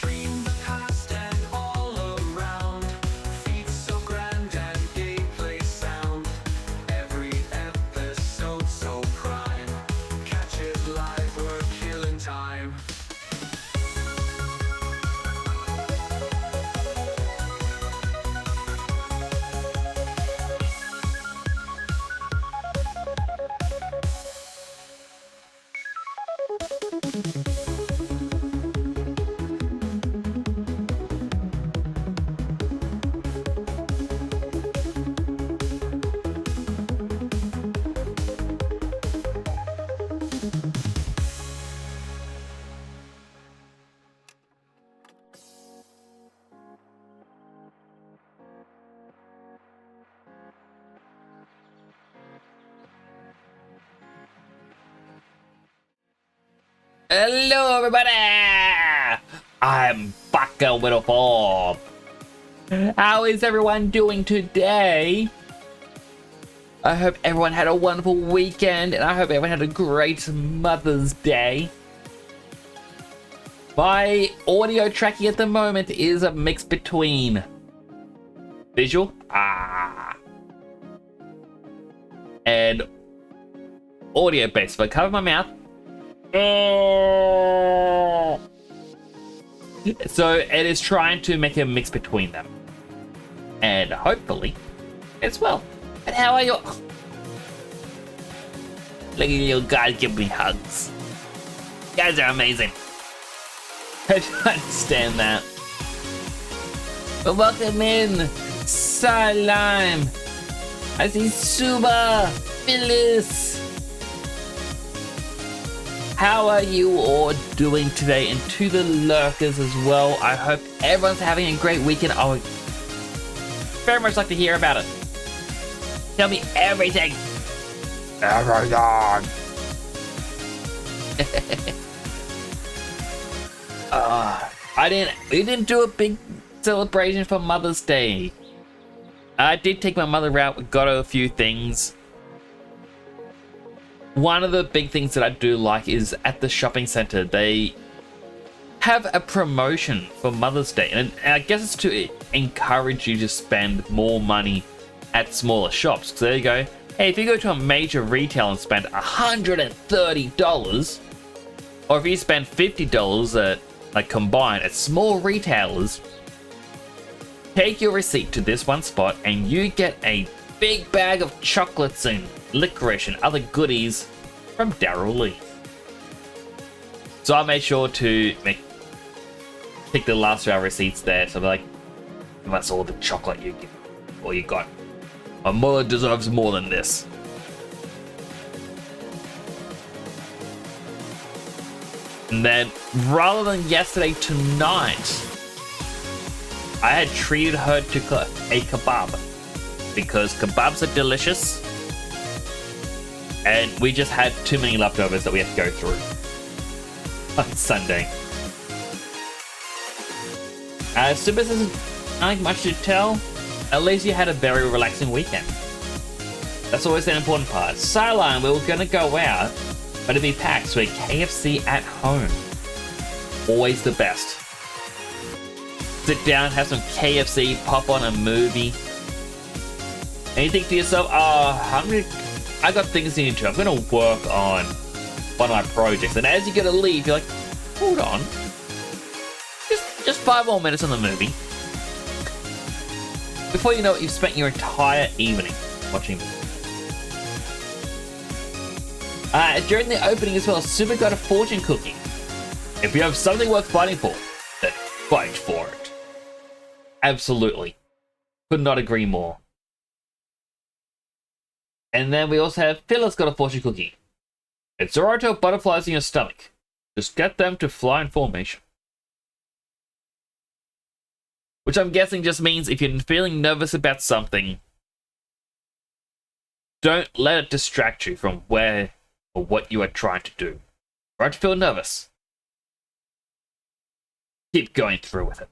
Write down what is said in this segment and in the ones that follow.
Dream the past and all around. Feet so grand and gameplay sound. Every episode so prime. Catch it live, we're killing time. Hello everybody! I'm back with a form. How is everyone doing today? I hope everyone had a wonderful weekend and I hope everyone had a great Mother's Day. My audio tracking at the moment is a mix between visual and audio based. If I cover my mouth, so it is trying to make a mix between them, and hopefully it's well. And how are you? Look at you guys give me hugs. You guys are amazing. I don't understand that. But welcome in, Salam. I see Suba, Phyllis. How are you all doing today? And to the lurkers as well, I hope everyone's having a great weekend. I would very much like to hear about it. Tell me everything. Everything. We didn't do a big celebration for Mother's Day. I did take my mother out, got her a few things. One of the big things that I do like is at the shopping center, they have a promotion for Mother's Day. And I guess it's to encourage you to spend more money at smaller shops. So there you go. Hey, if you go to a major retail and spend $130, or if you spend $50 at like combined at small retailers, take your receipt to this one spot and you get a big bag of chocolates and licorice and other goodies from Daryl Lee. So I made sure to take the last of our receipts there. So like, give us all the chocolate you get, or you got. My mother deserves more than this. And then, rather than yesterday, tonight, I had treated her to a kebab. Because kebabs are delicious. And we just had too many leftovers that we had to go through on Sunday. Super doesn't like much to tell. At least you had a very relaxing weekend. That's always an important part. Sideline, we were gonna go out, but it'd be packed, so a KFC at home. Always the best. Sit down, have some KFC, pop on a movie. And you think to yourself, I got things to do. I'm gonna work on one of my projects. And as you're gonna leave, you're like, hold on. Just 5 more minutes on the movie. Before you know it, you've spent your entire evening watching. During the opening as well, Super got a fortune cookie. If you have something worth fighting for, then fight for it. Absolutely. Could not agree more. And then we also have Phyllis got a fortune cookie. It's alright to have butterflies in your stomach. Just get them to fly in formation. Which I'm guessing just means if you're feeling nervous about something, don't let it distract you from where or what you are trying to do. Right to feel nervous. Keep going through with it.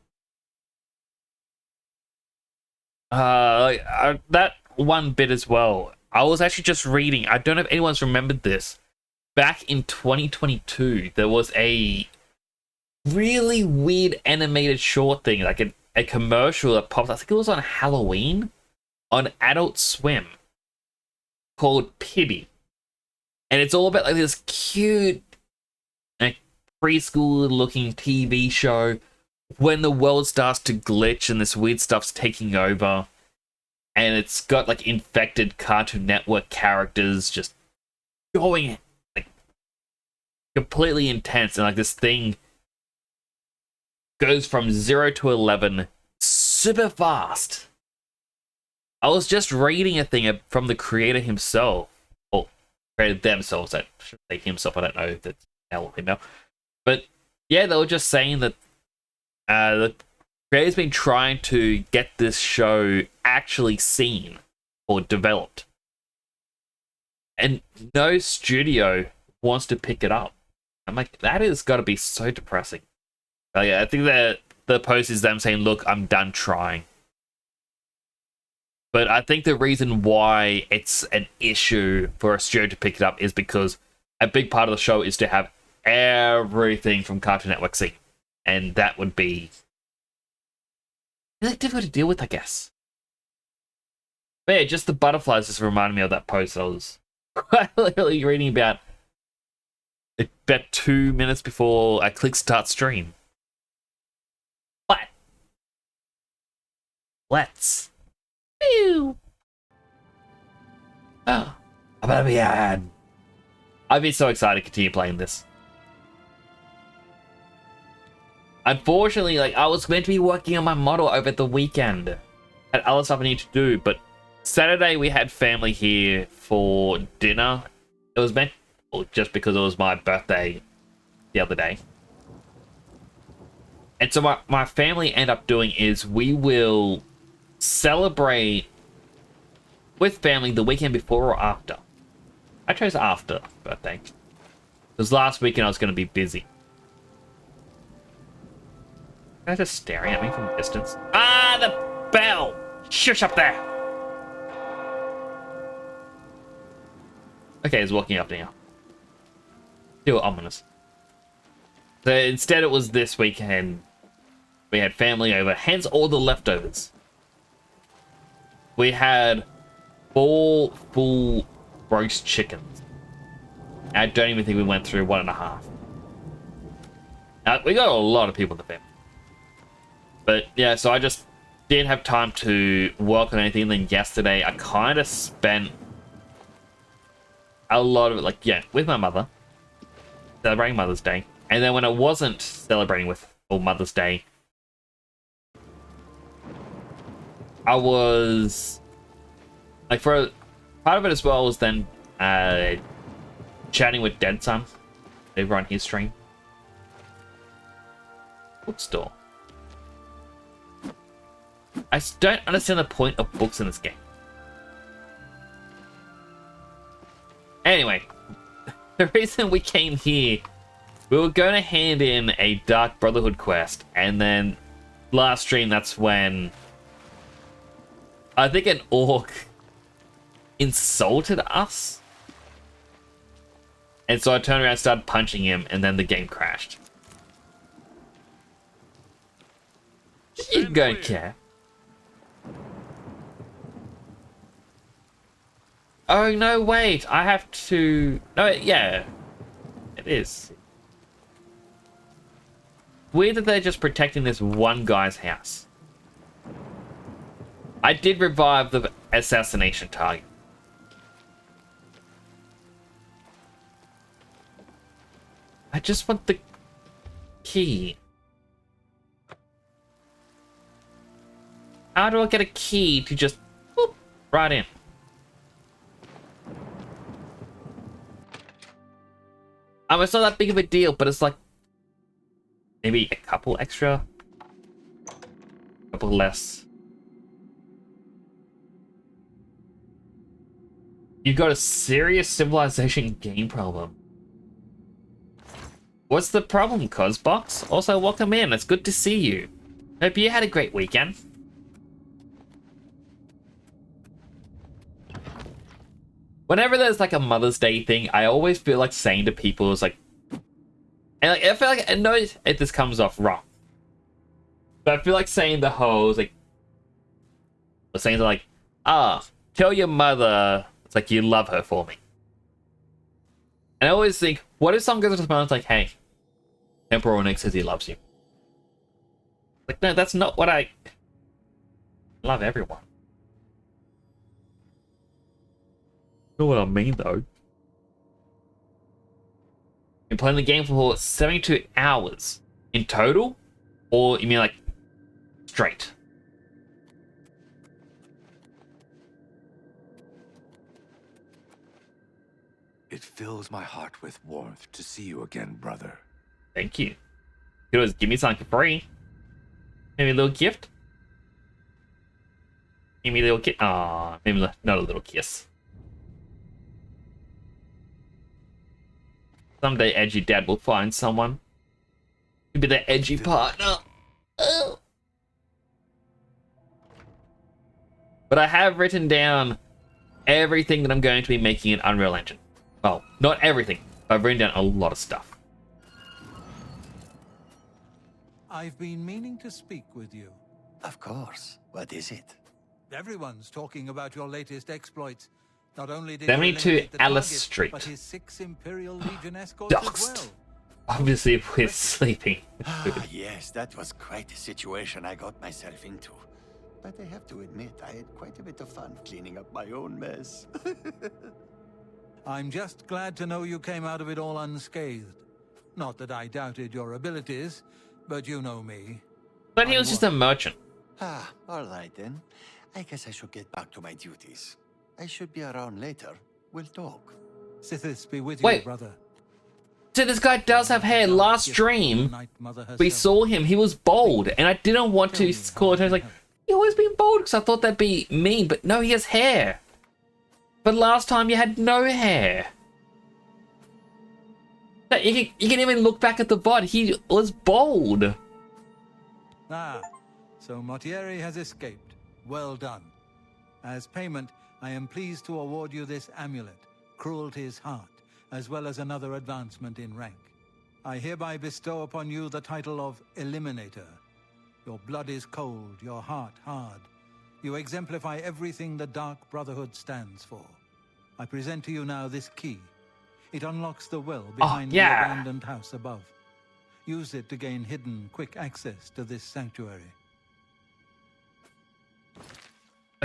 That one bit as well. I was actually just reading, I don't know if anyone's remembered this. Back in 2022, there was a really weird animated short thing, like a commercial that popped. I think it was on Halloween on Adult Swim called Pibby, and it's all about like this cute, like, preschool-looking TV show when the world starts to glitch and this weird stuff's taking over, and it's got like infected Cartoon Network characters just going like completely intense, and like this thing goes from 0 to 11 super fast. I was just reading a thing from the creator himself, or created themselves. I should say himself. I don't know if that's male or female, but yeah, they were just saying that the creator's been trying to get this show actually seen or developed, and no studio wants to pick it up. I'm like, that has got to be so depressing. Like, I think that the post is them saying, look, I'm done trying. But I think the reason why it's an issue for a studio to pick it up is because a big part of the show is to have everything from Cartoon Network seen. And that would be really difficult to deal with, I guess. But yeah, just the butterflies just reminded me of that post I was quite literally reading about 2 minutes before I click start stream. But let's. Ew. Oh, I'm gonna be ad. I'd be so excited to continue playing this. Unfortunately, like, I was meant to be working on my model over the weekend. Had other stuff I need to do, but Saturday we had family here for dinner. It was meant, well, just because it was my birthday the other day. And so my family end up doing is we will celebrate with family the weekend before or after. I chose after birthday, because last weekend I was going to be busy. They're just staring at me from a distance. Ah, the bell! Shush up there! Okay, he's walking up now. Still ominous. So instead it was this weekend. We had family over, hence all the leftovers. We had 4 full roast chickens. I don't even think we went through 1.5. Now, we got a lot of people in the family. But yeah, so I just didn't have time to work on anything. Then yesterday, I kind of spent a lot of it, like, yeah, with my mother, celebrating Mother's Day. And then when I wasn't celebrating with Mother's Day, I was, like, for part of it as well was then chatting with Dead Son over on his stream. Bookstore. I don't understand the point of books in this game. Anyway, the reason we came here, we were going to hand in a Dark Brotherhood quest, and then last stream, that's when I think an orc insulted us. And so I turned around and started punching him, and then the game crashed. You don't care. Oh, no, wait. I have to... No, yeah. It is. Weird that they're just protecting this one guy's house. I did revive the assassination target. I just want the key. How do I get a key to just whoop, right in? It's not that big of a deal, but it's like maybe a couple extra, couple less. You've got a serious civilization game problem. What's the problem, Cosbox? Also, welcome in. It's good to see you. Hope you had a great weekend. Whenever there's like a Mother's Day thing, I always feel like saying to people, it's like, And like, I feel like I know if this comes off wrong, but I feel like saying the whole like, or saying like, tell your mother it's like you love her for me. And I always think, what if someone goes to the phone and it's like, hey, Emperor Nick says he loves you. Like, no, that's not what I love everyone. You know what I mean, though? You're playing the game for 72 hours in total? Or you mean like straight? It fills my heart with warmth to see you again, brother. Thank you. You could always give me something for free. Maybe a little gift? Give me a little kiss. Aw, maybe not a little kiss. Someday edgy dad will find someone to be the edgy partner. Oh. But I have written down everything that I'm going to be making in Unreal Engine. Well, not everything, but I've written down a lot of stuff. I've been meaning to speak with you. Of course. What is it? Everyone's talking about your latest exploits. Not only did 72 you eliminate the Alice target, Street. but his 6 Imperial Legion escorts as Doxed. well. Obviously, if we're sleeping. Yes, that was quite a situation I got myself into. But I have to admit, I had quite a bit of fun cleaning up my own mess. I'm just glad to know you came out of it all unscathed. Not that I doubted your abilities, but you know me. But he was just a merchant. All right then. I guess I should get back to my duties. I should be around later. We'll talk. Sithis be with you, Wait. brother. So this guy does have hair. Last stream, we saw him. He was bald, and I didn't want to call it. I was like, you always been bald because I thought that'd be mean, but no, he has hair. But last time you had no hair. You can even look back at the VOD. He was bald. Ah, so Mortieri has escaped. Well done. As payment, I am pleased to award you this amulet, Cruelty's Heart, as well as another advancement in rank. I hereby bestow upon you the title of Eliminator. Your blood is cold, your heart hard. You exemplify everything the Dark Brotherhood stands for. I present to you now this key. It unlocks the well behind the abandoned house above. Use it to gain hidden, quick access to this sanctuary.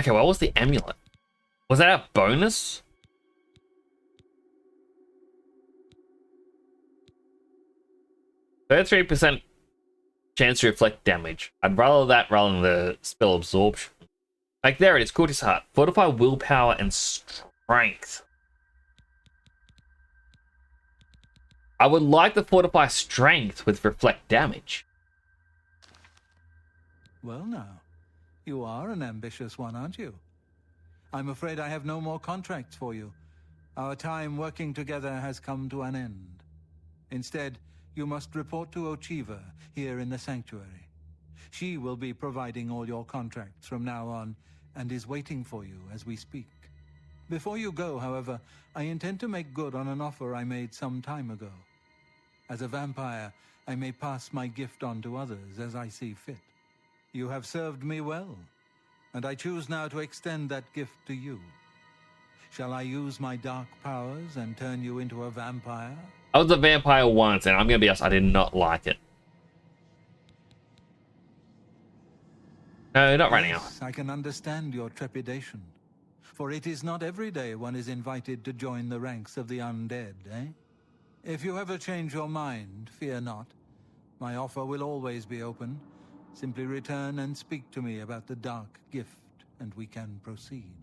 Okay, what was the amulet? Was that a bonus? %33% chance to reflect damage. I'd rather that rather than the spell absorption. Like, there it is, Cruelty's Heart. Fortify willpower and strength. I would like to fortify strength with reflect damage. Well now, you are an ambitious one, aren't you? I'm afraid I have no more contracts for you. Our time working together has come to an end. Instead, you must report to Ochiva here in the sanctuary. She will be providing all your contracts from now on and is waiting for you as we speak. Before you go, however, I intend to make good on an offer I made some time ago. As a vampire, I may pass my gift on to others as I see fit. You have served me well, and I choose now to extend that gift to you. Shall I use my dark powers and turn you into a vampire? I was a vampire once, and I'm gonna be honest, I did not like it. No, not right now. Yes, I can understand your trepidation. For it is not every day one is invited to join the ranks of the undead, eh? If you ever change your mind, fear not. My offer will always be open. Simply return and speak to me about the dark gift, and we can proceed.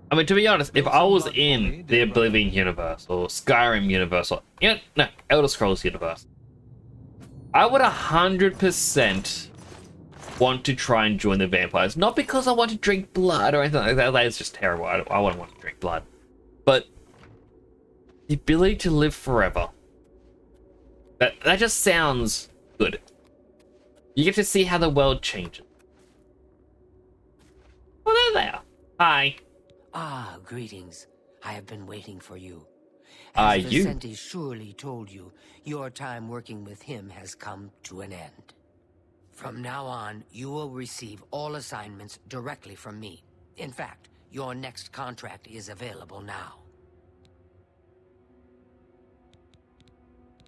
I mean, to be honest, if I was in the Oblivion universe, or Skyrim universe, or, no, Elder Scrolls universe, I would 100% want to try and join the vampires. Not because I want to drink blood or anything like that. That is just terrible. I wouldn't want to drink blood. But the ability to live forever. That just sounds good. You get to see how the world changes. Well, there they are. Hi. Ah, greetings. I have been waiting for you. are As you? Vicente surely told you, your time working with him has come to an end. From now on, you will receive all assignments directly from me. In fact, your next contract is available now.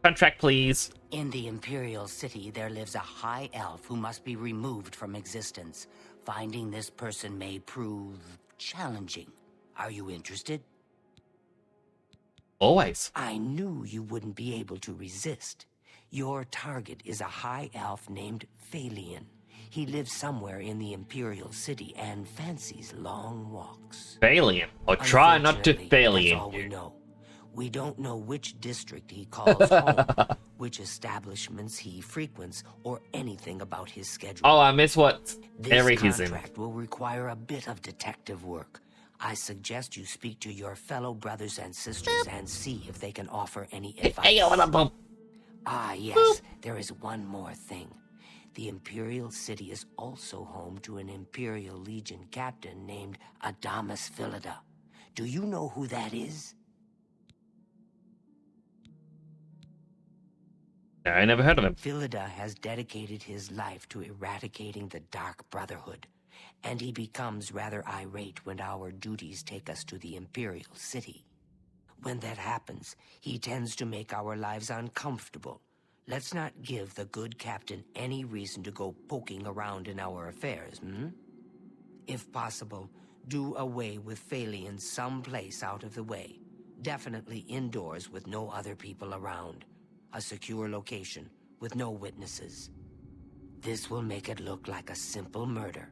Contract, please. In the Imperial City, there lives a high elf who must be removed from existence. Finding this person may prove challenging. Are you interested? Always. I knew you wouldn't be able to resist. Your target is a high elf named Phalion. He lives somewhere in the Imperial City and fancies long walks. Phalion. Or try not to Unfortunately, Phalion that's all we you. know. We don't know which district he calls home, which establishments he frequents, or anything about his schedule. Oh, I miss what This area he's in. contract will require a bit of detective work. I suggest you speak to your fellow brothers and sisters and see if they can offer any advice. Hey, what up, bump? Ah, yes, there is one more thing. The Imperial City is also home to an Imperial Legion captain named Adamus Philida. Do you know who that is? I never heard of him. Philida has dedicated his life to eradicating the Dark Brotherhood, and he becomes rather irate when our duties take us to the Imperial City. When that happens, he tends to make our lives uncomfortable. Let's not give the good captain any reason to go poking around in our affairs, If possible, do away with Phalion someplace out of the way. Definitely indoors with no other people around. A secure location with no witnesses. This will make it look like a simple murder.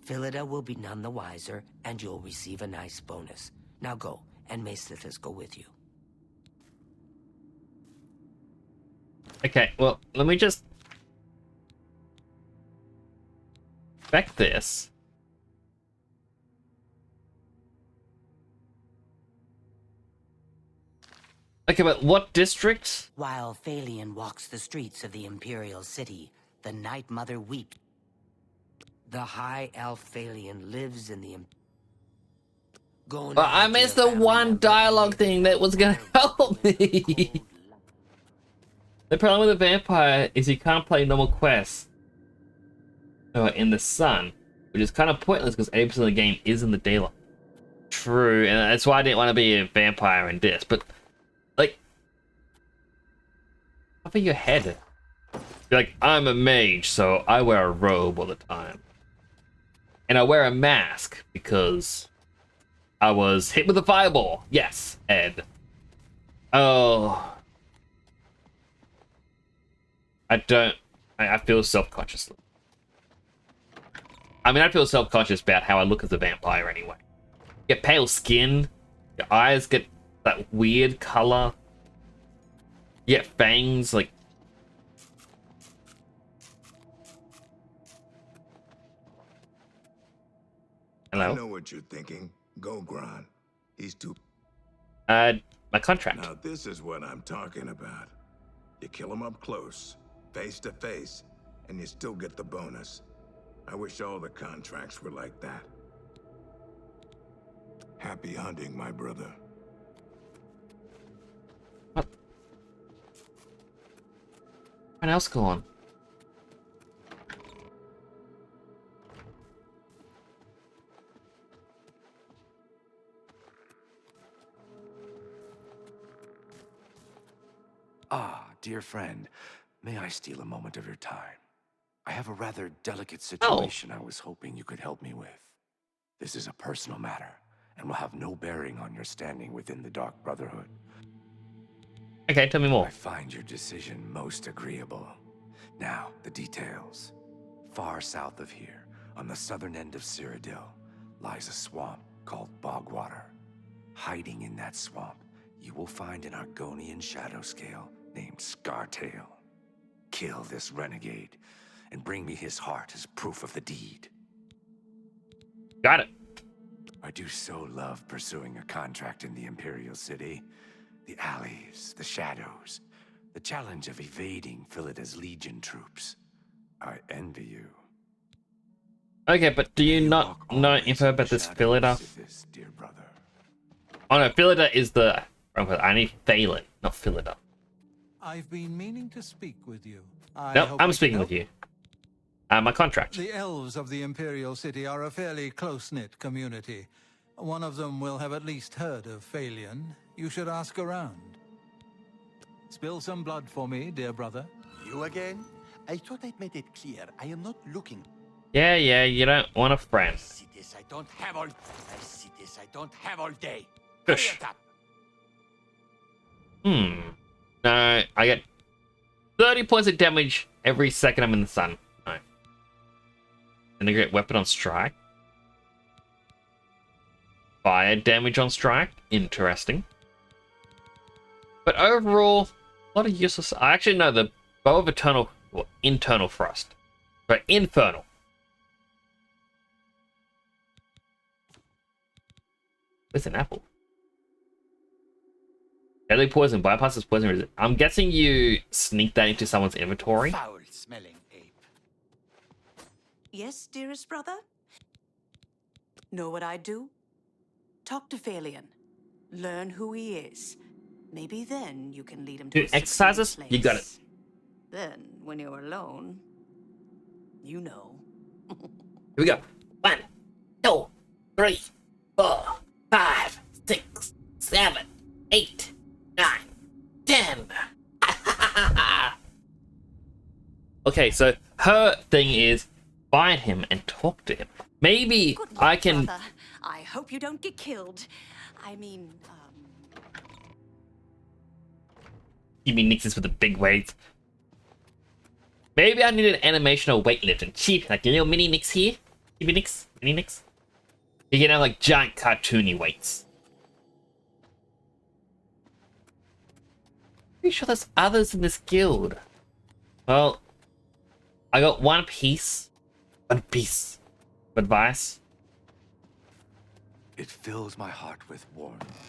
Philida will be none the wiser, and you'll receive a nice bonus. Now go, and may Sithis go with you. Okay, well, let me just back this. Okay, but what district? While Phalion walks the streets of the Imperial City, the Night Mother weeps. The High Elf Phalion lives in the Go But now I to missed your the family one member dialogue and thing that was gonna help me. The problem with the vampire is you can't play normal quests in the sun, which is kind of pointless because 80% of the game is in the daylight. True, and that's why I didn't want to be a vampire in this, but like, cover your head. Be like, I'm a mage, so I wear a robe all the time. And I wear a mask because I was hit with a fireball. Yes, Ed. Oh. I feel self-conscious. I mean, I feel self-conscious about how I look as a vampire anyway. Get pale skin, your eyes get that weird color. You get fangs, like... I Hello? know what you're thinking. Go, Gron. He's too... My contract. Now this is what I'm talking about. You kill him up close, face to face, and you still get the bonus. I wish all the contracts were like that. Happy hunting, my brother. What else go on? Ah, dear friend, may I steal a moment of your time? I have a rather delicate situation I was hoping you could help me with. This is a personal matter, and will have no bearing on your standing within the Dark Brotherhood. Okay, tell me more. I find your decision most agreeable. Now, the details. Far south of here, on the southern end of Cyrodiil, lies a swamp called Bogwater. Hiding in that swamp, you will find an Argonian shadow scale named Scartail. Kill this renegade, and bring me his heart as proof of the deed. Got it. I do so love pursuing a contract in the Imperial City. The alleys, the shadows, the challenge of evading Philida's Legion troops. I envy you. Okay, but do you not walk know always info in the about this shadows, Philida? Sithis, dear brother. Oh no, Philida is the I need Phelan, not Philida. I've been meaning to speak with you. I Nope, hope I'm I can speaking help. with you. My contract. The elves of the Imperial City are a fairly close-knit community. One of them will have at least heard of Phalion. You should ask around. Spill some blood for me, dear brother. You again? I thought I'd made it clear. I am not looking. Yeah, you don't want a friend. I see this. I don't have all. I see this. I don't have all day. Push. Hurry up. No, I get 30 points of damage every second I'm in the sun. No. Integrate weapon on strike. Fire damage on strike. Interesting. But overall, a lot of useless. I actually know the bow of eternal, or internal frost. But infernal. There's an apple. Deadly poison bypasses poison resistance. I'm guessing you sneak that into someone's inventory. Foul-smelling ape. Yes, dearest brother? Know what I'd do? Talk to Phalion. Learn who he is. Maybe then you can lead him to Do a secure exercises? You got it. place. Then, when you're alone, you know. Here we go. 1, 2, 3, 4, 5, 6, 7, 8, 9, 10. Okay, so her thing is find him and talk to him. Maybe Good luck, I can. brother. I hope you don't get killed. I mean, Give me nixes with the big weights. Maybe I need an animation of weightlifting. Cheap, like a little mini nix here. Mini nix, mini nix. You can have like giant cartoony weights. Pretty sure there's others in this guild. Well, I got one piece of advice. It fills my heart with warmth.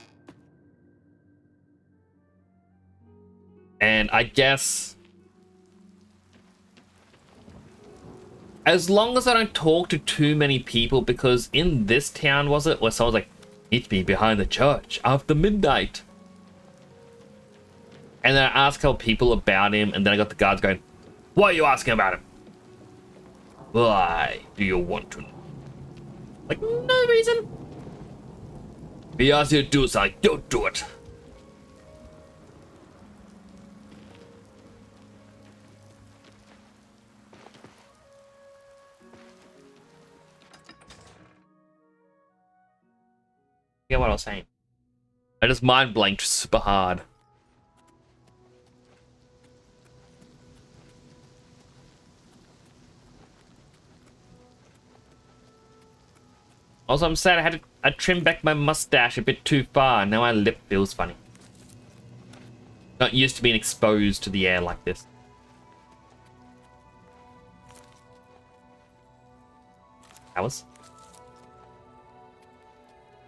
And I guess as long as I don't talk to too many people, because in this town, was it, where someone's like, meet me behind the church after midnight. And then I asked a couple people about him, and then I got the guards going, why are you asking about him? Why do you want to know? Like, no reason. He asked you to do something, don't do it. Get what I was saying. I just mind blanked super hard. Also, I'm sad I trimmed back my mustache a bit too far. Now my lip feels funny. Not used to being exposed to the air like this. Flowers?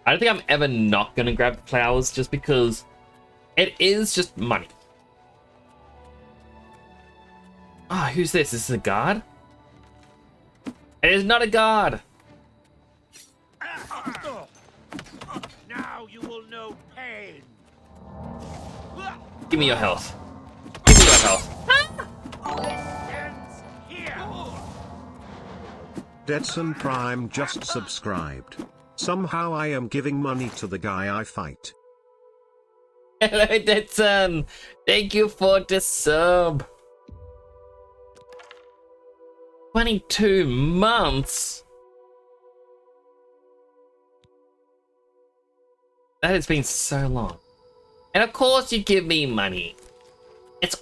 I don't think I'm ever not gonna grab the flowers just because it is just money. Ah, who's this? Is this a guard? It is not a guard. Now you will know pain. Give me your health. Give me your health. Ends here. Deadson Prime just subscribed. Somehow I am giving money to the guy I fight. Hello, Detson. Thank you for the sub. 22 months? That has been so long. And of course you give me money. It's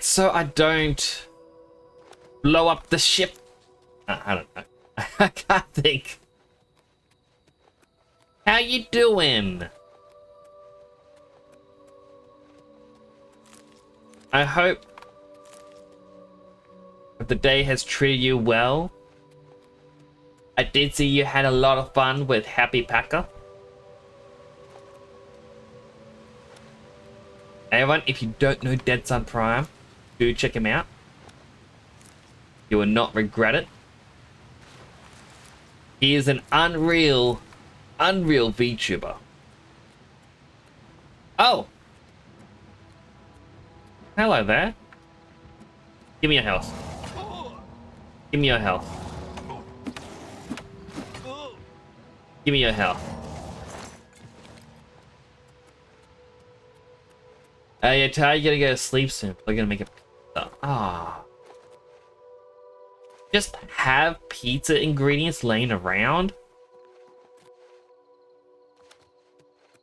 so I don't blow up the ship. I don't know. I can't think. How you doing? I hope that the day has treated you well. I did see you had a lot of fun with Happy Packer. Everyone, if you don't know Dead Sun Prime, do check him out. You will not regret it. He is an unreal Unreal VTuber. Oh! Hello there. Give me your health. Give me your health. Give me your health. Yeah, Ty, you gotta go to sleep soon. We're gonna make a pizza. Ah. Just have pizza ingredients laying around?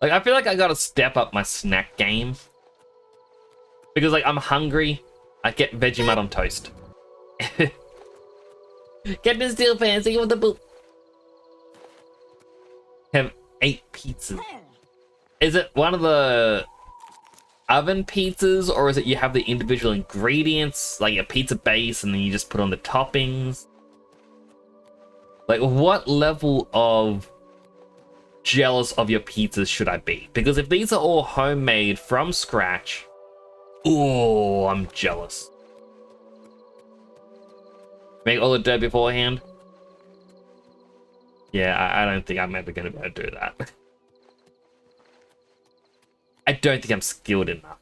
Like, I feel like I gotta step up my snack game. Because, like, I'm hungry. I get Vegemite on toast. Captain Steel Fancy with the boop. Have 8 pizzas. Is it one of the oven pizzas, or is it you have the individual ingredients, like a pizza base, and then you just put on the toppings? Like, what level of jealous of your pizzas should I be? Because if these are all homemade from scratch, oh, I'm jealous. Make all the dough beforehand? Yeah, I don't think I'm ever gonna be able to do that. I don't think I'm skilled enough.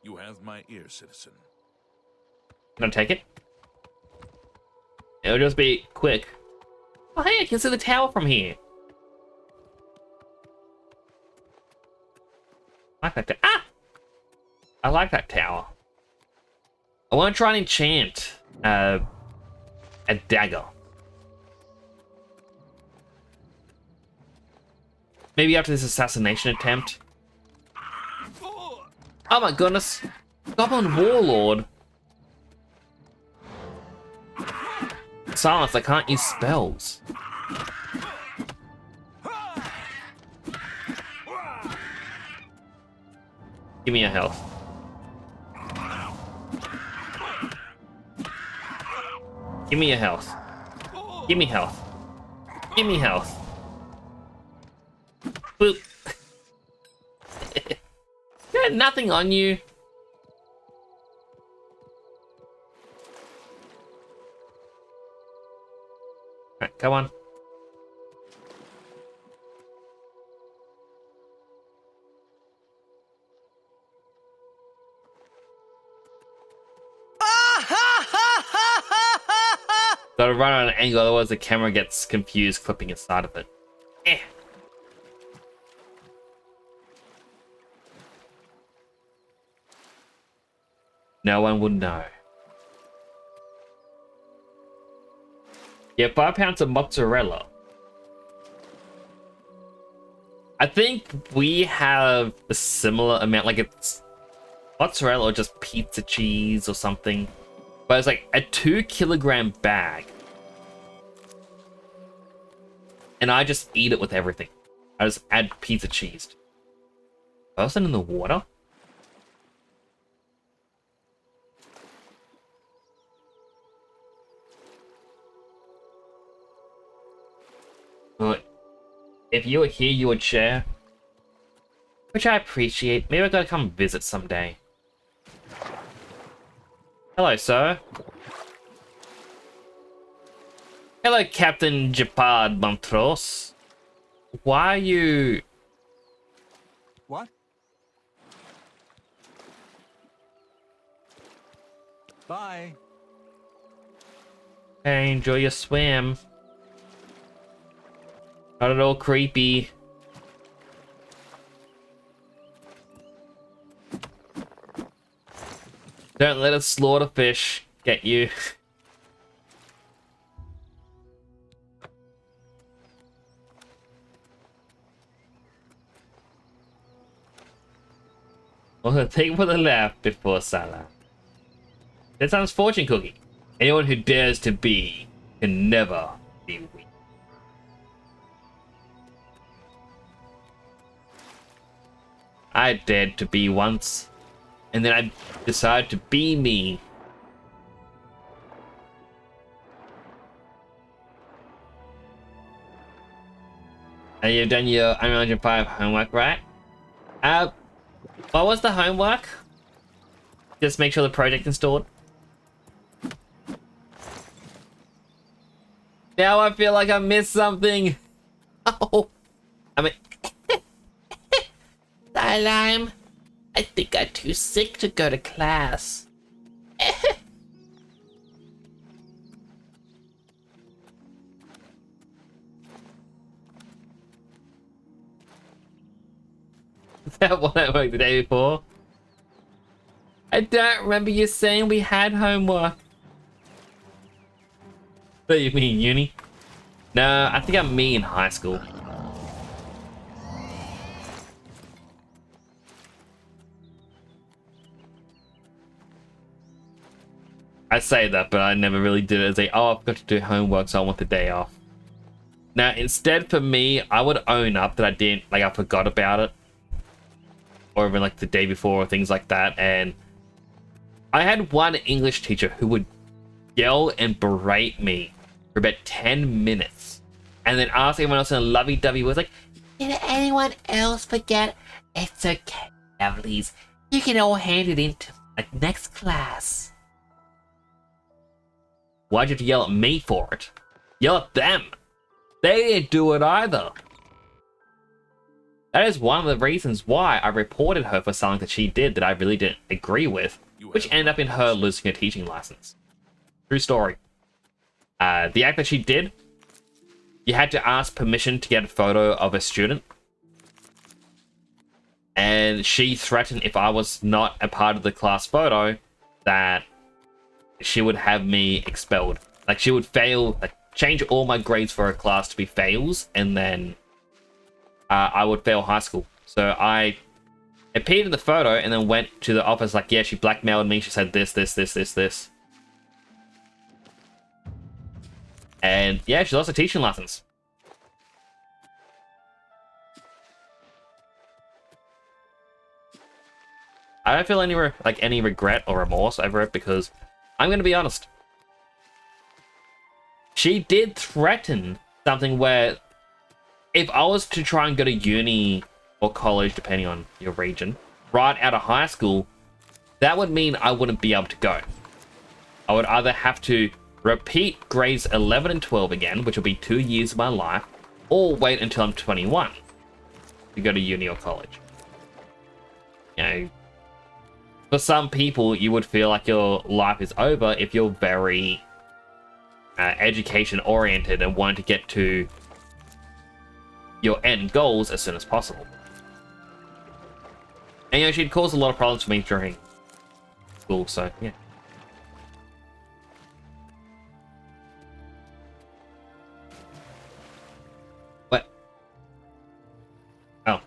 You have my ear, citizen. Can I take it? It'll just be quick. Oh, hey, I can see the tower from here. I like that. Ah! I like that tower. I want to try and enchant a dagger. Maybe after this assassination attempt. Oh my goodness. Goblin Warlord. Silence, I can't use spells. Give me your health. Give me your health. Give me health. Give me health. Boop. Got nothing on you. Alright, come on. Gotta run on an angle, otherwise the camera gets confused clipping inside of it. Eh. No one would know. Yeah, 5 pounds of mozzarella. I think we have a similar amount, like it's mozzarella or just pizza cheese or something. But it's like a 2-kilogram bag. And I just eat it with everything. I just add pizza cheese. Person in the water? But if you were here, you would share. Which I appreciate. Maybe I gotta come visit someday. Hello, sir. Hello, Captain Japard Montrose. Why are you... What? Bye. Hey, enjoy your swim. Not at all creepy. Don't let a slaughterfish get you. Well, take for the left before Salah. That sounds fortune cookie. Anyone who dares to be can never be weak. I dared to be once, and then I decided to be me. And you've done your Unreal Engine 5 homework, right? What was the homework? Just make sure the project installed. Now I feel like I missed something. Oh, I mean, Lime, I think I'm too sick to go to class. Is that what I worked the day before? I don't remember you saying we had homework. What do you mean, uni? No, I think I'm me in high school. I say that, but I never really did it as a, oh, I've got to do homework, so I want the day off. Now, instead for me, I would own up that I didn't, like I forgot about it. Or even like the day before or things like that. And I had one English teacher who would yell and berate me for about 10 minutes. And then ask everyone else in a lovey-dovey was like, did anyone else forget? It's okay, lovelies. You can all hand it in to like next class. Why'd you have to yell at me for it? Yell at them. They didn't do it either. That is one of the reasons why I reported her for something that she did that I really didn't agree with, which ended up in her losing her teaching license. True story. The act that she did, you had to ask permission to get a photo of a student. And she threatened if I was not a part of the class photo that she would have me expelled. Like she would fail, like change all my grades for a class to be fails, and then I would fail high school. So I appeared in the photo and then went to the office like, yeah, she blackmailed me. She said this. And yeah, she lost her teaching license. I don't feel any regret or remorse over it because I'm going to be honest. She did threaten something where if I was to try and go to uni or college, depending on your region, right out of high school, that would mean I wouldn't be able to go. I would either have to repeat grades 11 and 12 again, which will be 2 years of my life, or wait until I'm 21 to go to uni or college. You know, for some people, you would feel like your life is over if you're very education oriented and want to get to your end goals as soon as possible. And you know, she'd caused a lot of problems for me during school, so yeah. What? Oh.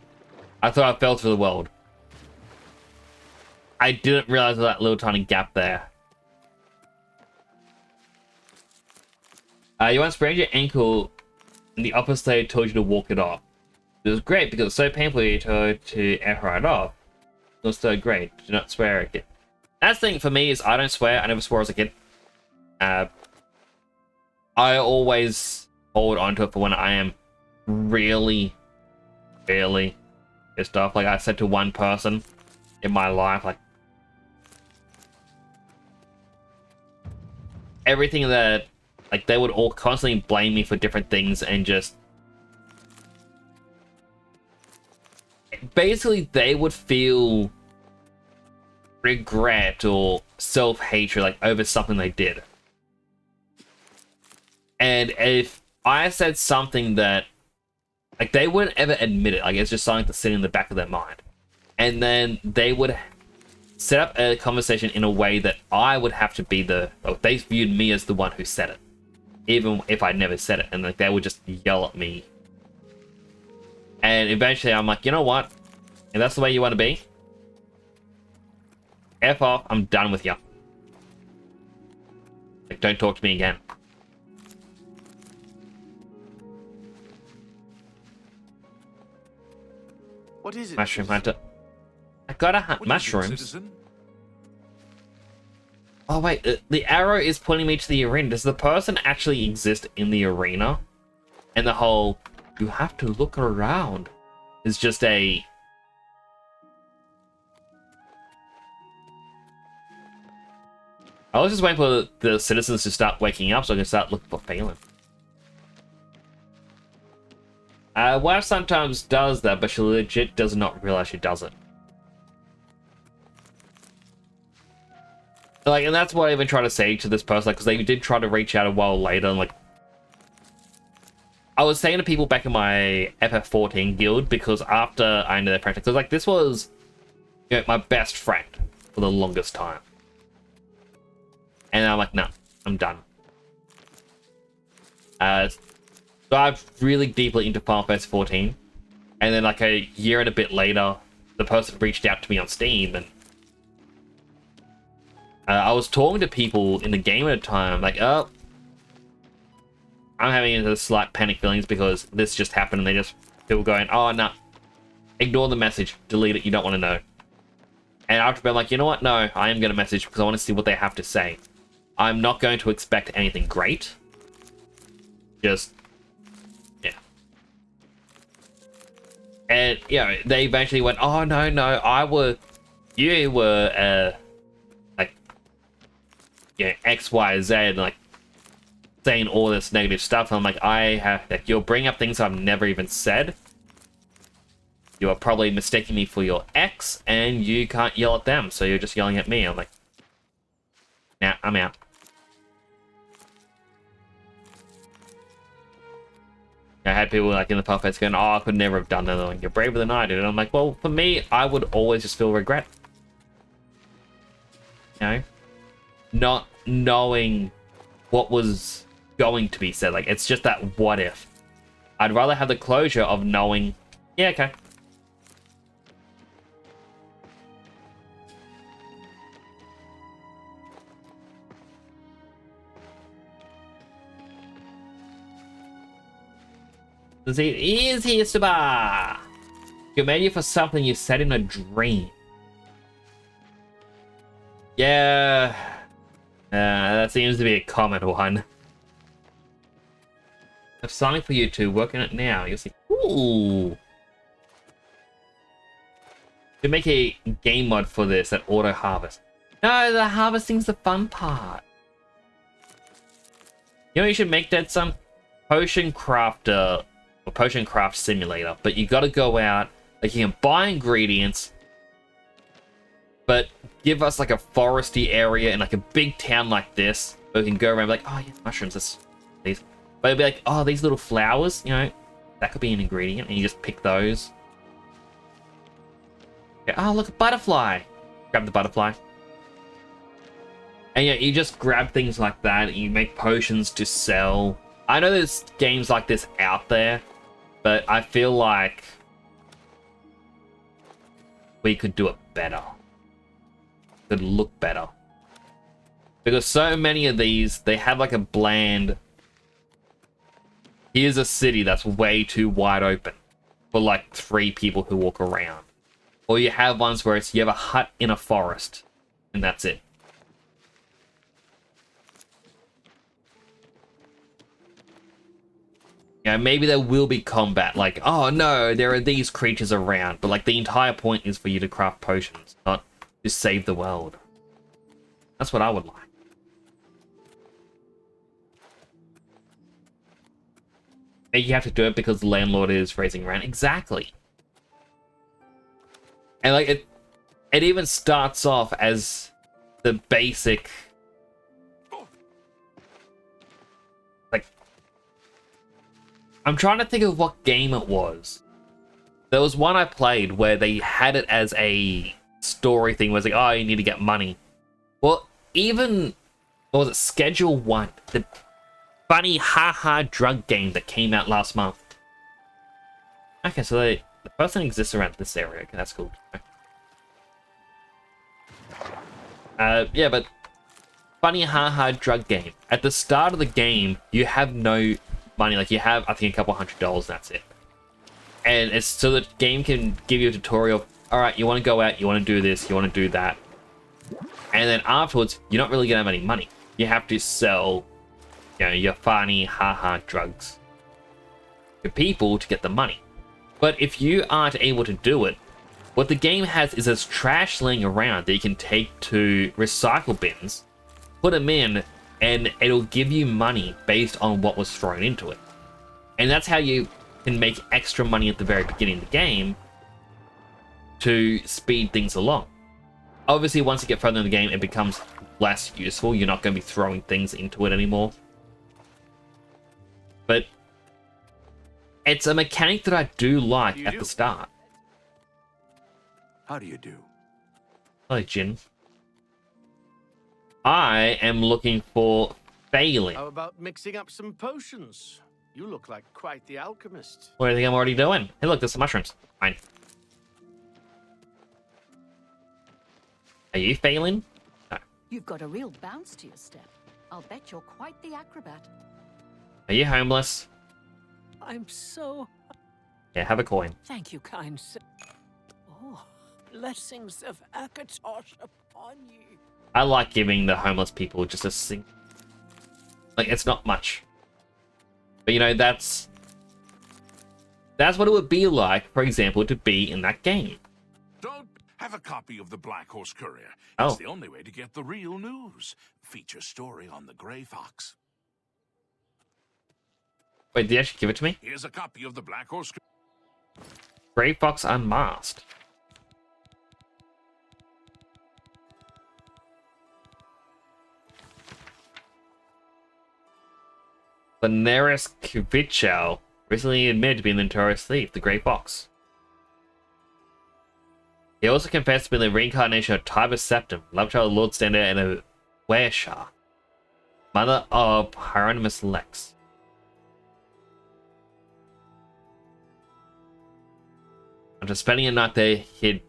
I thought I fell through the world. I didn't realize that little tiny gap there. You once sprained your ankle and the officer told you to walk it off. It was great because it was so painful you told to air it off. It was third grade. Do not swear again. That's the thing for me is I don't swear. I never swore as a kid. I always hold on to it for when I am really pissed off. Like I said to one person in my life, like everything that, like they would all constantly blame me for different things and just basically they would feel regret or self-hatred like over something they did. And if I said something that like they wouldn't ever admit it, like it's just something that's sitting in the back of their mind, and then they would set up a conversation in a way that I would have to be they viewed me as the one who said it, even if I never said it, and like they would just yell at me. And eventually I'm like, you know what? If that's the way you want to be, F off, I'm done with you. Like, don't talk to me again. What is it? Mushroom hunter. I gotta hunt What is it, mushrooms. citizen? Oh wait, the arrow is pointing me to the arena. Does the person actually exist in the arena? And the whole, you have to look around, is just a I was just waiting for the citizens to start waking up so I can start looking for Phelan. Wife sometimes does that, but she legit does not realize she does it. Like, and that's what I even try to say to this person, because they did try to reach out a while later, and like, I was saying to people back in my FF14 guild, because after I ended their friendship, because like, this was, you know, my best friend for the longest time. And I'm like, no, I'm done. Dived really deeply into Final Fantasy 14, and then like a year and a bit later, the person reached out to me on Steam, and I was talking to people in the game at the time, like, oh, I'm having a slight panic feelings because this just happened, and they just, people going, oh, no, ignore the message, delete it, you don't want to know. And after I'm like, you know what, no, I am going to message because I want to see what they have to say. I'm not going to expect anything great. Just, yeah. And, you know, they eventually went, oh, no, you were, like, yeah, X, Y, Z, and like, saying all this negative stuff. And I'm like, like, you'll bring up things I've never even said. You are probably mistaking me for your ex, and you can't yell at them, so you're just yelling at me. I'm like, nah, I'm out. I had people like in the puppets going, oh, I could never have done that. Like, you're braver than I did. And I'm like, well, for me, I would always just feel regret. You know? Not knowing what was going to be said. Like, it's just that what if. I'd rather have the closure of knowing, yeah, okay. Is here, Suba. Commend you for something you said in a dream. Yeah. That seems to be a common one. I've signed for you two, working it now. You'll see. Ooh. To make a game mod for this that auto harvest. No, the harvesting's the fun part. You know, you should make that some potion crafter. Or potion craft simulator, but you got to go out, like, you can buy ingredients, but give us like a foresty area in like a big town like this where we can go around like, oh yeah, mushrooms, these, but it'd be like, oh, these little flowers, you know, that could be an ingredient, and you just pick those. Yeah, oh, look, a butterfly. Grab the butterfly. And yeah, you just grab things like that, and you make potions to sell. I know there's games like this out there, but I feel like we could do it better. Could look better. Because so many of these, they have like a bland, here's a city that's way too wide open for like 3 people who walk around. Or you have ones where it's, you have a hut in a forest, and that's it. Yeah, maybe there will be combat, like, oh no, there are these creatures around, but like the entire point is for you to craft potions, not to save the world. That's what I would like. Maybe you have to do it because the landlord is raising rent. Exactly. And like it even starts off as the basic, like, I'm trying to think of what game it was. There was one I played where they had it as a story thing where it's like, oh, you need to get money. Well, even, what was it, Schedule 1, the funny haha drug game that came out last month. Okay, so the person exists around this area. Okay, that's cool. Yeah, but funny haha drug game. At the start of the game, you have no money. Like, you have, I think, a couple $100, that's it. And it's so the game can give you a tutorial. All right, you want to go out, you want to do this, you want to do that. And then afterwards, you're not really going to have any money. You have to sell, you know, your funny haha drugs to people to get the money. But if you aren't able to do it, what the game has is this trash laying around that you can take to recycle bins put them in, and it'll give you money based on what was thrown into it. And that's how you can make extra money at the very beginning of the game to speed things along. Obviously, once you get further in the game, it becomes less useful. You're not going to be throwing things into it anymore. But it's a mechanic that I do like at the start. How do you do? Hello, Jin. I am looking for Phelan. How about mixing up some potions? You look like quite the alchemist. What do you think I'm already doing? Hey, look, there's some mushrooms. Fine. Are you Phelan? No. You've got a real bounce to your step. I'll bet you're quite the acrobat. Are you homeless? I'm so... Yeah, have a coin. Thank you, kind sir. Oh, blessings of Akatosh upon you. I like giving the homeless people just a sing. Like, it's not much. But, you know, that's what it would be like, for example, to be in that game. Don't have a copy of the Black Horse Courier. Oh. It's the only way to get the real news. Feature story on the Grey Fox. Wait, did you actually give it to me? Here's a copy of the Black Horse Courier. Grey Fox Unmasked. Daenerys Kvichel recently admitted to being the notorious thief, the Grey Fox. He also confessed to being the reincarnation of Tiber Septim, love child of Lord Stander and a Wersha, mother of Hieronymus Lex. After spending a night there, he had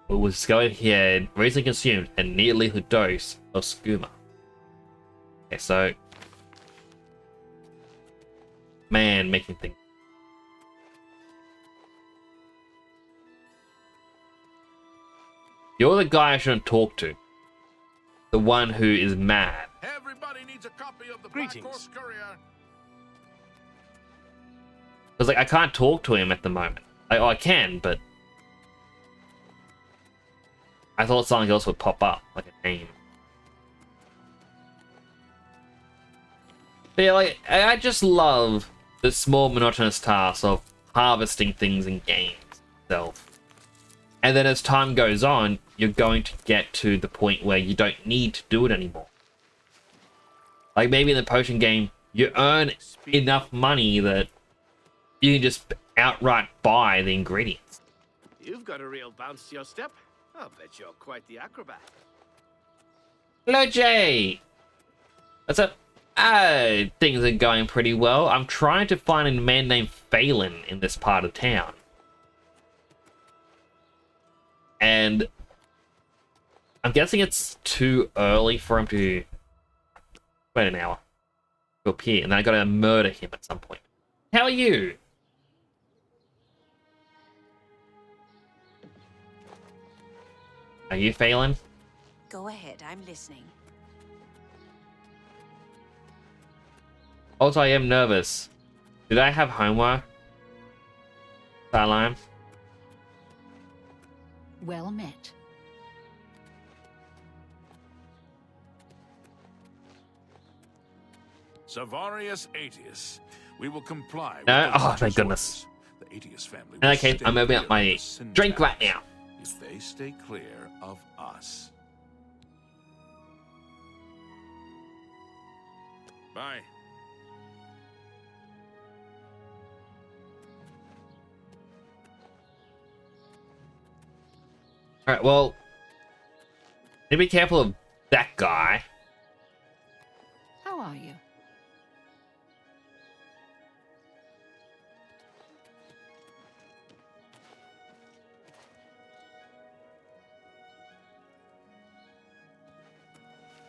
recently consumed a near lethal dose of skooma. Okay, so man making things. You're the guy I shouldn't talk to. The one who is mad. Everybody needs a copy of the Greetings. Black Horse Courier. Because like I can't talk to him at the moment. I can, but I thought something else would pop up, like a name. But yeah, like I just love the small monotonous tasks of harvesting things in games itself. And then as time goes on, you're going to get to the point where you don't need to do it anymore. Like maybe in the potion game, you earn enough money that you can just outright buy the ingredients. You've got a real bounce to your step. I'll bet you're quite the acrobat. Hello, Jay! What's up? Things are going pretty well. I'm trying to find a man named Phelan in this part of town. And I'm guessing it's too early for him to wait an hour to appear, and then I gotta murder him at some point. How are you? Are you Phelan? Go ahead, I'm listening. Also, I am nervous. Did I have homework? Starline? Well met. Savarius Aetius. We will comply. No? With the Oh, thank Watcher's goodness. orders. The Aetius family In will that case, stay I'm opening up clear my of the Sin drink right Towers now. if they stay clear of us. Bye. Alright, well, need to be careful of that guy. How are you?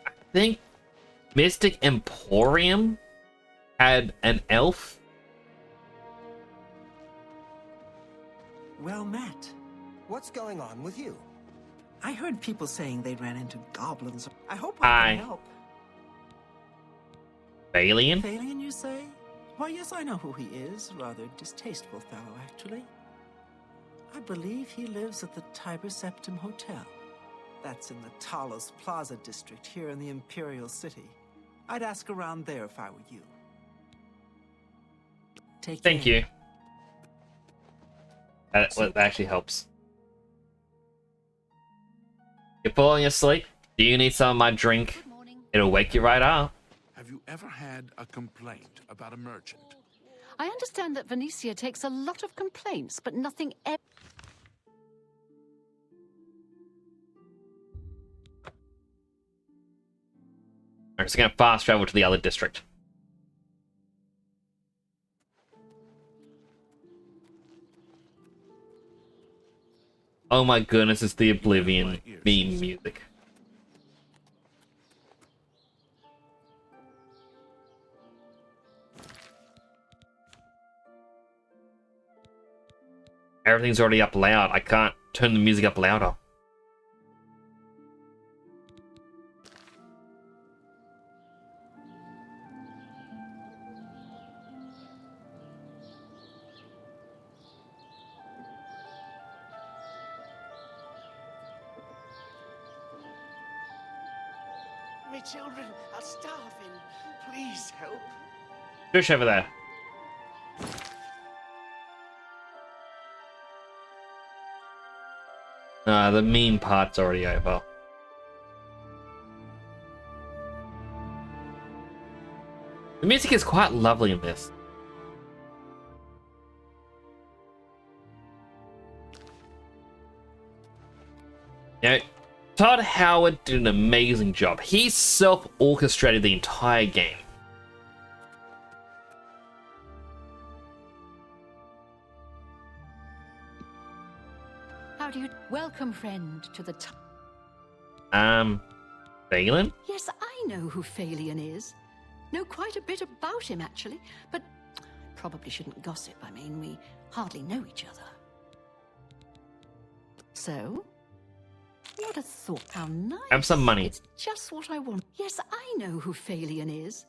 I think Mystic Emporium had an elf. Well met. What's going on with you? I heard people saying they ran into goblins. I hope I Hi. can help. Alien? Phelan, you say? Why, yes, I know who he is. Rather distasteful fellow, actually. I believe he lives at the Tiber Septim Hotel. That's in the Talos Plaza district here in the Imperial City. I'd ask around there if I were you. Thank you. That actually helps. You're falling asleep? Do you need some of my drink? It'll wake you right up. Have you ever had a complaint about a merchant? I understand that Venetia takes a lot of complaints, but nothing ever... I'm just gonna fast travel to the other district. Oh my goodness, it's the Oblivion meme music. Everything's already up loud. I can't turn the music up louder. My children are starving. Please help. Push over there. The meme part's already over. The music is quite lovely in this. You know, Todd Howard did an amazing job. He self-orchestrated the entire game. How do you... Welcome, friend, to the... Phelan? Yes, I know who Phalion is. Know quite a bit about him, actually. But probably shouldn't gossip. I mean, we hardly know each other. So? What a thought. How nice. Have some money. It's just what I want. Yes, I know who Phalion is.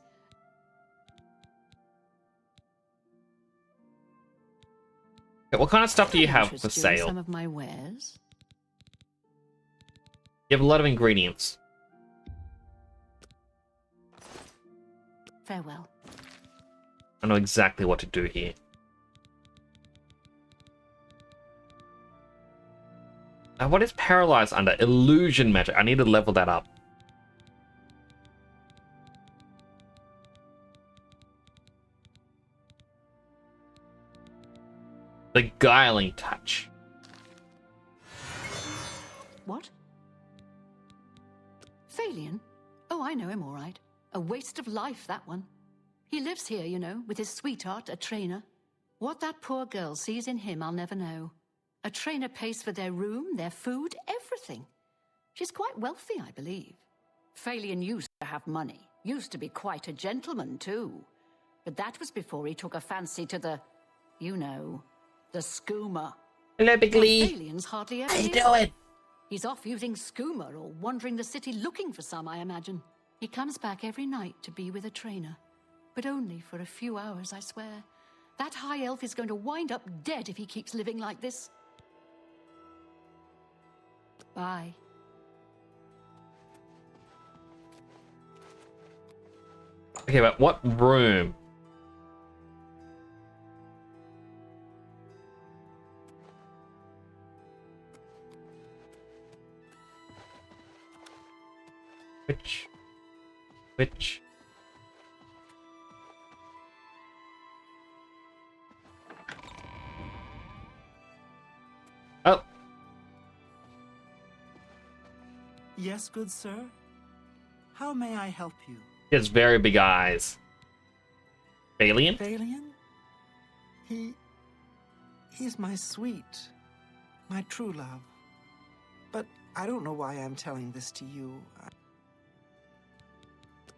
Okay, what kind of stuff do you have for Interest you in sale? some of my wares? You have a lot of ingredients. Farewell. I know exactly what to do here. What is paralyzed under? Illusion magic. I need to level that up. Beguiling touch. What? Phalion? Oh, I know him all right. A waste of life, that one. He lives here, you know, with his sweetheart, a trainer. What that poor girl sees in him, I'll never know. A trainer pays for their room, their food, everything. She's quite wealthy, I believe. Phalion used to have money. Used to be quite a gentleman, too. But that was before he took a fancy to the, you know, the skooma. Hello, Big Lee. Phalion's hardly ever How you here. doing? He's off using skooma or wandering the city looking for some, I imagine. He comes back every night to be with a trainer. But only for a few hours, I swear. That high elf is going to wind up dead if he keeps living like this. Bye. Okay, but what room? Which? Oh. Yes, good sir? How may I help you? He has very big eyes. Phalion? Phalion? He's my sweet, my true love. But I don't know why I'm telling this to you.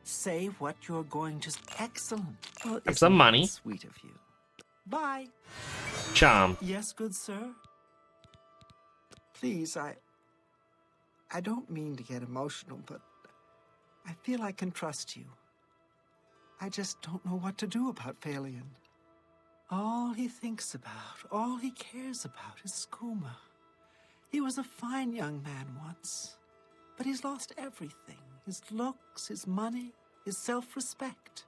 Say what you're going to... Excellent. Well, Have some money. Sweet of you. Bye. Charm. Yes, good sir? Please, I don't mean to get emotional, but I feel I can trust you. I just don't know what to do about Phalion. All he thinks about, all he cares about is skooma. He was a fine young man once. But he's lost everything. His looks, his money, his self-respect.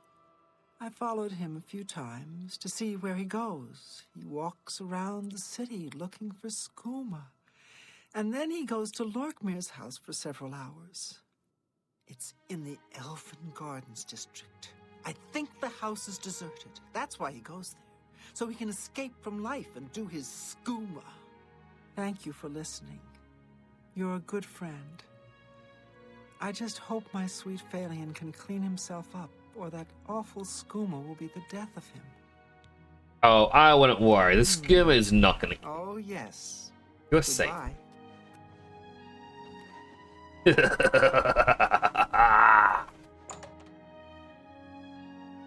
I followed him a few times to see where he goes. He walks around the city looking for skooma. And then he goes to Lorkmir's house for several hours. It's in the Elfin Gardens district. I think the house is deserted. That's why he goes there. So he can escape from life and do his skooma. Thank you for listening. You're a good friend. I just hope my sweet Phalion can clean himself up, or that awful skooma will be the death of him. Oh, I wouldn't worry. The skooma is not gonna. Oh, yes. You're safe. Goodbye.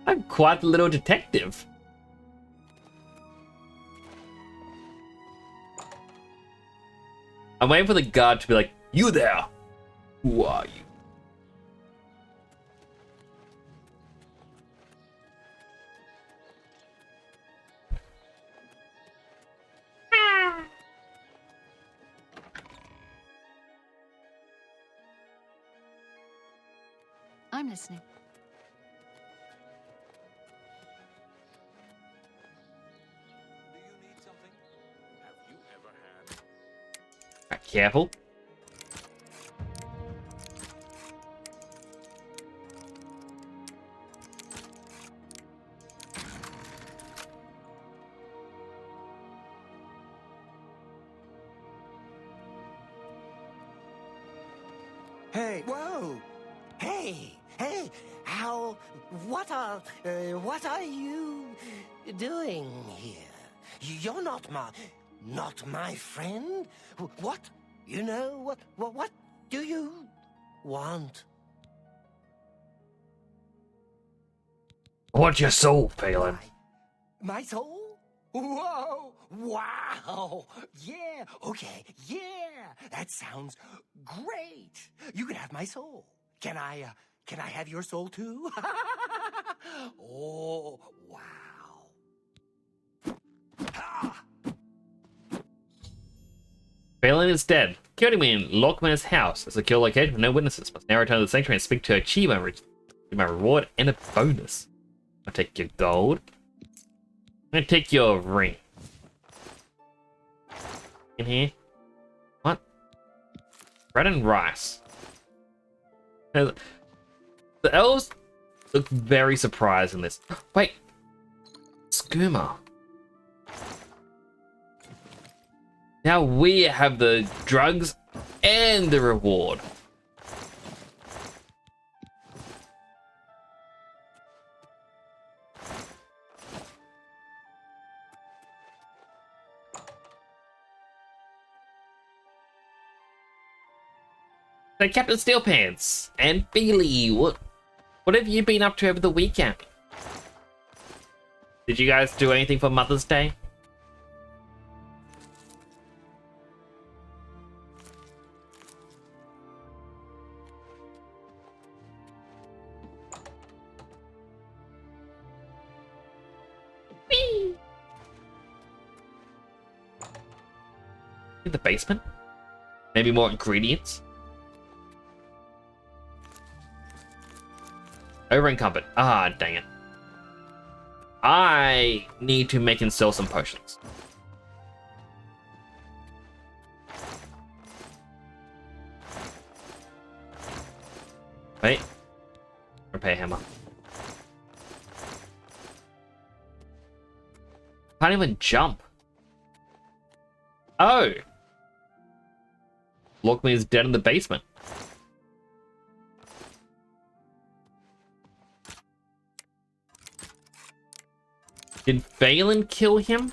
I'm quite a little detective. I'm waiting for the guard to be like, "You there? Who are you?" I'm listening. Right, careful. Hey, whoa! Hey, what are you doing here? You're not my friend? What? You know, what do you want? What's your soul, Phelan? My soul? Whoa! Wow! Yeah! Okay, yeah! That sounds great! You can have my soul. Can I have your soul too? Oh, wow. Ah. Phelan is dead. Killed him in Lockman's house. A secure location with no witnesses. Must now return to the sanctuary and speak to Achieva. Receive my reward and a bonus. I'll take your gold. I'm gonna take your ring. In here. What? Bread and rice. The elves look very surprised in this. Wait. Skooma. Now we have the drugs and the reward. So Captain Steelpants and Beely, what have you been up to over the weekend? Did you guys do anything for Mother's Day? Whee! In the basement? Maybe more ingredients? Over encumbered. Ah, dang it. I need to make and sell some potions. Wait. Repair hammer. Can't even jump. Oh! Lockme is dead in the basement. Did Phelan kill him?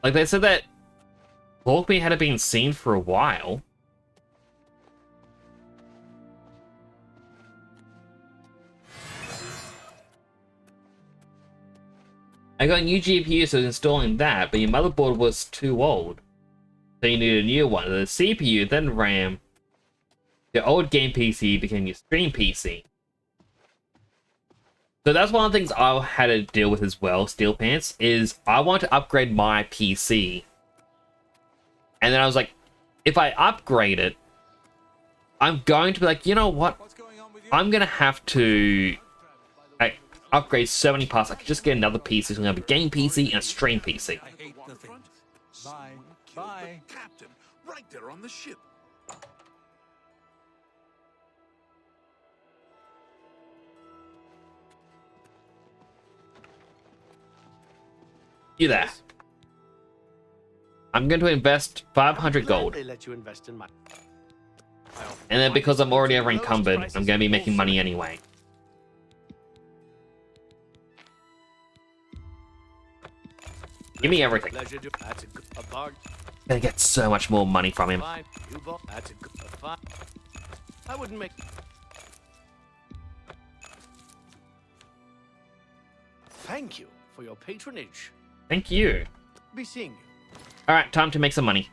Like they said that Lockme hadn't been seen for a while. I got a new GPU, so I was installing that, but your motherboard was too old. So you need a new one. The CPU, then RAM. The old game PC became your stream PC. So that's one of the things I had to deal with as well, Steel Pants, is I want to upgrade my PC. And then I was like, if I upgrade it, I'm going to be like, you know what? I'm going to have to upgrade so many parts. I could just get another PC. So I'm going to have a game PC and a stream PC. I hate the things. Bye. Bye. Captain, right there on the ship. You there. I'm going to invest 500 gold. They let you invest in my... And then because I'm already over encumbered, I'm going to be making money anyway. Give me everything. That's a bargain. Gonna get so much more money from him. Fine. You bought. That's a fine. I wouldn't make... Thank you for your patronage. Thank you. Be seeing you. Alright, time to make some money.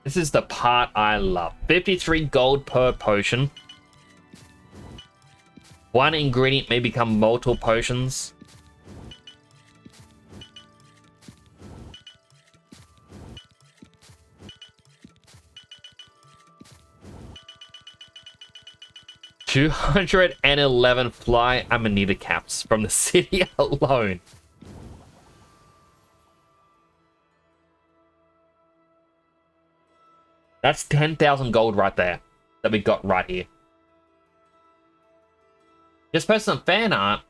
This is the part I love. 53 gold per potion. One ingredient may become multiple potions. $211 fly amanita caps from the city alone. That's 10,000 gold right there that we got right here. Just post some fan art.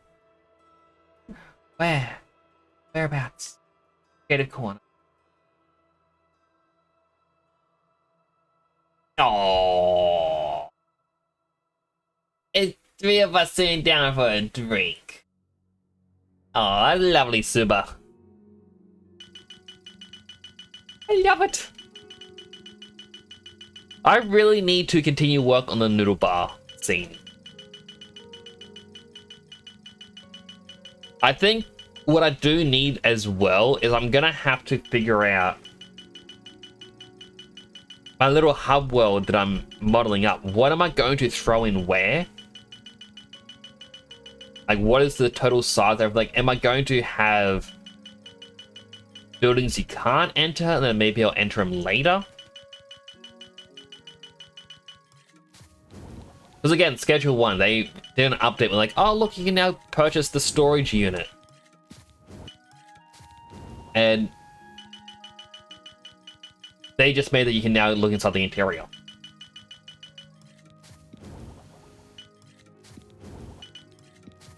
Where? Whereabouts? Get a corner. Oh, it's three of us sitting down for a drink. Oh, lovely, Suba. I love it. I really need to continue work on the noodle bar scene. I think what I do need as well is I'm gonna have to figure out my little hub world that I'm modeling up. What am I going to throw in where? Like, what is the total size of, like, am I going to have buildings you can't enter and then maybe I'll enter them later? Because again, Schedule 1, they did an update with like, oh look, you can now purchase the storage unit. And they just made that you can now look inside the interior.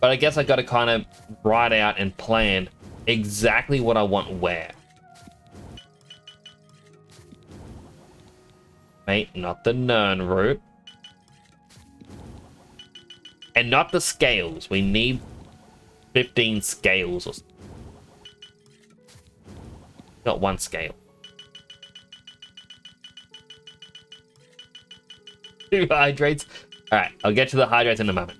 But I guess I gotta kind of write out and plan exactly what I want where. Wait, not the Nern route. And not the scales. We need 15 scales or something. Not one scale. 2 hydrates. Alright, I'll get to the hydrates in a moment.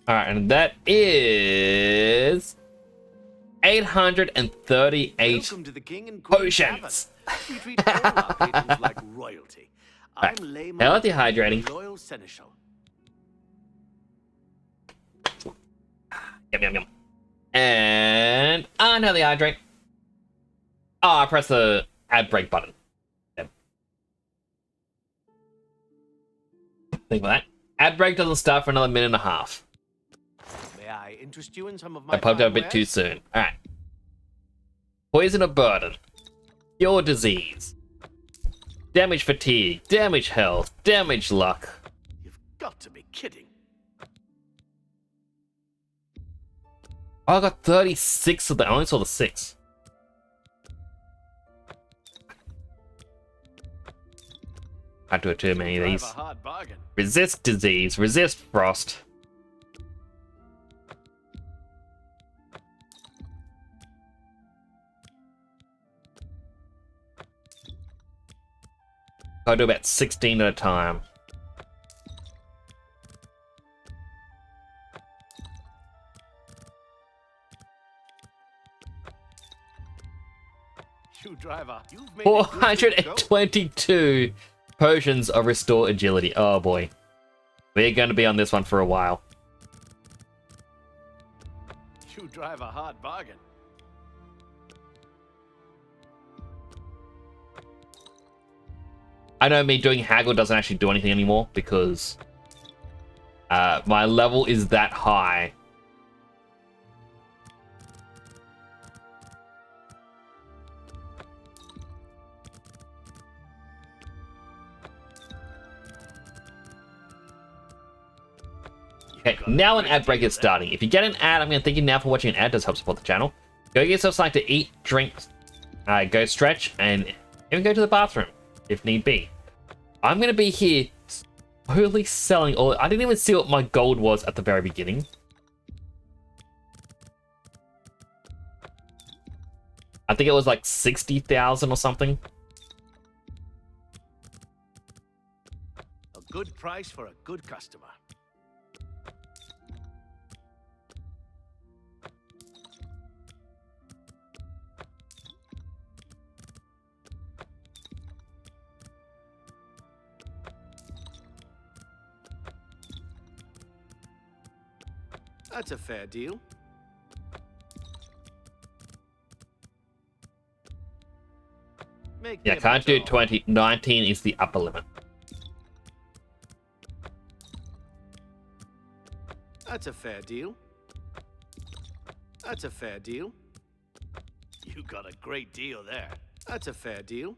Alright, and that is 838 Welcome to the King and Queen potions. Tavern. We treat all our patrons like royalty. I'm Right. layman, Healthy hydrating. loyal seneschal. Yum, yum, yum. And unhealthy hydrate. Oh, I press the add break button. Yep. Think about that. Ad break doesn't start for another minute and a half. May I interest you in some of my I popped out a fine bit too wares? soon. Alright. Poison or burden. Cure disease. Damage fatigue. Damage health. Damage luck. You've got to be kidding. Oh, I got 36 of them. I only saw the 6. Can't do too many of Drive these. a hard bargain. Resist disease, resist frost. Gotta do about 16 at a time. You driver, you've made a good go. 422 potions of restore agility. Oh boy. We're going to be on this one for a while. You drive a hard bargain. I know me doing haggle doesn't actually do anything anymore because my level is that high. Okay, now an ad break is starting. If you get an ad, I'm going to thank you now for watching an ad. It does help support the channel. Go get yourself something to eat, drink, go stretch, and even go to the bathroom if need be. I'm going to be here slowly selling all... I didn't even see what my gold was at the very beginning. I think it was like 60,000 or something. A good price for a good customer. That's a fair deal. Make Yeah, can't do 20. 19 is the upper limit. That's a fair deal. That's a fair deal. You got a great deal there. That's a fair deal.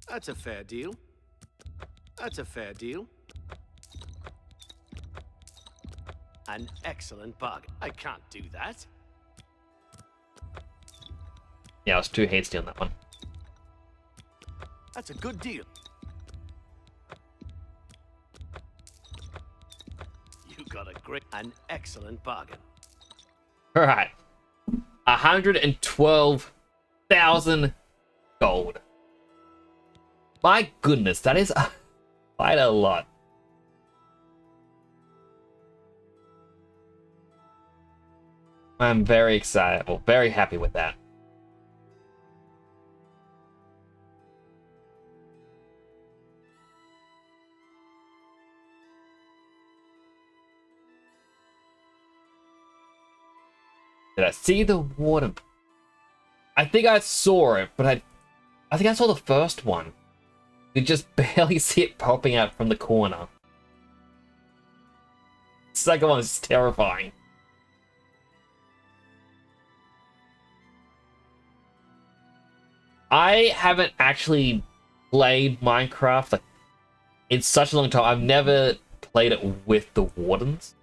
That's a fair deal. That's a fair deal. An excellent bargain. I can't do that. Yeah, I was too hasty on that one. That's a good deal. You got an excellent bargain. All right. 112,000 gold. My goodness, that is quite a lot. I'm very excited, well, very happy with that. Did I see the water? I think I saw it, but I think I saw the first one. You just barely see it popping out from the corner. The second one is terrifying. I haven't actually played Minecraft like in such a long time. I've never played it with the wardens.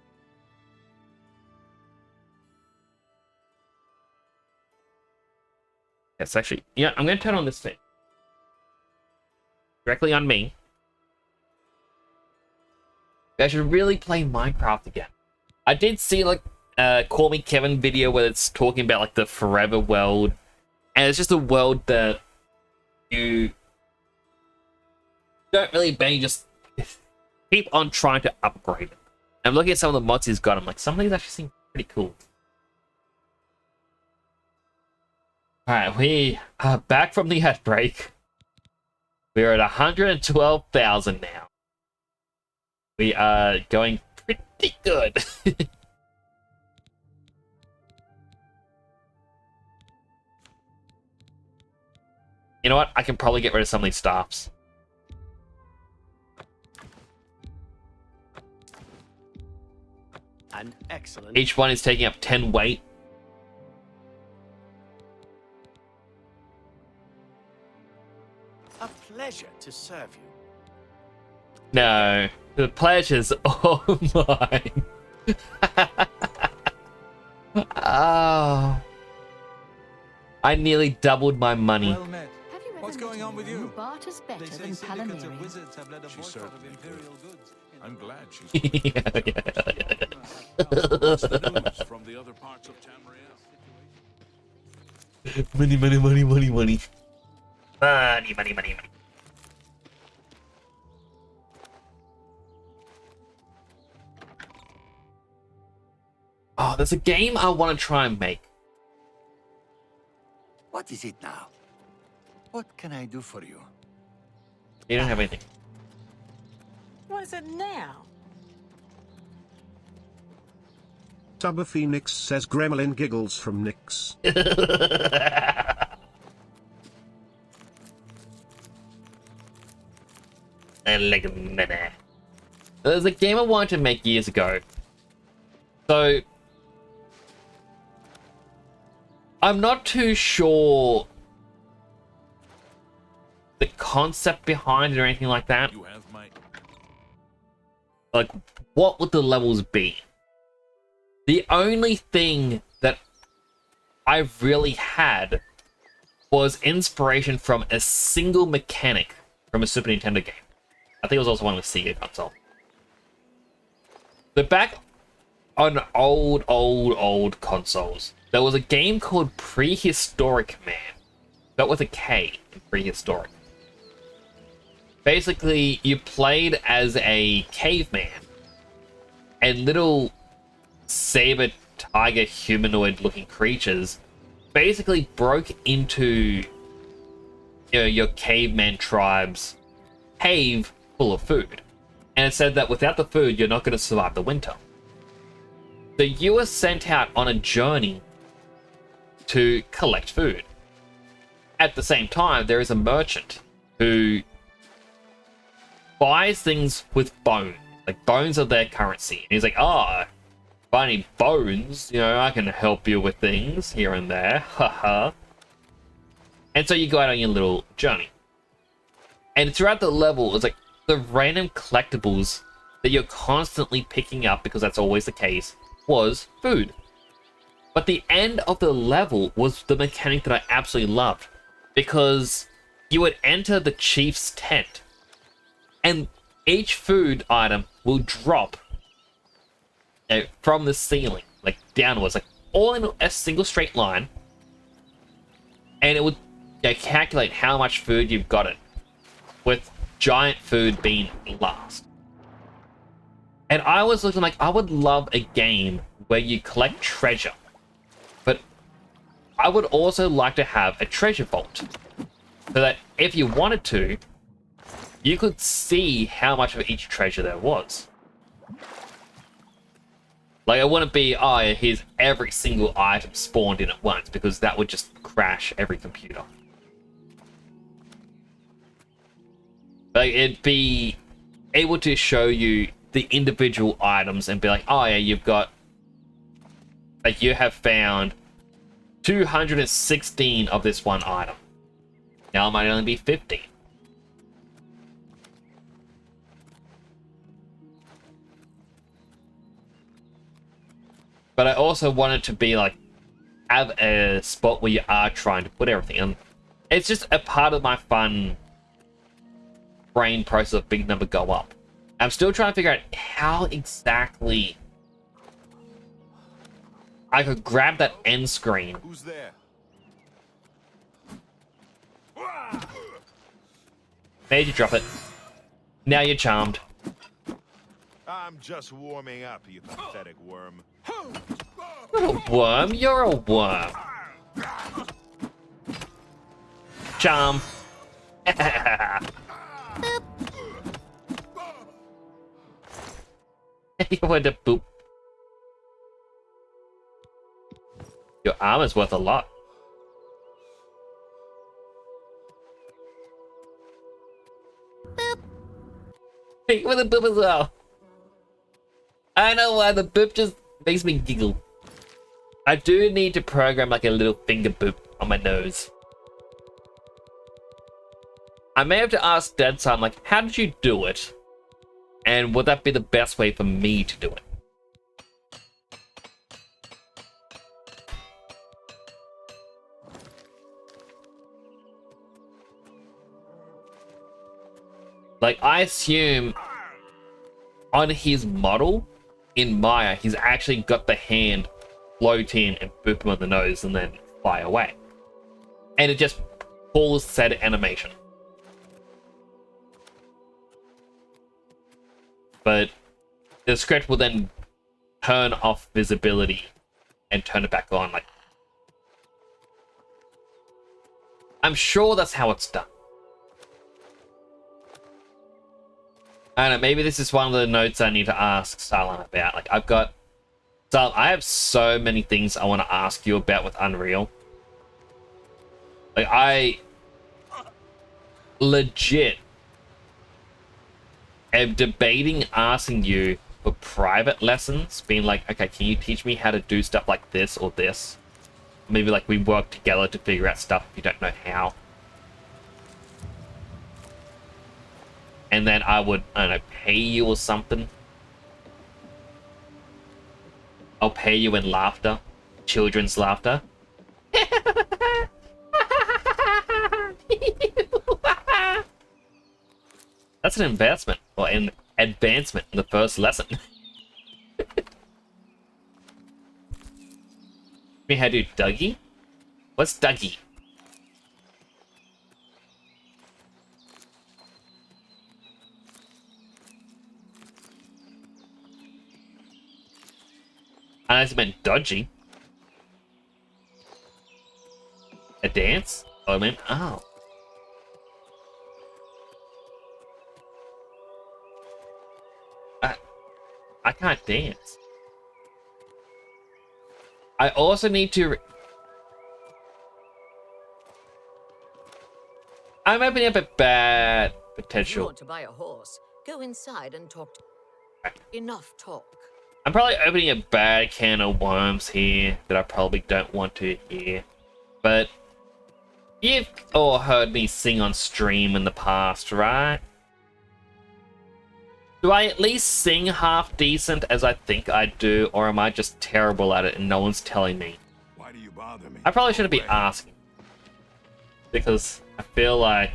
It's actually, yeah, I'm going to turn on this thing. Directly on me. I should really play Minecraft again. I did see like Call Me Kevin video where it's talking about like the forever world. And it's just a world that you don't really bang, just keep on trying to upgrade it. And looking at some of the mods he's got, I'm like, some of these actually seem pretty cool. Alright, we are back from the ad break. We're at 112,000 now. We are going pretty good. You know what? I can probably get rid of some of these staffs. An excellent. Each one is taking up 10 weight. A pleasure to serve you. No, the pleasure's all mine. Oh, I nearly doubled my money. Well met. What's going on on with you? Barter's better They say than syndicates of Palamiri. wizards have led a She boycott of certainly imperial goods. I'm glad she's Yeah. What's the news from the other parts of Tamriel? Money, money, money, money, money. Money, money, money, money. Oh, there's a game I want to try and make. What is it now? What can I do for you? You don't have anything. What is it now? Tubba Phoenix says Gremlin giggles from Nyx. I like a minute. There's a game I wanted to make years ago. So I'm not too sure the concept behind it or anything like that. You have my Like, what would the levels be? The only thing that I really had was inspiration from a single mechanic from a Super Nintendo game. I think it was also one with Sega console. So back on old consoles, there was a game called Prehistoric Man, but with a K in Prehistoric. Basically, you played as a caveman, and little saber tiger humanoid looking creatures basically broke into your caveman tribe's cave full of food. And it said that without the food, you're not going to survive the winter. So you were sent out on a journey to collect food. At the same time, there is a merchant who buys things with bone. Like, bones are their currency. And he's like, if I need bones, I can help you with things here and there. Haha. And so you go out on your little journey. And throughout the level, it's like the random collectibles that you're constantly picking up, because that's always the case, was food. But the end of the level was the mechanic that I absolutely loved, because you would enter the chief's tent, and each food item will drop from the ceiling, like downwards, like all in a single straight line, and it would calculate how much food you've got it, with giant food being last. And I was looking like, I would love a game where you collect treasure, but I would also like to have a treasure vault, so that if you wanted to, you could see how much of each treasure there was. Like, it wouldn't be, here's every single item spawned in at once, because that would just crash every computer. Like, it'd be able to show you the individual items and be like, you've got, like, you have found 216 of this one item. Now it might only be 50. But I also want it to be like, have a spot where you are trying to put everything. And it's just a part of my fun brain process of big number go up. I'm still trying to figure out how exactly I could grab that end screen. Who's there? Made you drop it. Now you're charmed. I'm just warming up, you pathetic worm. You're a worm. You're a worm. Charm. You went to boop. Your armor's worth a lot. Boop. Hey, with a boop as well. I know why the boop just makes me giggle. I do need to program like a little finger boop on my nose. I may have to ask Dead Son, like, how did you do it? And would that be the best way for me to do it? Like, I assume on his model in Maya, he's actually got the hand float in and boop him on the nose and then fly away. And it just pulls said animation. But the script will then turn off visibility and turn it back on. Like, I'm sure that's how it's done. I don't know, maybe this is one of the notes I need to ask Salon about. Like, I have so many things I want to ask you about with Unreal. Like, I legit am debating asking you for private lessons, being like, okay, can you teach me how to do stuff like this or this? Maybe like we work together to figure out stuff if you don't know how. And then I would, I don't know, pay you or something. I'll pay you in laughter. Children's laughter. That's an investment, or an advancement in the first lesson. Me how to do Dougie? What's Dougie? I meant dodgy. A dance? Oh, I meant, oh. I can't dance. I also need to... I'm opening up a bad If you potential. want to buy a horse, go inside and talk. Enough talk. I'm probably opening a bad can of worms here that I probably don't want to hear. But you've all heard me sing on stream in the past, right? Do I at least sing half decent as I think I do, or am I just terrible at it and no one's telling me? Why do you bother me? I probably shouldn't be asking. Because I feel like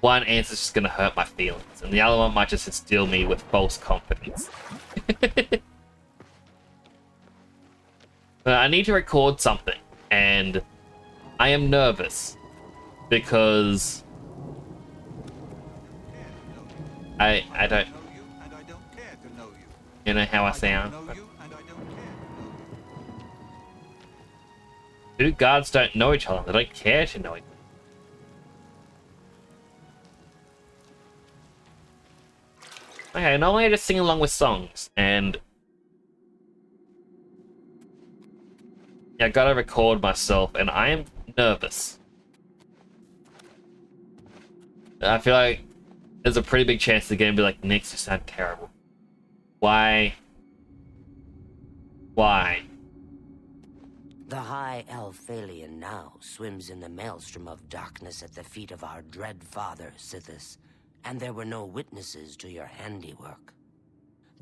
one answer's just gonna hurt my feelings, and the other one might just instill me with false confidence. But I need to record something, and I am nervous because I don't. You know how I sound. Two guards don't know each other. They don't care to know each other. Okay, normally I just sing along with songs, and yeah, I gotta record myself, and I am nervous. I feel like there's a pretty big chance they're gonna be like, Nix, you sound terrible. Why? Why? The high elf Phalion now swims in the maelstrom of darkness at the feet of our dread father, Sithis, and there were no witnesses to your handiwork.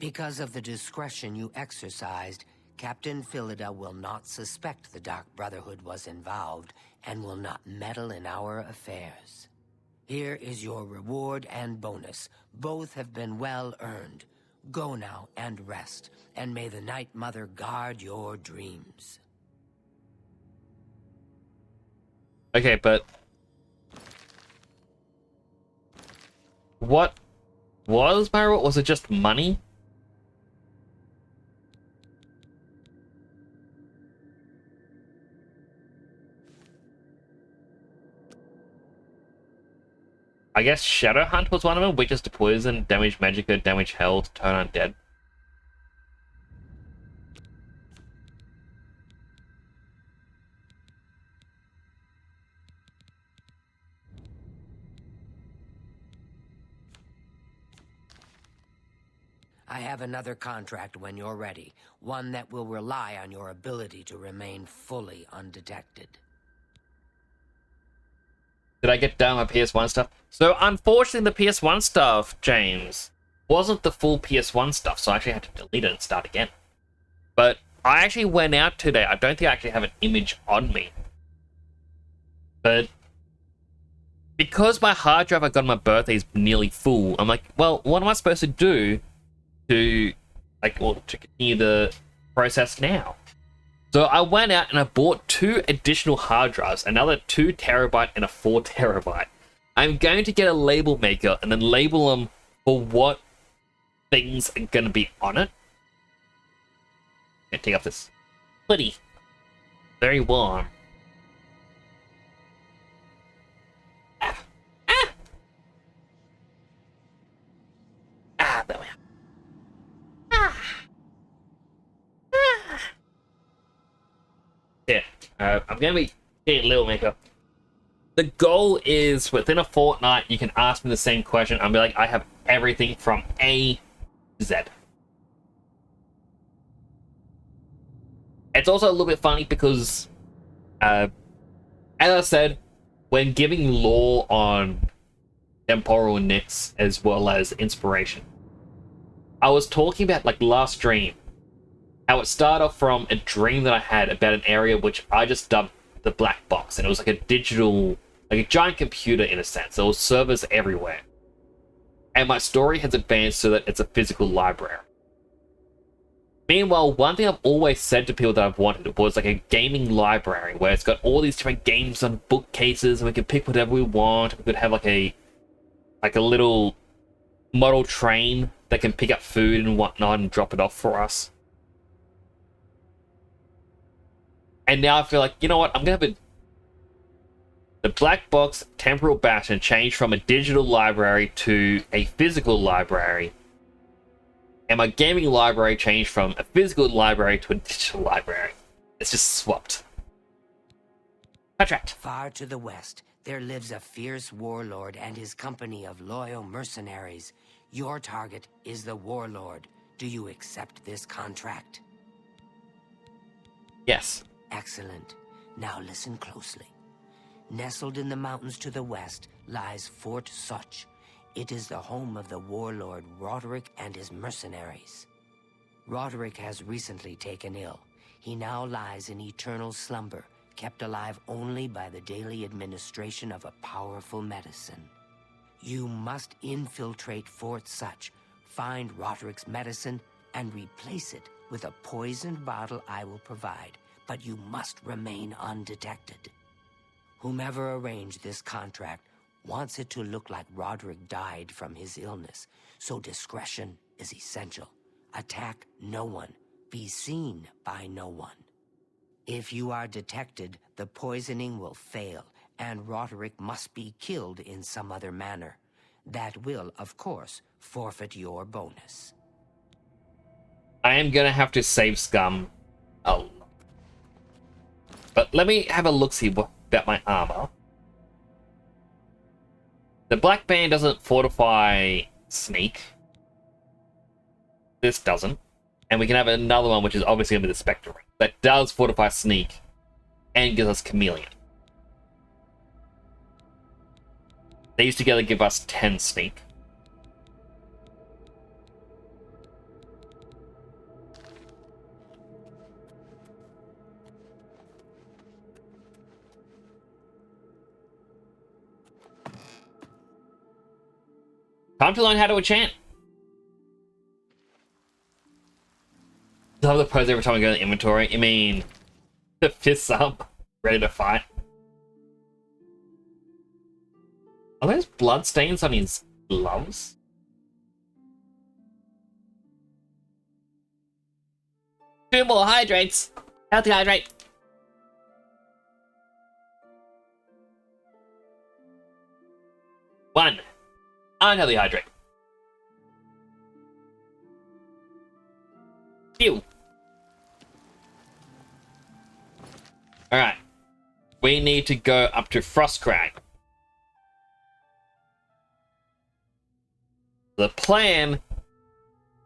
Because of the discretion you exercised, Captain Philida will not suspect the Dark Brotherhood was involved and will not meddle in our affairs. Here is your reward and bonus. Both have been well earned. Go now and rest, and may the Night Mother guard your dreams. Okay, but what was my reward? Was it just money? I guess Shadow Hunt was one of them. Weakness to poison, damage magicka, damage health, turn undead. I have another contract when you're ready. One that will rely on your ability to remain fully undetected. Did I get down my PS1 stuff? So unfortunately the PS1 stuff, James, wasn't the full PS1 stuff, so I actually had to delete it and start again. But I actually went out today. I don't think I actually have an image on me. But because my hard drive I got on my birthday is nearly full, I'm like, well, what am I supposed to do to, like, well, to continue the process now? So I went out and I bought 2 additional hard drives, another 2 terabyte and a 4 terabyte. I'm going to get a label maker and then label them for what things are going to be on it. I'm going to take off this hoodie. Very warm. There we are. Yeah, I'm going to be getting a little maker. The goal is within a fortnight, you can ask me the same question. I'll be like, I have everything from A to Z. It's also a little bit funny because, as I said, when giving lore on temporal nicks as well as inspiration, I was talking about, like, last dream, how it started off from a dream that I had about an area which I just dubbed the black box, and it was like a digital, like a giant computer in a sense. There was servers everywhere. And my story has advanced so that it's a physical library. Meanwhile, one thing I've always said to people that I've wanted was like a gaming library where it's got all these different games on bookcases and we can pick whatever we want. We could have like a little model train that can pick up food and whatnot and drop it off for us. And now I feel like, you know what, I'm going to have the black box temporal bastion change from a digital library to a physical library. And my gaming library changed from a physical library to a digital library. It's just swapped. Contract. Far to the west, there lives a fierce warlord and his company of loyal mercenaries. Your target is the warlord. Do you accept this contract? Yes. Excellent. Now listen closely. Nestled in the mountains to the west lies Fort Such. It is the home of the warlord Roderick and his mercenaries. Roderick has recently taken ill. He now lies in eternal slumber, kept alive only by the daily administration of a powerful medicine. You must infiltrate Fort Such, find Roderick's medicine, and replace it with a poisoned bottle I will provide, but you must remain undetected. Whomever arranged this contract wants it to look like Roderick died from his illness, so discretion is essential. Attack no one. Be seen by no one. If you are detected, the poisoning will fail, and Roderick must be killed in some other manner. That will, of course, forfeit your bonus. I am going to have to save Scum a lot. But let me have a look-see about my armor. The black band doesn't fortify sneak. This doesn't. And we can have another one, which is obviously going to be the Spectre Ring. That does fortify sneak and gives us Chameleon. These together give us 10 sneak. Time to learn how to enchant. I love the pose every time I go to the inventory. I mean, the fists up, ready to fight. Are those blood stains on his gloves? Two more hydrates. Healthy hydrate. One. Unhealthy hydrate. Phew. Alright. We need to go up to Frostcrag. The plan...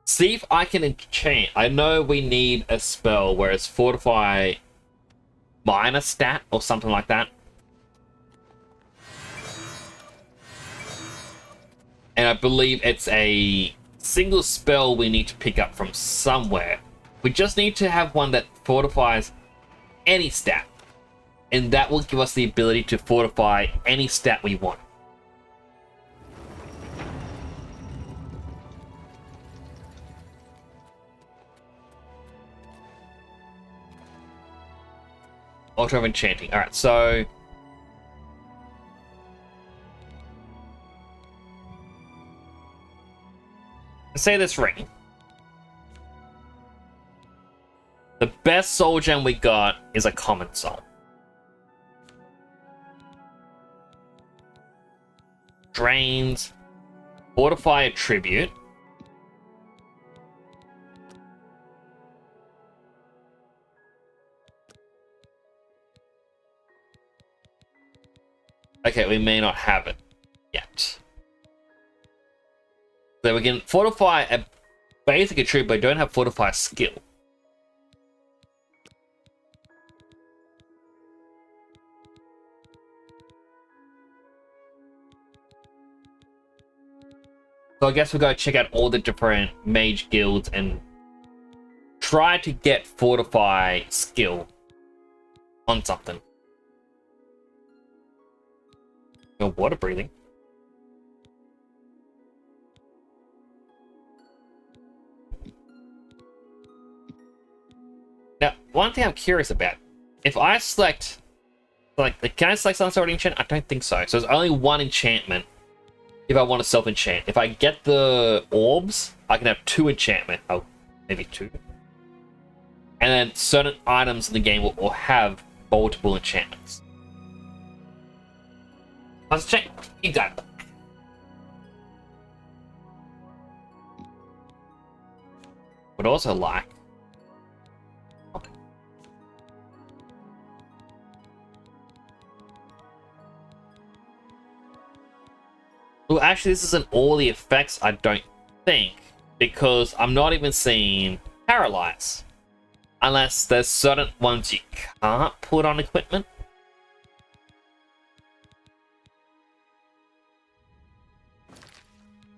See if I can enchant. I know we need a spell where it's Fortify minor stat or something like that. And I believe it's a single spell we need to pick up from somewhere. We just need to have one that fortifies any stat. And that will give us the ability to fortify any stat we want. Altar of Enchanting. Alright, so... let's say this ring. The best soul gem we got is a common soul. Drains. Fortify a tribute. Okay, we may not have it yet. So we can fortify a basic attribute, but we don't have fortify skill. So I guess we'll go check out all the different mage guilds and try to get fortify skill on something. No water breathing. Now, one thing I'm curious about, if I select, can I select some sort of enchant? I don't think so. So there's only one enchantment if I want to self-enchant. If I get the orbs, I can have 2 enchantment. Oh, maybe 2. And then certain items in the game will have multiple enchantments. Let's check. You got it. Would also like. Okay. Well, actually, this isn't all the effects, I don't think, because I'm not even seeing Paralyze. Unless there's certain ones you can't put on equipment.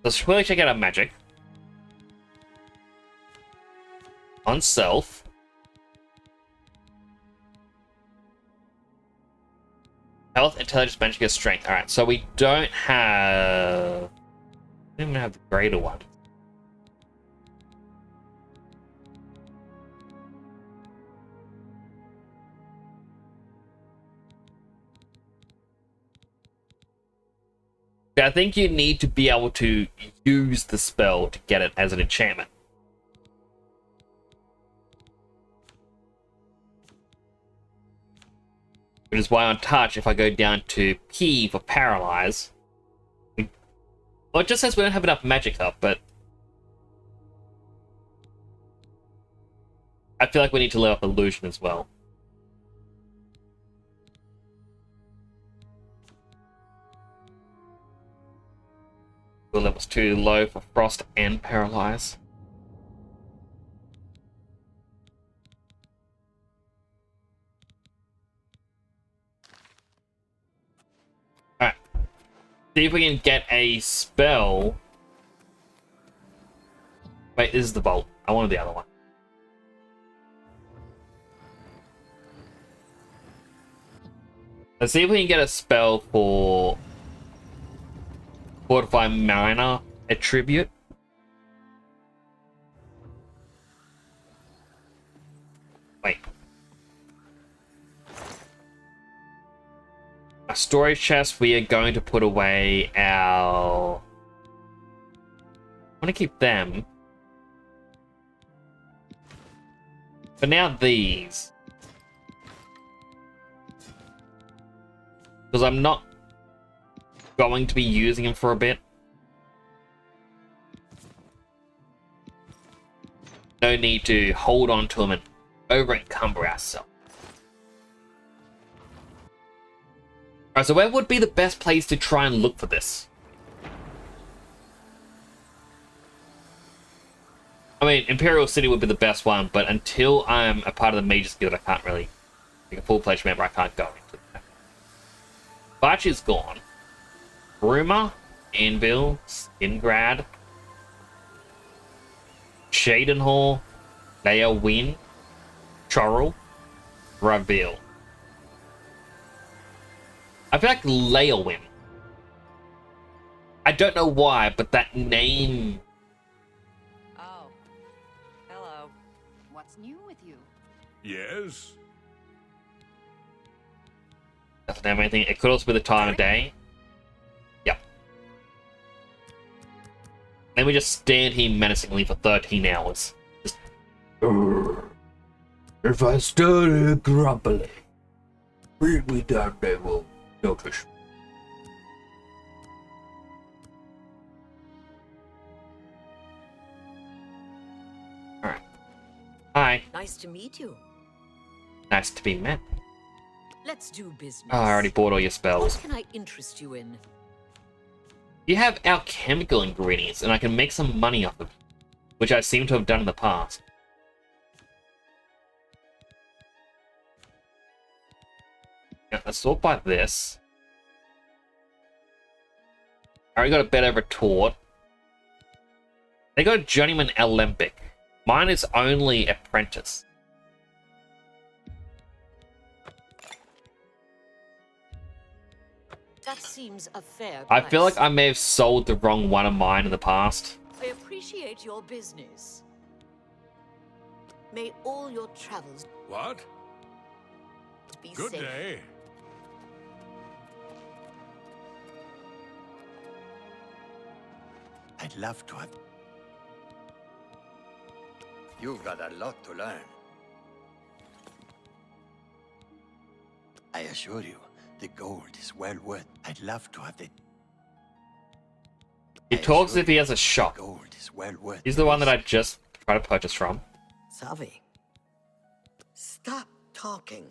Let's quickly check out our magic. On self. Health, intelligence, magic, and strength. Alright, so we don't have... we don't even have the greater one. I think you need to be able to use the spell to get it as an enchantment. Which is why on touch, if I go down to P for Paralyze, well, it just says we don't have enough magic up, but I feel like we need to level up Illusion as well. Level's too low for Frost and Paralyze. Alright. See if we can get a spell. Wait, this is the bolt. I wanted the other one. Let's see if we can get a spell for Fortify Minor Attribute. Wait. A storage chest, we are going to put away our... I want to keep them. But now these. Because I'm not going to be using them for a bit. No need to hold on to them and over encumber ourselves. Alright, so where would be the best place to try and look for this? I mean, Imperial City would be the best one, but until I'm a part of the Mages Guild, I can't really, like a full-fledged member, I can't go into that. Barchi's gone. Rumor, Anvil, Skingrad, Shadenhall, Leia Win, Chorrel, Reveal. I feel like Leia Win. I don't know why, but that name... Oh. Hello. What's new with you? Yes? Doesn't have anything. It could also be the time of day. Yep. Then we just stand here menacingly for 13 hours. Just... If I start grumbling, bring me down, they will notice. Alright. Hi. Nice to meet you. Nice to be met. Let's do business. Oh, I already bought all your spells. What can I interest you in? You have alchemical ingredients, and I can make some money off them, which I seem to have done in the past. Yeah, let's sort by this. I already got a better retort. They got a journeyman alembic. Mine is only apprentice. That seems a fair I price. feel like I may have sold the wrong one of mine in the past. I appreciate your business. May all your travels What? be Good safe. day. I'd love to have... You've got a lot to learn. I assure you, the gold is well worth. I'd love to have the... He talks as if he has a shop. Gold is well worth. He's the one that I just tried to purchase from. Savi, stop talking.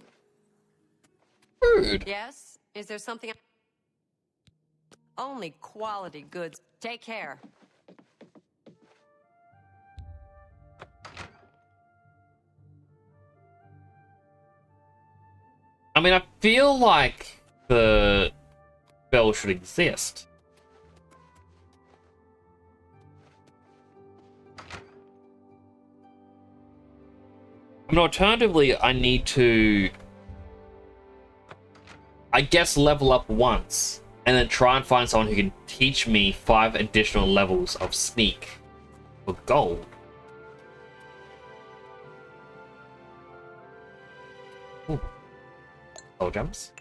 Rude. Yes? Is there something... Only quality goods. Take care. I mean, I feel like the spell should exist. I mean, alternatively, I need to, I guess, level up once, and then try and find someone who can teach me 5 additional levels of sneak for gold. Ooh. Gold jumps.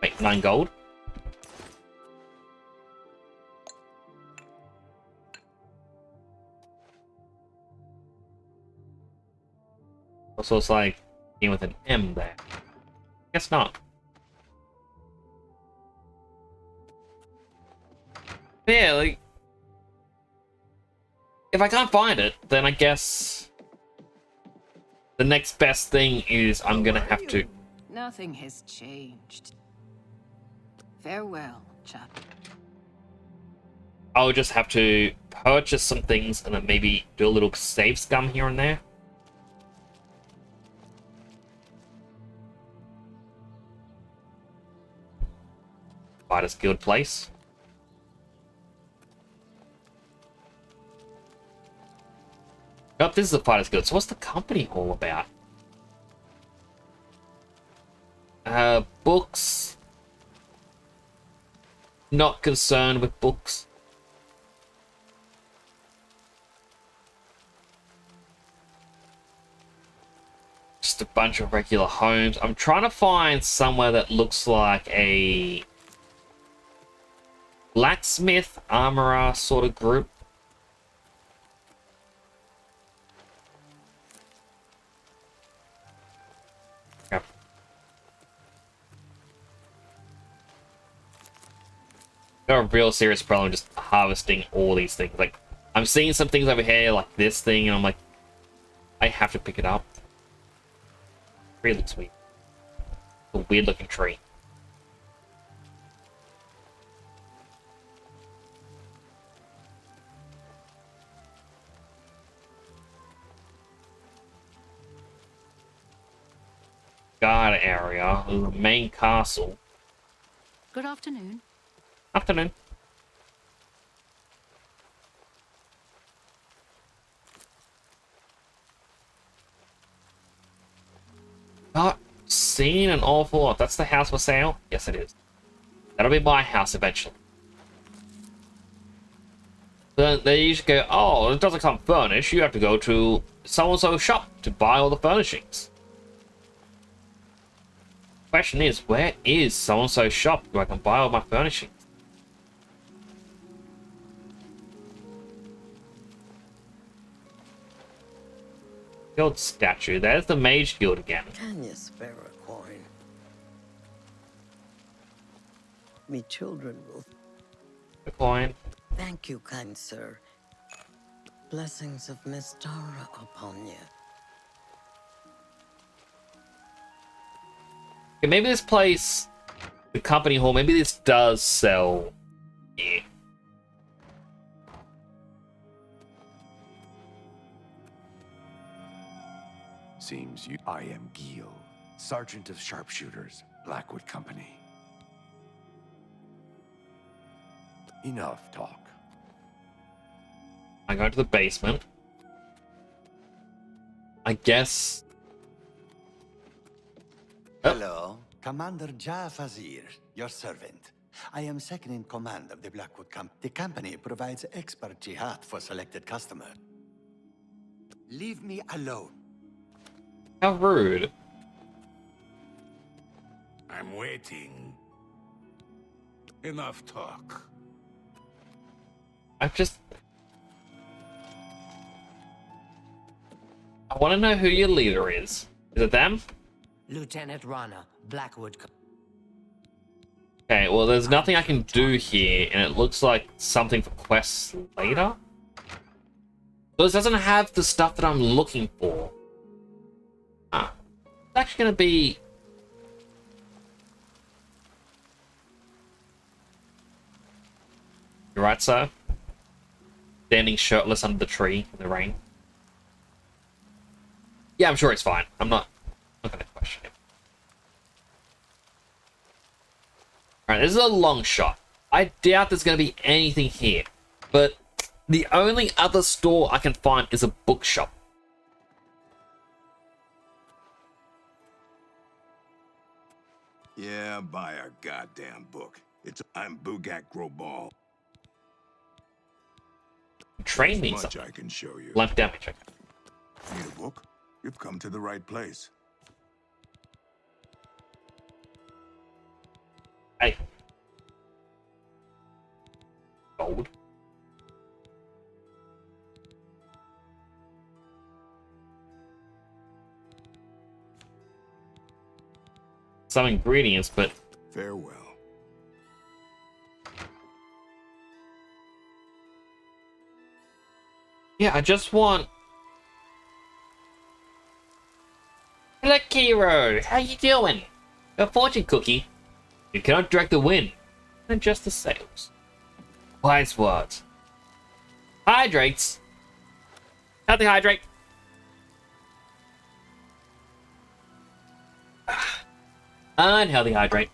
Wait, 9 gold. Also, it's like being with an M there. Guess not. But yeah, like, if I can't find it, then I guess the next best thing is I'm gonna have to. Nothing has changed. Farewell, chap. I'll just have to purchase some things and then maybe do a little save scum here and there. Fighters Guild place. Oh, this is the Fighters Guild. So what's the company all about? Books. Not concerned with books. Just a bunch of regular homes. I'm trying to find somewhere that looks like a blacksmith, armorer sort of group. Yep. Got a real serious problem just harvesting all these things. Like, I'm seeing some things over here, like this thing, and I'm like, I have to pick it up. Tree looks weird. A weird looking tree. Guard area, the main castle. Good afternoon. Afternoon. Not seen an awful lot. That's the house for sale? Yes, it is. That'll be my house eventually. Then they usually go, oh, it doesn't come furnished. You have to go to so-and-so shop to buy all the furnishings. Question is, where is so-and-so's shop where I can buy all my furnishings? Guild statue. There's the Mage Guild again. Can you spare a coin? Me children will. A coin. Thank you, kind sir. Blessings of Miss Tara upon you. Okay, maybe this place, the company hall, maybe this does sell. Yeah. Seems you. I am Gil, Sergeant of Sharpshooters, Blackwood Company. Enough talk. I go to the basement. I guess. Hello, Commander Jafazir, your servant. I am second in command of the Blackwood Company. The company provides expert jihad for selected customers. Leave me alone. How rude. I'm waiting. Enough talk. I want to know who your leader is. Is it them? Lieutenant Rana, Blackwood. Okay, well, there's nothing I can do here, and it looks like something for quests later. But this doesn't have the stuff that I'm looking for. Ah, it's actually going to be... You're right, sir. Standing shirtless under the tree in the rain. Yeah, I'm sure it's fine. I'm not going to question it. Alright, this is a long shot. I doubt there's going to be anything here. But the only other store I can find is a bookshop. Yeah, buy a goddamn book. I'm Bugak Grobal. Train me Much something. I can show you. Blunt damage. Need a book? You've come to the right place. Hey. Gold. Some ingredients, but... Farewell. Yeah, I just want... Hello, Kiro. How you doing? A fortune cookie. You cannot direct the wind, and adjust the sails. Wise words. Hydrates. Healthy hydrate. Unhealthy hydrate.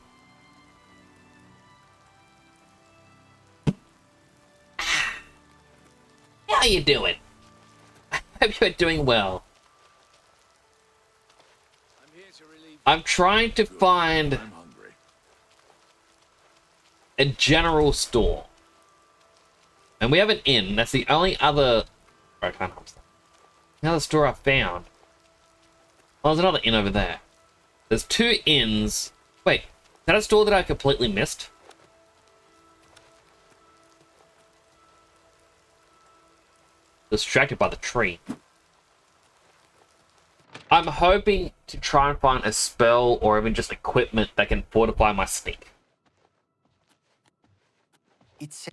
How you doing? I hope you're doing well. I'm trying to find a general store. And we have an inn. That's the only other... I can't help that. Another store I found. Oh, there's another inn over there. There's two inns. Wait, is that a store that I completely missed? Distracted by the tree. I'm hoping to try and find a spell or even just equipment that can fortify my sneak.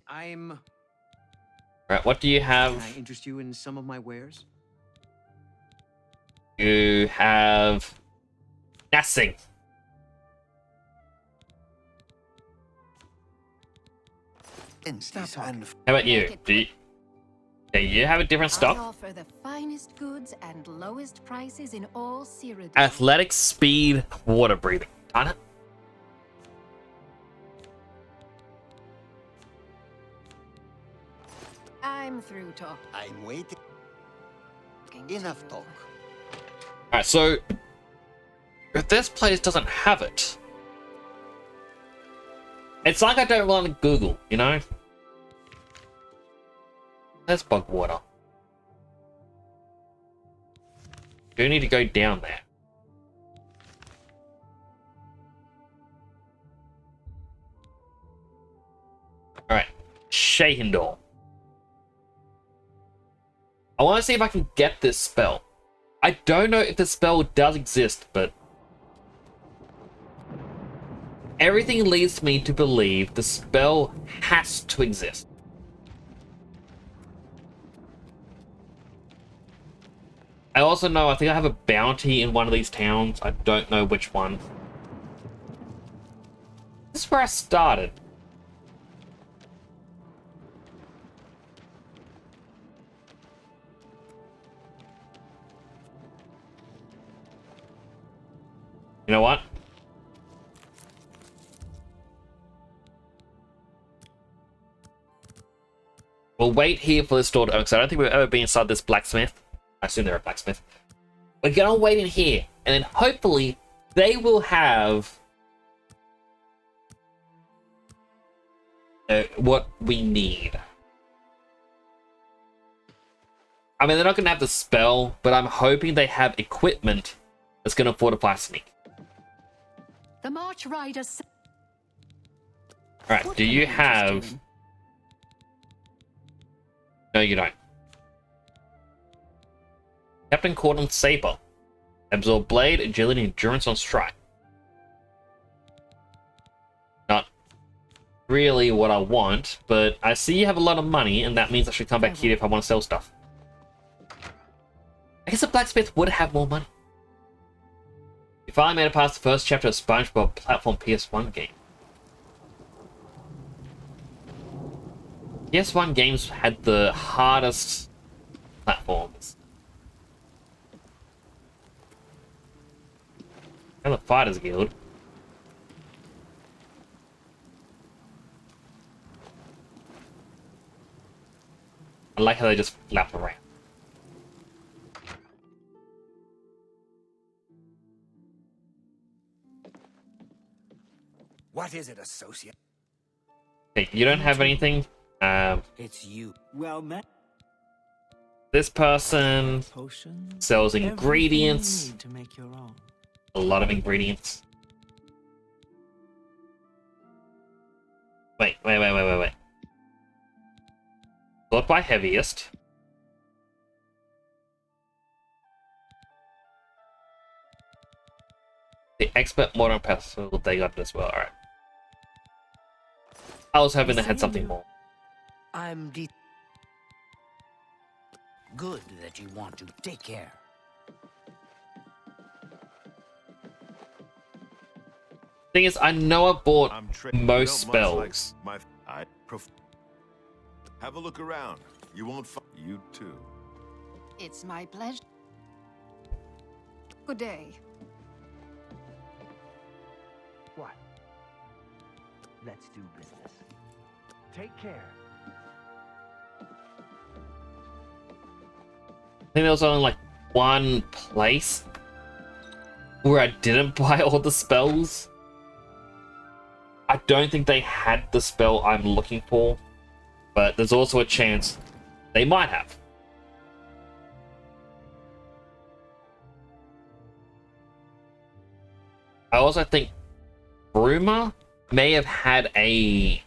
I'm... Right, what do you have? Can I interest you in some of my wares? You have... Nothing. How about you? Do you have a different I stock? offer the finest goods and lowest prices in all Cyrodiil. Athletic, speed, water breathing. Darn it. I'm through talk. I'm waiting. Enough talk. Alright, so... If this place doesn't have it... It's like I don't want to Google, you know? There's bug water. Do need to go down there. Shahendor. I want to see if I can get this spell. I don't know if the spell does exist, but everything leads me to believe the spell has to exist. I also know I think I have a bounty in one of these towns. I don't know which one. This is where I started. You know what? We'll wait here for this door to open, because I don't think we've ever been inside this blacksmith. I assume they're a blacksmith. We're gonna wait in here, and then hopefully they will have what we need. I mean, they're not gonna have the spell, but I'm hoping they have equipment that's gonna fortify sneak. The March Riders. Alright, do you have... No, you don't. Captain Cordon Saber. Absorb blade, agility, endurance on strike. Not really what I want, but I see you have a lot of money, and that means I should come back here if I want to sell stuff. I guess a blacksmith would have more money. If I made it past the first chapter of SpongeBob platform PS1 game. PS1 games had the hardest platforms. And the Fighters Guild. I like how they just flap around. What is it, associate? Okay, you don't have anything. It's you. Well met. This person sells ingredients. To make your own. A lot of ingredients. Wait. Sort by heaviest. The expert modern pestle, they got it as well. Alright. I was hoping they had something more. I'm good that you want to. Take care. Thing is, I know I bought most spells. Have a look around. You won't find you too. It's my pleasure. Good day. What? Let's do business. Take care. I think there was only like one place where I didn't buy all the spells. I don't think they had the spell I'm looking for, but there's also a chance they might have. I also think Bruma may have had a...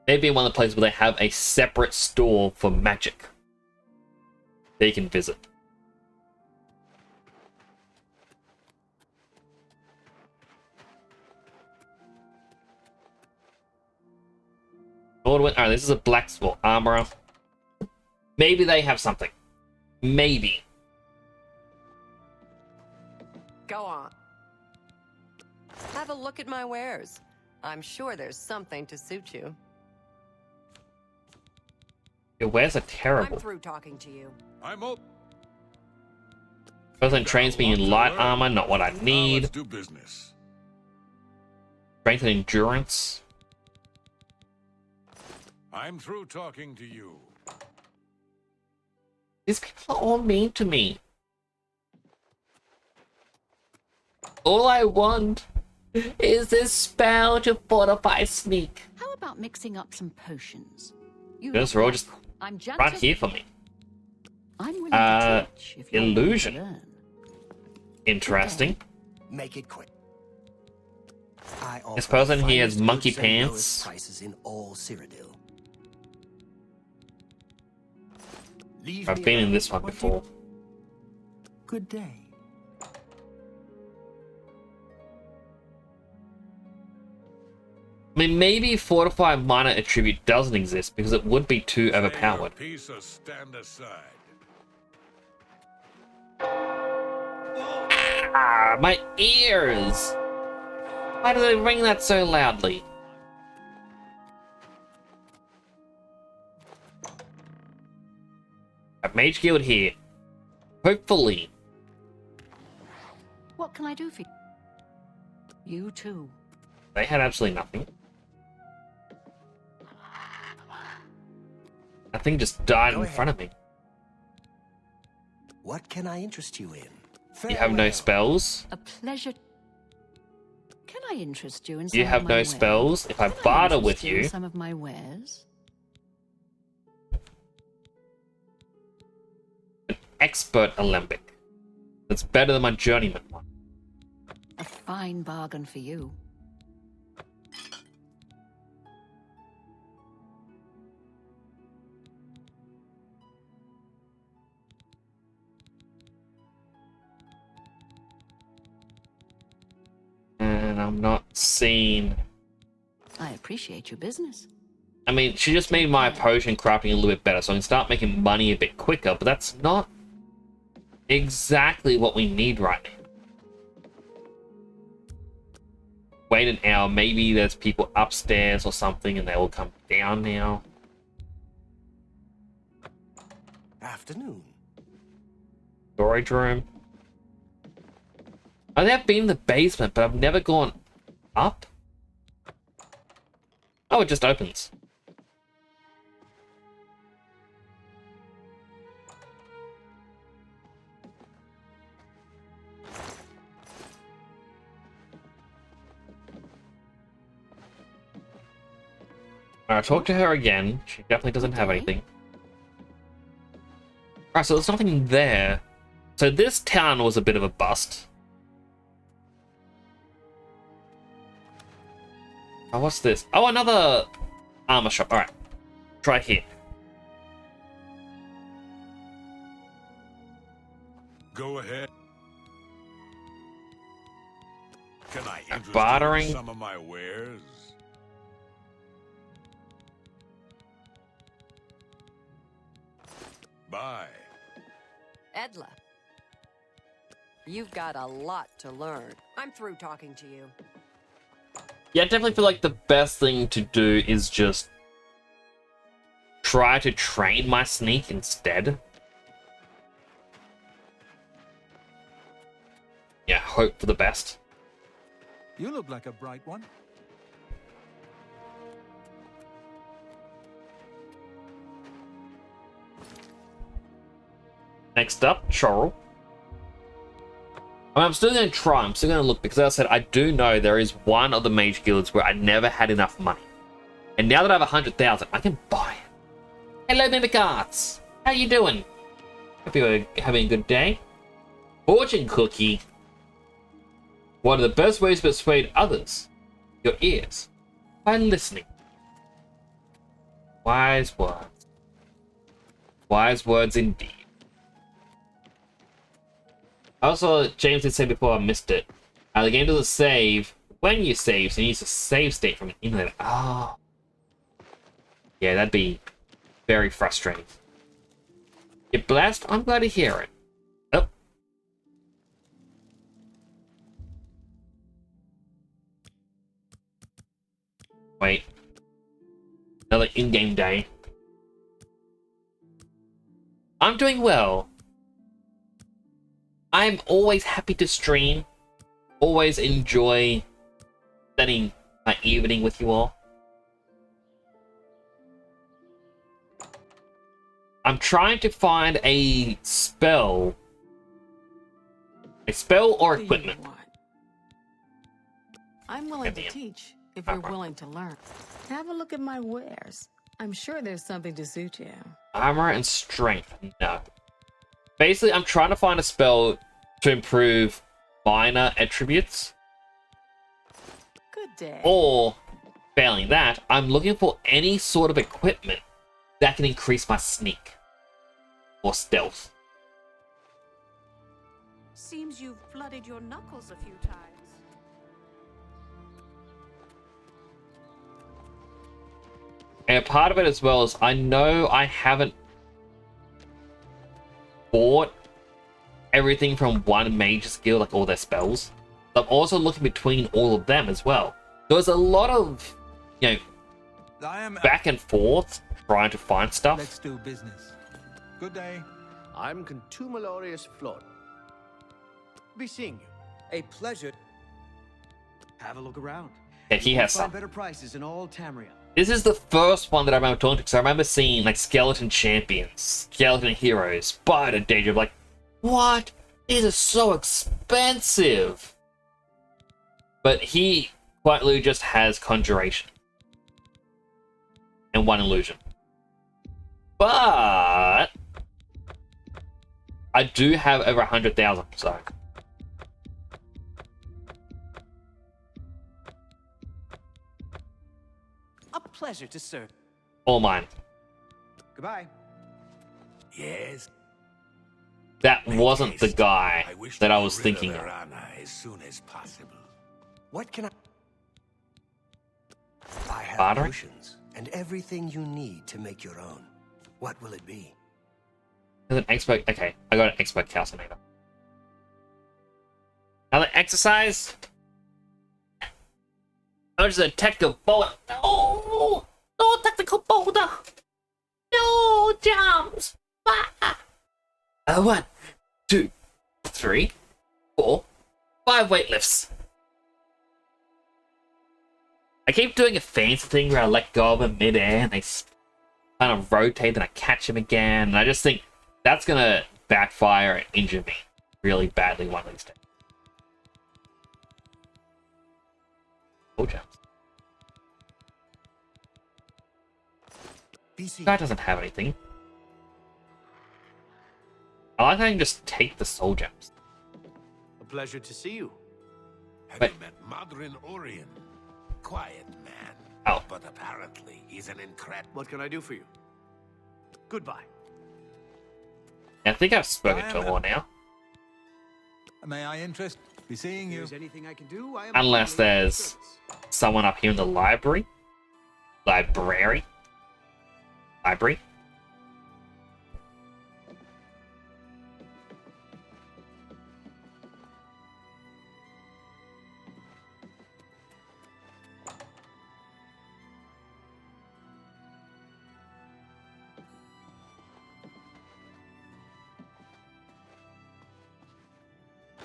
maybe one of the places where they have a separate store for magic that you can visit. Alright, this is a black armorer. Maybe they have something. Maybe. Go on. Have a look at my wares. I'm sure there's something to suit you. Your wares are terrible. I'm through talking to you. I'm up. Person trains me in light armor, not what I need. Let's do business. Strength and endurance. I'm through talking to you. These people are all mean to me. All I want is this spell to fortify sneak. How about mixing up some potions? You Those are all just I'm right here for me. I'm willing to teach if you illusion. Interesting. Make it quick. This person here has monkey pants. Prices in all Cyrodiil. I've been in this one before. Good day. I mean, maybe Fortify Minor Attribute doesn't exist because it would be too overpowered. Piece or stand aside. Ah, my ears! Why do they ring that so loudly? A Mage Guild here. Hopefully. What can I do for you? You too. They had absolutely nothing. That thing just died in front of me. What can I interest you in? You have no spells? A pleasure. Can I interest you in some You of have my no wares? spells? If I Can barter interest with you in you, some of my wares? an expert alembic. That's better than my journeyman one. A fine bargain for you. And I'm not seeing... I appreciate your business. I mean, she just made my potion crafting a little bit better, so I can start making money a bit quicker, but that's not exactly what we need right now. Wait an hour, maybe there's people upstairs or something and they will come down now. Afternoon. Storage room. I have been in the basement, but I've never gone up. Oh, it just opens. Alright, talk to her again. She definitely doesn't have anything. Alright, so there's nothing there. So this town was a bit of a bust. Oh, what's this? Oh, another armor shop. Alright. Try here. Go ahead. Can I interest bartering? you in some of my wares? Bye. Edla, you've got a lot to learn. I'm through talking to you. Yeah, I definitely feel like the best thing to do is just try to train my sneak instead. Yeah, hope for the best. You look like a bright one. Next up, Chorrel. I mean, I'm still going to try. I'm still going to look because, as I said, I do know there is one of the mage guilds where I never had enough money. And now that I have 100,000, I can buy it. Hello, Mimic Arts. How you doing? Hope you're having a good day. Fortune cookie. One of the best ways to persuade others, your ears, by listening. Wise words. Wise words indeed. Also, James did say before I missed it. The game doesn't save when you save, so you use a save state from an inlet. Oh. Yeah, that'd be very frustrating. You're blessed? I'm glad to hear it. Oh. Wait. Another in-game day. I'm doing well. I'm always happy to stream. Always enjoy spending my evening with you all. I'm trying to find a spell. A spell or equipment. I'm willing to teach if you're willing to learn. Have a look at my wares. I'm sure there's something to suit you. Armor and strength. No. Basically, I'm trying to find a spell to improve minor attributes. Good day. Or, failing that, I'm looking for any sort of equipment that can increase my sneak. or stealth. Seems you've blooded your knuckles a few times. And part of it as well is I know I haven't bought everything from one major skill, like all their spells. So I'm also looking between all of them as well. There's a lot of, you know, back and forth trying to find stuff. Let's do business. Good day. I'm Contumelius Flor. Be seeing you. A pleasure. Have a look around. And he You'll has find some. better prices in all Tamriel. This is the first one that I remember talking to, because I remember seeing like skeleton champions, skeleton heroes, spider danger. Like, what? These are so expensive. But he quite literally just has conjuration and one illusion. But I do have over 100,000, so. A pleasure to serve. All mine. Goodbye. Yes. That wasn't the guy that I was thinking of. As soon as possible. What can I have Barter? potions and everything you need to make your own. What will it be? There's an expert. Okay, I got an expert calcinator. Another exercise. Oh, just a technical boulder. No, no technical boulder. No jumps. Ah. 1, 2, 3, 4, 5 weightlifts. I keep doing a fancy thing where I let go of them mid-air and they kind of rotate, then I catch them again. And I just think that's gonna backfire and injure me really badly one of these days. Oh, jumps. This guy doesn't have anything. I like how I can just take the soul gems. A pleasure to see you. Have Wait. you met Madrin Orion? Quiet man. Oh. But apparently he's an incredible. What can I do for you? Goodbye. I think I've spoken to her now. May I interest? Be seeing you. If there's anything I can do, I am Unless there's someone up here in the library. Library.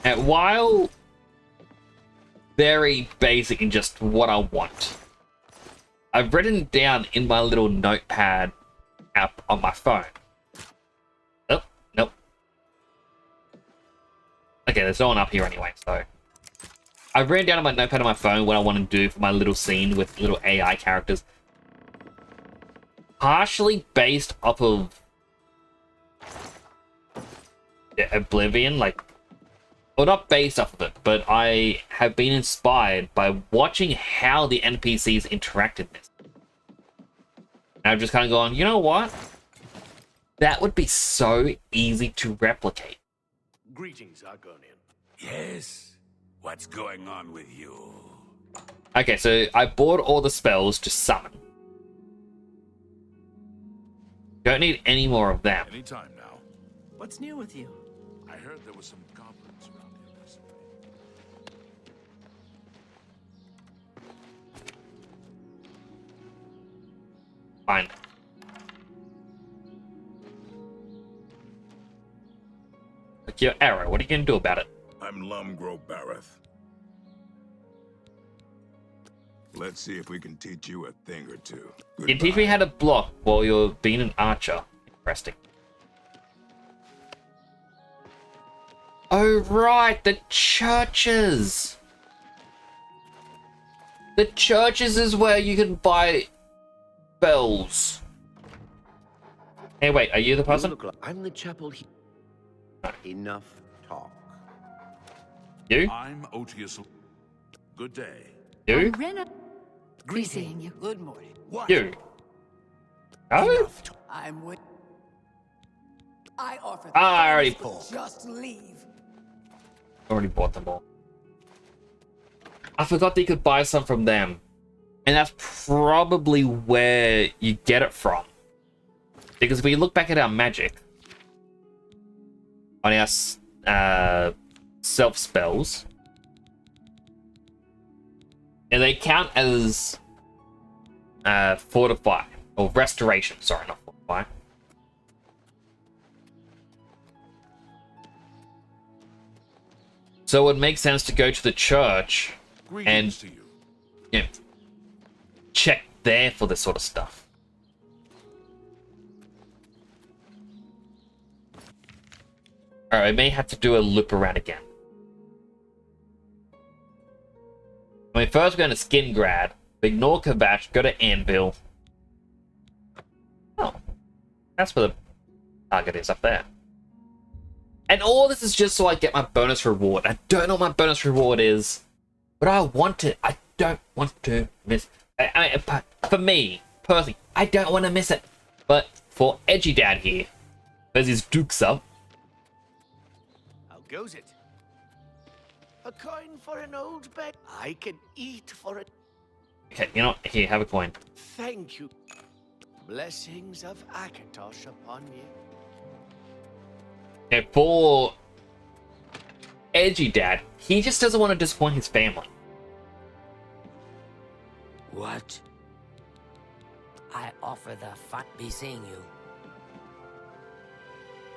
And while very basic in just what I want, I've written down in my little notepad app on my phone. Oh, nope. Okay, there's no one up here anyway, so. I've written down on my notepad on my phone what I want to do for my little scene with little AI characters. Partially based off of Oblivion, like, well, not based off of it, but I have been inspired by watching how the NPCs interact in this. And I've just kind of gone, you know what? That would be so easy to replicate. Greetings, Argonian. Yes. What's going on with you? Okay, so I bought all the spells to summon. Don't need any more of them. Anytime now. What's new with you? I heard there was some goblins around here recently. Fine. Like your arrow, what are you gonna do about it? I'm Lumgro Bareth. Let's see if we can teach you a thing or two. You can teach me how to block while you're being an archer. Interesting. Oh, right, the churches. The churches is where you can buy bells. Hey, wait, are you the person? I'm the chapel. Enough talk. You? I'm Otius. Good day. You? Be seeing you. Good morning. You? Oh? I'm with. I offer I already just leave. already bought them all. I forgot that you could buy some from them. And that's probably where you get it from. Because if we look back at our magic on our self spells, and they count as fortify or restoration. Sorry, not fortify. So it makes sense to go to the church and check there for this sort of stuff. Alright, I may have to do a loop around again. I mean, first we're going to Skingrad, ignore Kavash, go to Anvil. Oh, that's where the target is, up there. And all this is just so I get my bonus reward. I don't know what my bonus reward is, but I want it. I don't want to miss. For me, personally, I don't want to miss it. But for Edgy Dad here, because his Duke's up. How goes it? A coin for an old bag. I can eat for it. Okay, you know what? Here, have a coin. Thank you. Blessings of Akatosh upon you. Okay, for Edgy Dad, he just doesn't want to disappoint his family. What? I offer the fun. Be seeing you.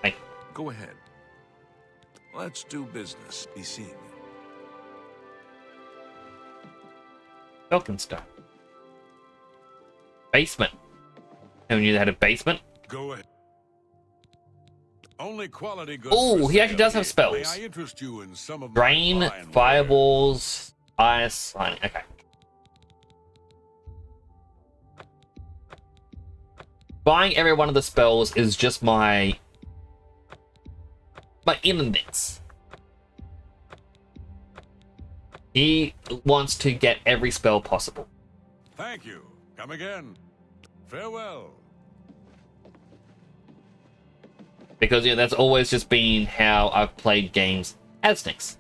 Hey. Go ahead. Let's do business. Be seeing you. Falconstone. Basement. Who knew they had a basement? Go ahead. Only quality goods. Oh, he actually does have spells. May I interest you in some of Drain, my fine fireballs, ice, lightning. Okay. Buying every one of the spells is just my index. He wants to get every spell possible. Thank you. Come again. Farewell. Because, that's always just been how I've played games as Nyx.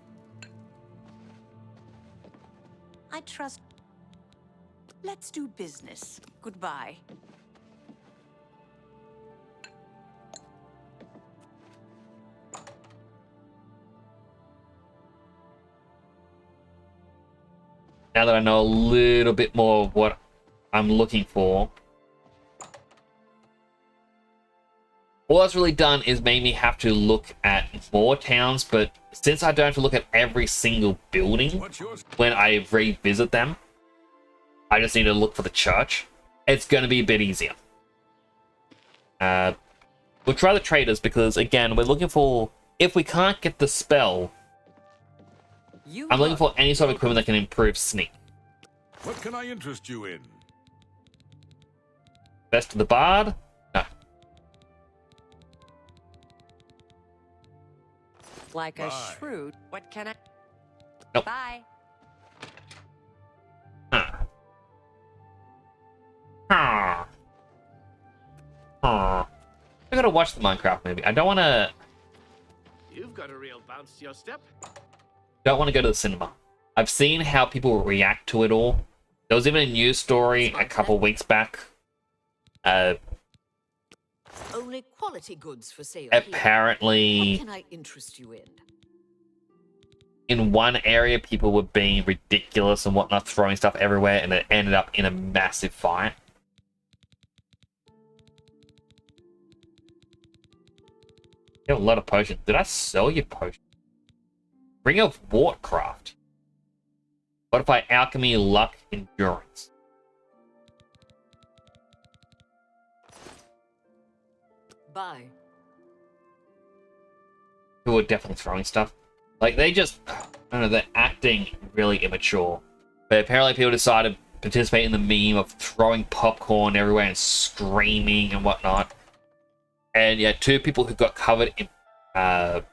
I trust. Let's do business. Goodbye. Now that I know a little bit more of what I'm looking for, all that's really done is made me have to look at more towns, but since I don't have to look at every single building when I revisit them, I just need to look for the church. It's going to be a bit easier. We'll try the traders because, again, we're looking for... If we can't get the spell, I'm looking for any sort of equipment that can improve sneak. What can I interest you in? Best of the Bard? No. Like a shrewd. What can I? Nope. Bye. I gotta watch the Minecraft movie. I don't want to. You've got a real bounce to your step. Don't want to go to the cinema. I've seen how people react to it all. There was even a news story a couple weeks back. Only quality goods for sale. Apparently, What can I interest you in? in one area, people were being ridiculous and whatnot, throwing stuff everywhere, and it ended up in a massive fight. You have a lot of potions. Did I sell your potions? Ring of Warcraft. What if I alchemy, luck, endurance? Buy. Who are definitely throwing stuff. Like, they just, I don't know, they're acting really immature. But apparently people decided to participate in the meme of throwing popcorn everywhere and screaming and whatnot. And yeah, two people who got covered in the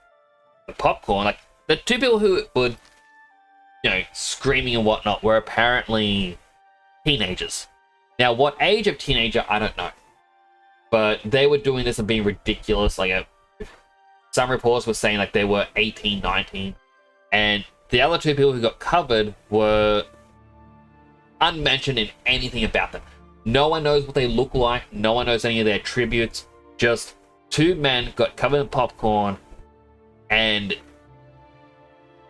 popcorn, like, the two people who were, screaming and whatnot were apparently teenagers. Now, what age of teenager, I don't know. But they were doing this and being ridiculous. Like, if some reports were saying like they were 18, 19, and the other two people who got covered were unmentioned in anything about them. No one knows what they look like. No one knows any of their attributes. Just two men got covered in popcorn and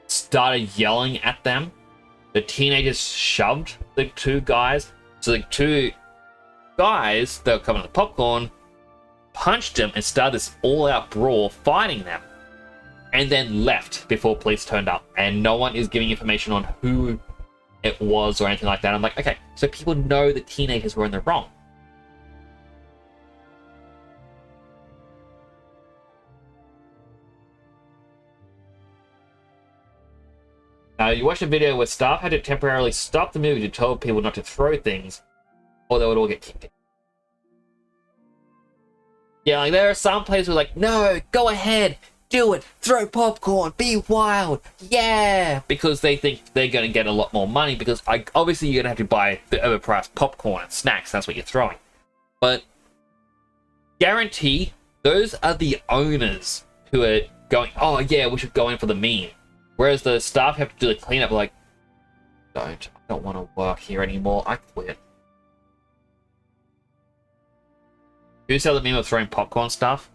started yelling at them. The teenagers shoved the two guys. So the two guys that were covered in the popcorn punched them and started this all-out brawl, fighting them, and then left before police turned up. And no one is giving information on who it was or anything like that. I'm like, okay, so people know the teenagers were in the wrong. Now, you watch a video where staff had to temporarily stop the movie to tell people not to throw things, or they would all get kicked in. Yeah, like there are some places who are like, no, go ahead, do it, throw popcorn, be wild, yeah, because they think they're going to get a lot more money, because obviously you're going to have to buy the overpriced popcorn and snacks, that's what you're throwing. But guarantee those are the owners who are going, oh yeah, we should go in for the meme. Whereas the staff have to do the cleanup, like, I don't want to work here anymore, I quit. Who sell the meme of throwing popcorn stuff?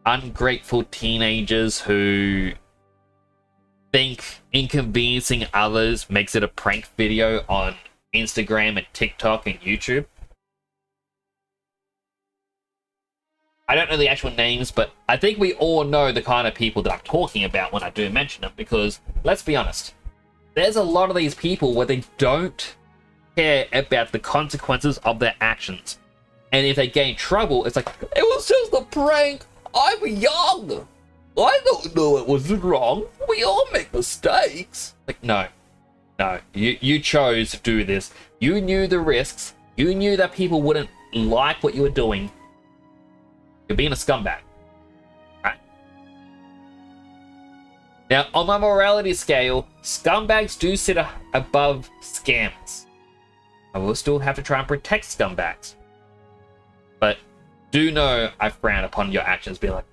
Ungrateful teenagers who think inconveniencing others makes it a prank video on Instagram and TikTok and YouTube. I don't know the actual names, but I think we all know the kind of people that I'm talking about when I do mention them, because, let's be honest, there's a lot of these people where they don't care about the consequences of their actions. And if they get in trouble, it's like, it was just a prank, I'm young, I don't know it was wrong, we all make mistakes. Like, no, you chose to do this, you knew the risks, you knew that people wouldn't like what you were doing. You're being a scumbag. Right? Now, on my morality scale, scumbags do sit above scams. I will still have to try and protect scumbags. But do know I frown upon your actions. Be like,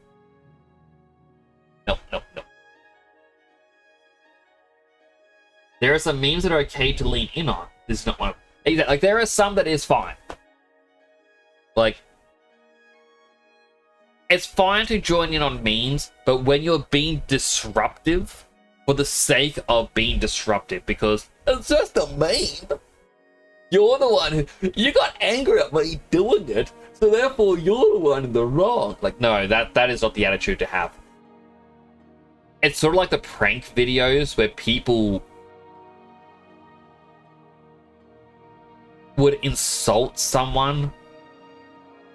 nope. There are some memes that are okay to lean in on. This is not one. Like, there are some that is fine. Like, it's fine to join in on memes, but when you're being disruptive for the sake of being disruptive, because it's just a meme. You're the one who, you got angry at me doing it, so therefore you're the one in the wrong. Like, no, that is not the attitude to have. It's sort of like the prank videos where people would insult someone,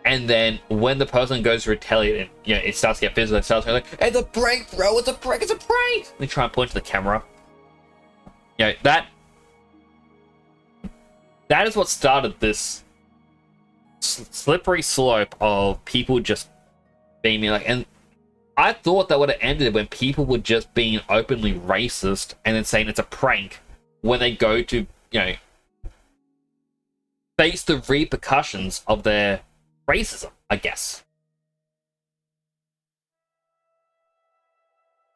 and then when the person goes to retaliate and, you know, it starts to get physical, it starts to go like, it's a prank, bro, it's a prank, it's a prank! They try and point to the camera. You know, that is what started this slippery slope of people just being like, and I thought that would have ended when people were just being openly racist and then saying it's a prank when they go to, you know, face the repercussions of their racism, I guess.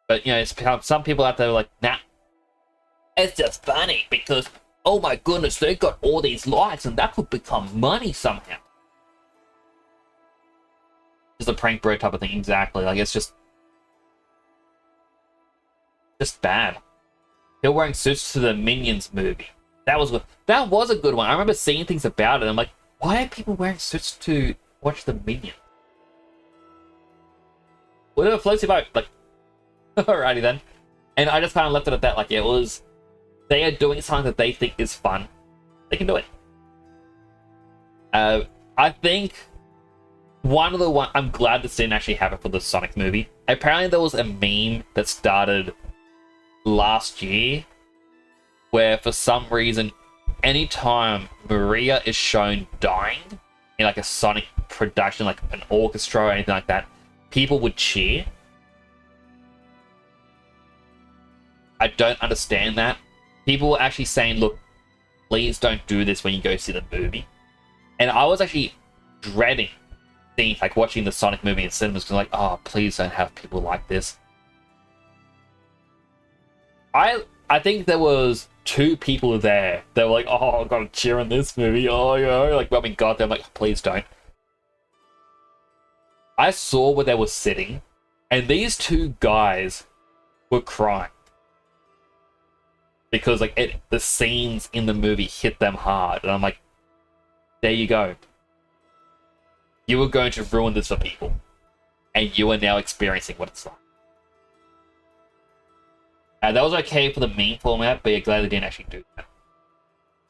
But, you know, it's some people out there are like, nah, it's just funny because, oh my goodness, they got all these likes and that could become money somehow. It's a prank bro type of thing, exactly. Like, it's just bad. They're wearing suits to the Minions movie. That was a good one. I remember seeing things about it and I'm like, why are people wearing suits to watch the Minions? Whatever floats your boat. Like, alrighty then. And I just kind of left it at that. Like, yeah, it was, they are doing something that they think is fun. They can do it. I think I'm glad this didn't actually happen for the Sonic movie. Apparently there was a meme that started last year where for some reason, anytime Maria is shown dying in like a Sonic production, like an orchestra or anything like that, people would cheer. I don't understand that. People were actually saying, look, please don't do this when you go see the movie. And I was actually dreading seeing, like, watching the Sonic movie in cinemas, because like, oh, please don't have people like this. I think there was 2 people there that were like, oh, I gotta cheer in this movie, oh, yeah, like, when we got there, I'm like, please don't. I saw where they were sitting, and these 2 guys were crying. Because, like, the scenes in the movie hit them hard, and I'm like, there you go. You were going to ruin this for people, and you are now experiencing what it's like. And that was okay for the meme format, but you're glad they didn't actually do that.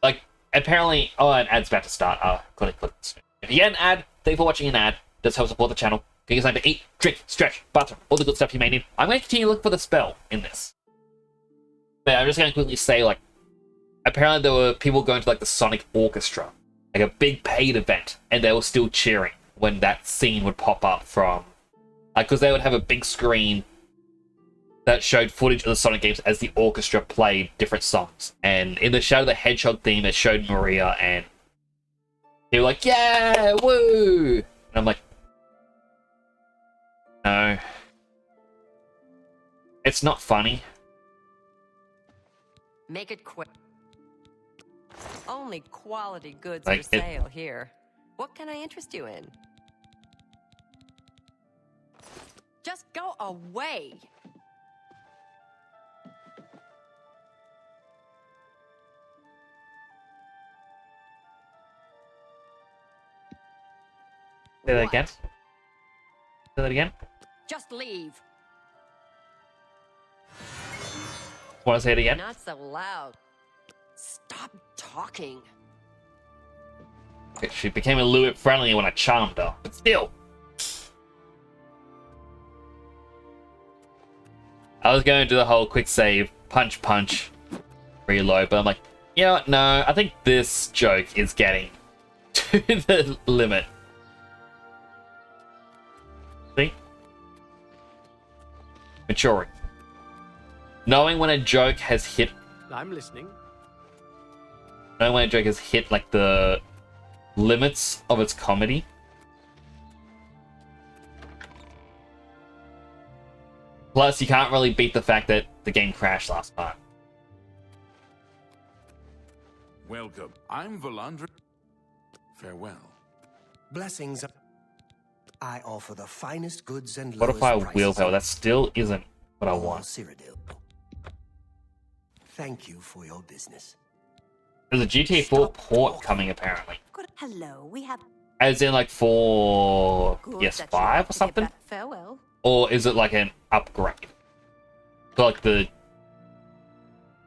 Like, apparently... Oh, an ad's about to start. Click this. If you get an ad, thank you for watching an ad. Does help support the channel. Get you something to eat, drink, stretch, bathroom, all the good stuff you may need. I'm going to continue to look for the spell in this. But I'm just going to quickly say, like, apparently there were people going to, like, the Sonic Orchestra. Like, a big paid event. And they were still cheering when that scene would pop up from... Like, because they would have a big screen that showed footage of the Sonic games as the orchestra played different songs. And in the Shadow the Hedgehog theme, it showed Maria, and they were like, yeah, woo! And I'm like, no. It's not funny. Make it quick. Only quality goods Like, for sale here. What can I interest you in? Just go away. Say that again. Say that again. Just leave. Want to say it again? Not so loud. Stop talking. Okay, she became a little bit friendly when I charmed her, but still. I was going to do the whole quick save, punch, punch, reload, but I'm like, you know what? No, I think this joke is getting to the limit. See? Maturing. Knowing when a joke has hit... I'm listening. Knowing when a joke has hit, like, the limits of its comedy. Plus, you can't really beat the fact that the game crashed last time. Welcome. I'm Valandra. Farewell. Blessings. I offer the finest goods and Modify lowest wheel prices. power. That still isn't what I want. Cyrodiil. Thank you for your business. There's a GTA 4 port coming, apparently. Hello, we have... As in, like, for Good PS5 that you want or to get something? back. Farewell. Or is it, like, an upgrade? For, like, the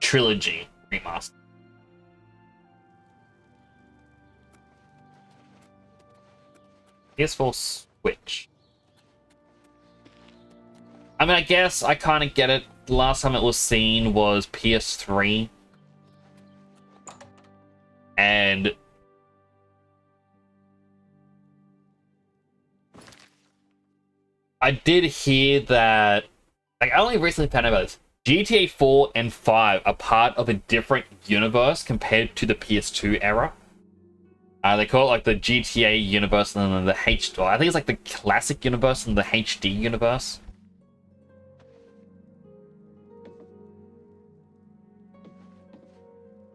trilogy remaster. PS4 Switch. I mean, I guess I kind of get it. The last time it was seen was PS3. And I did hear that, like, I only recently found out about this. GTA 4 and 5 are part of a different universe compared to the PS2 era. They call it, like, the GTA universe and then the HD. I think it's like the classic universe and the HD universe.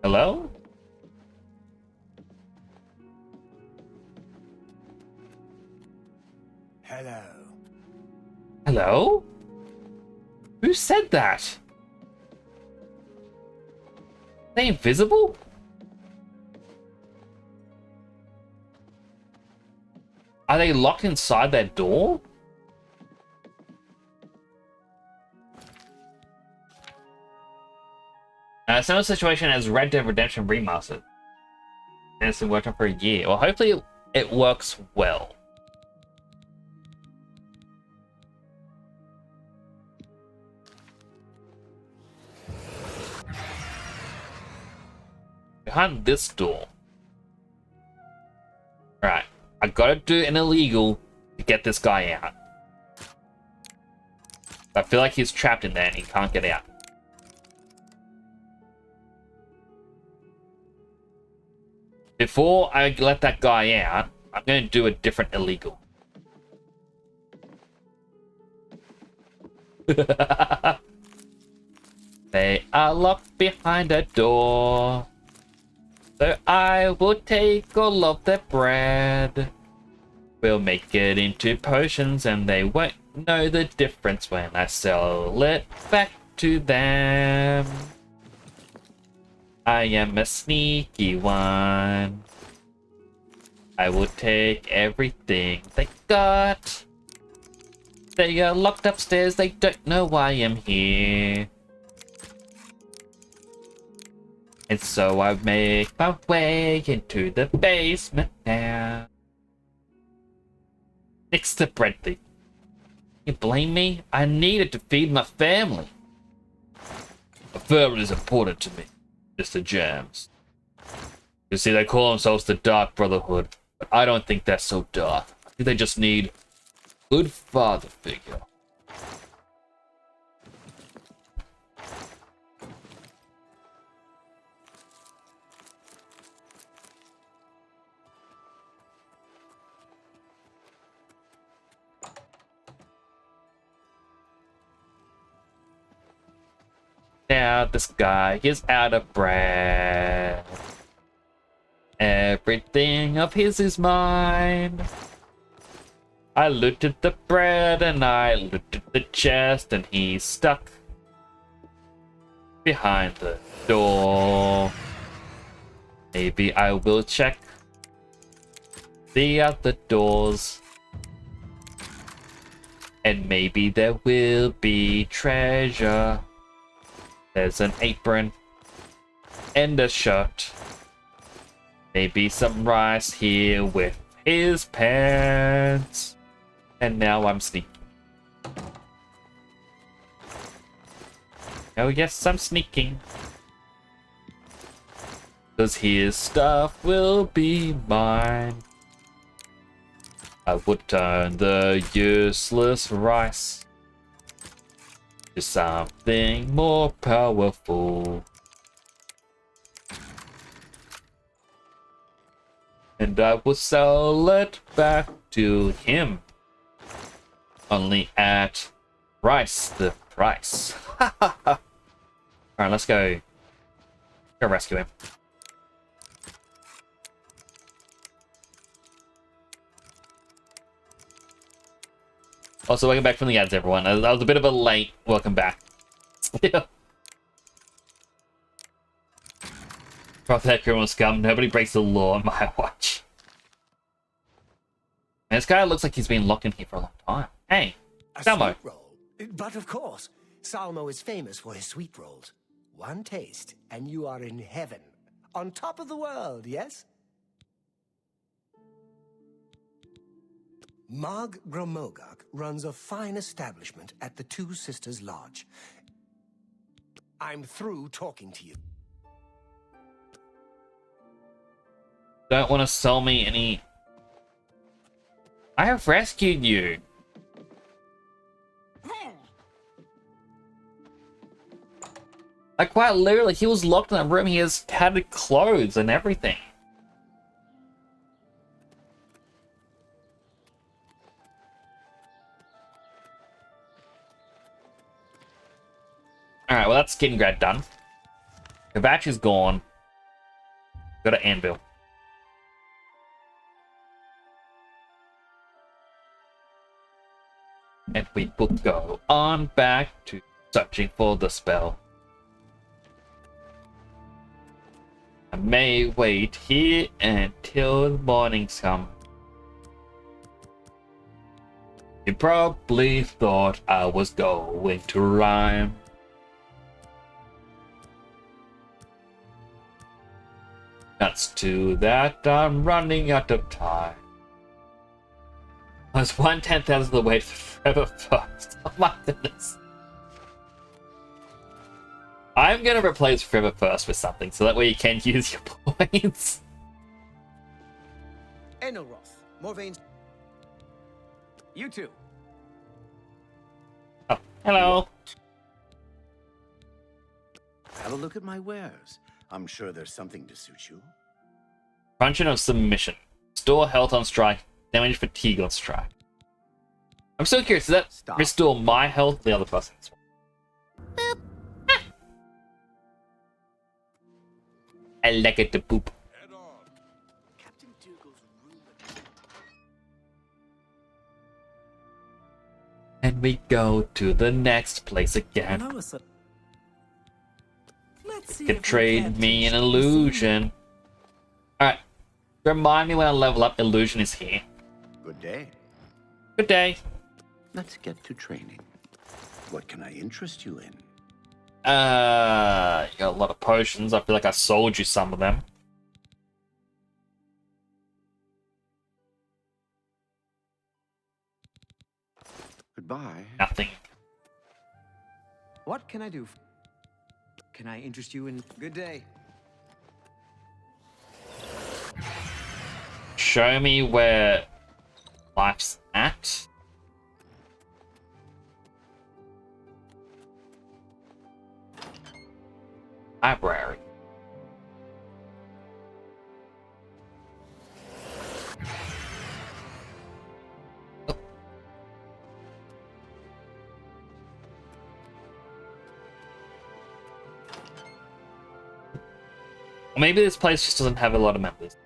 Hello? Hello. Hello? Who said that? Are they invisible? Are they locked inside their door? Similar situation as Red Dead Redemption Remastered. And it's been working for a year. Well, hopefully it works well. Behind this door. Right. I gotta do an illegal to get this guy out. I feel like he's trapped in there and he can't get out. Before I let that guy out, I'm going to do a different illegal. They are locked behind a door. So I will take all of their bread. We'll make it into potions and they won't know the difference when I sell it back to them. I am a sneaky one. I will take everything they got. They are locked upstairs, they don't know why I'm here. And so I make my way into the basement now. Next to bread thief. You blame me? I needed to feed my family. A family is important to me, Mr. Jams. You see, they call themselves the Dark Brotherhood, but I don't think they're so dark. I think they just need a good father figure. Now this guy is out of bread. Everything of his is mine. I looted the bread and I looted the chest and he's stuck behind the door. Maybe I will check the other doors. And maybe there will be treasure. There's an apron and a shirt. Maybe some rice here with his pants. And now I'm sneaking. Oh yes, I'm sneaking. Cause his stuff will be mine. I would turn the useless rice to something more powerful. And I will sell it back to him. Only at twice the price. Alright, let's go. Go rescue him. Also, welcome back from the ads, everyone. That was a bit of a late welcome back. Fuck that criminal scum. Nobody breaks the law on my watch. Man, this guy looks like he's been locked in here for a long time. Hey, Salmo. Sweet roll. But of course, Salmo is famous for his sweet rolls. One taste, and you are in heaven. On top of the world, yes? Mog Gromogok runs a fine establishment at the Two Sisters Lodge. I'm through talking to you. Don't want to sell me any... I have rescued you. Like, quite literally, he was locked in a room. He has had clothes and everything. Alright, well, that's skin grad done. Kavach is gone. Got an anvil. And we will go on back to searching for the spell. I may wait here until morning's come. You probably thought I was going to rhyme. That's to that, I'm running out of time. I was 1/10,000 of the way to Forever First. Oh my goodness. I'm gonna replace Forever First with something so that way you can use your points. Enelroth, Morvain's. You too. Oh, hello. Have a look at my wares. I'm sure there's something to suit you. Function of submission. Restore health on strike. Damage fatigue on strike. I'm still curious, does that restore my health or the other person's? I like it to boop. And we go to the next place again. Could trade me an illusion. Alright. Remind me when I level up, illusion is here. Good day. Good day. Let's get to training. What can I interest you in? You got a lot of potions. I feel like I sold you some of them. Goodbye. Nothing. What can I do? Can I interest you in... Good day. Show me where life's at. Library. Maybe this place just doesn't have a lot of members.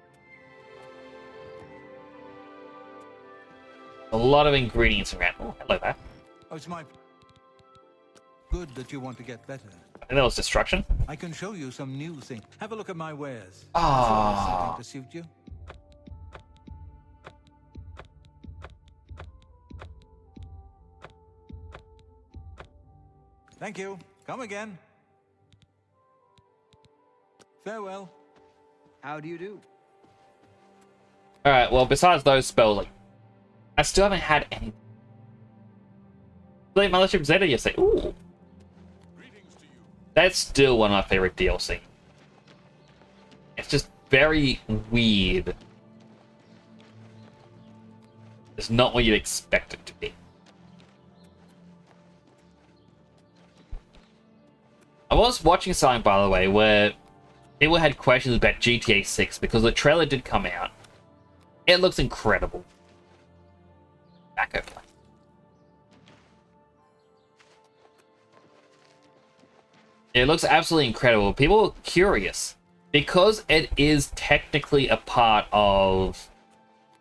A lot of ingredients around. Oh, hello there. Oh, it's my... Good that you want to get better. I think that was destruction. I can show you some new things. Have a look at my wares. Ah. Something to suit you. Thank you. Come again. Farewell. How do you do? Alright, well, besides those spells, like, I still haven't had any. Played Mothership Zeta yesterday. Ooh. That's still one of my favorite DLC. It's just very weird. It's not what you'd expect it to be. I was watching something, by the way, where people had questions about GTA 6 because the trailer did come out. It looks incredible. Back over. It looks absolutely incredible. People are curious because it is technically a part of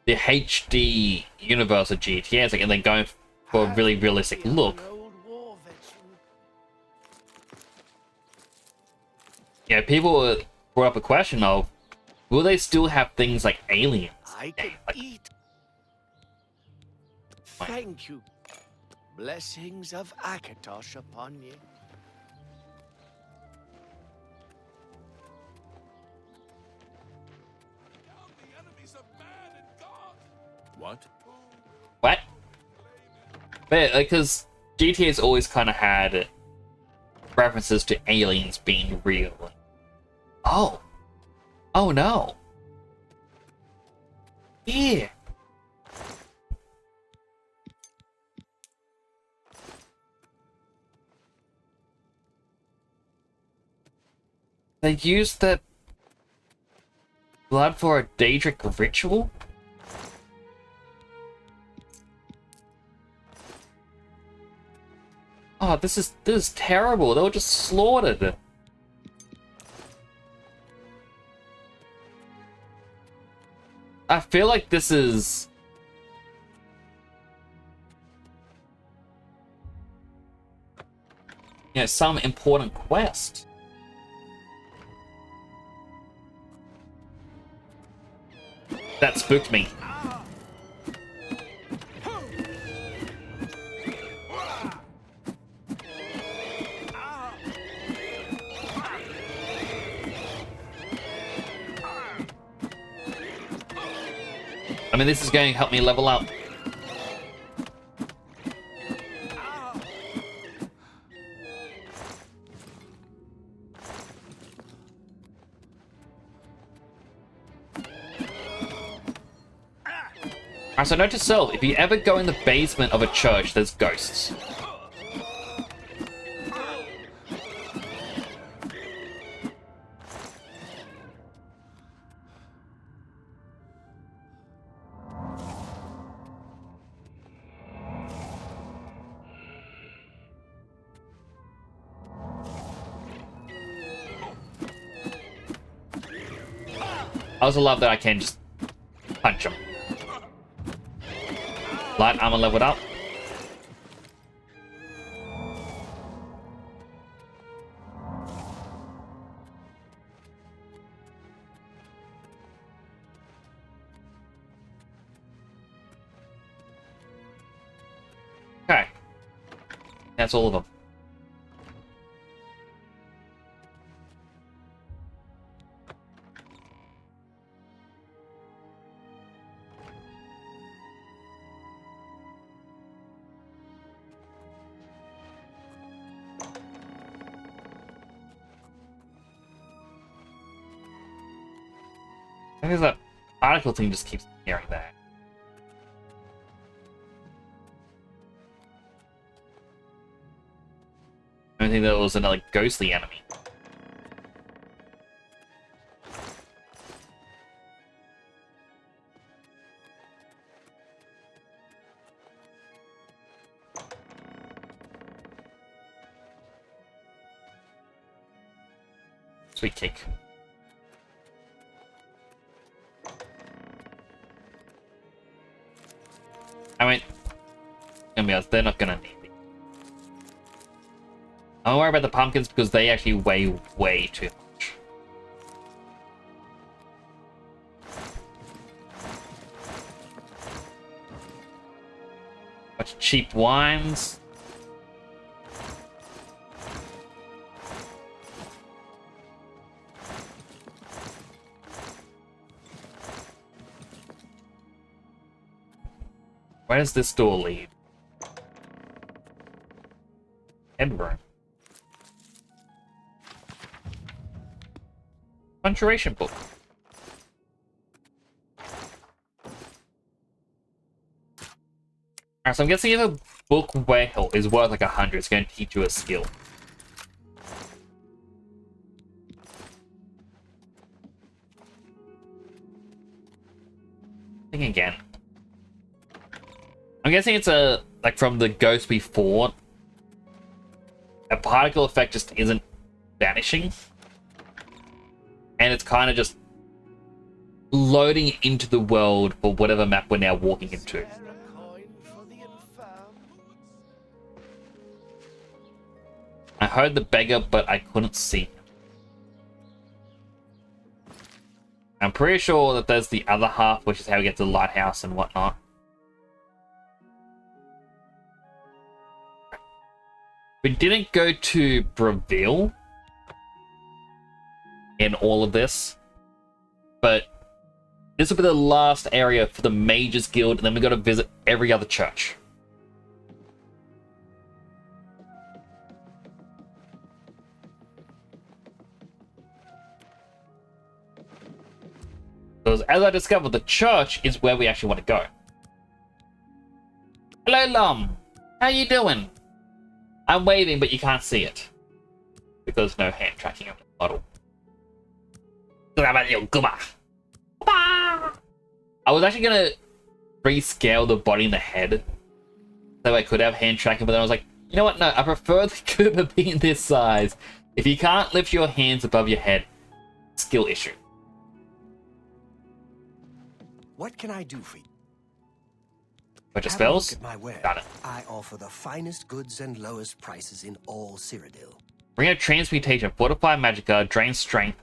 the HD universe of GTA. Like, and they're going for a really realistic look. Yeah, people brought up a question of, will they still have things like aliens? I can eat. Thank you. Blessings of Akatosh upon you. What? What? But because GTA's always kind of had references to aliens being real. Oh. Oh no. Yeah. They used the blood for a Daedric ritual? Oh, this is terrible. They were just slaughtered. I feel like this is... you know, some important quest. That spooked me. I mean, this is going to help me level up. Alright, so note to self, if you ever go in the basement of a church, there's ghosts. I also love that I can just punch him. Light armor leveled up. Okay. That's all of them. I think that article thing just keeps hearing that. I think that was another ghostly enemy. Sweet cake. I mean, gonna be honest, they're not gonna need me. I don't worry about the pumpkins because they actually weigh way too much. Bunch of cheap wines. Where does this door lead? Headroom. Conjuration book. Alright, so I'm guessing if a book is worth like 100, it's going to teach you a skill. Think again. I'm guessing it's like from the ghost we fought. A particle effect just isn't vanishing. And it's kind of just loading into the world for whatever map we're now walking into. I heard the beggar, but I couldn't see him. I'm pretty sure that there's the other half, which is how we get to the lighthouse and whatnot. We didn't go to Breville in all of this, but this will be the last area for the Mages Guild, and then we got to visit every other church. Because as I discovered, the church is where we actually want to go. Hello, Lom. How you doing? I'm waving, but you can't see it. Because no hand tracking of the model. I was actually going to rescale the body and the head. So I could have hand tracking, but then I was like, you know what? No, I prefer the Cooper being this size. If you can't lift your hands above your head, skill issue. What can I do for you? Bunch of spells? Look at my wares. Got it. I offer the finest goods and lowest prices in all Cyrodiil. Bring out Transmutation, Fortify Magicka, Drain Strength.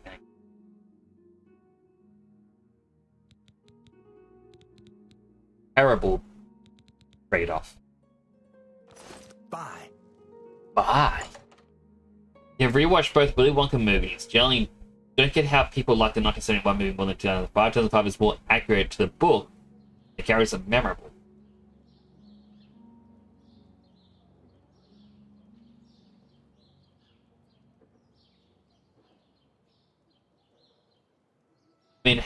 Terrible trade-off. Bye. Bye. You've rewatched both Willy Wonka movies. Generally, don't get how people like the 1971 movie more than 2005. 2005 is more accurate to the book. It carries a memorable. I mean,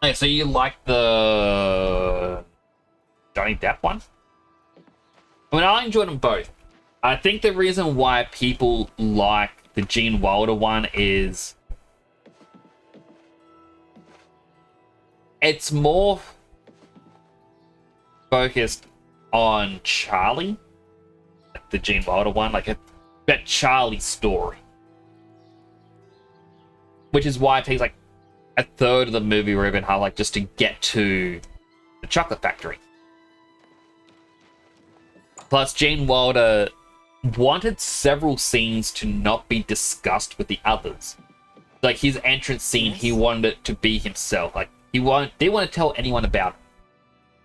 okay, so you like the Johnny Depp one? I mean, I enjoyed them both. I think the reason why people like the Gene Wilder one is it's more focused on Charlie, like the Gene Wilder one, like that Charlie story, which is why it takes like a third of the movie or even half, like just to get to the chocolate factory. Plus, Gene Wilder wanted several scenes to not be discussed with the others. Like his entrance scene, he wanted it to be himself. Like they didn't want to tell anyone about it.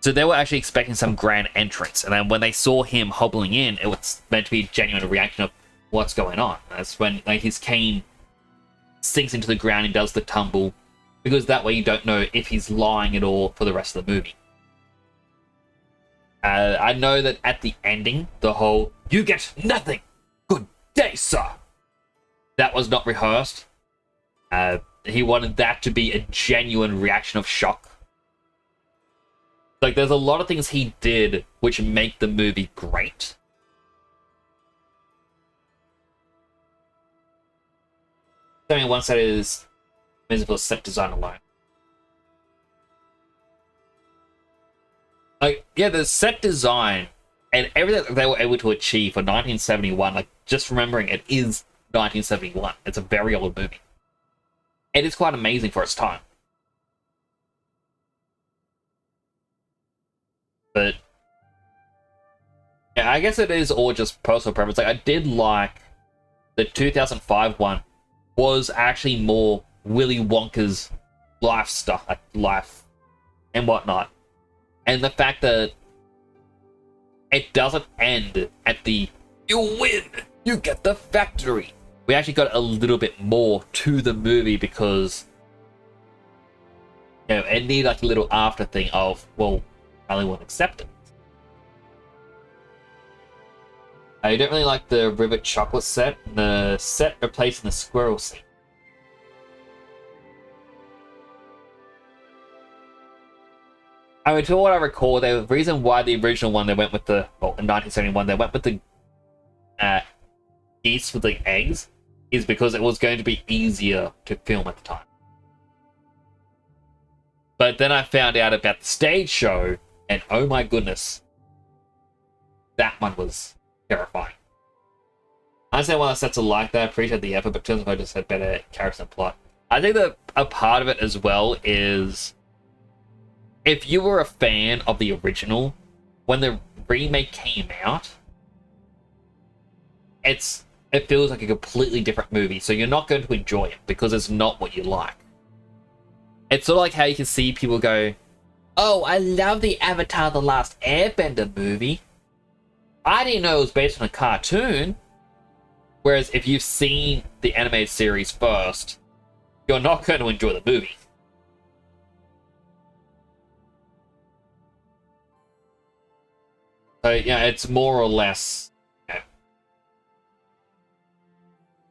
So they were actually expecting some grand entrance, and then when they saw him hobbling in, it was meant to be a genuine reaction of what's going on. That's when like his cane sinks into the ground and does the tumble, because that way you don't know if he's lying at all for the rest of the movie. I know that at the ending, the whole "you get nothing, good day, sir," that was not rehearsed. He wanted that to be a genuine reaction of shock. Like, there's a lot of things he did which make the movie great. Only once that is visible set design alone. Like, yeah, the set design and everything that they were able to achieve for 1971, like, just remembering it is 1971. It's a very old movie. It is quite amazing for its time. But yeah, I guess it is all just personal preference. Like, I did like the 2005 one was actually more Willy Wonka's life stuff, like life and whatnot. And the fact that it doesn't end at the "you win, you get the factory." We actually got a little bit more to the movie because, you know, it needed like a little after thing of, well, Charlie won't accept it. I don't really like the Rivet Chocolate set. The set replacing the squirrel scene. I mean, to what I recall, the reason why the original one they went with the, well, in 1971 they went with the geese with the eggs is because it was going to be easier to film at the time. But then I found out about the stage show, and oh my goodness, that one was terrifying. I say one of the sets are like that. I appreciate the effort, but turns out I just had better characters and plot. I think that a part of it as well is, if you were a fan of the original, when the remake came out, it feels like a completely different movie, so you're not going to enjoy it because it's not what you like. It's sort of like how you can see people go, "Oh, I love the Avatar The Last Airbender movie. I didn't know it was based on a cartoon." Whereas if you've seen the animated series first, you're not going to enjoy the movie. So, yeah, it's more or less, you know,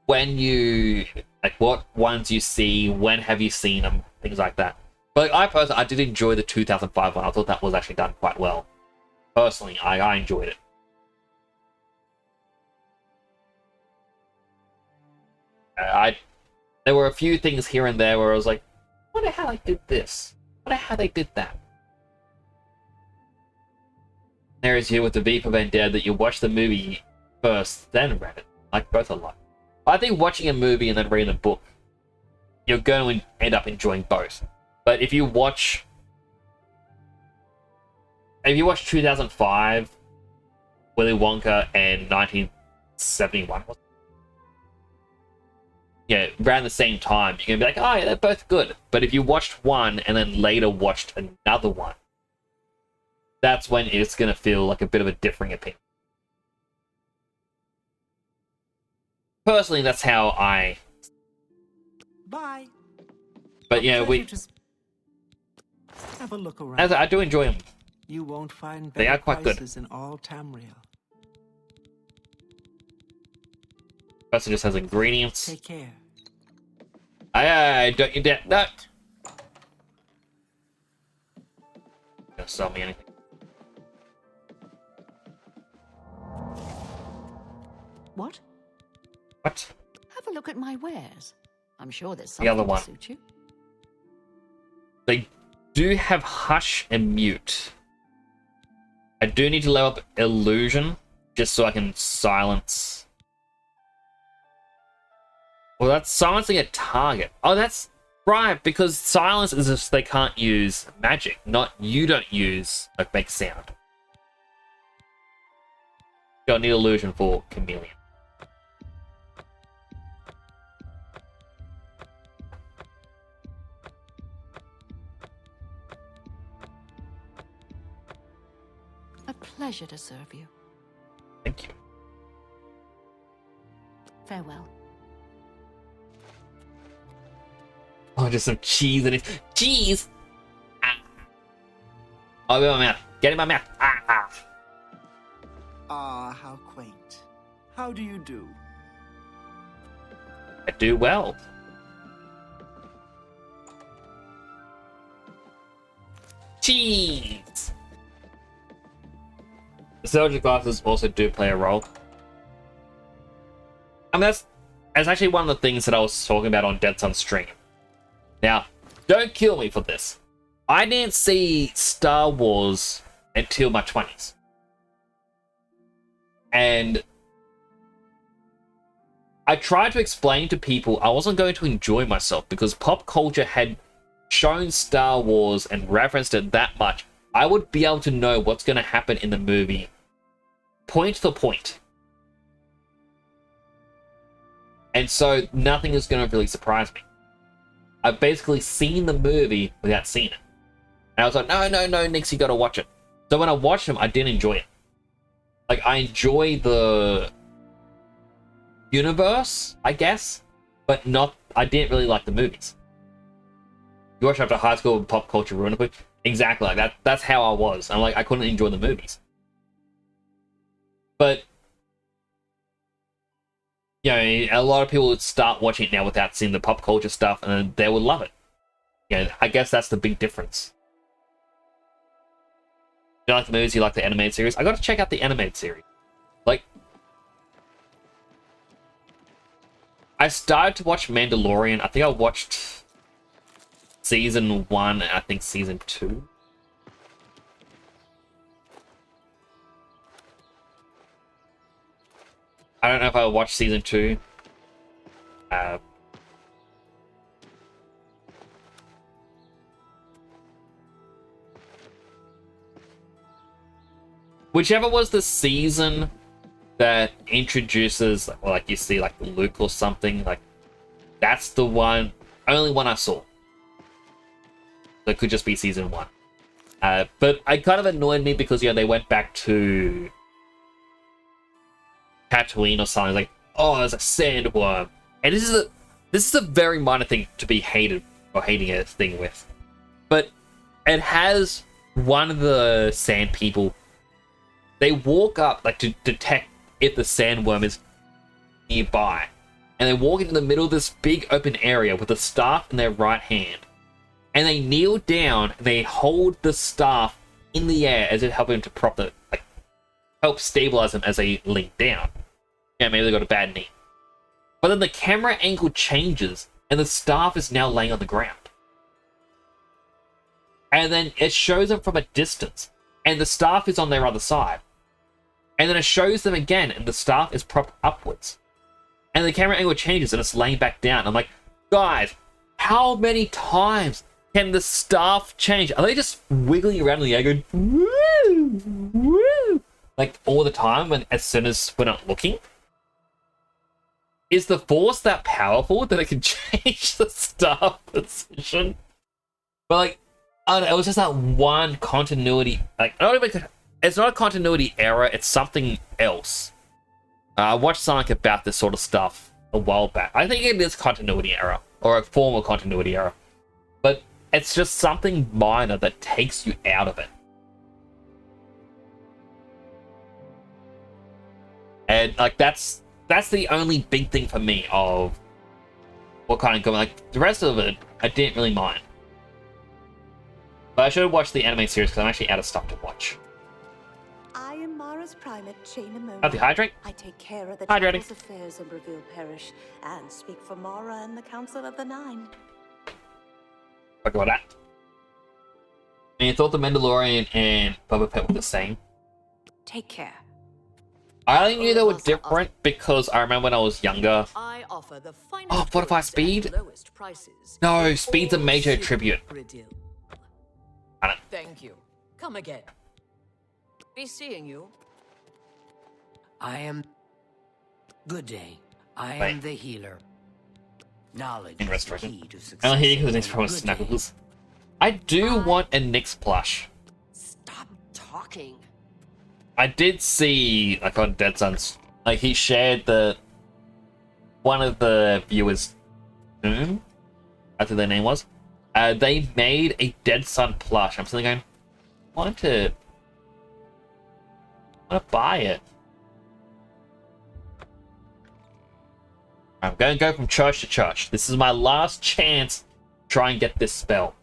when you, like, what ones you see, when have you seen them, things like that. But I personally, I did enjoy the 2005 one. I thought that was actually done quite well. Personally, I enjoyed it. There were a few things here and there where I was like, I wonder how they did this. I wonder how they did that. There is here with the V for Vendetta that you watch the movie first, then read it. Like both a lot. I think watching a movie and then reading a book, you're going to end up enjoying both. But if you watch 2005, Willy Wonka, and 1971, yeah, around the same time, you're going to be like, oh yeah, they're both good. But if you watched one and then later watched another one, that's when it's going to feel like a bit of a differing opinion. Personally, that's how I... Bye. But yeah, Have a look around. I do enjoy them. You won't find They are quite good. prices in all Tamriel. Person just has ingredients. Take care. I don't you dare. No. Gonna sell me anything. What? What? Have a look at my wares. I'm sure there's The other something one. to suit you. They do have Hush and Mute. I do need to level up Illusion, just so I can silence. Well, that's silencing a target. Oh, that's right, because silence is if they can't use magic, not you don't use, like, make sound. So I need Illusion for Chameleon. A pleasure to serve you. Thank you. Farewell. Oh, just some cheese in it. Cheese! Ah. Oh, get in my mouth. Get in my mouth. Ah. Ah, how quaint. How do you do? I do well. Cheese! The surgical glasses also do play a role. I mean, that's actually one of the things that I was talking about on Dead Sun stream. Now, don't kill me for this. I didn't see Star Wars until my 20s. And I tried to explain to people I wasn't going to enjoy myself because pop culture had shown Star Wars and referenced it that much. I would be able to know what's going to happen in the movie point for point. And so nothing is going to really surprise me. I've basically seen the movie without seeing it. And I was like, no, Nix, you got to watch it. So when I watched them, I didn't enjoy it. Like, I enjoy the universe, I guess, but not. I didn't really like the movies. You watch after high school and pop culture ruined it. Exactly like that. That's how I was. I'm like, I couldn't enjoy the movies. But you know, a lot of people would start watching it now without seeing the pop culture stuff, and then they would love it. You know, I guess that's the big difference. You like the movies, you like the animated series. I got to check out the animated series. Like, I started to watch Mandalorian. I think I watched season 1 and I think season 2. I don't know if I watched season 2. Whichever was the season that introduces, like you see, like Luke or something, like that's the one, only one I saw. So it could just be season 1. But it kind of annoyed me because, you know, they went back to Tatooine or something, like, oh, there's a sandworm. And this is a very minor thing to be hated or hating a thing with. But it has one of the sand people, they walk up like to detect if the sandworm is nearby. And they walk into the middle of this big open area with a staff in their right hand. And they kneel down and they hold the staff in the air as if helping to prop the, like, help stabilize them as they lean down. Yeah, maybe they got a bad knee. But then the camera angle changes and the staff is now laying on the ground. And then it shows them from a distance and the staff is on their other side. And then it shows them again and the staff is propped upwards. And the camera angle changes and it's laying back down. I'm like, guys, how many times can the staff change? Are they just wiggling around in the air going, woo, woo, like all the time when as soon as we're not looking? Is the Force that powerful that it can change the staff position? But like, I don't know, it was just that one continuity, like, it's not a continuity error, it's something else. I watched something about this sort of stuff a while back. I think it is continuity error, or a form of continuity error. But it's just something minor that takes you out of it. And like that's the only big thing for me of what kind of going. Like the rest of it, I didn't really mind. But I should have watched the anime series because I'm actually out of stuff to watch. I am Mara's primate, Jaina Mona. Have to hydrate? I take care of the Hydrating. Temple's affairs in Reveal Parish and speak for Mara and the Council of the Nine. Talk about that. And you thought the Mandalorian and Boba Fett were the same. Take care. I only knew they were different because I remember when I was younger. I offer the finest Oh, fortify goods at speed? lowest prices. No, speed's a major attribute. Thank you. Come again. Be seeing you. I am... Good day. I Wait. am the healer. Knowledge In is the restoration. key to I success. don't hear you because the next and promo is good day. Snuggles. I do want a Nyx plush. Talking. I did see, like, on Dead Sun's, like, he shared the one of the viewers' Doom, I think their name was. They made a Dead Sun plush. I'm sitting going, I want to buy it. I'm going to go from church to church. This is my last chance to try and get this spell.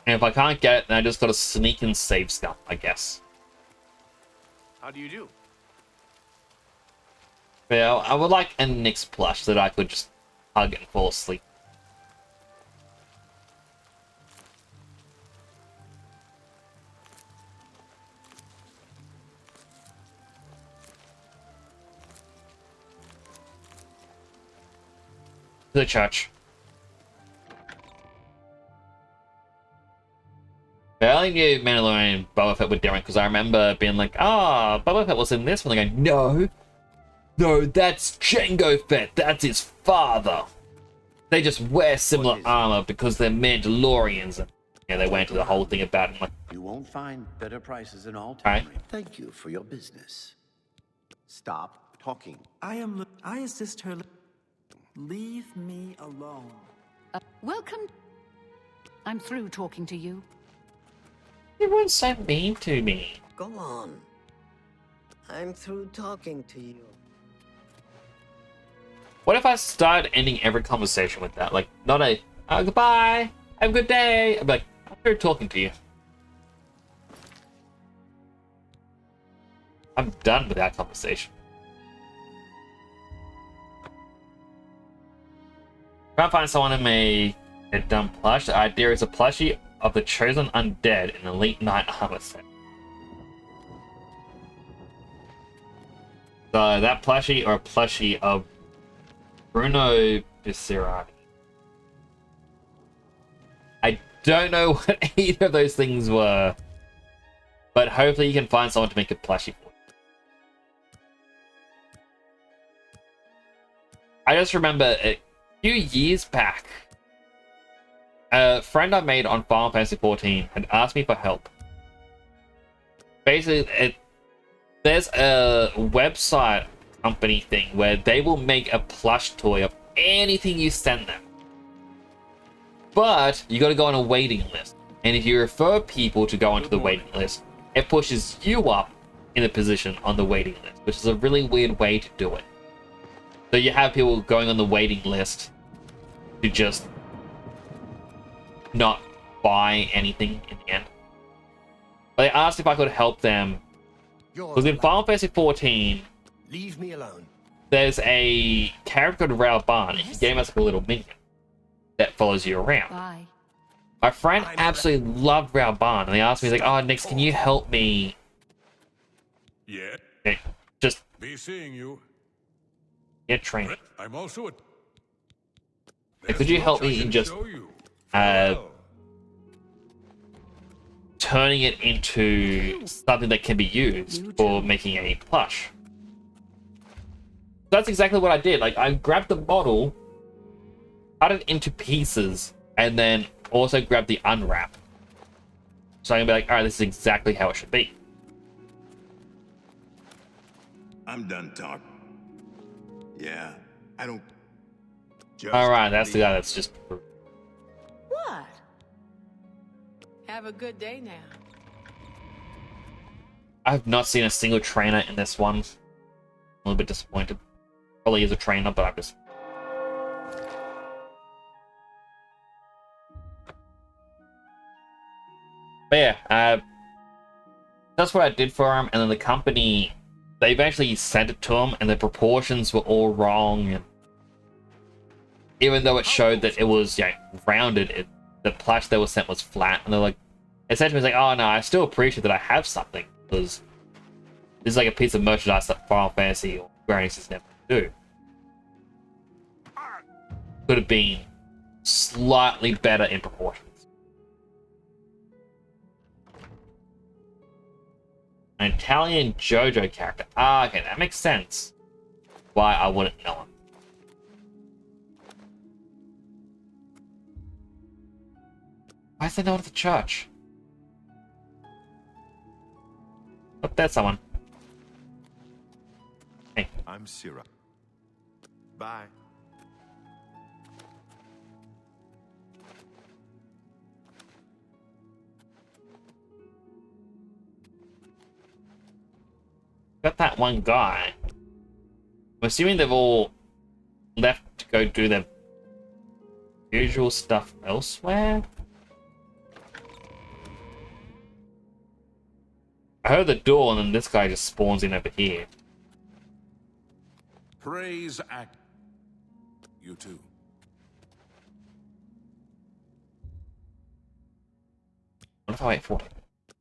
And if I can't get it, then I just gotta sneak and save stuff, I guess. How do you do? Yeah, I would like a Nyx plush so that I could just hug and fall asleep. To the church. I only knew Mandalorian and Boba Fett were different because I remember being like, Boba Fett was in this one. They go, no, that's Jango Fett. That's his father. They just wear similar armor because they're Mandalorians. And yeah, they went into the whole thing about it. Like, You won't find better prices in all Alright. time. Thank you for your business. Stop talking. I assist her. Leave me alone. Welcome. I'm through talking to you. Everyone's so mean to me. Go on. I'm through talking to you. What if I start ending every conversation with that? Like, not a, goodbye, have a good day. I'm like, I'm through talking to you. I'm done with that conversation. Try to find someone who may get done plush. The idea is a plushie of the chosen undead in Elite Knight armor set. So that plushie or a plushie of Bruno Bisirati. I don't know what either of those things were, but hopefully you can find someone to make a plushie for you. I just remember a few years back, a friend I made on Final Fantasy XIV had asked me for help. Basically, there's a website company thing where they will make a plush toy of anything you send them. But you got to go on a waiting list. And if you refer people to go onto the waiting list, it pushes you up in a position on the waiting list, which is a really weird way to do it. So you have people going on the waiting list to just not buy anything in the end. But they asked if I could help them. Because in Final Fantasy XIV, Leave me alone. there's a character called Raoban, and he gave us like a little minion that follows you around. Bye. My friend absolutely loved Raoban, and they asked me, like, oh, Nyx, can you help me? Yeah. Just Be seeing you. get training. I'm also a... Like, could you help me in just turning it into something that can be used for making a plush? That's exactly what I did. Like, I grabbed the model, cut it into pieces, and then also grabbed the unwrap. So I can be like, alright, this is exactly how it should be. I'm done talking. Yeah, I don't... Alright, that's the guy that's just... What? Have a good day now. I have not seen a single trainer in this one. I'm a little bit disappointed. Probably is a trainer, but I'm just... But yeah, that's what I did for him, and then the company, they eventually sent it to him, and the proportions were all wrong. And even though it showed that it was rounded, the plush they were sent was flat, and they're like, essentially, like, oh no, I still appreciate that I have something, because this is like a piece of merchandise that Final Fantasy or Square Enix has never do. Could have been slightly better in proportions. An Italian JoJo character. Ah, okay, that makes sense. Why I wouldn't know him. Why is there no one at the church? Oh, there's someone. Hey. I'm Sira. Bye. Got that one guy. I'm assuming they've all left to go do their usual stuff elsewhere. I heard the door, and then this guy just spawns in over here. Praise act. You too. What if I wait for it?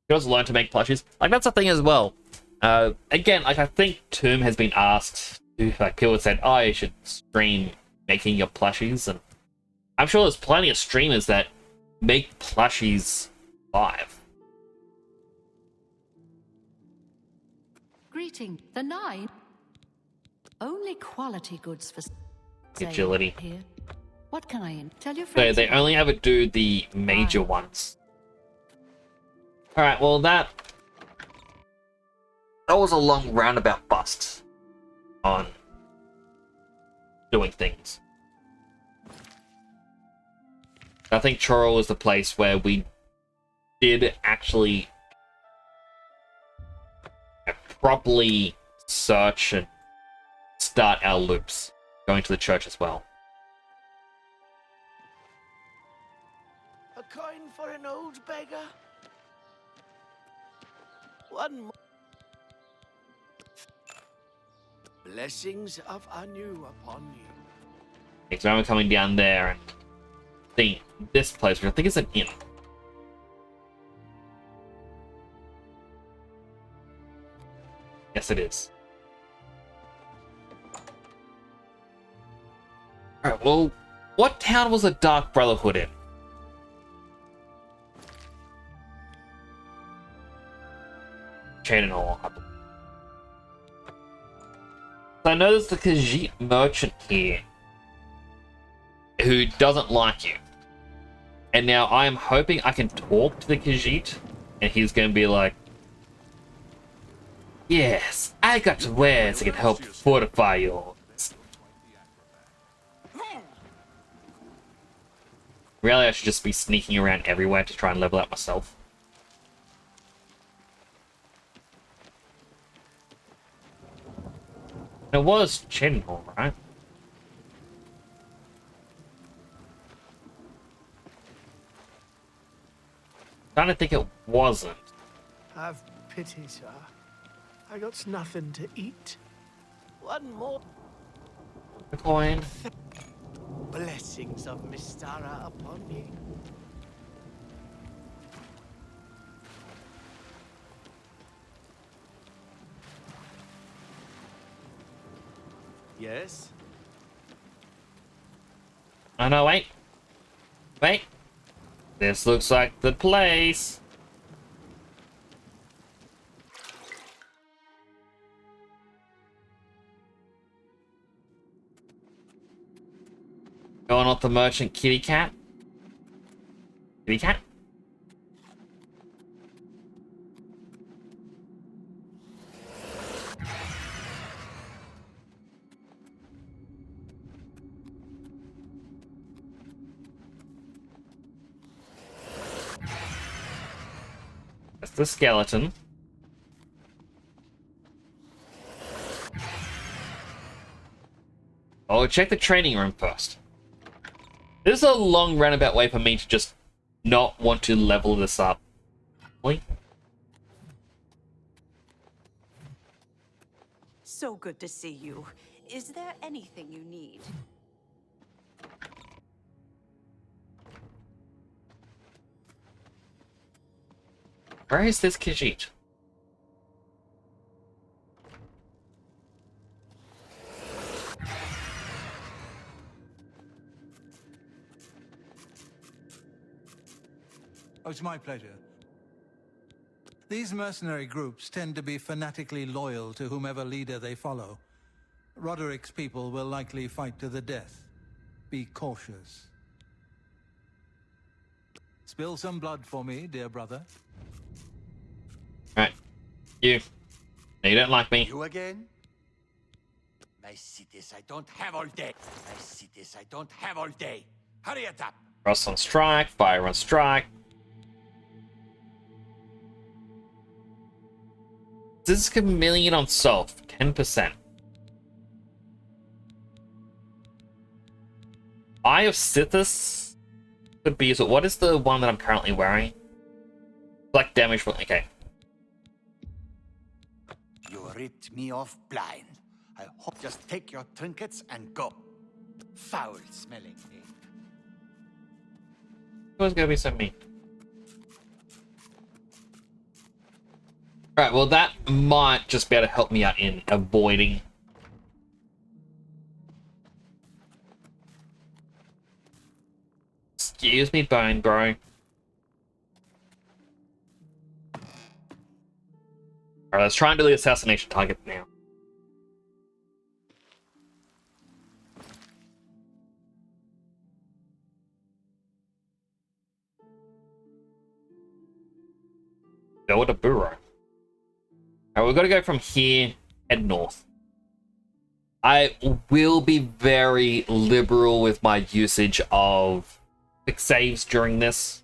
Girls learn to make plushies. Like, that's a thing as well. Again, like, I think Tomb has been asked to, like, people have said, oh, you should stream making your plushies, and I'm sure there's plenty of streamers that make plushies live. Greeting, the 9. Only quality goods for sale Agility. here. What kind? Tell your So friends. they only ever do the major ones. Alright, well that was a long roundabout bust on doing things. I think Chorrol is the place where we did actually properly search and start our loops, going to the church as well. A coin for an old beggar? One more. Blessings of Anu upon you. Okay, so I'm coming down there and seeing this place, which I think is an inn. Yes, it is. Alright, well, what town was the Dark Brotherhood in? Chain Hall. So I know there's the Khajiit merchant here who doesn't like you. And now I am hoping I can talk to the Khajiit and he's going to be like, yes, I got wares that can help fortify yours. Really, I should just be sneaking around everywhere to try and level up myself. It was Chinhall, right? I don't think it wasn't. Have pity, sir. I got nothing to eat. One more. The coin. Blessings of Mystara upon you. Yes? Oh no, wait. Wait. This looks like the place. Going off the merchant kitty cat. Kitty cat? That's the skeleton. I'll check the training room first. This is a long roundabout way for me to just not want to level this up. Wait. So good to see you. Is there anything you need? Where is this Khajiit? Oh, it's my pleasure. These mercenary groups tend to be fanatically loyal to whomever leader they follow. Roderick's people will likely fight to the death. Be cautious. Spill some blood for me, dear brother. Alright. You. No, you don't like me. You again? I see this, I don't have all day. I see this, I don't have all day. Hurry it up. Frost on strike, fire on strike. This is Chameleon on Salt, 10%. Eye of Sithis could be useful. What is the one that I'm currently wearing? Black damage for okay. You ripped me off blind. I hope just take your trinkets and go. Foul-smelling thing. Who's gonna be so mean? Alright, well that might just be able to help me out in avoiding. Excuse me, Bone Bro. Alright, let's try and do the assassination target now. Build a burrow. Alright, we've got to go from here, head north. I will be very liberal with my usage of quick saves during this.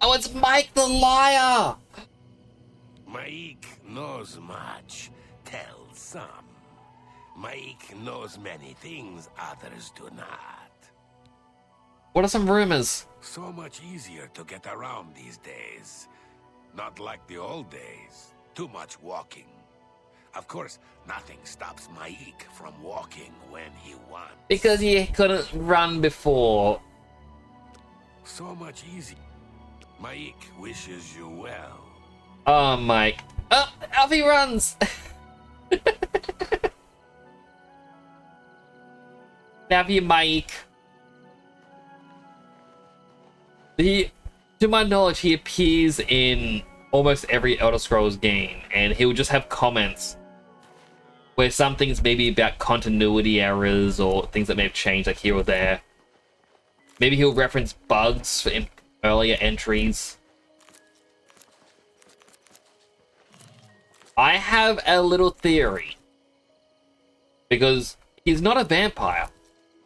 Oh, it's Mike the Liar! Mike knows much, tells some. Mike knows many things others do not. What are some rumors? So much easier to get around these days. Not like the old days. Too much walking. Of course, nothing stops Mike from walking when he wants. Because he couldn't run before. So much easier. Mike wishes you well. Oh, Mike. Oh, Alfie runs! Love you, Mike. To my knowledge, he appears in almost every Elder Scrolls game, and he'll just have comments where some things may be about continuity errors or things that may have changed, like here or there. Maybe he'll reference bugs in earlier entries. I have a little theory, because he's not a vampire,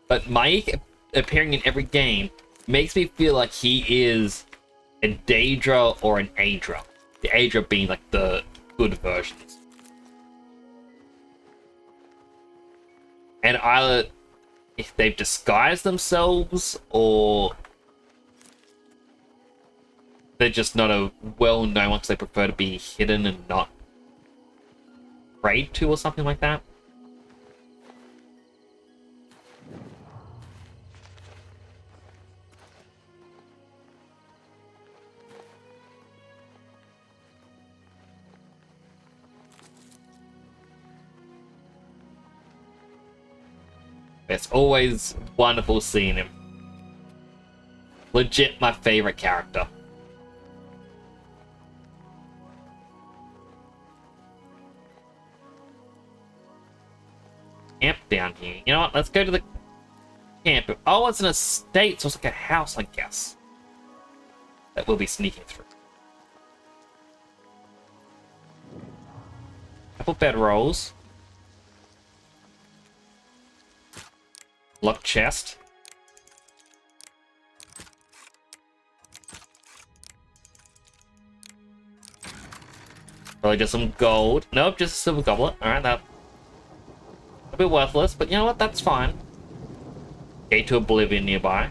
but Mike appearing in every game makes me feel like he is a Daedra or an Aedra. The Aedra being like the good versions. And either if they've disguised themselves or they're just not a well-known one because they prefer to be hidden and not prayed to or something like that. It's always wonderful seeing him. Legit my favorite character. Camp down here. You know what? Let's go to the camp. Oh, it's an estate, so it's like a house, I guess. That we'll be sneaking through. Couple bedrolls. Locked chest. Probably just some gold. Nope, just a silver goblet. Alright, that a bit worthless, but you know what? That's fine. Gate to Oblivion nearby.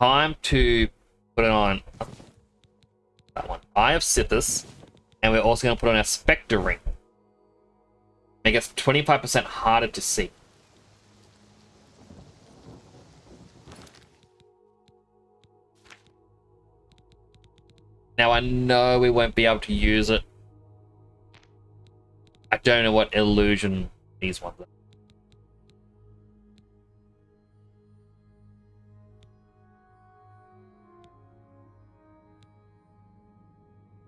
time to put it on that one. Eye of Sithis, and we're also going to put on our Spectre Ring. Make it 25% harder to see. Now I know we won't be able to use it. I don't know what illusion these ones are.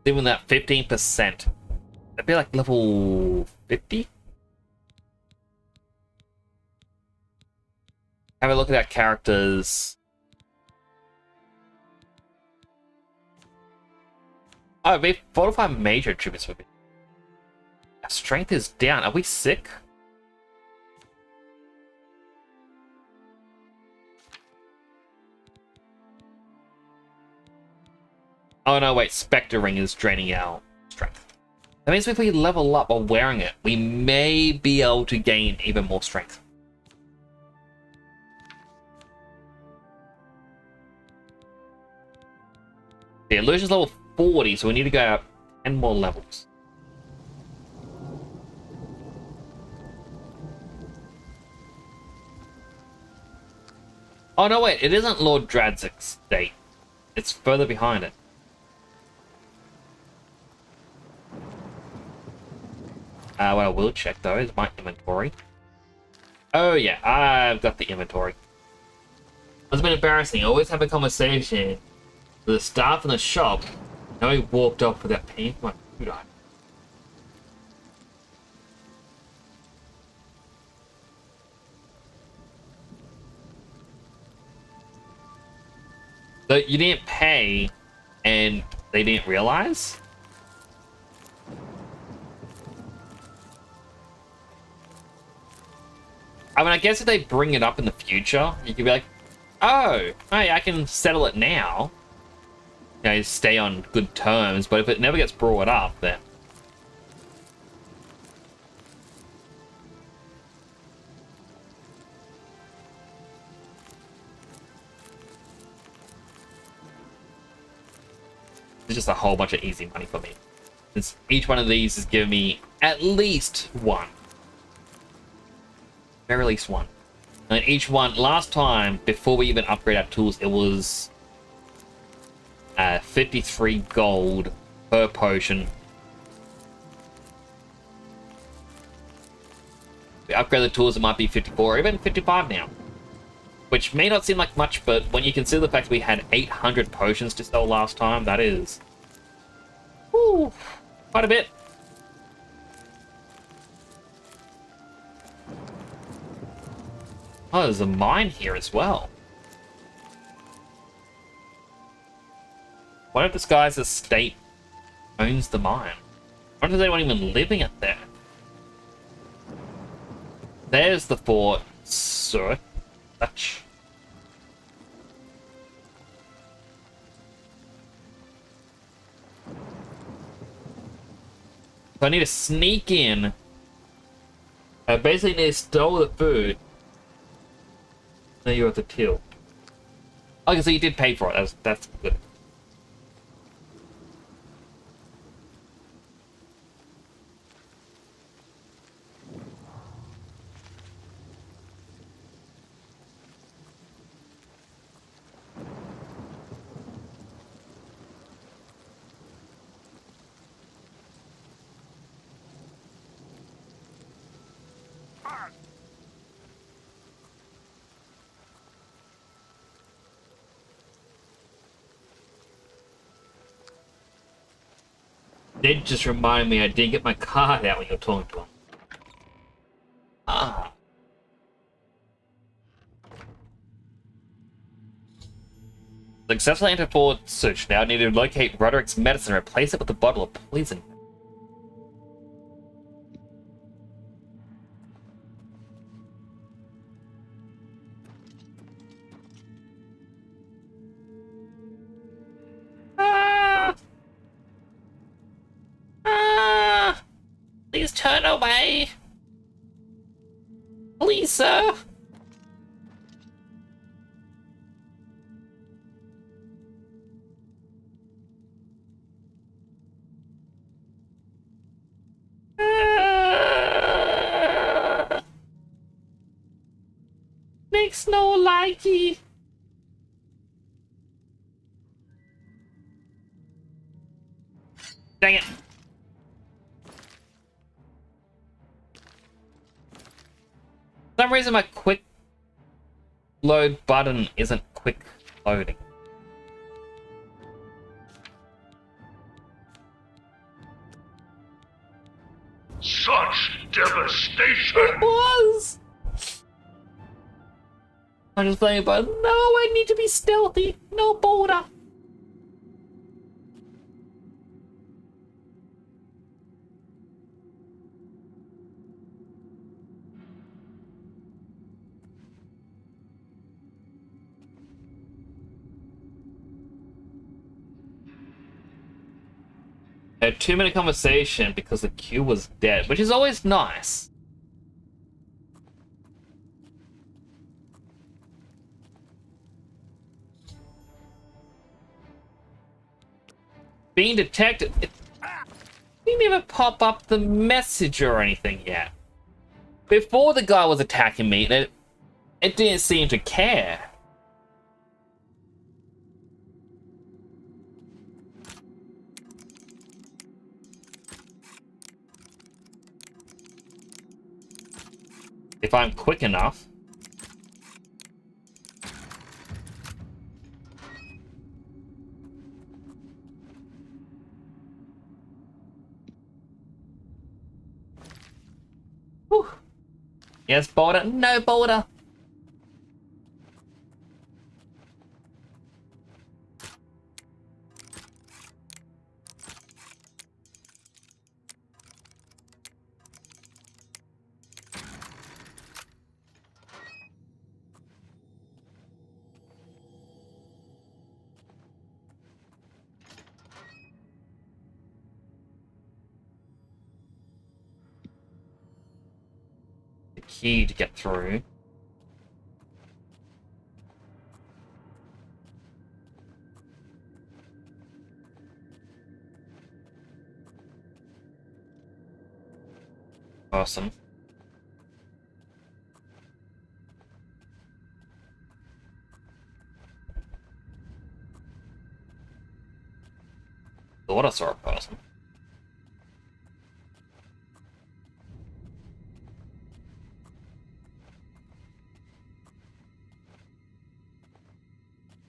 Even that 15%. That'd be like level 50? Have a look at our characters. Oh, we fortify major attributes would be. Our strength is down. Are we sick? Oh no, wait, Spectre Ring is draining our strength. That means if we level up while wearing it, we may be able to gain even more strength. The illusion's level 40, so we need to go up 10 more levels. Oh no, wait, it isn't Lord Dradzik's date. It's further behind it. What I will check though is my inventory. Oh yeah, I've got the inventory. It's been embarrassing. I always have a conversation with the staff in the shop. Now he walked off without paying for my food item. So you didn't pay and they didn't realize? I mean, I guess if they bring it up in the future, you could be like, oh, hey, I can settle it now. You know, stay on good terms, but if it never gets brought up, then... It's just a whole bunch of easy money for me. Since each one of these is giving me at least one. Very least one. And each one, last time, before we even upgrade our tools, it was 53 gold per potion. We upgrade the tools, it might be 54 or even 55 now. Which may not seem like much, but when you consider the fact that we had 800 potions to sell last time, that is... Whew, quite a bit. Oh, there's a mine here as well. What if this guy's estate owns the mine? What if there's anyone even living it there? There's the fort, sir. Such. So I need to sneak in. I basically need to steal the food. No, you're at the till. Okay, so you did pay for it. That's good. Did just remind me I didn't get my card out when you were talking to him. Ah. Successfully entered forward search. Now I need to locate Roderick's medicine and replace it with a bottle of poison. Please turn away. Please, sir. likey. Dang it. For some reason my quick load button isn't quick loading. Such devastation! It was! I'm just playing, but no, I need to be stealthy. No boulder. A 2-minute conversation because the queue was dead, which is always nice. Being detected. It didn't even pop up the message or anything yet. Before the guy was attacking me, it didn't seem to care. If I'm quick enough. Whew. Yes, boulder. No boulder. Key to get through. Awesome. Thought I saw a person.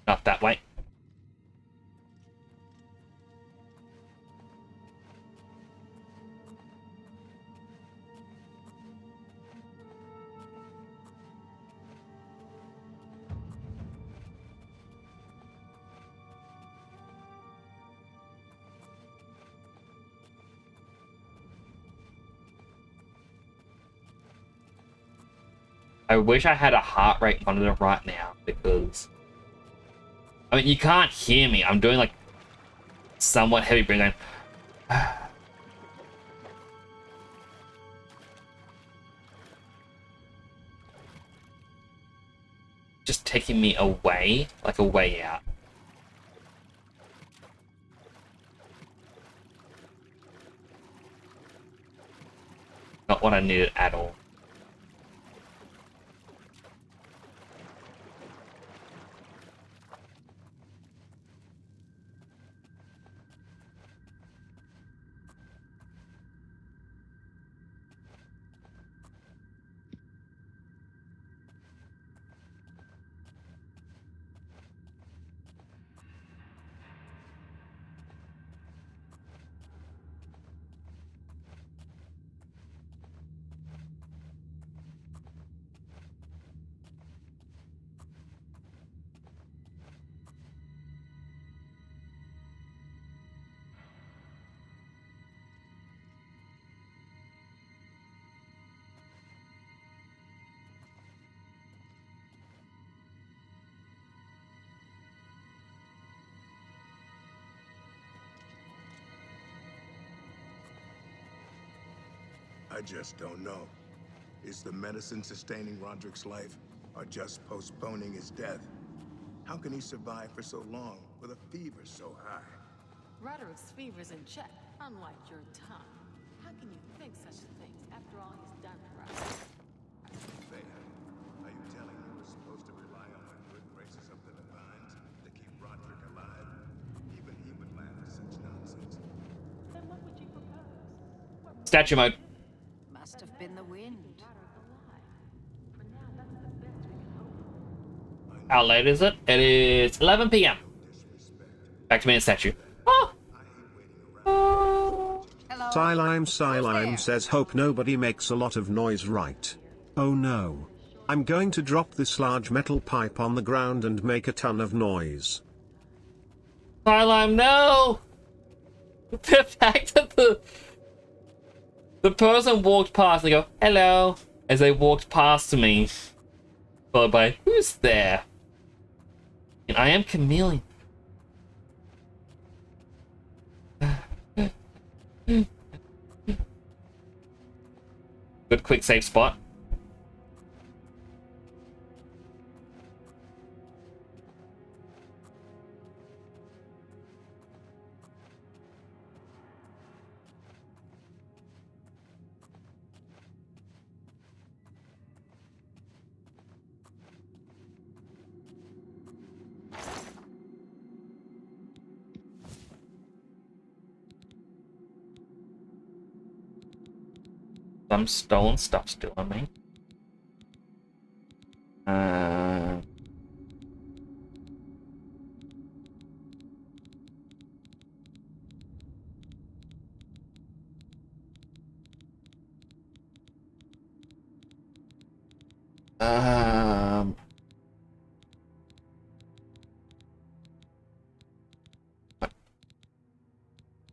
Not that way. I wish I had a heart rate monitor right now because I mean you can't hear me. I'm doing like somewhat heavy breathing. Just taking me away, like a way out. Not what I needed at all. I just don't know. Is the medicine sustaining Roderick's life, or just postponing his death? How can he survive for so long with a fever so high? Roderick's fever's in check, unlike your tongue. How can you think such things after all he's done for us? Are you telling me we're supposed to rely statue mode. Must have been the wind. How late is it? It is 11 p.m. Back to me in statue. Silime says hope nobody makes a lot of noise, right? Oh no. I'm going to drop this large metal pipe on the ground and make a ton of noise. Silime, no! The fact that the person walked past and they go, hello, as they walked past me. Followed by, who's there? And I am Chameleon. Good quick save spot. Some stolen stuff still on me.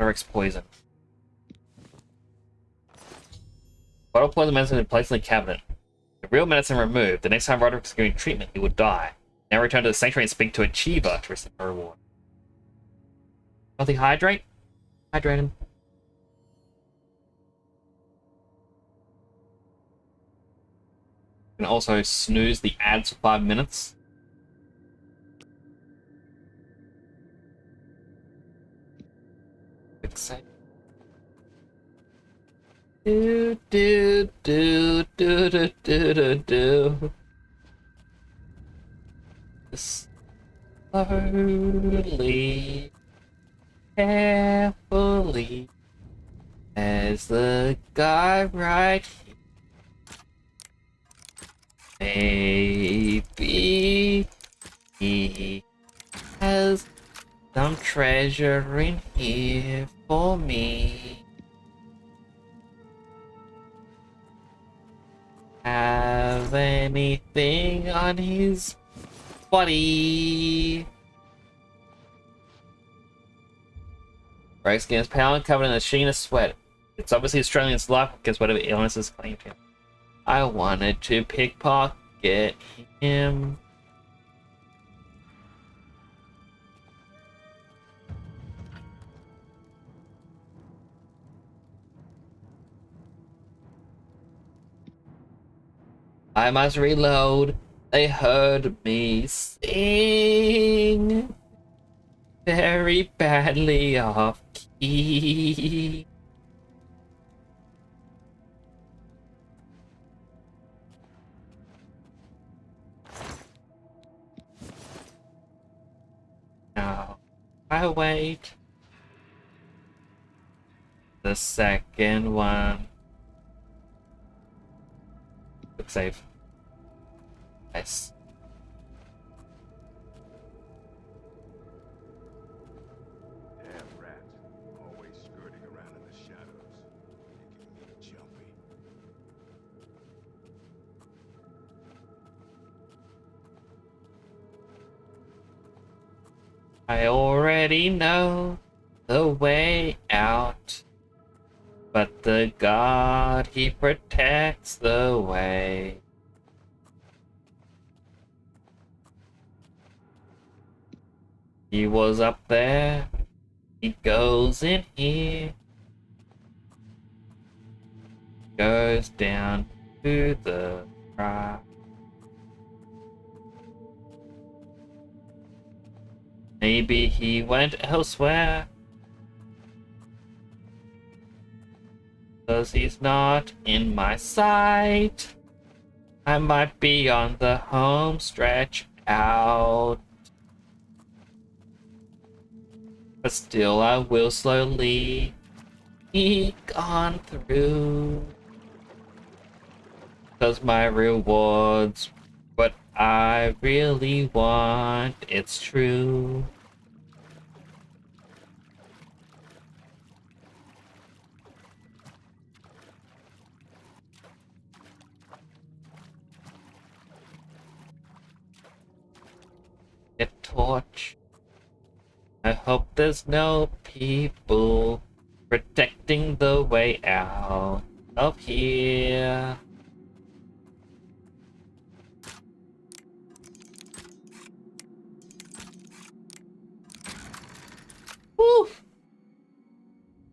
Eric's poison. Bottle poison medicine is placed in the cabinet. The real medicine removed. The next time Roderick is giving treatment, he would die. Now return to the sanctuary and speak to Achiever to receive a reward. Healthy hydrate? Hydrate him. You can also snooze the ads for 5 minutes. Quick save. Do do do do do do do do. Slowly, carefully, as the guy right here. Maybe he has some treasure in here for me. Have anything on his body? Right skin is pale and covered in a sheen of sweat. It's obviously Australian's luck against whatever illnesses claimed him. I wanted to pickpocket him. I must reload. They heard me sing very badly off key. Now I wait. The second one. Quick save. Nice. Damn rats, always skirting around in the shadows, making me jumpy. I already know the way out, but the God, he protects the way. He was up there, he goes in here, goes down to the right. Maybe he went elsewhere, 'cause he's not in my sight. I might be on the home stretch out. But still I will slowly Sneak on through. 'Cause my reward's what I really want. It's true. Get torch. I hope there's no people protecting the way out of here. Woo!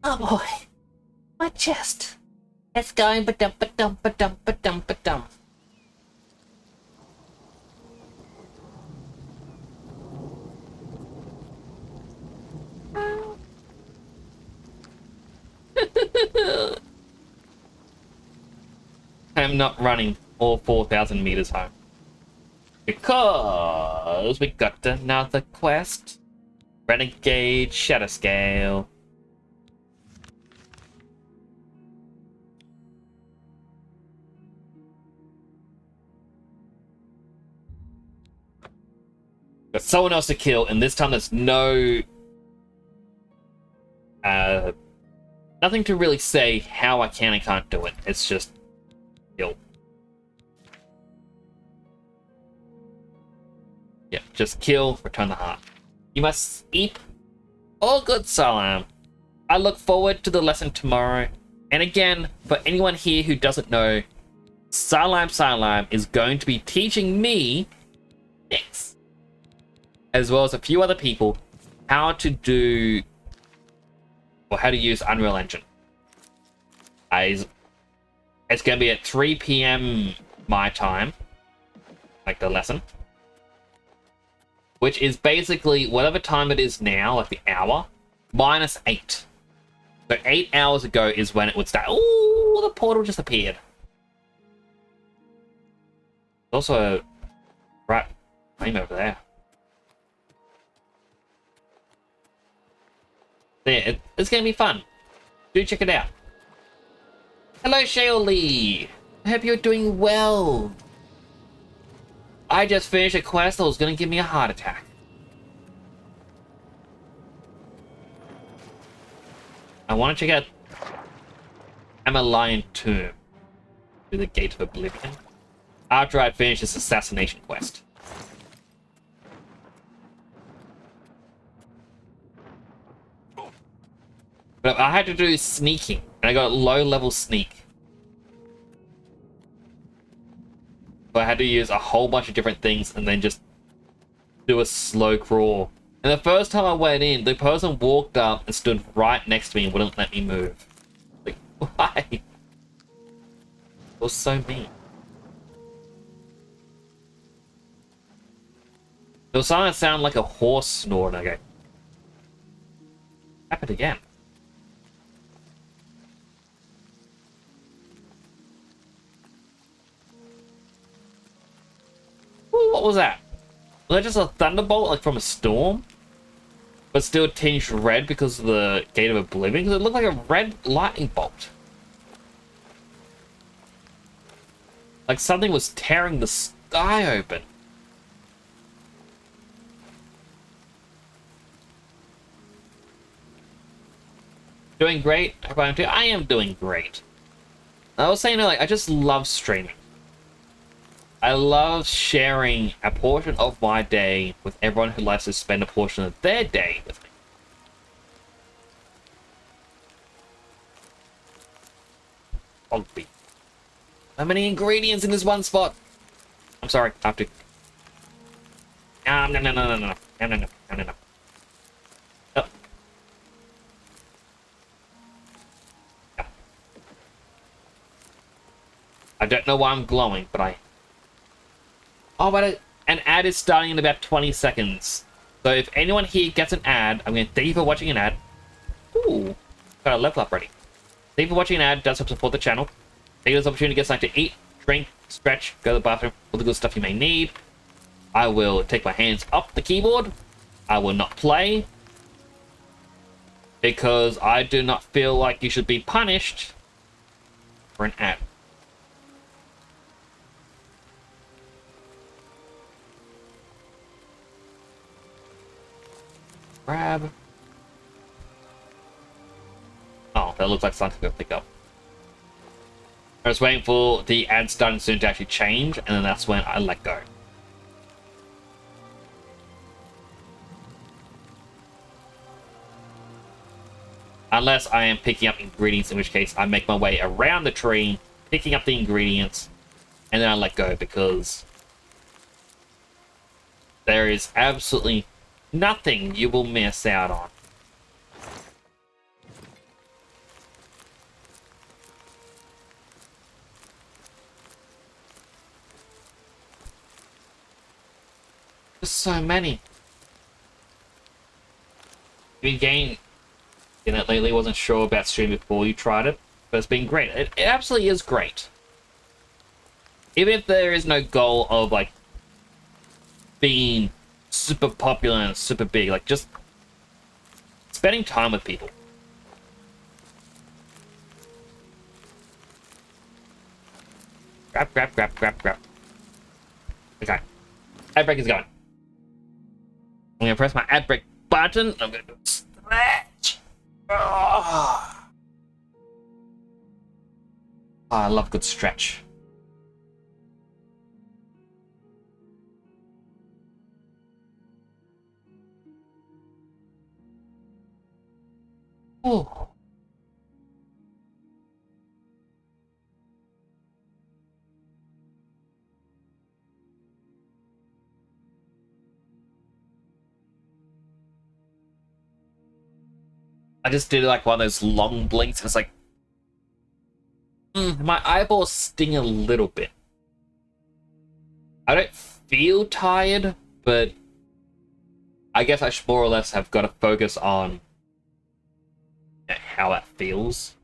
Oh boy, my chest. It's going ba-dum ba-dum ba-dum ba-dum ba-dum. I'm not running all 4,000 meters home. Because we got another quest. Renegade Shadow Scale. Got someone else to kill, and this time there's no... nothing to really say how I can and can't do it. It's just... kill. Yeah, just kill, return the heart. You must eat all good, Salam. I look forward to the lesson tomorrow. And again, for anyone here who doesn't know, Salam is going to be teaching me next, as well as a few other people, how to do, or how to use Unreal Engine. It's going to be at 3 p.m. my time, like the lesson. Which is basically whatever time it is now, like the hour, minus 8. So 8 hours ago is when it would start. Ooh, the portal just appeared. There's also a rat flame over there. Yeah, it's going to be fun. Do check it out. Hello, Shaoli. I hope you're doing well. I just finished a quest that was going to give me a heart attack. I want to check out Lion Tomb through the Gate of Oblivion after I finish this assassination quest. But I had to do sneaking, and I got a low-level sneak. So I had to use a whole bunch of different things and then just do a slow crawl. And the first time I went in, the person walked up and stood right next to me and wouldn't let me move. Like, why? It was so mean. There was something that sounded like a horse snort, and I go, happened again. Ooh, what was that? Was that just a thunderbolt, like from a storm? But still tinged red because of the Gate of Oblivion? Because it looked like a red lightning bolt. Like something was tearing the sky open. Doing great? I am doing great. I was saying, like, I just love streaming. I love sharing a portion of my day with everyone who likes to spend a portion of their day with me. Ogby. How many ingredients in this one spot? I'm sorry, I have to. No. Oh. I don't know why I'm glowing, but I... Oh, but an ad is starting in about 20 seconds. So if anyone here gets an ad, I'm going to thank you for watching an ad. Ooh, got a level up ready. Thank you for watching an ad. It does help support the channel. Take this opportunity to get something to eat, drink, stretch, go to the bathroom, all the good stuff you may need. I will take my hands off the keyboard. I will not play. Because I do not feel like you should be punished for an ad. Grab. Oh, that looks like something to pick up. I was waiting for the ad starting soon to actually change, and then that's when I let go. Unless I am picking up ingredients, in which case I make my way around the tree, picking up the ingredients, and then I let go, because there is absolutely nothing you will miss out on. There's so many. You gain in it lately, wasn't sure about streaming before you tried it, but it's been great. It absolutely is great. Even if there is no goal of like being super popular and super big, like just spending time with people. Grab, grab, grab, grab, grab. Okay. Ad break is going. I'm gonna press my ad break button. I'm gonna do a stretch. Oh, I love a good stretch. Oh. I just did like one of those long blinks, and it's like, my eyeballs sting a little bit. I don't feel tired, but I guess I should more or less have got to focus on how it feels.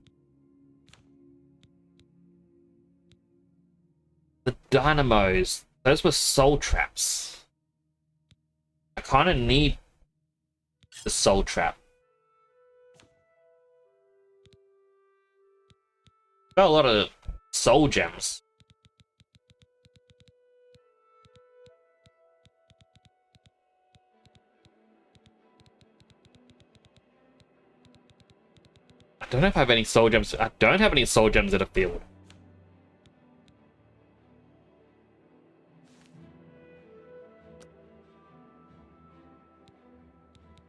The dynamos, those were soul traps. I kind of need the soul trap. Got a lot of soul gems. I don't know if I have any soul gems. I don't have any soul gems in a field.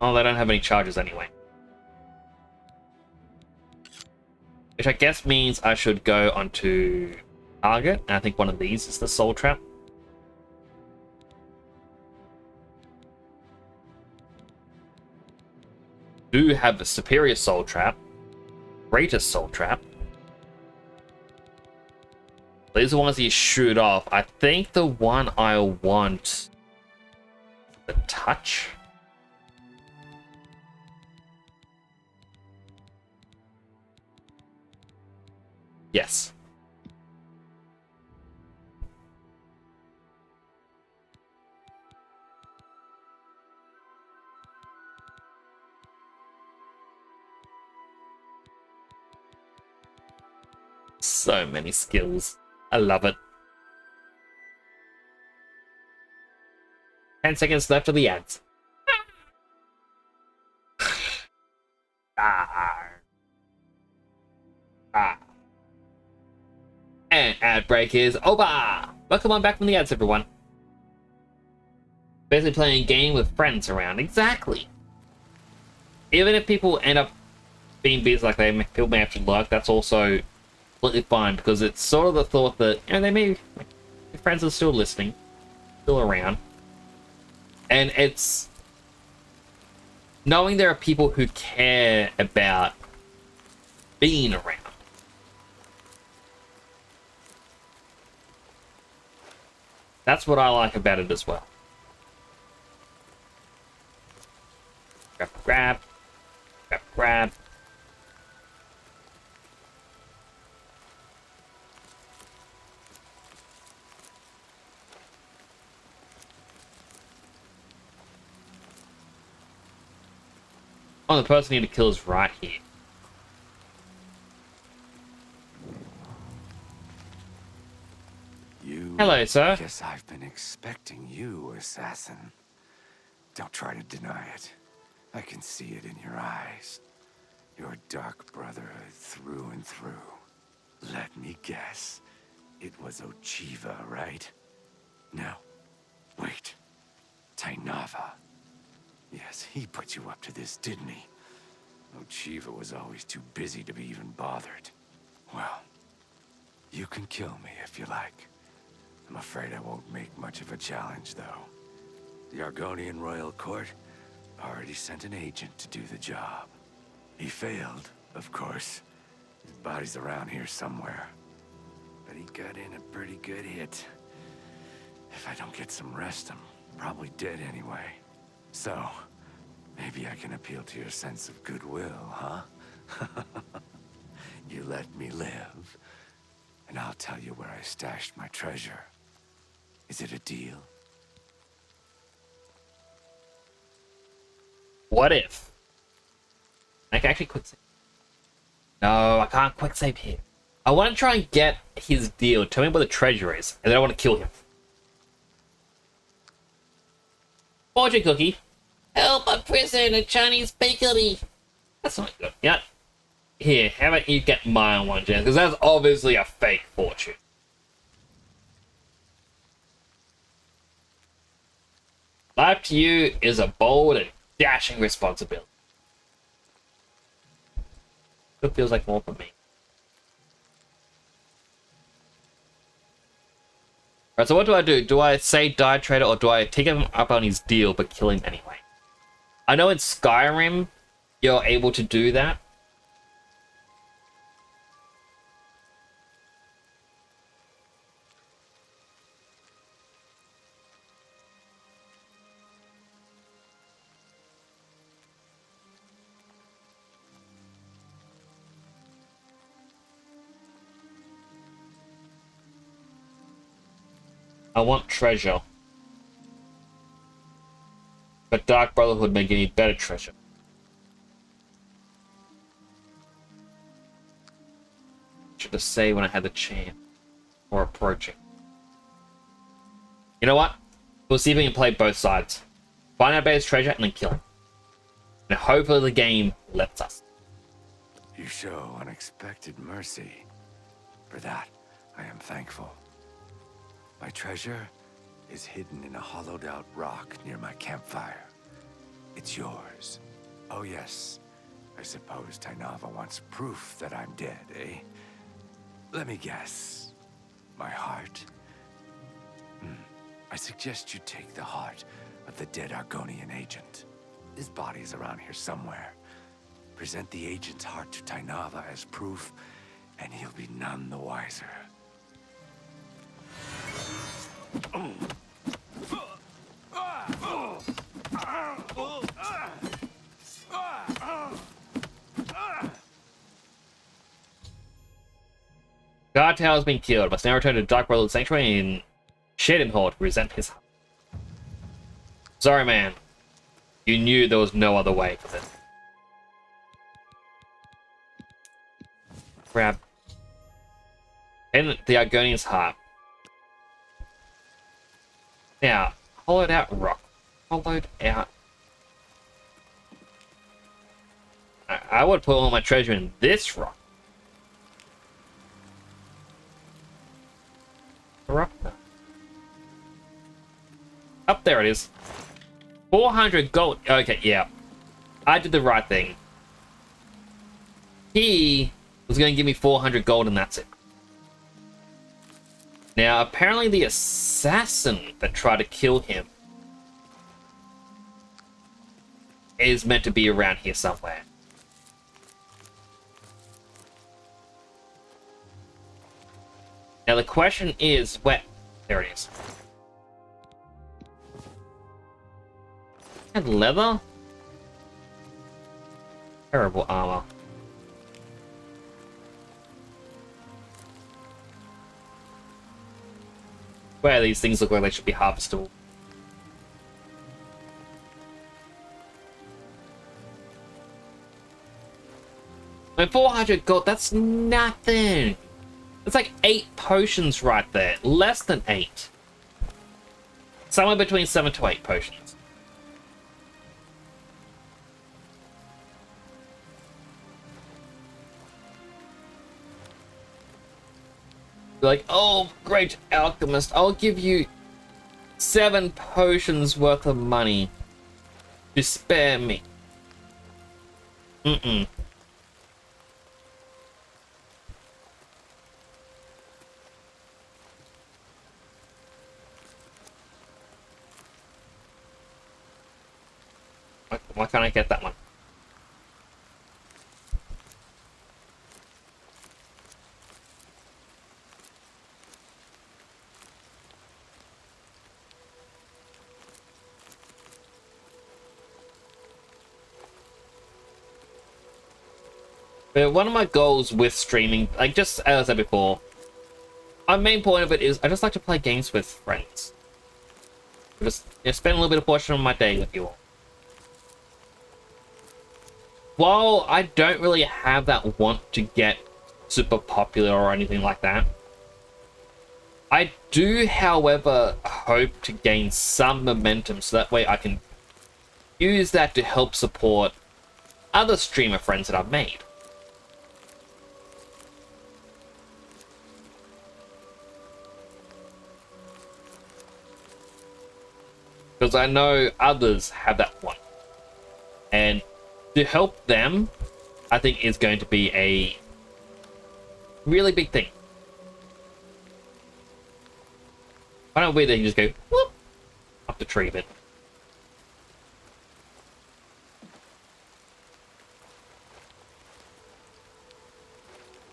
Oh, they don't have any charges anyway. Which I guess means I should go onto target, and I think one of these is the soul trap. Do have a superior soul trap, greatest soul trap. These are the ones that you shoot off. I think the one I want, the touch. Yes. So many skills. I love it. 10 seconds left of the ads. And ad break is over. Welcome on back from the ads, everyone. Basically playing a game with friends around. Exactly. Even if people end up being busy like people may have to work, that's also completely fine, because it's sort of the thought that, you know, they may, your friends are still listening, still around. And it's knowing there are people who care about being around. That's what I like about it as well. Grab, grab, grab, grab. Oh, the person you need to kill is right here. Hello, sir. Guess I've been expecting you, assassin. Don't try to deny it. I can see it in your eyes. You're Dark Brotherhood through and through. Let me guess. It was Ochiva, right? No. Wait. Tainava. Yes, he put you up to this, didn't he? Ochiva was always too busy to be even bothered. Well, you can kill me if you like. I'm afraid I won't make much of a challenge, though. The Argonian Royal Court already sent an agent to do the job. He failed, of course. His body's around here somewhere. But he got in a pretty good hit. If I don't get some rest, I'm probably dead anyway. So, maybe I can appeal to your sense of goodwill, huh? You let me live, and I'll tell you where I stashed my treasure. Is it a deal? What if? I can actually quick save. No, I can't quick save here. I want to try and get his deal. Tell me where the treasure is, and then I want to kill him. Fortune cookie. Help a prison, a Chinese bakery. That's not good. Yeah. Here, how about you get mine one, Jen? Because that's obviously a fake fortune. Life to you is a bold and dashing responsibility. It feels like more for me. Alright, so what do? Do I say die trader, or do I take him up on his deal but kill him anyway? I know in Skyrim you're able to do that. I want treasure. But Dark Brotherhood may give me better treasure. Should have saved when I had the chance. Or approaching. You know what? We'll see if we can play both sides. Find out about his treasure and then kill him. And hopefully the game lets us. You show unexpected mercy. For that, I am thankful. My treasure is hidden in a hollowed-out rock near my campfire. It's yours. Oh yes, I suppose Tainava wants proof that I'm dead, eh? Let me guess. My heart? I suggest you take the heart of the dead Argonian agent. His body is around here somewhere. Present the agent's heart to Tainava as proof, and he'll be none the wiser. Guard Tower has been killed. Must now return to Dark Brotherhood Sanctuary and shed him horde to present his heart. Sorry, man. You knew there was no other way for this. Grab. And the Argonian's heart. Now, hollowed out rock. Hollowed out. I would put all my treasure in this rock. Rock. Up there it is. 400 gold. Okay, yeah. I did the right thing. He was going to give me 400 gold and that's it. Now, apparently the assassin that tried to kill him is meant to be around here somewhere. Now, the question is, where... There it is. And leather? Terrible armor. Where these things look like they should be harvestable. My 400 gold, that's nothing. It's like 8 potions right there. Less than 8. Somewhere between 7 to 8 potions. You're like, oh, great alchemist, I'll give you 7 potions worth of money to spare me. Mm-mm. Why can't I get that one? But one of my goals with streaming, like just as I said before, my main point of it is I just like to play games with friends. Just spend a little bit of portion of my day with you all. While I don't really have that want to get super popular or anything like that, I do, however, hope to gain some momentum so that way I can use that to help support other streamer friends that I've made. Because I know others have that one. And to help them, I think is going to be a really big thing. I don't know where they can just go whoop up the tree a bit.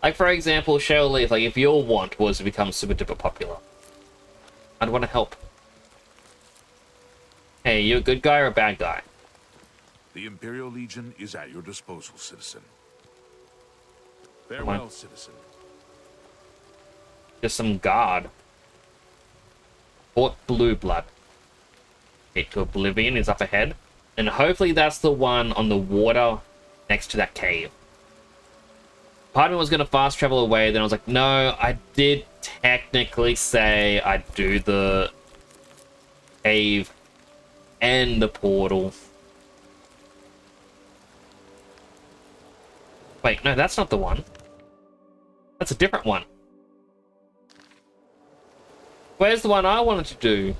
Like for example, Cheryl Leaf, like if your want was to become super duper popular, I'd want to help. Hey, you a good guy or a bad guy? The Imperial Legion is at your disposal, citizen. Farewell, citizen. Just some guard. Fort Blue Blood. Okay, to Oblivion is up ahead. And hopefully that's the one on the water next to that cave. Part of me was going to fast travel away, then I was like, no, I did technically say I'd do the cave and the portal. Wait, no, that's not the one. That's a different one. Where's the one I wanted to do?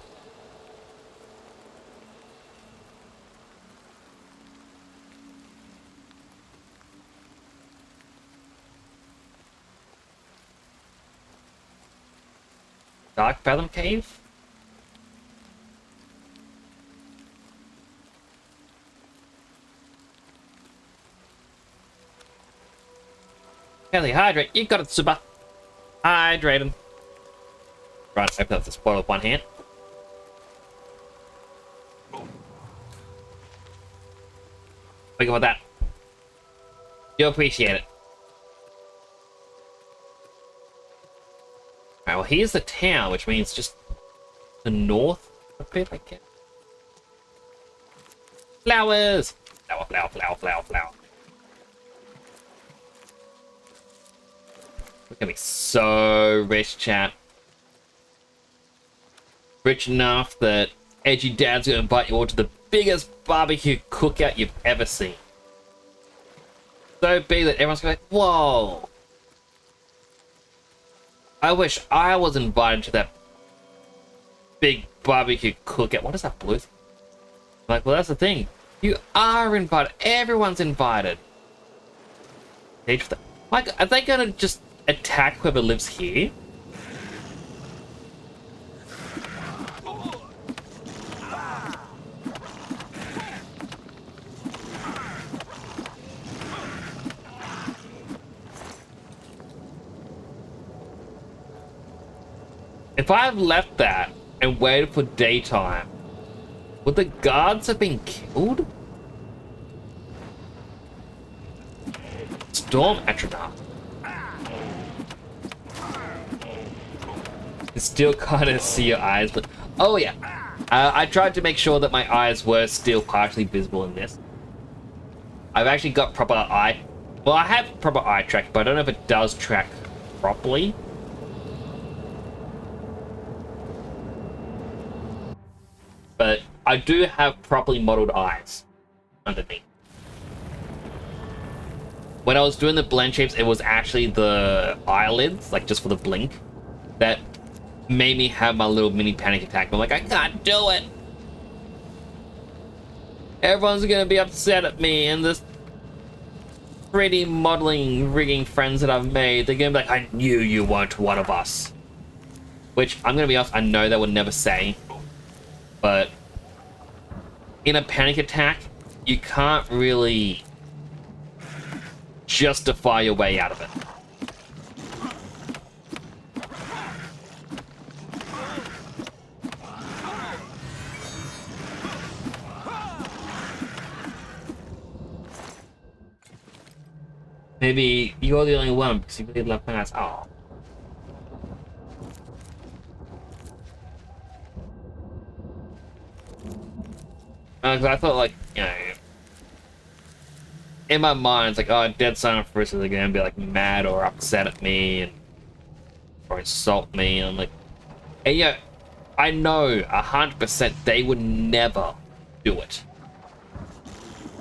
Dark Fathom Cave? Kelly, hydrate. You got it, super. Hydrated. Right, open up this bottle with one hand. Think about that. You appreciate it. Alright, well here's the town, which means just the north a bit, I guess. Flowers! Flower, flower, flower, flower, flower. We're gonna be so rich, chat. Rich enough that Edgy Dad's gonna invite you all to the biggest barbecue cookout you've ever seen. So big that everyone's gonna be like, whoa! I wish I was invited to that big barbecue cookout. What is that blue thing? Like, well, that's the thing. You are invited. Everyone's invited. Like, are they gonna just attack whoever lives here? If I had left that and waited for daytime, would the guards have been killed? Storm Atronach. You still can't see your eyes, but oh yeah. I tried to make sure that my eyes were still partially visible in this. I've actually got proper eye Well, I have proper eye track, but I don't know if it does track properly. But I do have properly modeled eyes underneath. When I was doing the blend shapes, it was actually the eyelids, like just for the blink, that made me have my little mini panic attack. I'm like, I can't do it. Everyone's gonna be upset at me, and this 3D modeling rigging friends that I've made, they're gonna be like, I knew you weren't one of us. Which, I'm gonna be honest, I know they would never say, but in a panic attack, you can't really justify your way out of it. Maybe you're the only one because you really love us. Oh. Because I thought, like, you know, in my mind, it's like, oh, Dead Silent Forces are gonna be like mad or upset at me and or insult me. And I'm like, and yeah, I know 100% they would never do it.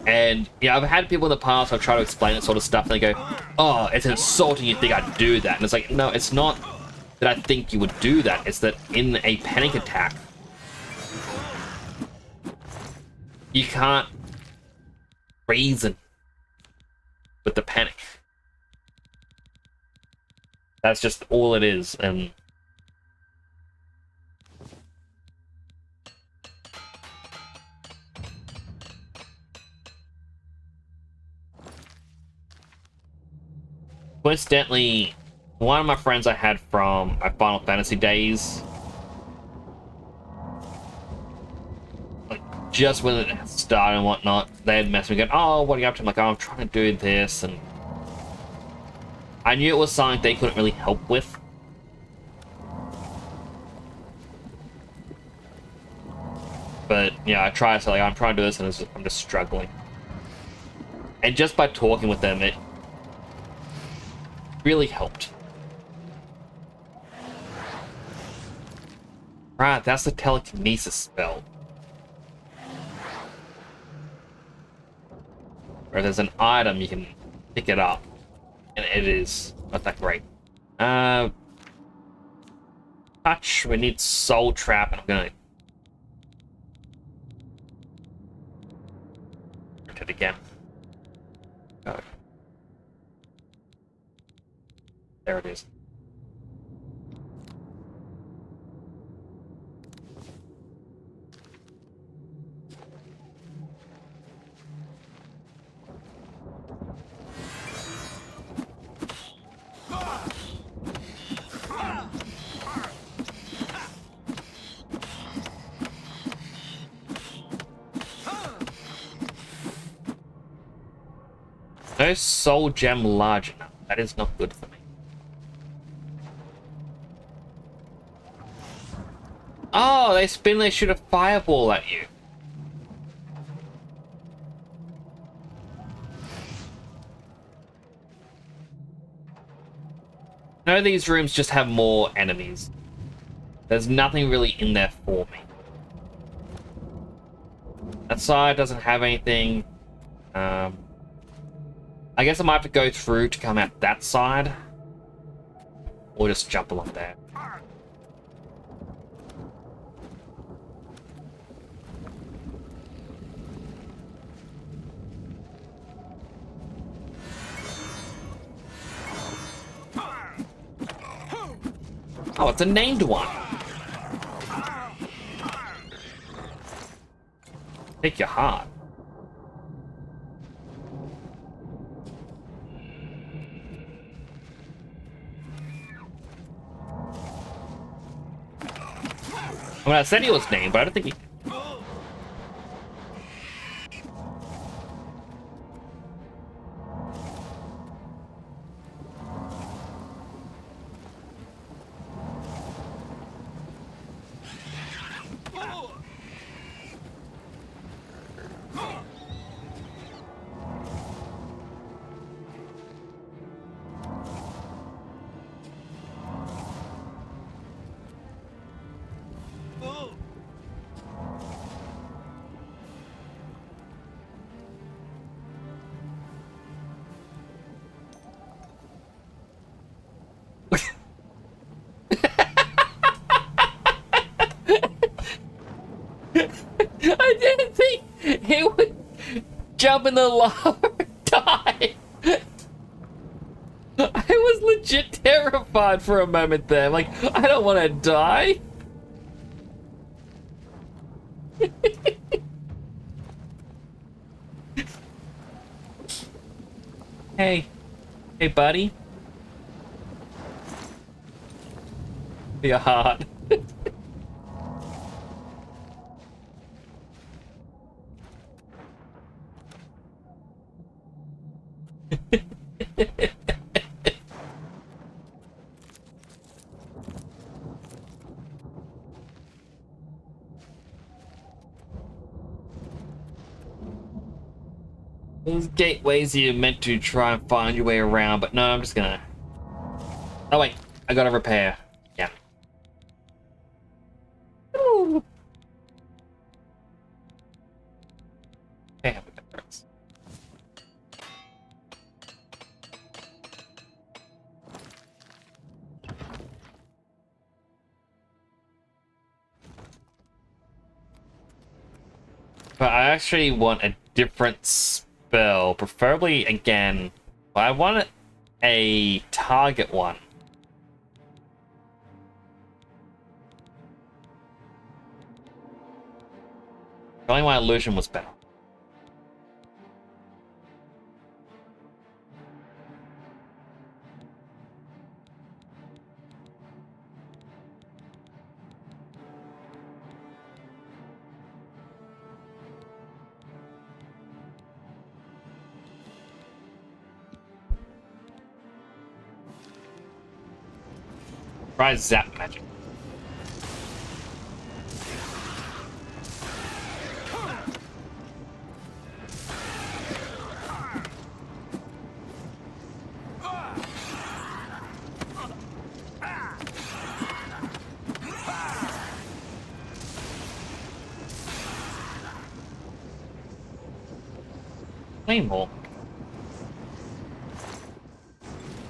And yeah, I've had people in the past I've tried to explain that sort of stuff, and they go, oh, it's insulting you think I'd do that. And it's like, no, it's not that I think you would do that. It's that in a panic attack, you can't reason with the panic. That's just all it is. And coincidentally, one of my friends I had from my Final Fantasy days, like just when it started and whatnot, they had messaged me going, oh, what are you up to? I'm like, oh, I'm trying to do this, and I knew it was something they couldn't really help with. But yeah, I tried to say, like, I'm trying to do this, and I'm just struggling. And just by talking with them, it really helped. Right, that's the telekinesis spell. Where there's an item, you can pick it up. And it is not that great. Touch, we need Soul Trap, and I'm gonna print it again. Oh. There it is. No soul gem large enough. That is not good for me. Oh, they spin, they shoot a fireball at you. No, these rooms just have more enemies. There's nothing really in there for me. That side doesn't have anything. I guess I might have to go through to come out that side. Or just jump along there. Oh, it's a named one. Take your heart. I mean, I said he was named, but I don't think he... jump in the lava and die. I was legit terrified for a moment there. Like, I don't want to die. Hey. Hey, buddy. Your heart. These gateways you're meant to try and find your way around, but no, I'm just gonna... Oh wait, I gotta repair. Yeah. Ooh. Damn, that hurts. But I actually want a different spell, preferably again. I want a target one. Only my illusion was better. Try zap magic. More.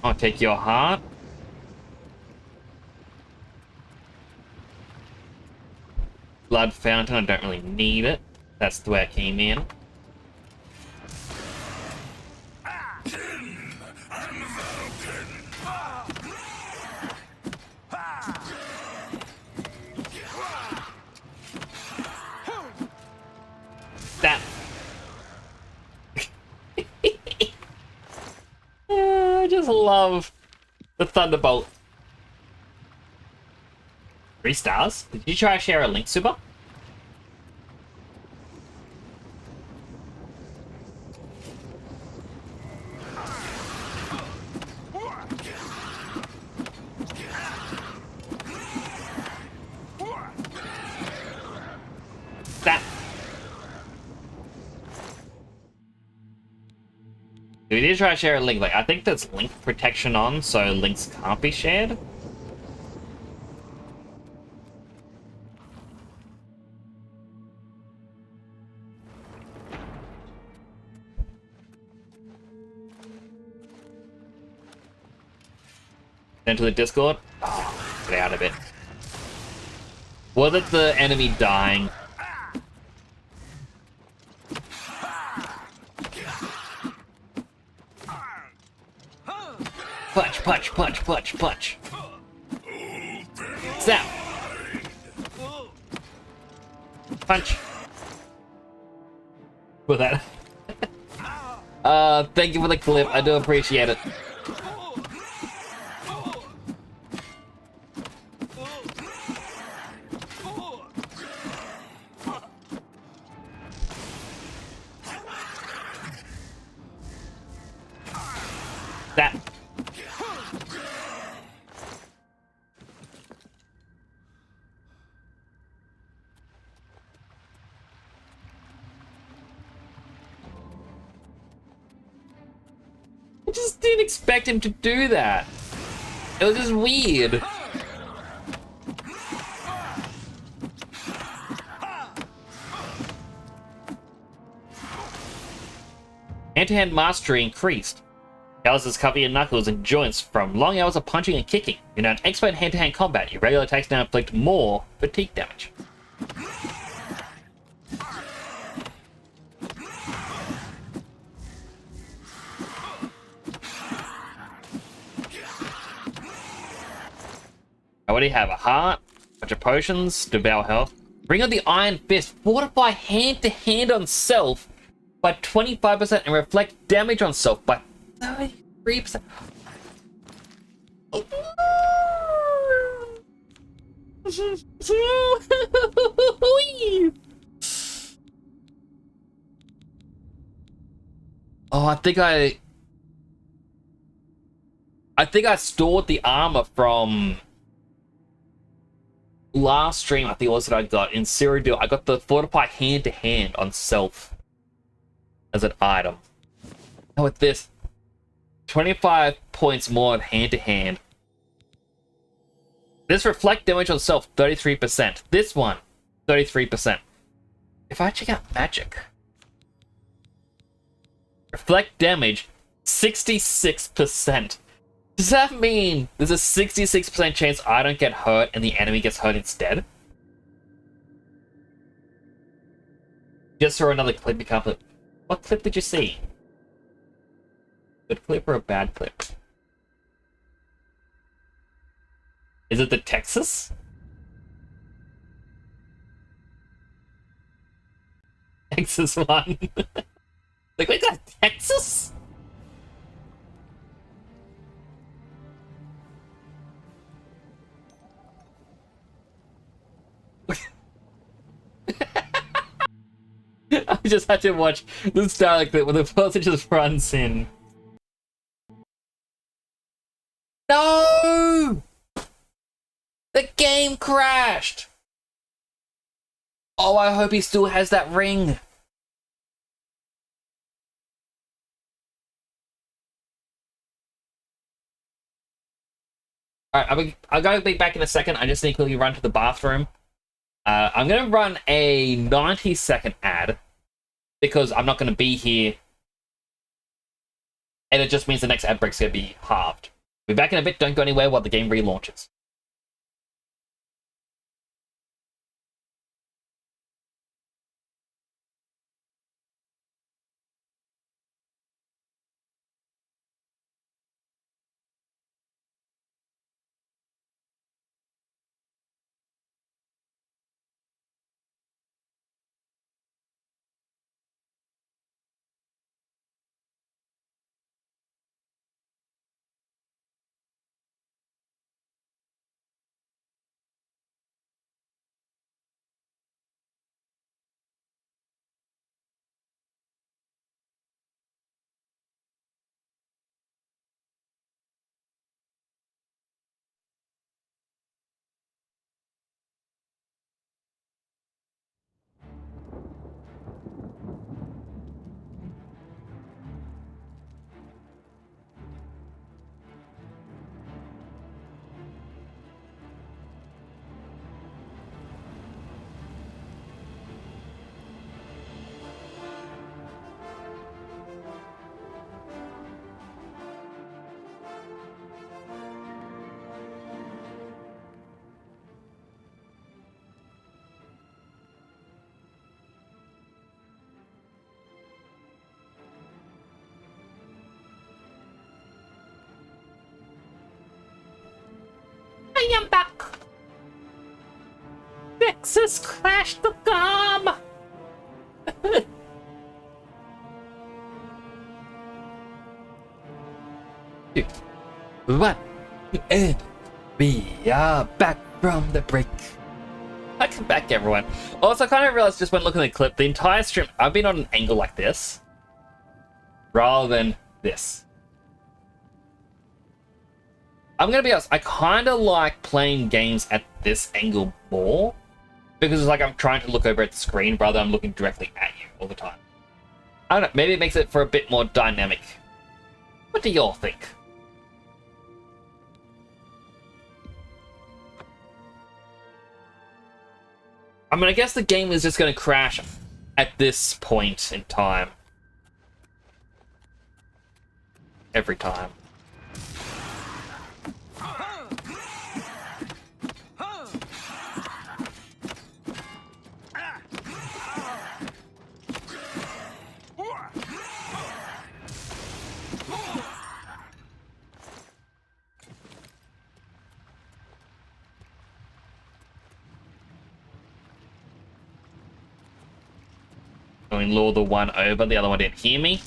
I'll take your heart. Blood fountain, I don't really need it. That's the way I came in. That. I just love the Thunderbolt. 3 stars? Did you try to share a link, Super? That. We did try to share a link. Like, I think there's link protection on, so links can't be shared. Into the Discord. Oh, get out of it. Was it the enemy dying? Punch, punch, punch, punch, punch. Zap. Punch. With that. Thank you for the clip. I do appreciate it. That. I just didn't expect him to do that. It was just weird. Hand-to-hand mastery increased. Calluses cover your knuckles and joints from long hours of punching and kicking. You're now an expert in hand-to-hand combat. Your regular attacks now inflict more fatigue damage. I already have a heart, a bunch of potions, devour health. Bring on the Iron Fist. Fortify hand-to-hand on self by 25% and reflect damage on self by 33%. Oh, I think I stored the armor from last stream. I think it was that I got in Cyrodiil. I got the fortify hand to hand on self as an item. And with this, 25 points more hand to hand. This reflect damage on self 33%. This one 33%. If I check out magic, reflect damage 66%. Does that mean there's a 66% chance I don't get hurt and the enemy gets hurt instead? Just saw another clip you can't flip. What clip did you see? Good clip or a bad clip? Is it the Texas? Texas one. Like, we got Texas? I just had to watch the style clip where the person just runs in. No! The game crashed! Oh, I hope he still has that ring. Alright, I'm going to be back in a second. I just need to quickly run to the bathroom. I'm going to run a 90-second ad because I'm not going to be here. And it just means the next ad break's going to be halved. Be back in a bit. Don't go anywhere while the game relaunches. I am back. Texas crashed the gum. What? And we are back from the break. Welcome back, everyone. Also, I kind of realized just when looking at the clip, the entire stream, I've been on an angle like this rather than this. I'm gonna be honest, I kind of like playing games at this angle more because it's like I'm trying to look over at the screen rather than I'm looking directly at you all the time. I don't know, maybe it makes it for a bit more dynamic. What do y'all think? I mean, I guess the game is just gonna crash at this point in time. Every time. Going to lure the one over. The other one didn't hear me.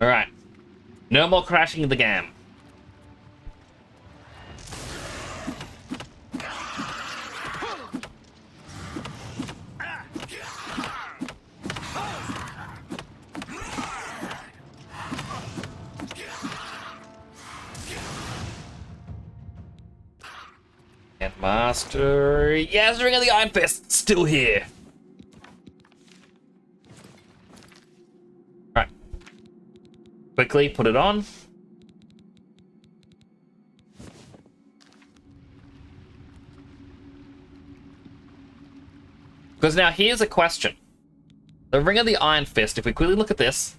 Alright. No more crashing the game. And Master... Yes, Ring of the Iron Fist! Still here! Alright. Quickly put it on. Because now here's a question. The Ring of the Iron Fist, if we quickly look at this...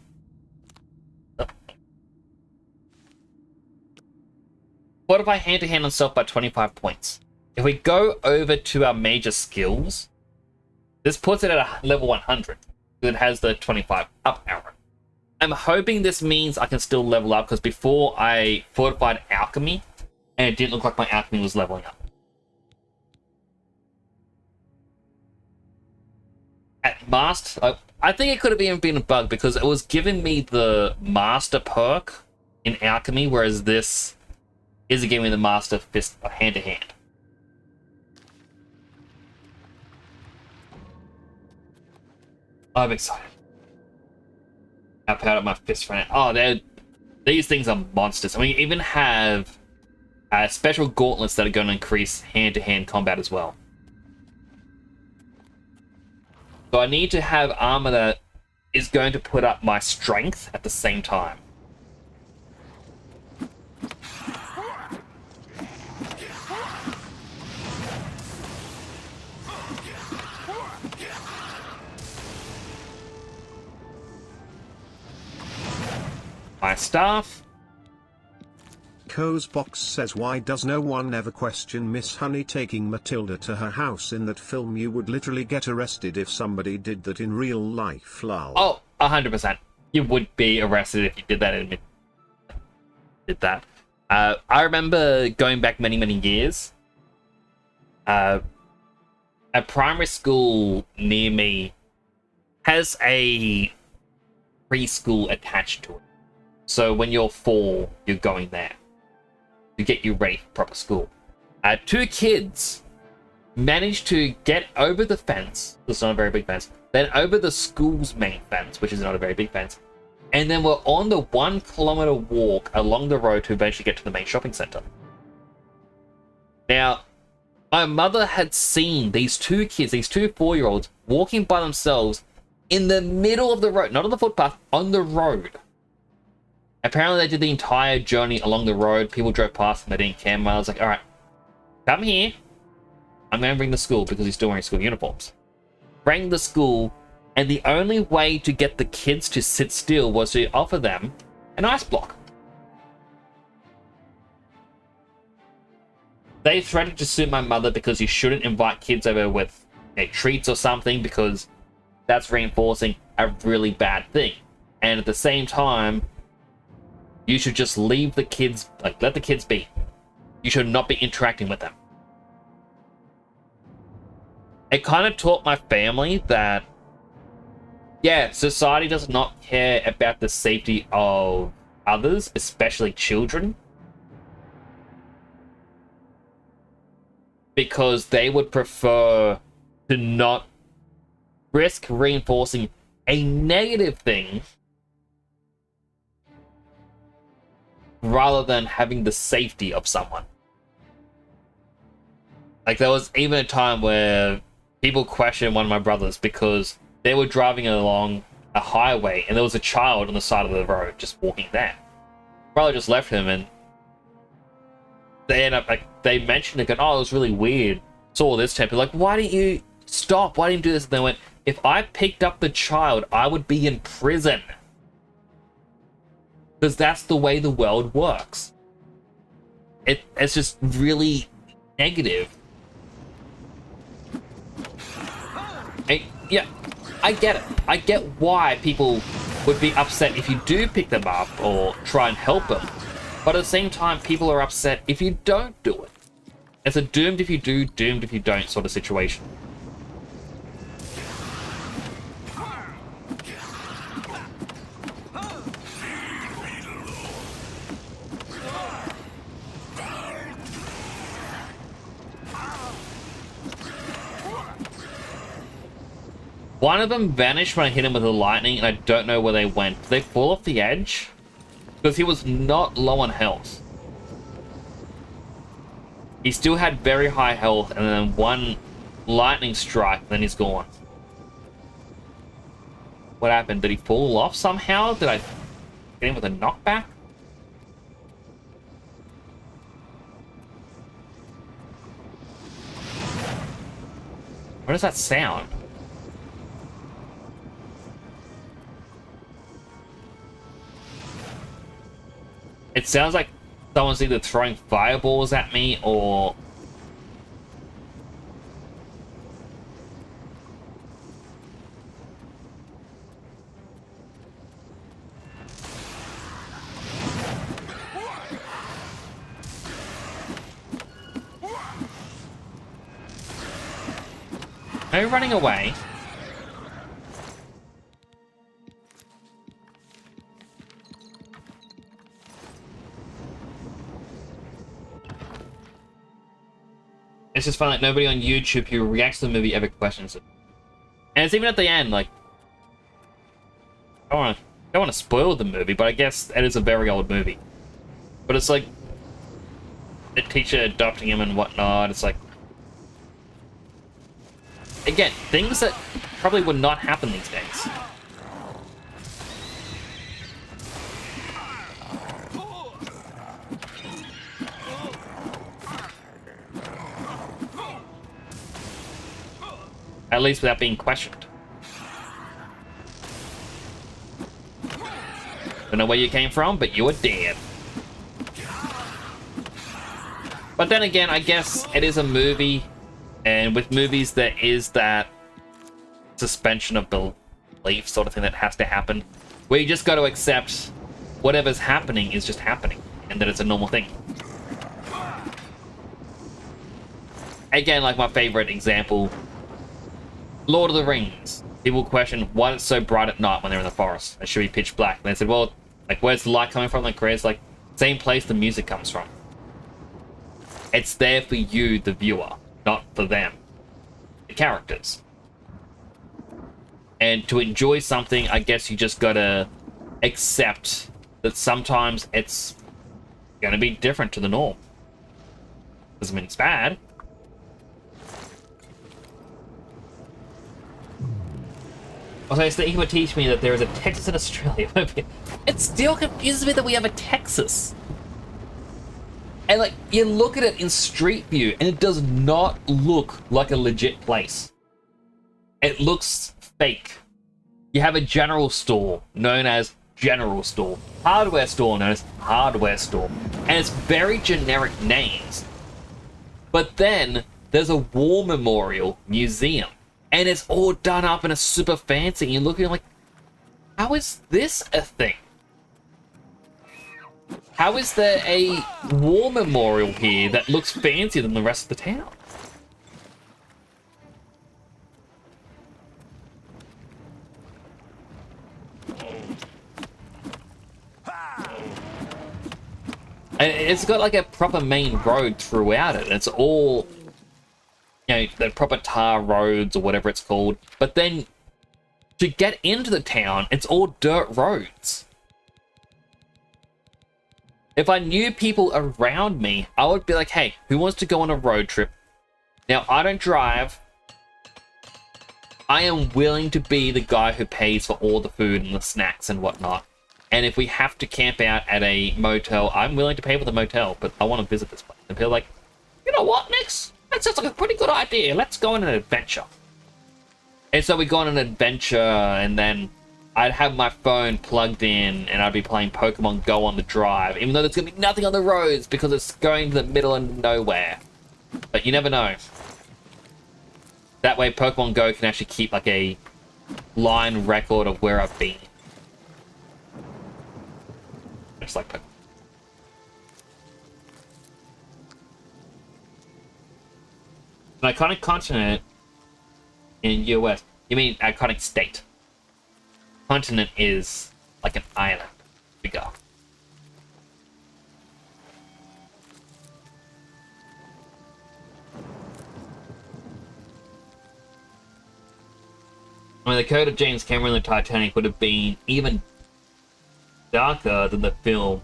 Fortify hand-to-hand on self by 25 points. If we go over to our major skills, this puts it at a level 100. It has the 25 up arrow. I'm hoping this means I can still level up, because before I fortified alchemy, and it didn't look like my alchemy was leveling up. At master, I think it could have even been a bug, because it was giving me the master perk in alchemy, whereas this isn't giving me the master fist hand-to-hand. I'm excited. I powdered my fist for it. Oh, these things are monsters. I mean, you even have special gauntlets that are going to increase hand-to-hand combat as well. So I need to have armor that is going to put up my strength at the same time. My staff. Kozebox says, why does no one ever question Miss Honey taking Matilda to her house in that film? You would literally get arrested if somebody did that in real life, lol. Oh, 100%. You would be arrested if you did that. I remember going back many, many years. A primary school near me has a preschool attached to it. So when you're 4, you're going there to get you ready for proper school. 2 kids managed to get over the fence. It's not a very big fence. Then over the school's main fence, which is not a very big fence. And then we're on the 1 kilometer walk along the road to eventually get to the main shopping center. Now, my mother had seen these 2 kids, these 2 4-year-olds, walking by themselves in the middle of the road, not on the footpath, on the road. Apparently they did the entire journey along the road. People drove past and they didn't care. I was like, alright, come here. I'm going to bring the school because he's still wearing school uniforms. Bring the school, and the only way to get the kids to sit still was to offer them an ice block. They threatened to sue my mother because you shouldn't invite kids over with treats or something, because that's reinforcing a really bad thing. And at the same time, you should just leave the kids, let the kids be. You should not be interacting with them. It kind of taught my family that, yeah, society does not care about the safety of others, especially children, because they would prefer to not risk reinforcing a negative thing rather than having the safety of someone. There was even a time where people questioned one of my brothers because they were driving along a highway and there was a child on the side of the road just walking there. Brother just left him, and they end up, they mentioned it, going, oh, it was really weird. Saw this temple, why didn't you stop? Why didn't you do this? And they went, if I picked up the child, I would be in prison. Because that's the way the world works. It's just really negative. Yeah, I get it. I get why people would be upset if you do pick them up or try and help them. But at the same time, people are upset if you don't do it. It's a doomed if you do, doomed if you don't sort of situation. One of them vanished when I hit him with the lightning, and I don't know where they went. Did they fall off the edge? Because he was not low on health. He still had very high health, and then one lightning strike, then he's gone. What happened? Did he fall off somehow? Did I get him with a knockback? What does that sound? It sounds like someone's either throwing fireballs at me or... No running away. It's just fun, like, nobody on YouTube who reacts to the movie ever questions it. And it's even at the end, like... I don't want to spoil the movie, but I guess it is a very old movie. But it's like... the teacher adopting him and whatnot, it's like... Again, things that probably would not happen these days. At least without being questioned. Don't know where you came from, but you were dead. But then again, I guess it is a movie, and with movies there is that suspension of belief sort of thing that has to happen, where you just got to accept whatever's happening is just happening, and that it's a normal thing. Again, like my favorite example, Lord of the Rings. People question why it's so bright at night when they're in the forest. It should be pitch black. And they said, well, like, where's the light coming from? Like, Korea's like, same place the music comes from. It's there for you, the viewer, not for them. The characters. And to enjoy something, I guess you just gotta accept that sometimes it's gonna be different to the norm. Doesn't mean it's bad. Also, I think he would teach me that there is a Texas in Australia. It still confuses me that we have a Texas. And, like, you look at it in Street View, and it does not look like a legit place. It looks fake. You have a general store known as General Store. Hardware store known as Hardware Store. And it's very generic names. But then, there's a war memorial museum. And it's all done up in a super fancy. And you're looking like, how is this a thing? How is there a war memorial here that looks fancier than the rest of the town? And it's got like a proper main road throughout it. It's all, you know, the proper tar roads or whatever it's called. But then to get into the town, it's all dirt roads. If I knew people around me, I would be like, hey, who wants to go on a road trip? Now, I don't drive. I am willing to be the guy who pays for all the food and the snacks and whatnot. And if we have to camp out at a motel, I'm willing to pay for the motel, but I want to visit this place. And people are like, you know what, Nix? That sounds like a pretty good idea. Let's go on an adventure. And so we go on an adventure, and then I'd have my phone plugged in, and I'd be playing Pokemon Go on the drive, even though there's going to be nothing on the roads because it's going to the middle of nowhere. But you never know. That way Pokemon Go can actually keep like a line record of where I've been. Just like Pokemon. An iconic continent in US. You mean iconic state? Continent is like an island. Bigger. I mean, the code of James Cameron and the Titanic would have been even darker than the film,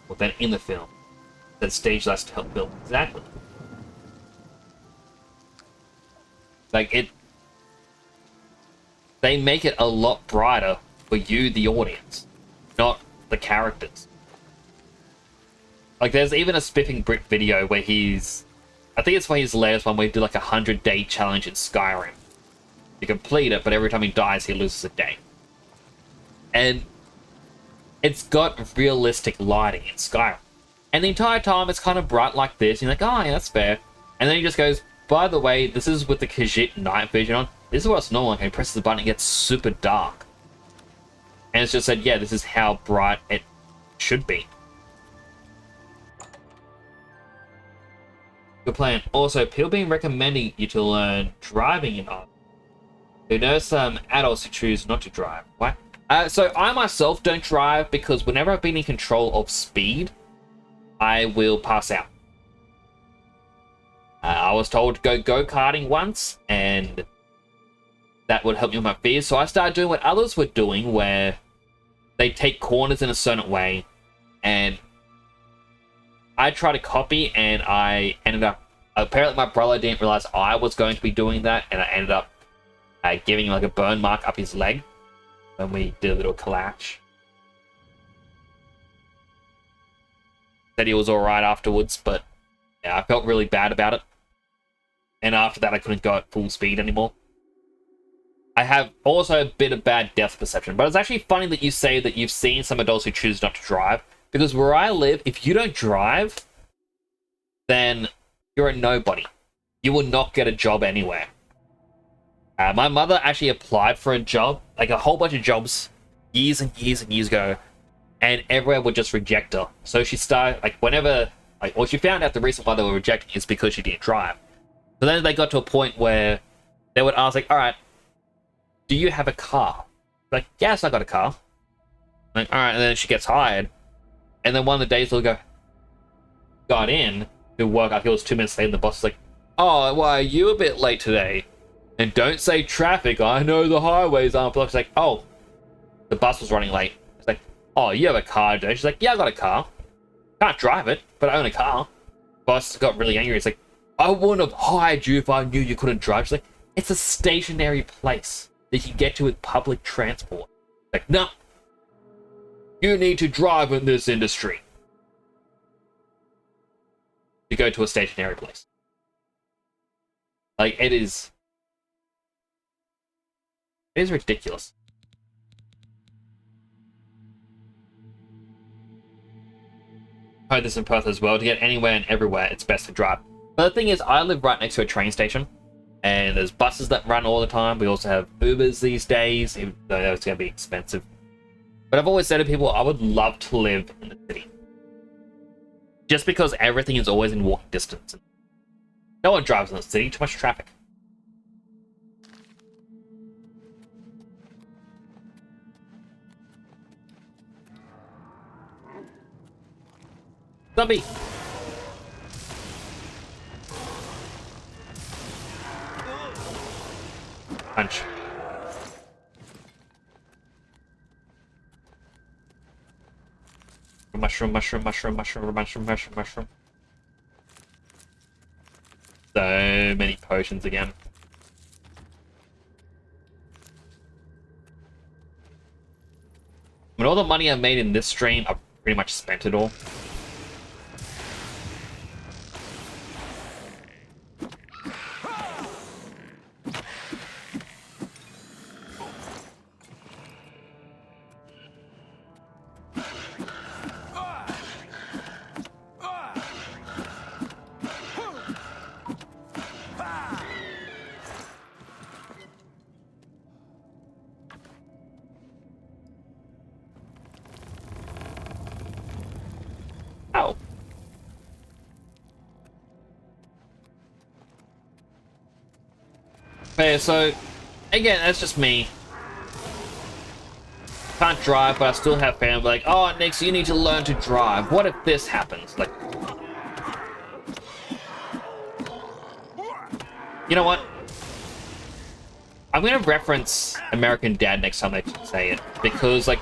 or than in the film. That stage last to help build. Exactly. Like, they make it a lot brighter for you, the audience, not the characters. Like, there's even a Spiffing Brit video where he's... I think it's for his latest one where he did like a 100-day challenge in Skyrim. You complete it, but every time he dies, he loses a day. And it's got realistic lighting in Skyrim. And the entire time, it's kind of bright like this. And you're like, oh, yeah, that's fair. And then he just goes, by the way, this is with the Khajiit night vision on. This is what it's normal. Like, he presses the button, it gets super dark. And it's just said, yeah, this is how bright it should be. Good plan. Also, people been recommending you to learn driving in art. There are some adults who choose not to drive. What? So I myself don't drive because whenever I've been in control of speed, I will pass out. I was told to go go-karting once, and that would help me with my fears. So I started doing what others were doing, where they take corners in a certain way, and I tried to copy, and I ended up... Apparently my brother didn't realize I was going to be doing that, and I ended up giving him like a burn mark up his leg when we did a little clash. Said he was alright afterwards, but yeah, I felt really bad about it. And after that, I couldn't go at full speed anymore. I have also a bit of bad depth perception, but it's actually funny that you say that you've seen some adults who choose not to drive, because where I live, if you don't drive, then you're a nobody. You will not get a job anywhere. My mother actually applied for a job, like a whole bunch of jobs, years and years and years ago, and everywhere would just reject her. So she started, like, whenever, like, well, she found out the reason why they were rejecting is because she didn't drive. So then they got to a point where they would ask, like, alright, do you have a car? Like, yes, I got a car. Like, alright, and then she gets hired. And then one of the days they'll go, got in to work, I think it was 2 minutes late, and the boss is like, oh, why are you a bit late today? And don't say traffic, I know the highways aren't blocked. She's like, oh, the bus was running late. It's like, oh, you have a car, don't you? She's like, yeah, I got a car. Can't drive it, but I own a car. Boss got really angry. It's like, I wouldn't have hired you if I knew you couldn't drive. She's like, it's a stationary place that you can get to with public transport. Like, no. You need to drive in this industry. To go to a stationary place. Like, it is ridiculous. I heard this in Perth as well. To get anywhere and everywhere, it's best to drive. But the thing is, I live right next to a train station, and there's buses that run all the time. We also have Ubers these days, even though it's going to be expensive. But I've always said to people, I would love to live in the city. Just because everything is always in walking distance. No one drives in the city, too much traffic. Zombie! Punch. Mushroom, mushroom, mushroom, mushroom, mushroom, mushroom, mushroom. So many potions again. I mean, all the money I made in this stream, I've pretty much spent it all. Oh. Okay, so again, that's just me. Can't drive, but I still have family like, oh, Nix, you need to learn to drive. What if this happens? Like, you know what? I'm gonna reference American Dad next time I say it, because like,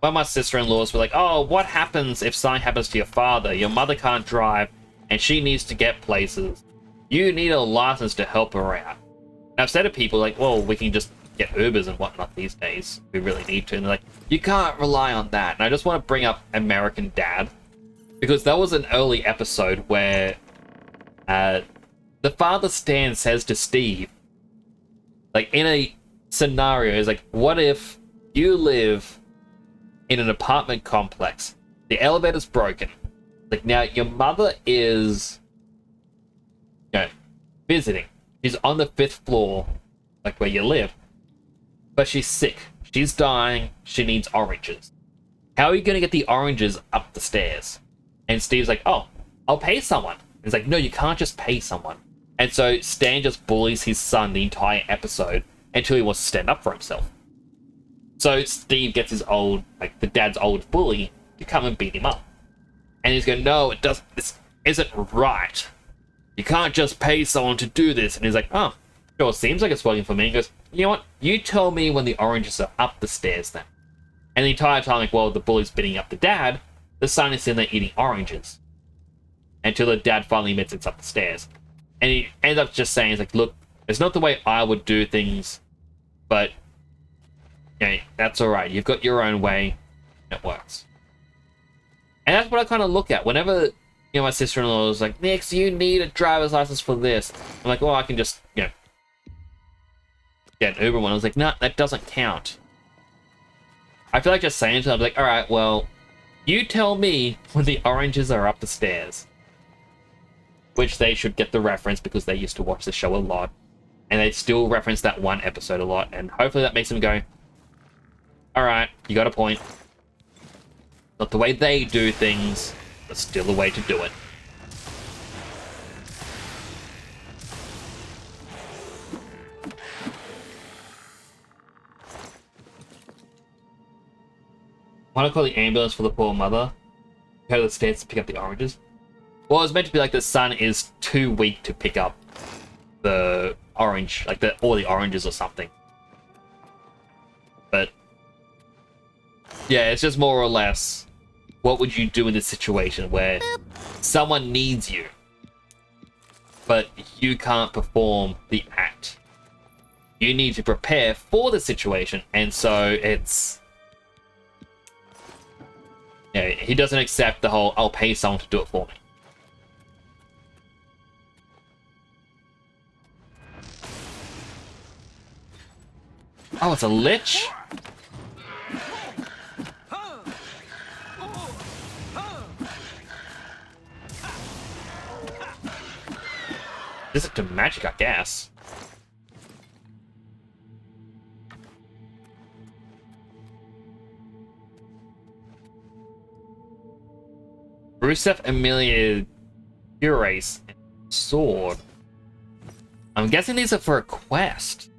one of my sister-in-laws were like, oh, what happens if something happens to your father? Your mother can't drive, and she needs to get places. You need a license to help her out. And I've said to people like, well, we can just get Ubers and whatnot these days. We really need to. And they're like, you can't rely on that. And I just want to bring up American Dad, because that was an early episode where the father Stan says to Steve, like in a scenario, is like, what if you live in an apartment complex, the elevator's broken, like now your mother is, you know, visiting. She's on the 5th floor, like where you live, but she's sick. She's dying. She needs oranges. How are you going to get the oranges up the stairs? And Steve's like, oh, I'll pay someone. He's like, no, you can't just pay someone. And so Stan just bullies his son the entire episode until he wants to stand up for himself. So Steve gets his old, like the dad's old bully, to come and beat him up. And he's going, no, this isn't right. You can't just pay someone to do this. And he's like, oh, sure, seems like it's working for me. He goes, you know what? You tell me when the oranges are up the stairs then. And the entire time, like, while the bully's beating up the dad, the son is sitting there eating oranges. Until the dad finally admits it's up the stairs. And he ends up just saying, he's like, look, it's not the way I would do things, but, you know, that's alright. You've got your own way. It works. And that's what I kind of look at. Whenever, you know, my sister-in-law was like, Nix, you need a driver's license for this. I'm like, well, I can just, you know, get an Uber one. I was like, no, that doesn't count. I feel like just saying to them, I'm like, alright, well, you tell me when the oranges are up the stairs. Which they should get the reference because they used to watch the show a lot. And they still reference that one episode a lot. And hopefully that makes them go, alright, you got a point. Not the way they do things, but still a way to do it. Want to call the ambulance for the poor mother? Go to the stairs to pick up the oranges? Well, it was meant to be like the son is too weak to pick up the orange, like all the oranges or something. But yeah, it's just more or less, what would you do in this situation where someone needs you, but you can't perform the act? You need to prepare for the situation, and so it's, yeah, he doesn't accept the whole, I'll pay someone to do it for me. Oh, it's a lich? Is it to magic, I guess? Rusev Amelia Curace Sword. I'm guessing these are for a quest.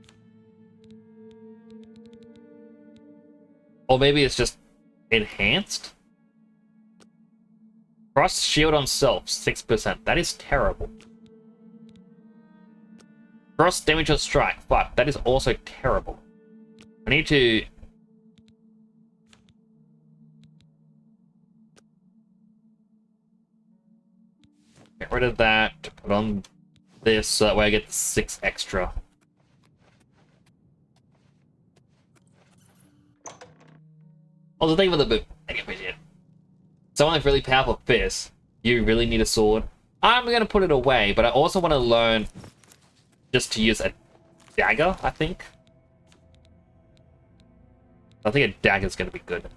Or maybe it's just enhanced? Frost shield on self, 6%. That is terrible. Frost damage on strike, fuck, that is also terrible. I need to... get rid of that, to put on this, so that way I get 6 extra. Also, think of the boot. Someone with really powerful fists, you really need a sword. I'm going to put it away, but I also want to learn just to use a dagger, I think. I think a dagger is going to be good.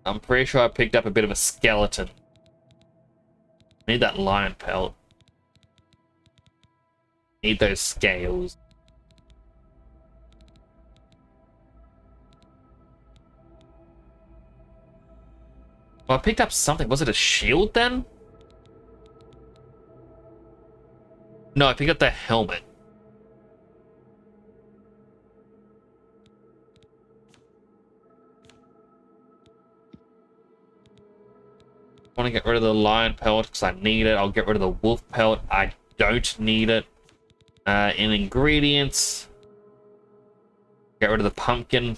I'm pretty sure I picked up a bit of a skeleton. Need that lion pelt. Need those scales. Well, I picked up something. Was it a shield then? No, I picked up the helmet. I want to get rid of the lion pelt because I need it. I'll get rid of the wolf pelt. I don't need it. In ingredients, get rid of the pumpkin.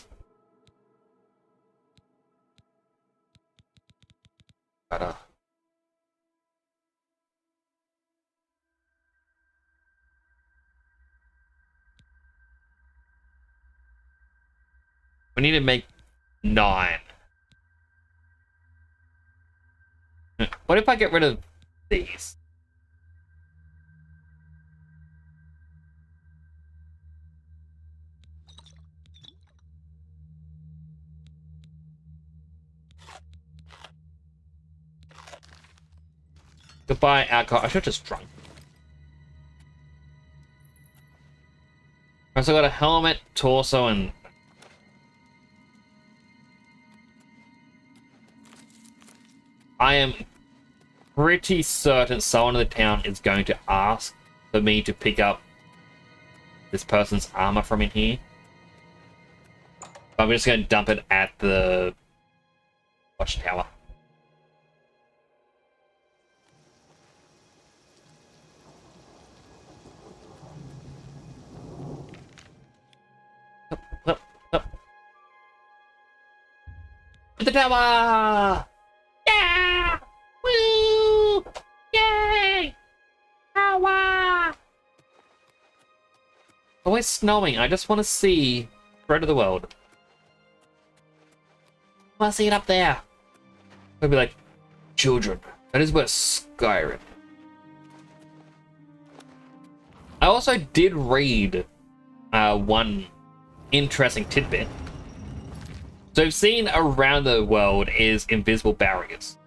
We need to make 9. What if I get rid of these? Goodbye, alcohol. I should have just drunk. So I got a helmet, torso, and... I am pretty certain someone in the town is going to ask for me to pick up this person's armor from in here. I'm just going to dump it at the watchtower. The tower! Yeah! Woo! Yay! Tower! Oh, it's snowing. I just want to see Bread of the World. I want to see it up there. I'd be like, children, that is where Skyrim. I also did read one interesting tidbit. So we've seen around the world is invisible barriers.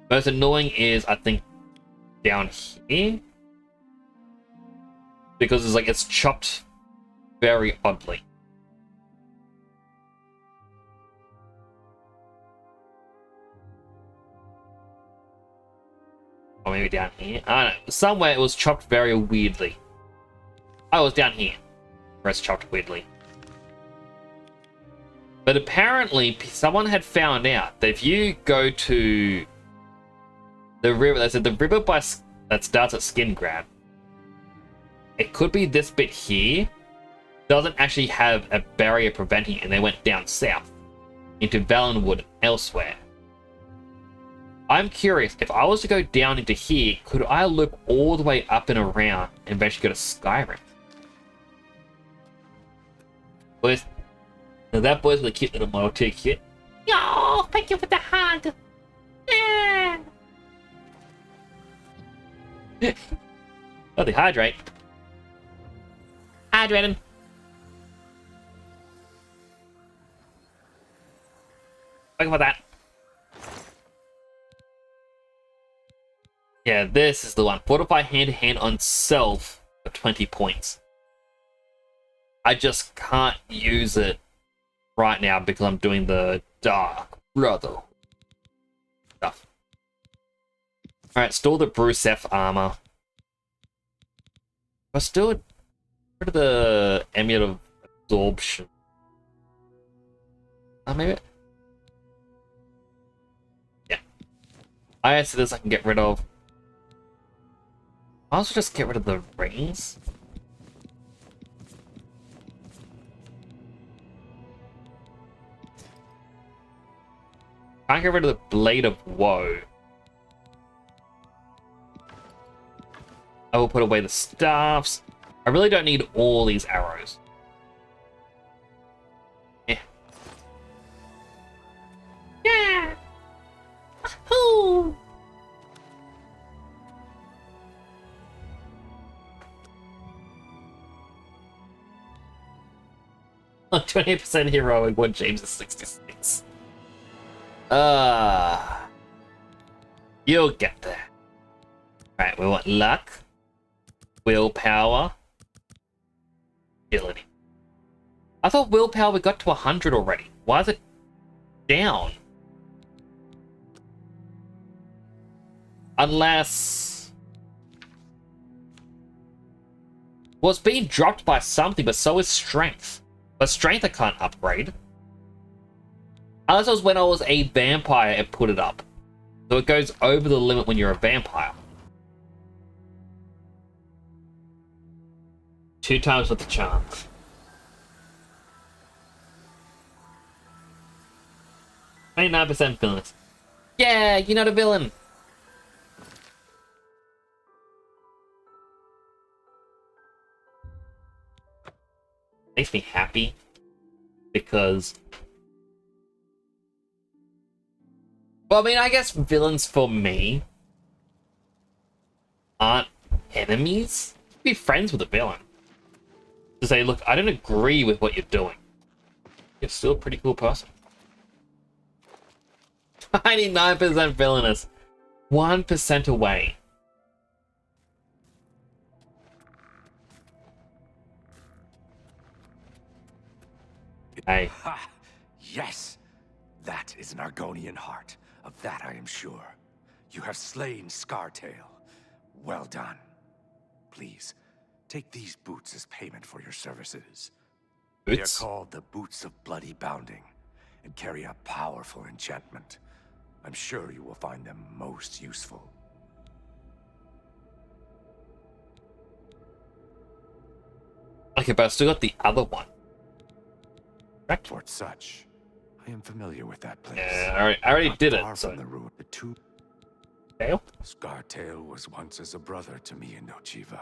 Most annoying is, I think, down here. Because it's like, it's chopped very oddly. Or maybe down here. I don't know. Somewhere it was chopped very weirdly. Oh, it was down here. Where it's chopped weirdly. But apparently, someone had found out that if you go to the river, they said the river that starts at Skin Grab, it could be this bit here, doesn't actually have a barrier preventing it, and they went down south into Valenwood elsewhere. I'm curious, if I was to go down into here, could I loop all the way up and around and eventually go to Skyrim? Boys, now that boy's with a cute little model too, cute. Yo, thank you for the hug. Yeah. Oh, they hydrate. Hydrating. Think about that. Yeah, this is the one. Fortify hand-to-hand on self for 20 points. I just can't use it right now because I'm doing the Dark Brotherhood stuff. Alright, store the Bruce armor. I still rid of the Amulet of Absorption. Maybe? Yeah. I answer this I can get rid of. I'll also just get rid of the rings. Can't get rid of the Blade of Woe. I will put away the staffs. I really don't need all these arrows. Yeah. Yeah! Woohoo! 28% heroic, 1 James is 66. You'll get there. Right, we want luck, willpower, agility. I thought willpower we got to 100 already. Why is it down? Unless... Well, it's being dropped by something, but so is strength. But strength I can't upgrade. Unless it was when I was a vampire and put it up. So it goes over the limit when you're a vampire. 2 times with the charm. %, villainous. Yeah, you're not a villain. Makes me happy because, well, I mean, I guess villains for me aren't enemies. Be friends with a villain. To say, look, I don't agree with what you're doing. You're still a pretty cool person. 99% villainous. 1% away. Hey. Ha! Yes! That is an Argonian heart. Of that I am sure. You have slain Scartail. Well done. Please, take these boots as payment for your services. They are called the Boots of Bloody Bounding, and carry a powerful enchantment. I'm sure you will find them most useful. Okay, but I still got the other one. Correct? Fort Such. I am familiar with that place. Yeah, I already did it. So. From the ruin, the two. Dale? Scartail was once as a brother to me and Nochiva.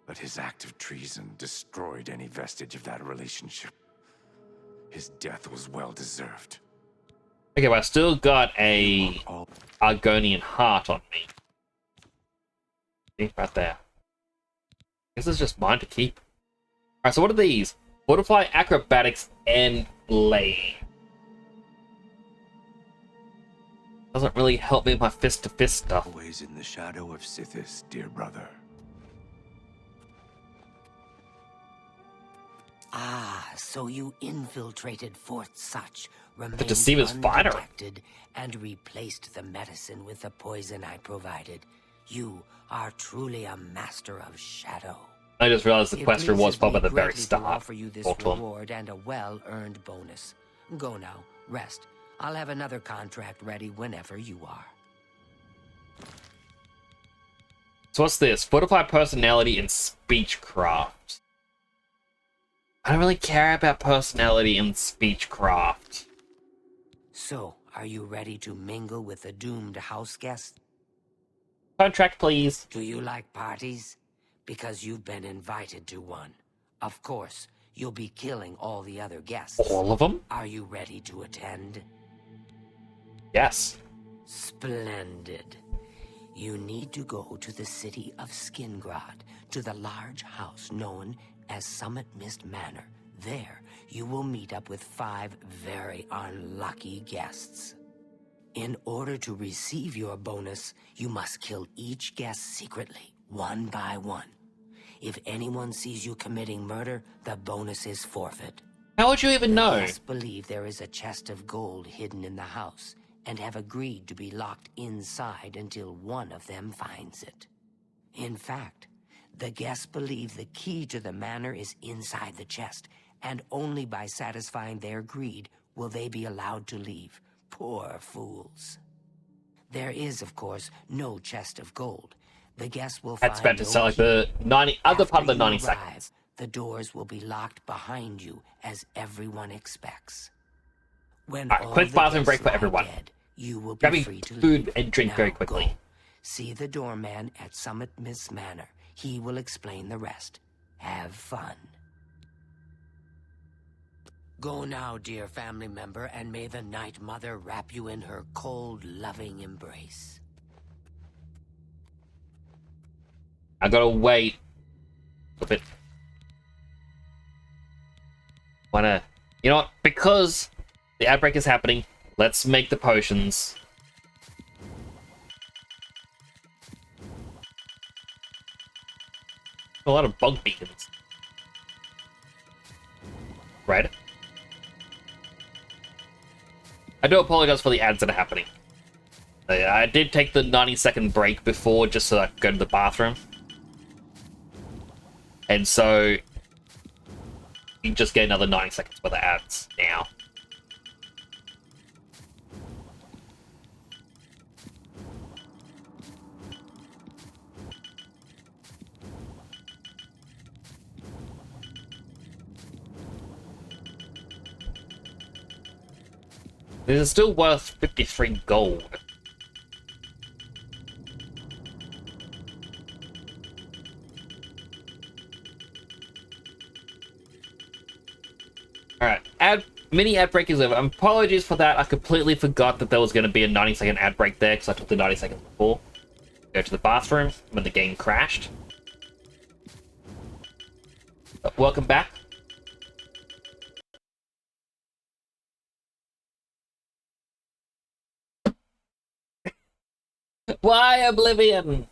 But his act of treason destroyed any vestige of that relationship. His death was well deserved. Okay, but I still got a Argonian heart on me. See, right there. This is just mine to keep. Alright, so what are these? Fortify, Acrobatics, and Blade. Doesn't really help me with my fist-to-fist stuff. Always in the shadow of Sithis, dear brother. Ah, so you infiltrated Fort Such, remained The Deceiver's fighter. undetected, and replaced the medicine with the poison I provided. You are truly a master of shadow. I just realized the quest rewards pop at the very greatly to start. offer you this reward and a well-earned bonus. Go now, rest. I'll have another contract ready whenever you are. So what's this? Fortify personality and speechcraft. I don't really care about personality and speechcraft. So, are you ready to mingle with the doomed house guests? Contract, please. Do you like parties? Because you've been invited to one. Of course, you'll be killing all the other guests. All of them? Are you ready to attend? Yes. Splendid. You need to go to the city of Skingrad, to the large house known as Summit Mist Manor. There, you will meet up with 5 very unlucky guests. In order to receive your bonus, you must kill each guest secretly, one by one. If anyone sees you committing murder, the bonus is forfeit. How would you even know? The guests believe there is a chest of gold hidden in the house, and have agreed to be locked inside until one of them finds it. In fact, the guests believe the key to the manor is inside the chest, and only by satisfying their greed will they be allowed to leave. Poor fools. There is, of course, no chest of gold. The guests will That's find about to sound like the 90 other part of the 90 arrive, seconds. The doors will be locked behind you, as everyone expects. When Alright, all quick the bathroom guests break for lie everyone. dead, you will be Grabbing free to food leave. and drink Now very quickly. go. See the doorman at Summit Mist Manor. He will explain the rest. Have fun. Go now, dear family member, and may the Night Mother wrap you in her cold, loving embrace. I gotta wait a bit. You know what? Because the outbreak is happening, let's make the potions. A lot of bug beacons. Right? I do apologize for the ads that are happening. Yeah, I did take the 90-second break before just so I could go to the bathroom. And so you just get another 90 seconds worth of ads now. This is still worth 53 gold. Alright, mini ad break is over. Apologies for that. I completely forgot that there was going to be a 90-second ad break there because I took the 90 seconds before. Go to the bathroom when the game crashed. But welcome back. Why Oblivion?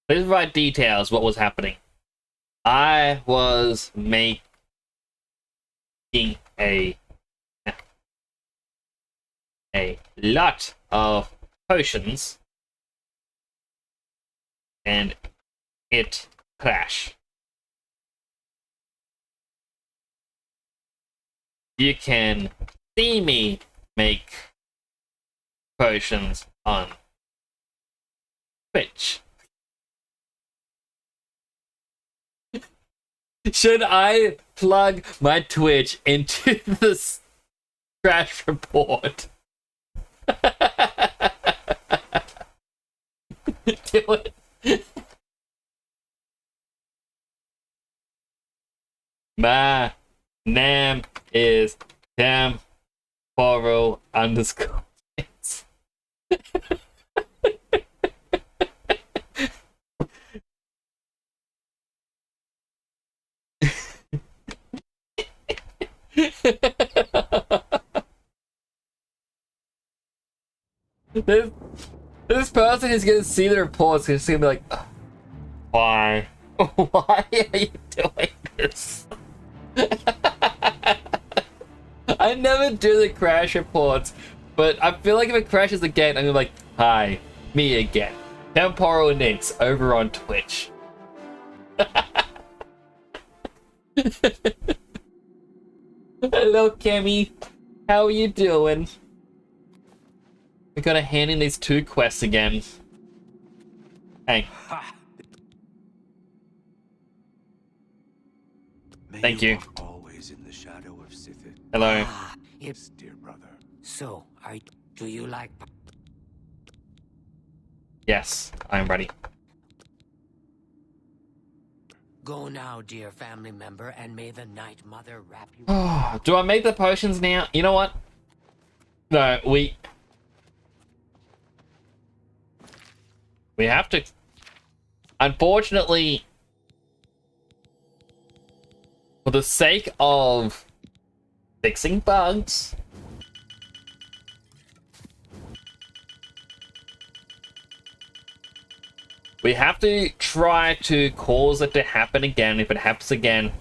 Please provide details what was happening. I was making a lot of potions and it crashed. You can see me make potions on Twitch. Should I plug my Twitch into this crash report? Do it. My name is Temporal _ this person is gonna see the reports and it's gonna be like, why? Why are you doing this? I never do the crash reports, but I feel like if it crashes again, I'm gonna be like, hi, me again. Temporal Nix over on Twitch. Hello, Cammy. How are you doing? We gotta hand in these 2 quests again. Hey. Thank you. Always in the shadow of Sithid. Hello. Yes, dear brother. So, do you like... Yes, I'm ready. Go now, dear family member, and may the Night Mother wrap you... Do I make the potions now? You know what? No, we have to... Unfortunately, for the sake of fixing bugs, we have to try to cause it to happen again. If it happens again...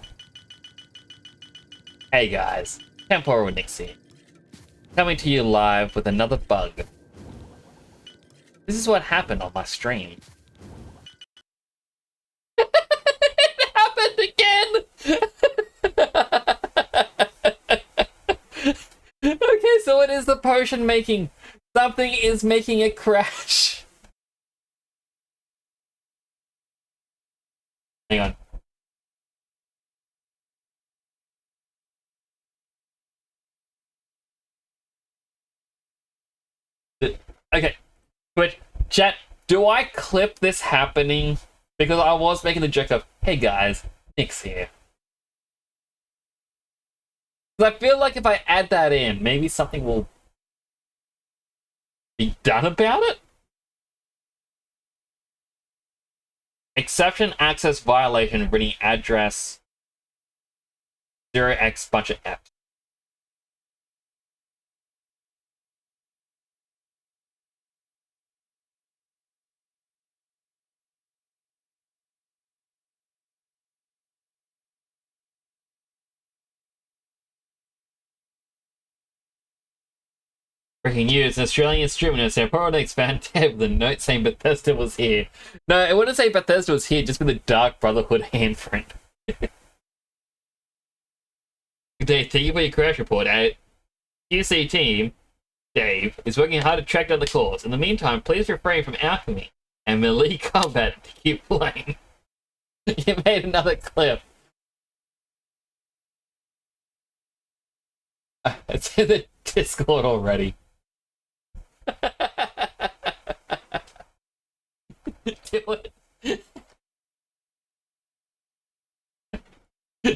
Hey guys, Temporal Nixie. Coming to you live with another bug. This is what happened on my stream. It happened again! Okay, so it is the potion making. Something is making it crash. Hang on. Okay, Twitch, chat, do I clip this happening? Because I was making the joke of, hey guys, Nick's here. Because I feel like if I add that in, maybe something will be done about it? Exception access violation reading address 0x bunch of F. Breaking news, an Australian streamer in San Paulo expanded with a note saying Bethesda was here. No, it wouldn't say Bethesda was here, just with the Dark Brotherhood handprint. Good day, thank you for your crash report. Our QC team, Dave, is working hard to track down the cause. In the meantime, please refrain from alchemy and melee combat to keep playing. You made another clip. It's in the Discord already. Do it.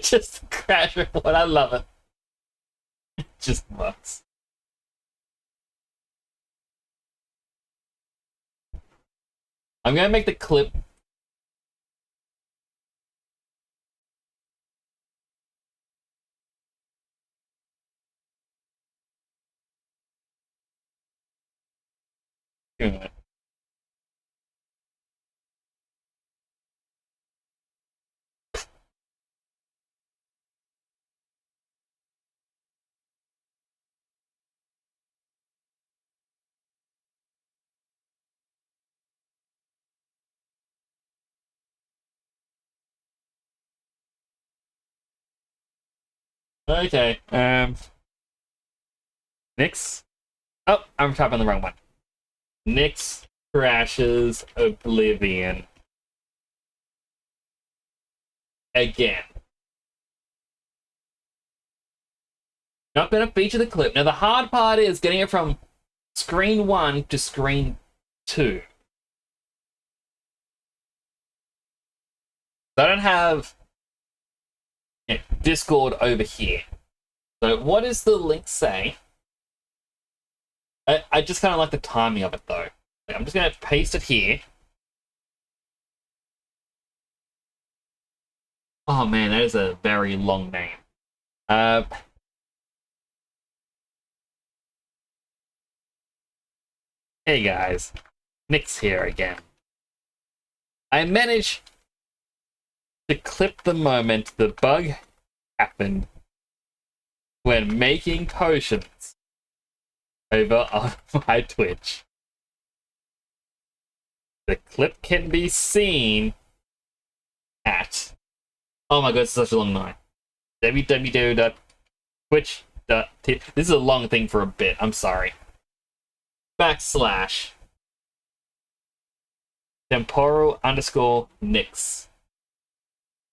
Just crash report. I love it. It just works. I'm gonna make the clip. Good. Okay, Nyx. Oh, I'm typing the wrong one. Nyx crashes Oblivion. Again. Not gonna feature the clip. Now the hard part is getting it from screen 1 to screen 2. I don't have Discord over here. So what does the link say? I just kind of like the timing of it though. I'm just going to paste it here. Oh man, that is a very long name. Hey guys, Nyx here again. I managed to clip the moment the bug happened when making potions over on my Twitch. The clip can be seen at, oh my god, it's such a long name, www.twitch.tv. This is a long thing for a bit, I'm sorry. / temporal _ Nyx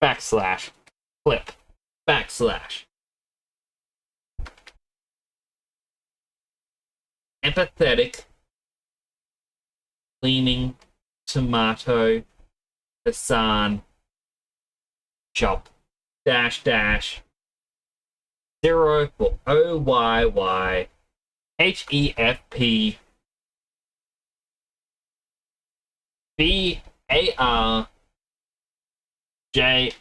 / clip / empathetic cleaning tomato Hassan shop -- 0 for OYY HEFP BARJ _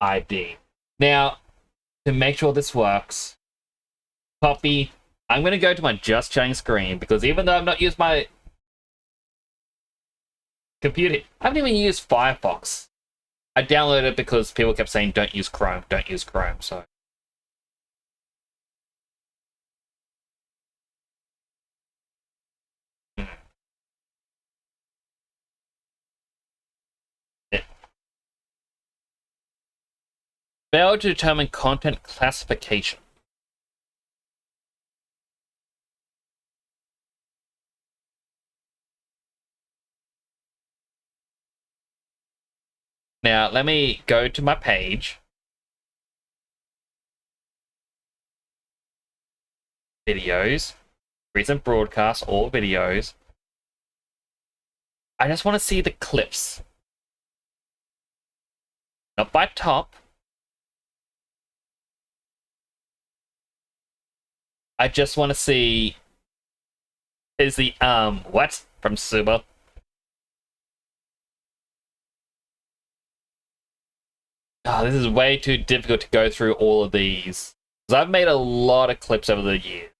4ID. Now, to make sure this works, copy. I'm going to go to my just chatting screen because even though I've not used my computer, I haven't even used Firefox. I downloaded it because people kept saying don't use Chrome, so. Failed to determine content classification. Now, let me go to my page. Videos. Recent broadcasts, all videos. I just want to see the clips. Not by top. I just want to see is the what from Suba. Oh, this is way too difficult to go through all of these. Because I've made a lot of clips over the years.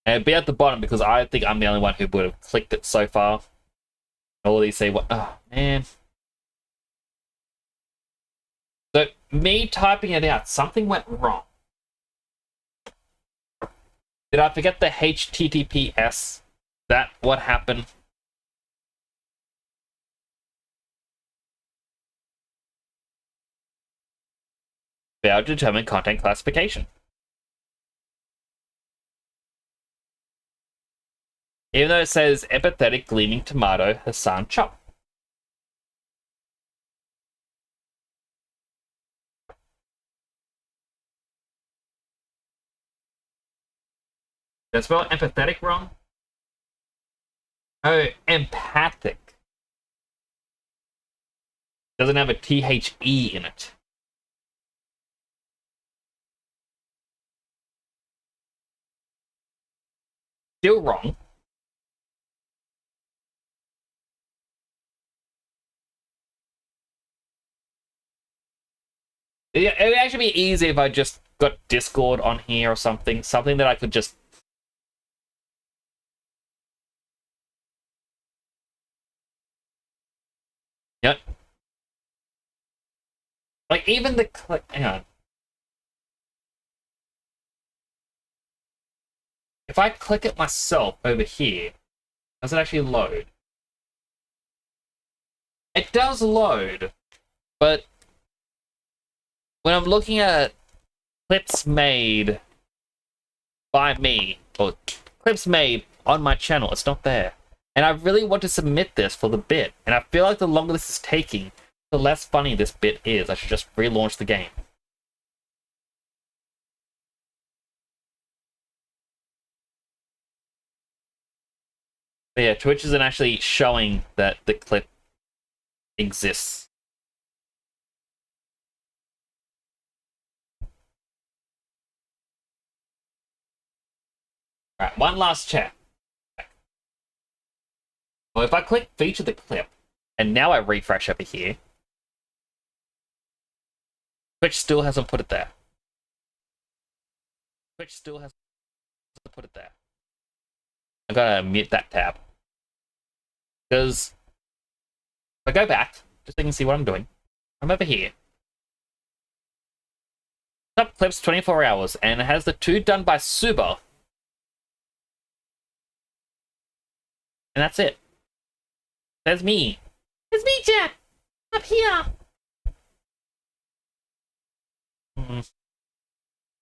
And it'd be at the bottom because I think I'm the only one who would have clicked it so far. All these say what? Oh man. So me typing it out, something went wrong. Did I forget the HTTPS? That what happened? Failed to determine content classification. Even though it says empathetic gleaming tomato Hassan chop. Did I spell empathetic wrong? Oh, empathic. Doesn't have a THE in it. Still wrong. It would actually be easy if I just got Discord on here or something. Something that I could just... Yep. Like, even the... Hang on. If I click it myself over here, does it actually load? It does load, but when I'm looking at clips made by me, or clips made on my channel, it's not there. And I really want to submit this for the bit, and I feel like the longer this is taking, the less funny this bit is. I should just relaunch the game. But yeah, Twitch isn't actually showing that the clip exists. Alright, one last check. Well, if I click feature the clip, and now I refresh over here, Twitch still hasn't put it there. Twitch still hasn't put it there. I gotta mute that tab. Because if I go back, just so you can see what I'm doing, I'm over here. Top clips 24 hours, and it has the two done by Suba. And that's it. There's me. It's me, Jack! Up here!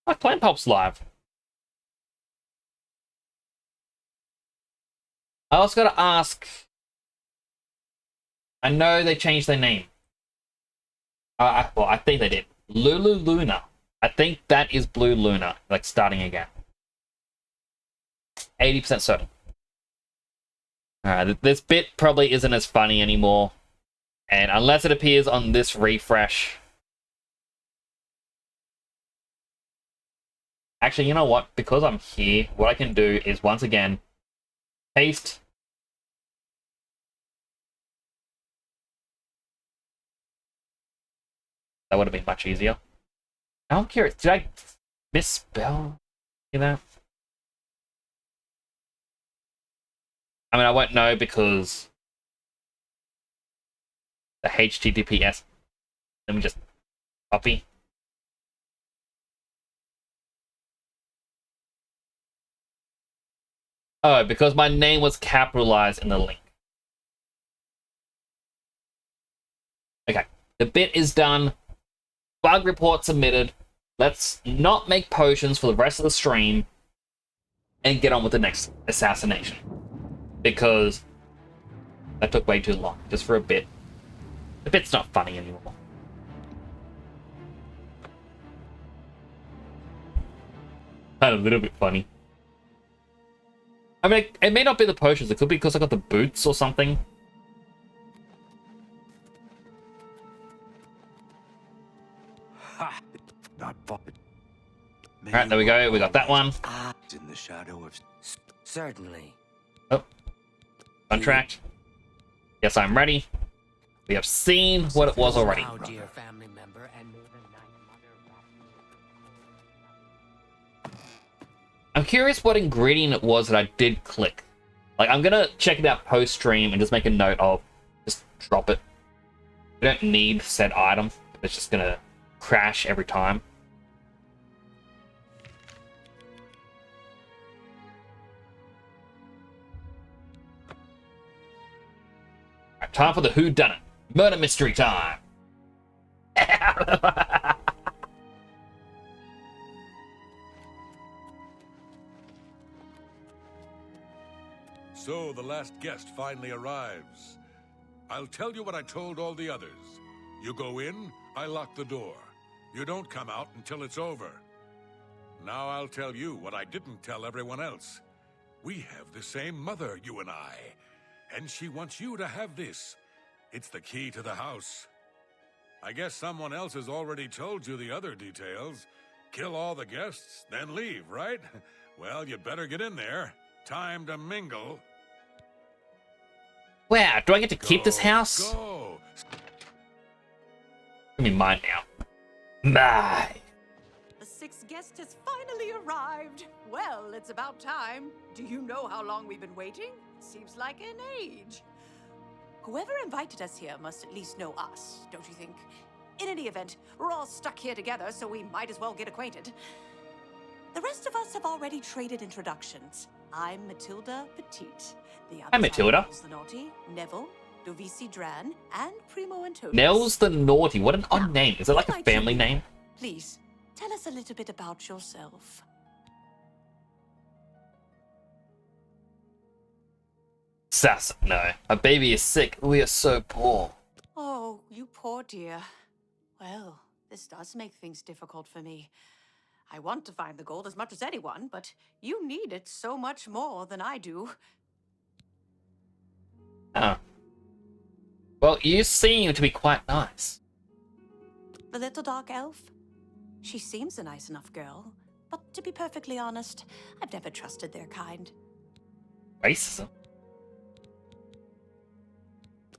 My Plant Pulp's live. I also gotta ask... I know they changed their name. Well, I think they did. Lulu Luna. I think that is Blue Luna, like starting again. 80% certain. Alright, this bit probably isn't as funny anymore. And unless it appears on this refresh... Actually, you know what? Because I'm here, what I can do is, once again, paste... That would have been much easier. I'm curious, did I misspell that? I mean, I won't know because the HTTPS. Let me just copy. Oh, because my name was capitalized in the link. Okay, the bit is done. Bug report submitted. Let's not make potions for the rest of the stream and get on with the next assassination. Because that took way too long, just for a bit. The bit's not funny anymore. Kind of a little bit funny. I mean, it may not be the potions, it could be because I got the boots or something. Ha! Not fun. Alright, there we go. We got that one. In the shadow of... Certainly. Oh. Contract. Yes, I'm ready. We have seen what it was already. Now, dear family member, and I'm curious what ingredient it was that I did click. Like, I'm gonna check it out post-stream and just make a note of, just drop it. We don't need said item. It's just gonna crash every time. Time for the whodunit. Murder mystery time. So the last guest finally arrives. I'll tell you what I told all the others. You go in, I lock the door. You don't come out until it's over. Now I'll tell you what I didn't tell everyone else. We have the same mother, you and I. And she wants you to have this. It's the key to the house. I guess someone else has already told you the other details. Kill all the guests, then leave, right? Well, you better get in there. Time to mingle. Wow, do I get to keep this house? Go. Give me mine now. Bye. The sixth guest has finally arrived. Well, it's about time. Do you know how long we've been waiting? Seems like an age. Whoever invited us here must at least know us, don't you think? In any event, we're all stuck here together, so we might as well get acquainted. The rest of us have already traded introductions. I'm Matilda Petite. The others Hi, Matilda. are Nels the Naughty, Neville, Dovisi Dran, and Primo Antonius. Nels the Naughty. What an odd name. Is it like a family name? Please, tell us a little bit about yourself. Sass, no. My baby is sick. We are so poor. Oh, you poor dear. Well, this does make things difficult for me. I want to find the gold as much as anyone, but you need it so much more than I do. Oh. Well, you seem to be quite nice. The little dark elf? She seems a nice enough girl, but to be perfectly honest, I've never trusted their kind. Racism?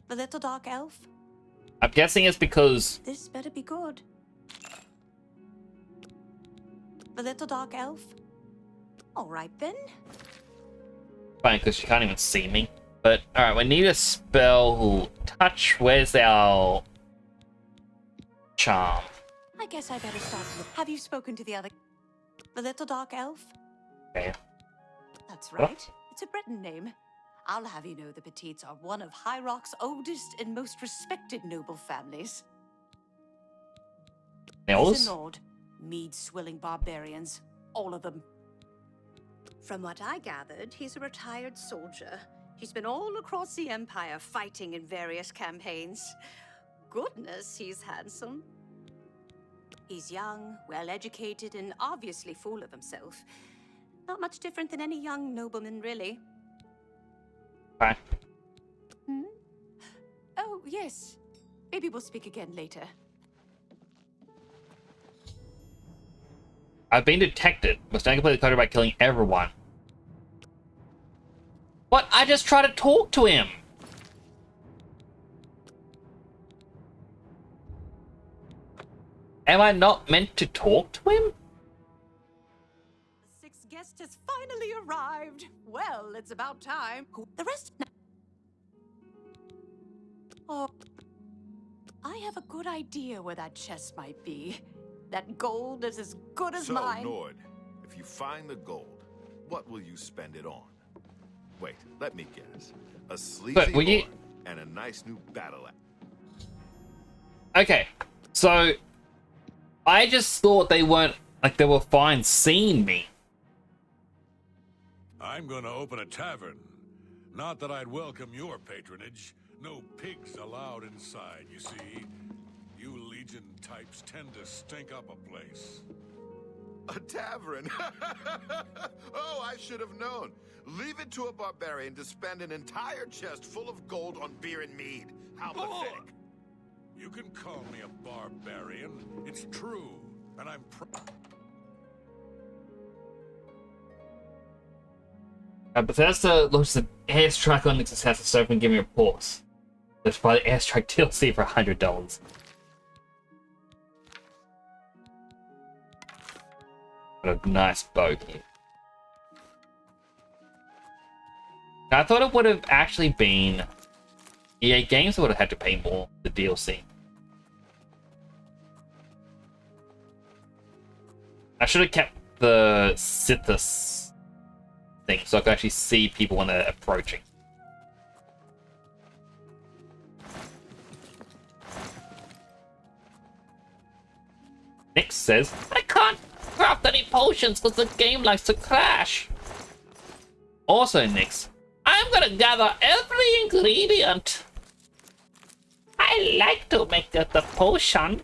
The little dark elf? I'm guessing it's because... This better be good. The little dark elf? Alright then. Fine, because she can't even see me. But, alright, we need a spell... Touch. Where's our... charm? I guess I better start with... Have you spoken to the other... The little dark elf? Okay. That's right. It's a Breton name. I'll have you know the Petites are one of High Rock's oldest and most respected noble families. Nels? He's a Nord. Mead-swilling barbarians. All of them. From what I gathered, he's a retired soldier. He's been all across the Empire fighting in various campaigns. Goodness, he's handsome. He's young, well-educated, and obviously full of himself. Not much different than any young nobleman, really. Bye. Hmm? Oh, yes. Maybe we'll speak again later. I've been detected. Must not complete the code by killing everyone. What? I just tried to talk to him. Am I not meant to talk to him? The sixth guest has finally arrived. Well, it's about time. The rest... Oh, I have a good idea where that chest might be. That gold is as good as mine. So, Nord, if you find the gold, what will you spend it on? Wait, let me guess. A sleazy horn and a nice new battle axe. Okay, so... I just thought they weren't... Like, they were fine seeing me. I'm gonna open a tavern. Not that I'd welcome your patronage. No pigs allowed inside, you see. You Legion types tend to stink up a place. A tavern? Oh, I should have known. Leave it to a barbarian to spend an entire chest full of gold on beer and mead. How pathetic. You can call me a barbarian. It's true, and I'm Bethesda launches an airstrike on its successor, so can give me reports. Let's buy the airstrike DLC for $100. What a nice bogey. I thought it would have actually been EA Games would have had to pay more for the DLC. I should have kept the Sithis thing so I could actually see people when they're approaching. Nix says, I can't craft any potions because the game likes to crash. Also, Nix, I'm gonna gather every ingredient. I like to make the potion.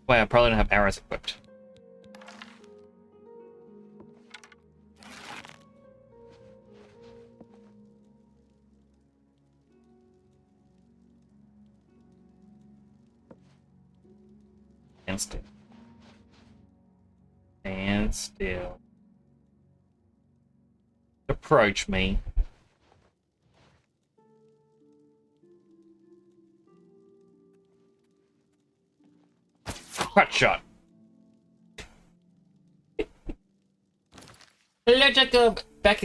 Wait, I probably don't have arrows equipped. Stand still. Stand still. Approach me. Cut shot. Hello, Jacob. Cat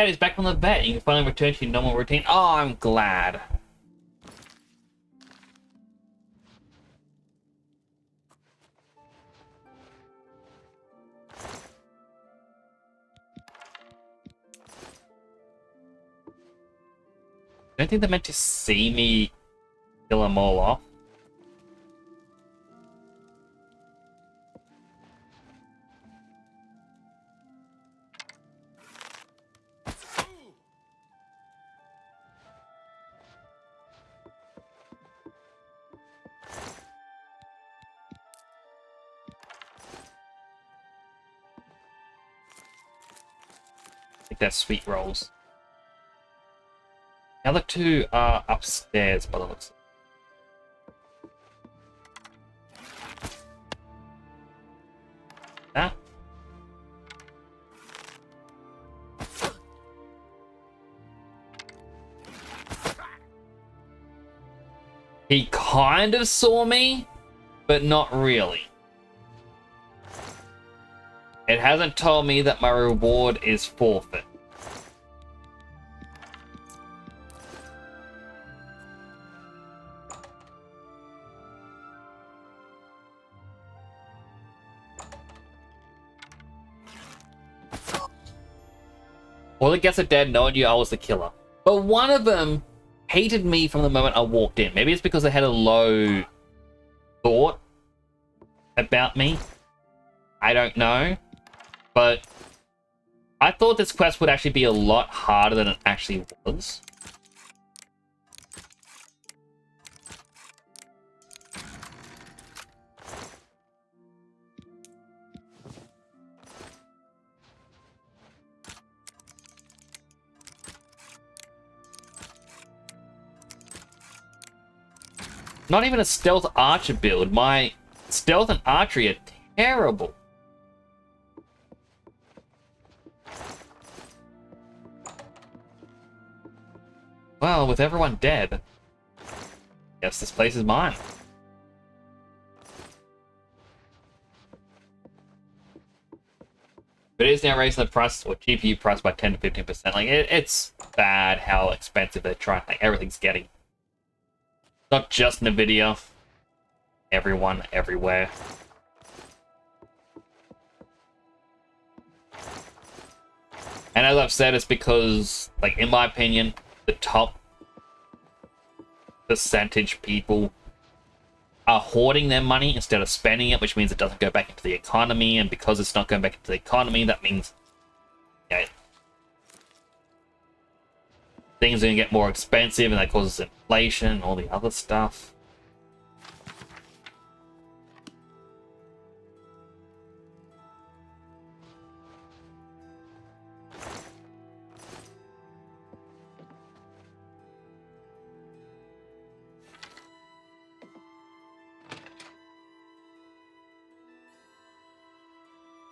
is back on the bed. You can finally return to your normal routine. Oh, I'm glad. I don't think they're meant to see me kill them all off. I think that's sweet rolls. The other two are upstairs by the looks of it. Ah. He kind of saw me, but not really. It hasn't told me that my reward is forfeit. All the guests are dead, no one knew I was the killer. But one of them hated me from the moment I walked in. Maybe it's because they had a low thought about me. I don't know. But I thought this quest would actually be a lot harder than it actually was. Not even a stealth archer build. My stealth and archery are terrible. Well, with everyone dead, guess this place is mine. But it is now raising the price, or GPU price, by 10 to 15%. Like, it's bad how expensive they're trying. Like, everything's getting. Not just Nvidia. Everyone, everywhere. And as I've said, it's because, like, in my opinion, the top percentage people are hoarding their money instead of spending it, which means it doesn't go back into the economy. And because it's not going back into the economy, that means, yeah, things are going to get more expensive, and that causes inflation and all the other stuff.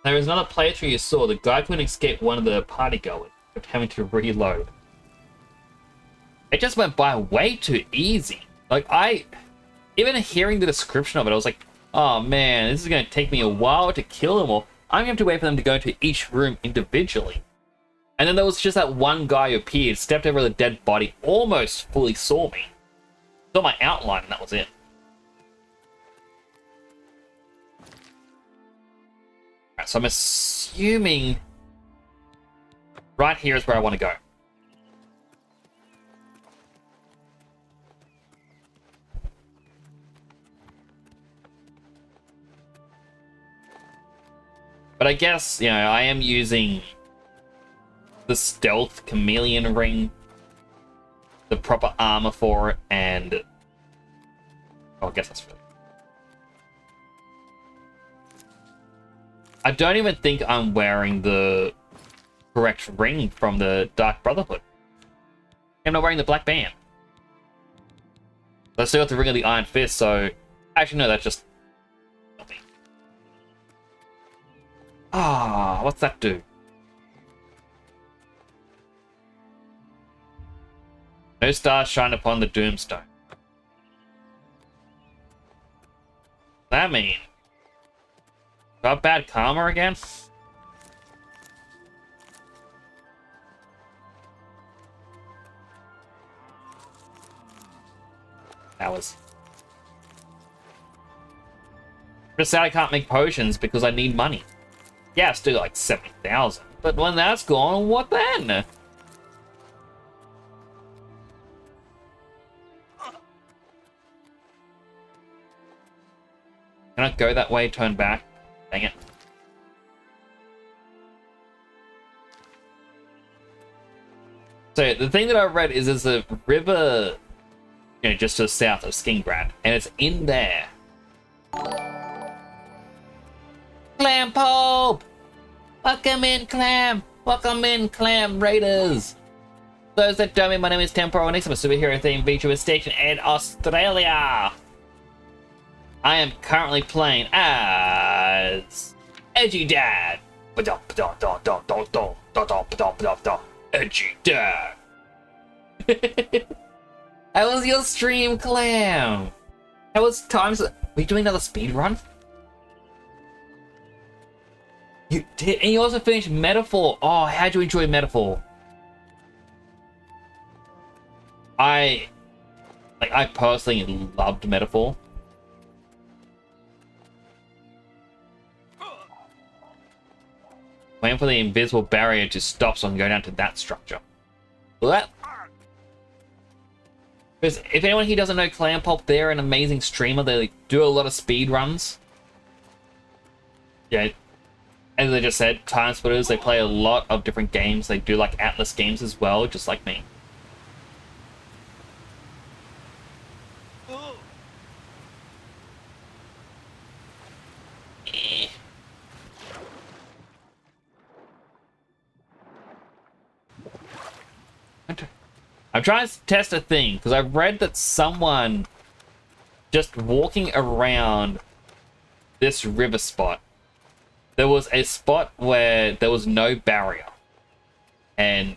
There was another playthrough you saw. The guy couldn't escape one of the partygoers, kept having to reload. It just went by way too easy. Like, even hearing the description of it, I was like, oh man, this is going to take me a while to kill them all. I'm going to have to wait for them to go into each room individually. And then there was just that one guy who appeared, stepped over the dead body, almost fully saw me. Saw my outline, and that was it. Alright, so I'm assuming right here is where I want to go. But I guess, you know, I am using the stealth chameleon ring, the proper armor for it, and oh, I guess that's really. I don't even think I'm wearing the correct ring from the Dark Brotherhood. I'm not wearing the black band. I still got the ring of the Iron Fist, so actually no, that's just. Ah, what's that do? No stars shine upon the Doomstone. What's that mean? Got bad karma again? That was. Just sad I can't make potions because I need money. Yeah, it's still like 70,000. But when that's gone, what then? Can I go that way, turn back? Dang it. So, the thing that I read is there's a river, you know, just to the south of Skingrad, and it's in there. Clam Pope! Welcome in, Clam! Welcome in, Clam Raiders! Those that don't know me, my name is Temporo, and next I'm a superhero themed VTuber station in Australia! I am currently playing as Edgy Dad. Edgy Dad. How was your stream, Clam? How was times? Are we doing another speed run? You did, and you also finished Metaphor. Oh, how'd you enjoy Metaphor? I personally loved Metaphor. Waiting for the invisible barrier to stop so I can go down to that structure. Well, that... Because if anyone here doesn't know Clam Pulp, they're an amazing streamer. They do a lot of speed runs. Yeah, as I just said, Time Splitters, they play a lot of different games. They do like Atlas games as well, just like me. I'm trying to test a thing, because I've read that someone just walking around this river spot, there was a spot where there was no barrier, and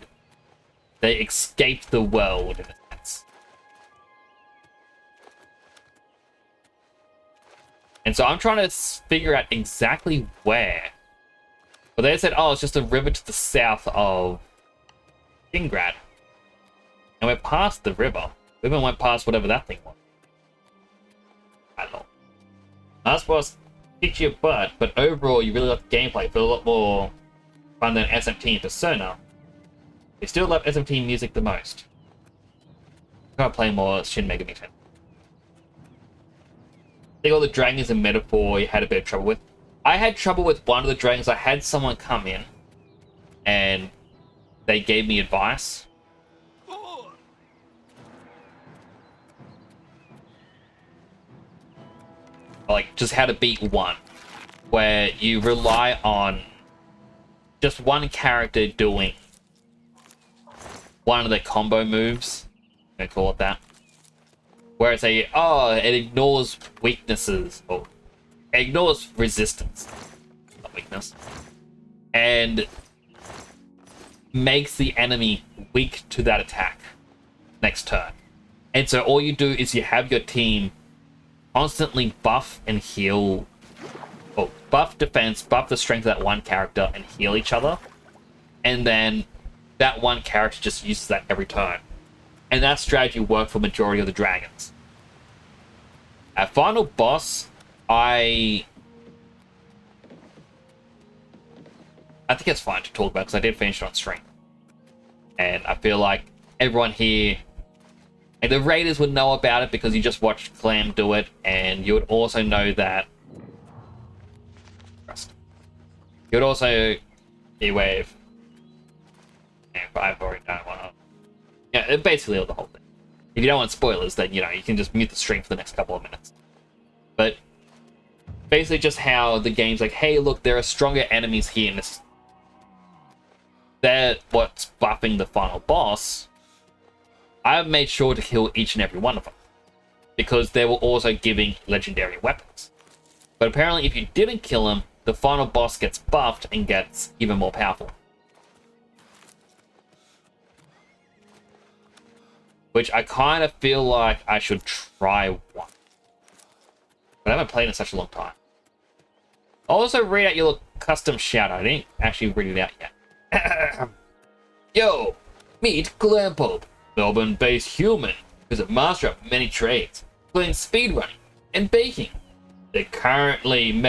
they escaped the world in a sense. And so I'm trying to figure out exactly where. But they said, oh, it's just a river to the south of Skingrad. And we're past the river. We even went past whatever that thing was. I don't know. Not supposed to kick your butt, but overall you really love the gameplay. It feels a lot more fun than SMT and Persona. You still love SMT music the most. I'm gonna play more Shin Megami Tensei. I think all the dragons in Metaphor you had a bit of trouble with. I had trouble with one of the dragons. I had someone come in and they gave me advice. Like, just how to beat one. Where you rely on just one character doing one of the combo moves. I'm gonna call it that. Where it's it ignores weaknesses. Or it ignores resistance. Not weakness. And makes the enemy weak to that attack next turn. And so all you do is you have your team constantly buff and heal, or buff defense, buff the strength of that one character, and heal each other. And then that one character just uses that every turn. And that strategy worked for majority of the dragons. At final boss, I think it's fine to talk about because I did finish it on stream. And I feel like everyone here, and the raiders would know about it because you just watched Clam do it, and you would also know that you would also be aware of, if I've already done one. Yeah, basically the whole thing. If you don't want spoilers, then, you know, you can just mute the stream for the next couple of minutes. But basically just how the game's like, hey, look, there are stronger enemies here in this. They're what's buffing the final boss. I've made sure to kill each and every one of them, because they were also giving legendary weapons. But apparently if you didn't kill them, the final boss gets buffed and gets even more powerful. Which I kind of feel like I should try one. But I haven't played in such a long time. I'll also read out your little custom shout out. I didn't actually read it out yet. Yo, meet Glampope, Melbourne-based human who's a master of many trades, including speedrunning and baking. They're currently in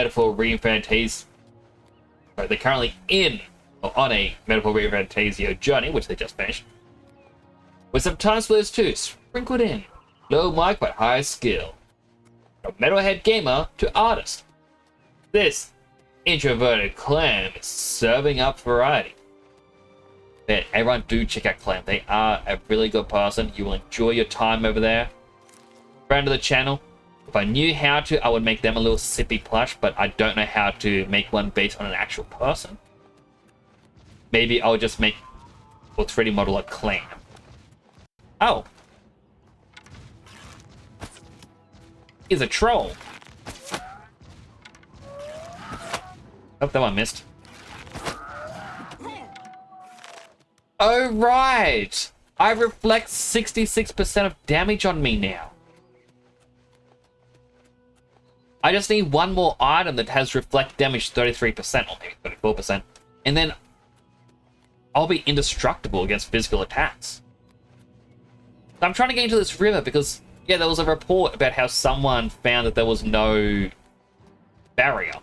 or on a Metaphor Refantasio journey, which they just finished. With some time splitters too, sprinkled in. Low mic but high skill. From metalhead gamer to artist. This introverted Clam is serving up variety. But everyone do check out Clam. They are a really good person. You will enjoy your time over there. Friend of the channel. If I knew how to, I would make them a little sippy plush, but I don't know how to make one based on an actual person. Maybe I'll just make a 3D model of Clam. Oh. He's a troll. Oh, that one missed. Oh, right. I reflect 66% of damage on me now. I just need one more item that has reflect damage 33%, or maybe 34%. And then I'll be indestructible against physical attacks. I'm trying to get into this river because, yeah, there was a report about how someone found that there was no barrier.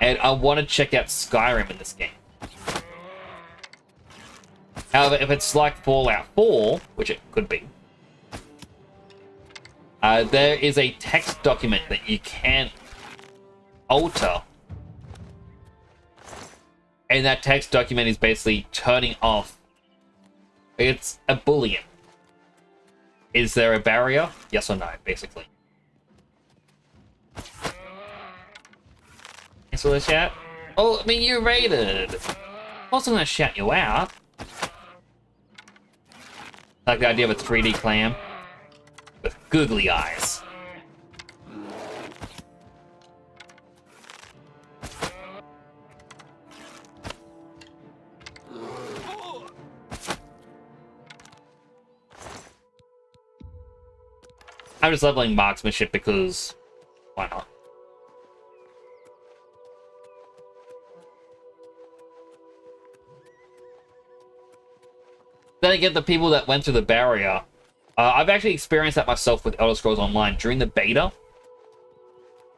And I want to check out Skyrim in this game. However, if it's like Fallout 4, which it could be, there is a text document that you can't alter. And that text document is basically turning off. It's a Boolean. Is there a barrier? Yes or no, basically. Thanks for the chat. Oh, I mean, you raided. I wasn't gonna shout you out. Like the idea of a 3D Clam with googly eyes. I'm just leveling marksmanship because why not? Then again, the people that went through the barrier, I've actually experienced that myself with Elder Scrolls Online during the beta.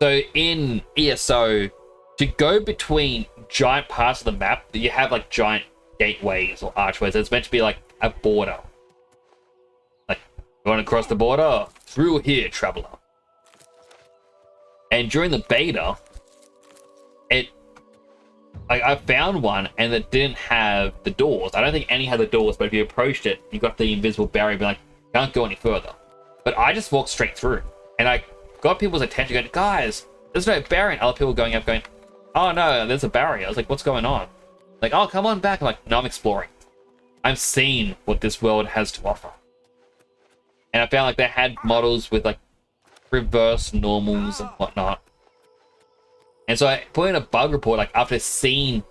So in ESO, to go between giant parts of the map, you have like giant gateways or archways. It's meant to be like a border. Like, you want to cross the border? Through here, traveler. And during the beta, I found one and it didn't have the doors. I don't think any had the doors, but if you approached it, you got the invisible barrier being like, can't go any further. But I just walked straight through. And I got people's attention going, guys, there's no barrier. And other people going up going, oh no, there's a barrier. I was like, what's going on? Like, oh, come on back. I'm like, no, I'm exploring. I'm seeing what this world has to offer. And I found like they had models with like reverse normals and whatnot. And so I put in a bug report like after seeing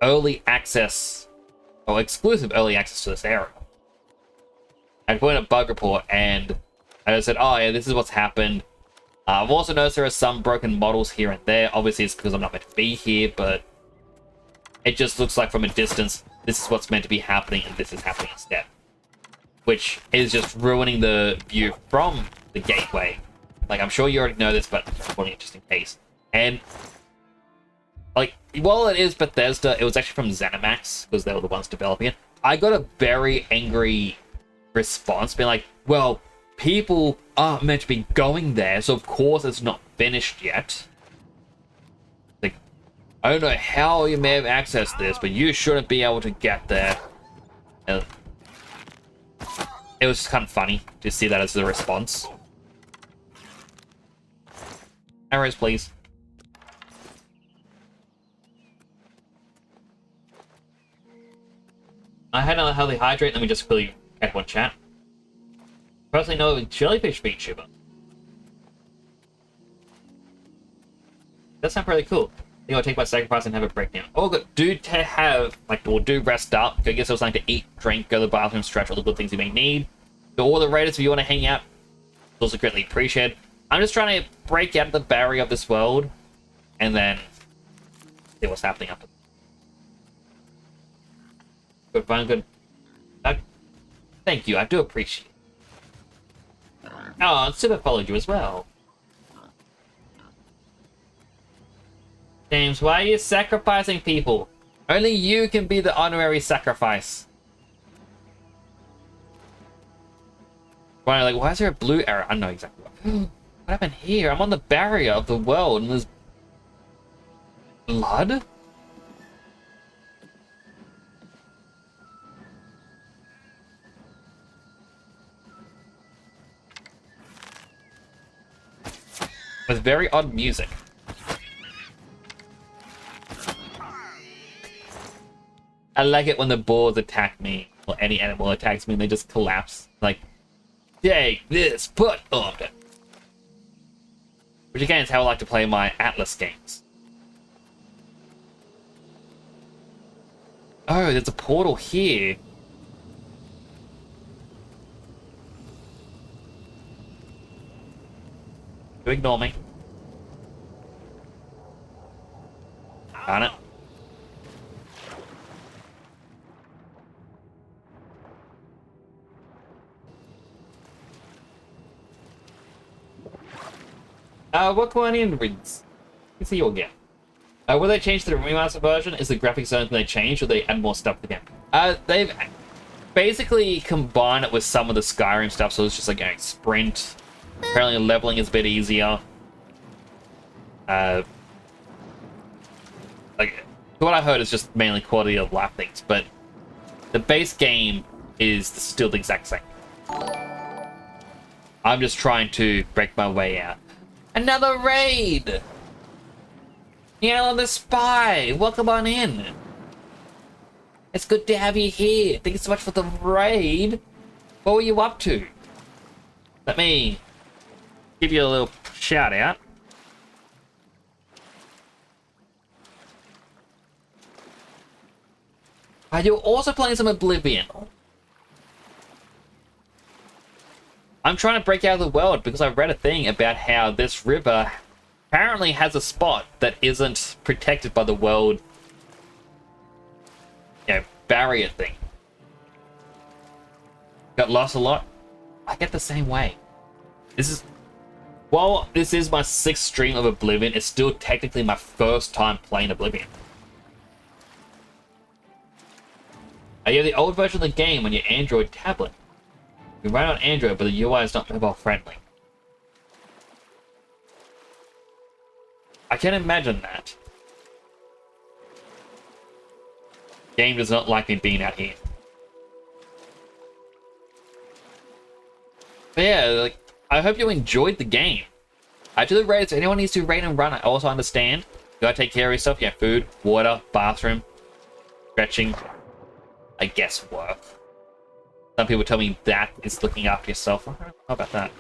early access or exclusive early access to this area. I put in a bug report and I just said, oh yeah, this is what's happened. I've also noticed there are some broken models here and there. Obviously, it's because I'm not meant to be here, but it just looks like from a distance, this is what's meant to be happening, and this is happening instead. Which is just ruining the view from the gateway. Like, I'm sure you already know this, but I'm just putting it just in case. And, like, while it is Bethesda, it was actually from ZeniMax, because they were the ones developing it. I got a very angry response, being like, well, people aren't meant to be going there, so of course it's not finished yet. Like, I don't know how you may have accessed this, but you shouldn't be able to get there. And it was just kind of funny to see that as the response. Arrows, please. I had another healthy hydrate. Let me just quickly add one chat. Personally, no jellyfish VTuber. That sounds pretty cool. I think I'll take my sacrifice and have a breakdown. Oh, good. Do rest up. Go get yourself something to eat, drink, go to the bathroom, stretch, all the good things you may need. To all the raiders, if you want to hang out, it's also greatly appreciated. I'm just trying to break out of the barrier of this world, and then see what's happening after. Good, fine, good. Thank you, I do appreciate it. Oh, and Super followed you as well. James, why are you sacrificing people? Only you can be the honorary sacrifice. Why, like, why is there a blue arrow? I don't know exactly what. What happened here? I'm on the barrier of the world and there's blood? With very odd music. I like it when the boars attack me, or any animal attacks me and they just collapse. Like, take this, put up it. Which again is how I like to play my Atlas games. Oh, there's a portal here. You ignore me. Got it. What Colonian reads? You see you again. Will they change to the remaster version? Is the graphics the only thing they changed, or they add more stuff to the game? They've basically combined it with some of the Skyrim stuff, so it's just like going sprint. Apparently leveling is a bit easier. Like, what I heard is just mainly quality of life things, but the base game is still the exact same. I'm just trying to break my way out. Another raid! Yellow the Spy! Welcome on in! It's good to have you here. Thank you so much for the raid. What were you up to? Let me give you a little shout out. You're also playing some Oblivion. I'm trying to break out of the world because I read a thing about how this river apparently has a spot that isn't protected by the world, barrier thing. Got lost a lot? I get the same way. While this is my 6th stream of Oblivion, it's still technically my first time playing Oblivion. You have the old version of the game on your Android tablet. You run on Android, but the UI is not mobile friendly. I can imagine that. Game does not like me being out here. But yeah, like, I hope you enjoyed the game. To the raids, if anyone needs to raid and run, I also understand. You gotta take care of yourself. You have food, water, bathroom, stretching, I guess work. Some people tell me that is looking after yourself. I don't know about that.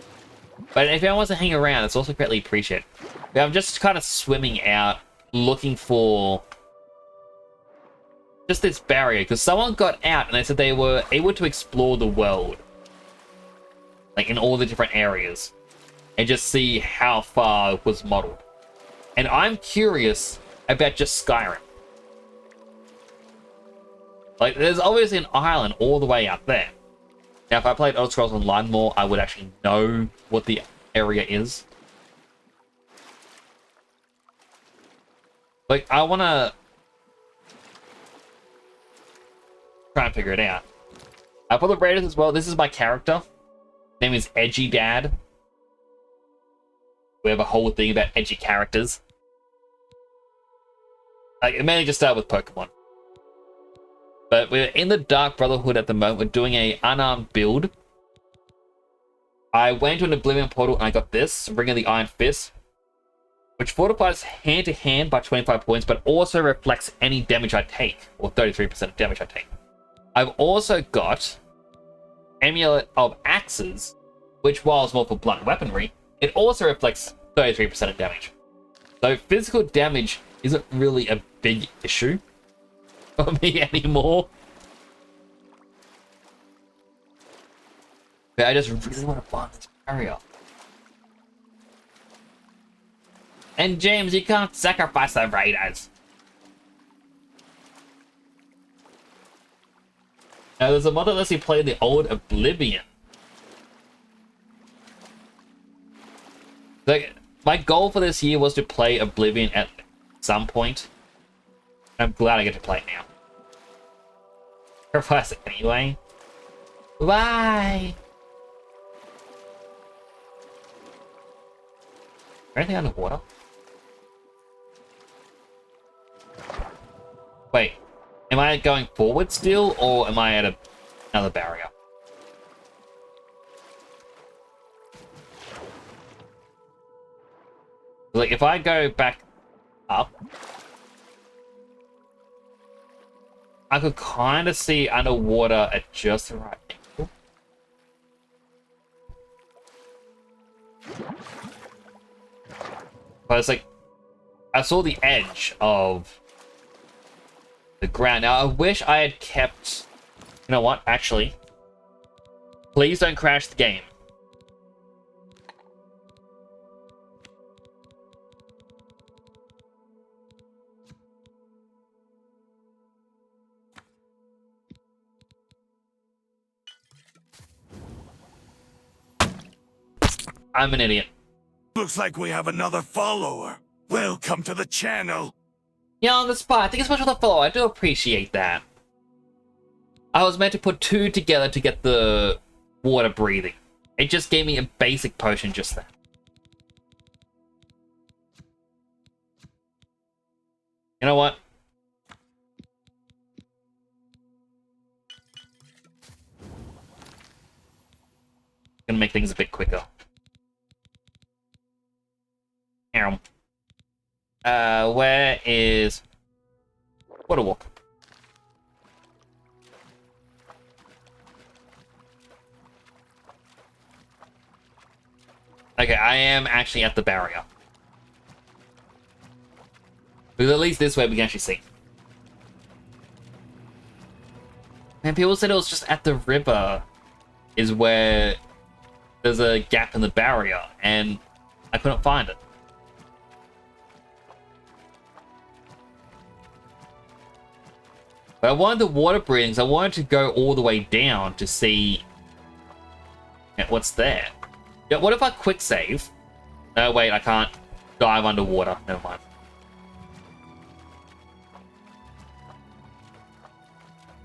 But if anyone wants to hang around, it's also greatly appreciated. But I'm just kind of swimming out, looking for just this barrier, because someone got out and they said they were able to explore the world. like in all the different areas, and just see how far it was modeled. And I'm curious about just Skyrim. Like, there's obviously an island all the way out there. Now, if I played Elder Scrolls Online more, I would actually know what the area is. Like, I want to try and figure it out. For the Raiders as well, this is my character. Name is Edgy Dad. We have a whole thing about edgy characters. Like, it mainly just started with Pokemon. But we're in the Dark Brotherhood at the moment. We're doing a unarmed build. I went to an Oblivion portal and I got this, Ring of the Iron Fist, which fortifies hand-to-hand by 25 points, but also reflects any damage I take, or 33% of damage I take. I've also got Amulet of Axes, which, while it's more for blunt weaponry, it also reflects 33% of damage. So physical damage isn't really a big issue for me anymore. But I just really want to find this barrier. And James, you can't sacrifice the Raiders. Now, there's a mod that lets you play the old Oblivion. Like, my goal for this year was to play Oblivion at some point. I'm glad I get to play it now. Sacrifice it anyway. Bye. Anything underwater? Wait, am I going forward still, or am I at another barrier? Like, if I go back up, I could kind of see underwater at just the right angle. But it's like, I saw the edge of the ground. Now, I wish I had kept... You know what? Actually, please don't crash the game. I'm an idiot. Looks like we have another follower. Welcome to the channel. Yeah, on the spot. Thank you so much for the follow. I do appreciate that. I was meant to put two together to get the water breathing. It just gave me a basic potion just then. You know what? Gonna make things a bit quicker. Where is Water Walk? Okay, I am actually at the barrier. Because at least this way we can actually see. And people said it was just at the river is where there's a gap in the barrier, and I couldn't find it. But I wanted the water breathings. I wanted to go all the way down to see what's there. Yeah, what if I quick save? No, wait, I can't dive underwater. Never mind.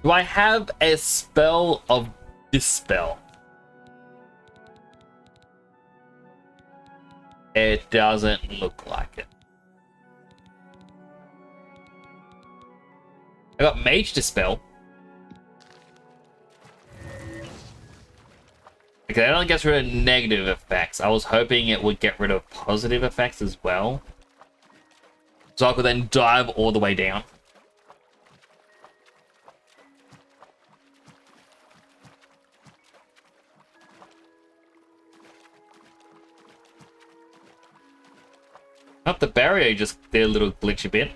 Do I have a spell of Dispel? It doesn't look like it. I got Mage Dispel. Okay, that only gets rid of negative effects. I was hoping it would get rid of positive effects as well. So I could then dive all the way down. Up the barrier just did a little glitchy bit.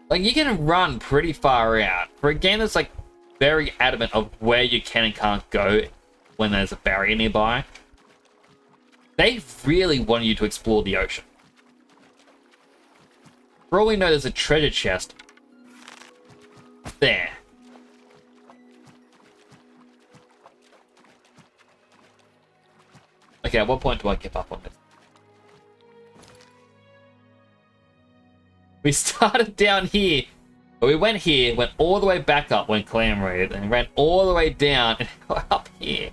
Like, you can run pretty far out. For a game that's like very adamant of where you can and can't go when there's a barrier nearby. They really want you to explore the ocean. For all we know, there's a treasure chest there. Okay, at what point do I give up on this? We started down here. We went here, went all the way back up when Clam raided, and ran all the way down and got up here.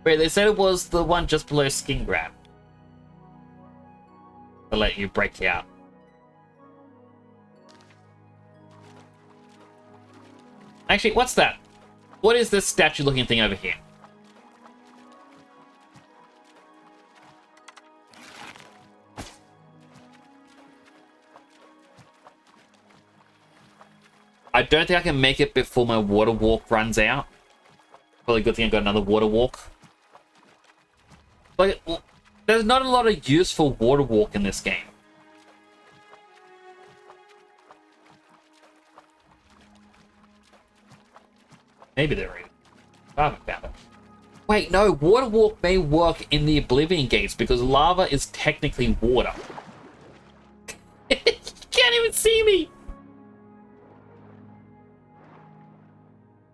Wait, they said it was the one just below Skin Grab. To let you break out. Actually, what's that? What is this statue looking thing over here? I don't think I can make it before my water walk runs out. Probably a good thing I got another water walk. But there's not a lot of useful water walk in this game. Maybe there is. I haven't found it. Wait, no, water walk may work in the Oblivion gates because lava is technically water. You can't even see me!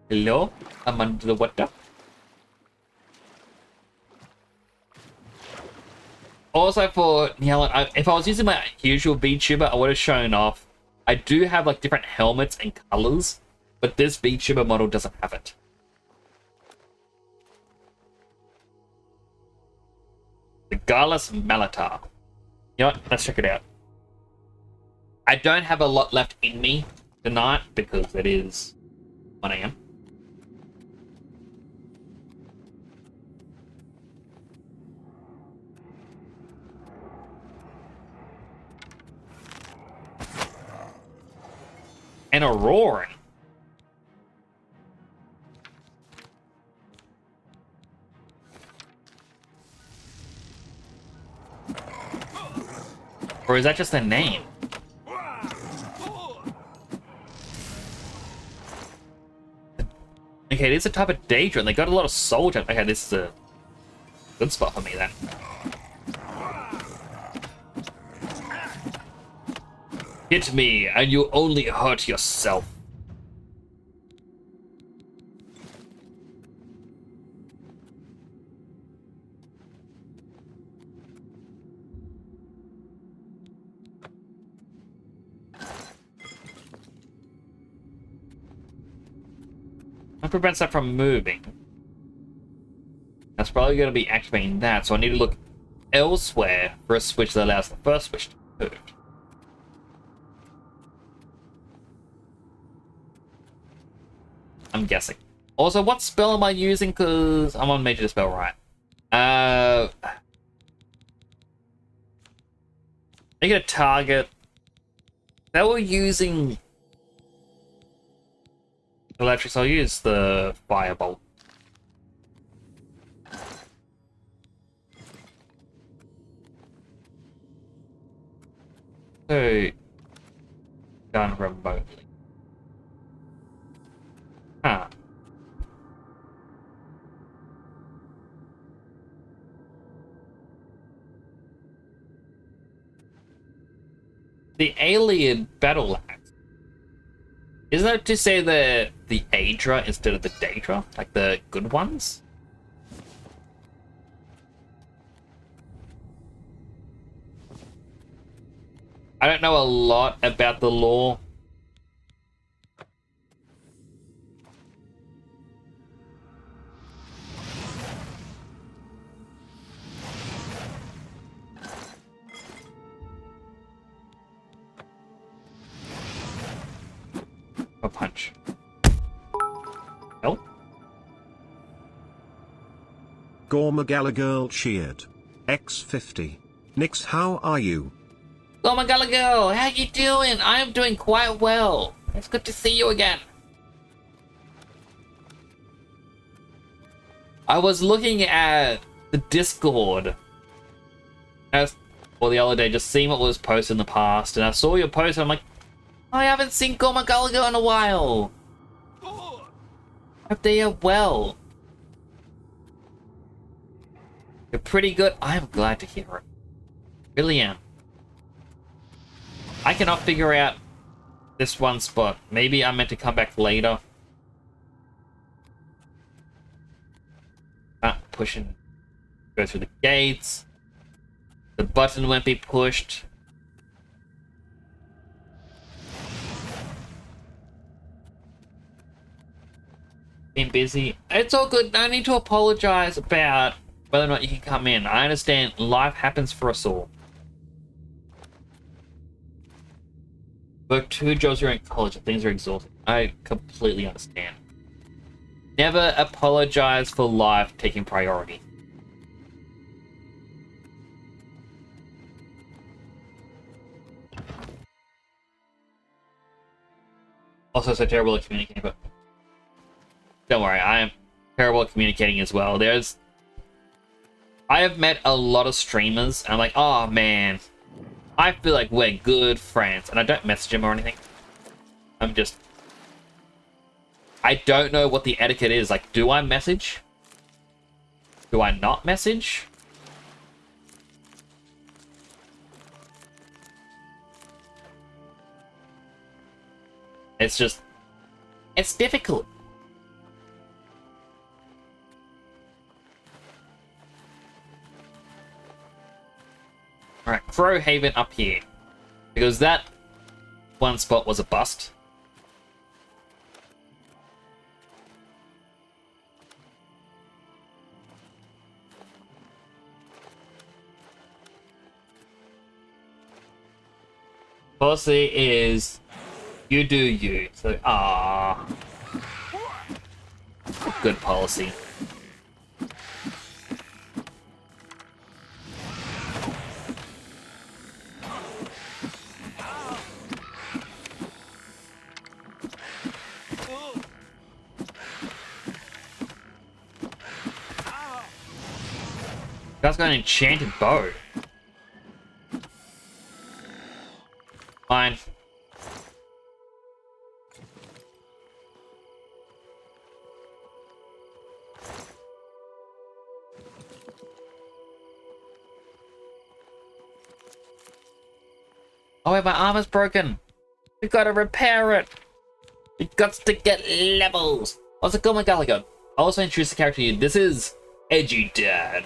Hello? I'm under the water. Also for Helen, if I was using my usual VTuber, I would have shown off. I do have like different helmets and colors, but this VTuber model doesn't have it. The Garlus Malatar. You know what? Let's check it out. I don't have a lot left in me tonight because it is 1 AM. And a roaring. Or is that just a name? Okay, it is a type of Daedra, and they got a lot of soldier. Okay, this is a good spot for me then. Hit me, and you only hurt yourself. That prevents that from moving. That's probably going to be activating that, so I need to look elsewhere for a switch that allows the first switch to move. I'm guessing. Also, what spell am I using? Because I'm on Major Dispel, right? Make it a target. They were using electric, so I'll use the Firebolt. So, done remotely. Huh. The alien battle axe. Isn't that to say the Aedra instead of the Daedra? Like the good ones? I don't know a lot about the lore. A punch. No? Gormagala girl cheered. X50. Nix, how are you? Gormagala girl, how you doing? I am doing quite well. It's good to see you again. I was looking at the Discord the other day, just seeing what was posted in the past, and I saw your post, and I'm like, I haven't seen Gormagalaga in a while. Hope they are well. You're pretty good. I am glad to hear it. Really am. I cannot figure out this one spot. Maybe I'm meant to come back later. Pushing. Go through the gates. The button won't be pushed. Been busy. It's all good. No need to apologize about whether or not you can come in. I understand life happens for us all. Work 2 jobs you're in college and things are exhausting. I completely understand. Never apologize for life taking priority. Also so terrible at communicating, but don't worry, I am terrible at communicating as well. I have met a lot of streamers, and I'm like, oh man, I feel like we're good friends, and I don't message them or anything. I don't know what the etiquette is. Like, do I message? Do I not message? It's difficult. Alright, Crowhaven up here. Because that one spot was a bust. Policy is you do you. So, good policy. Guy's got an enchanted bow. Fine. Oh wait, my armor's broken. We gotta repair it. We got to get levels. What's it called, my Gallagher? I'll also introduce the character to you. This is Edgy Dad.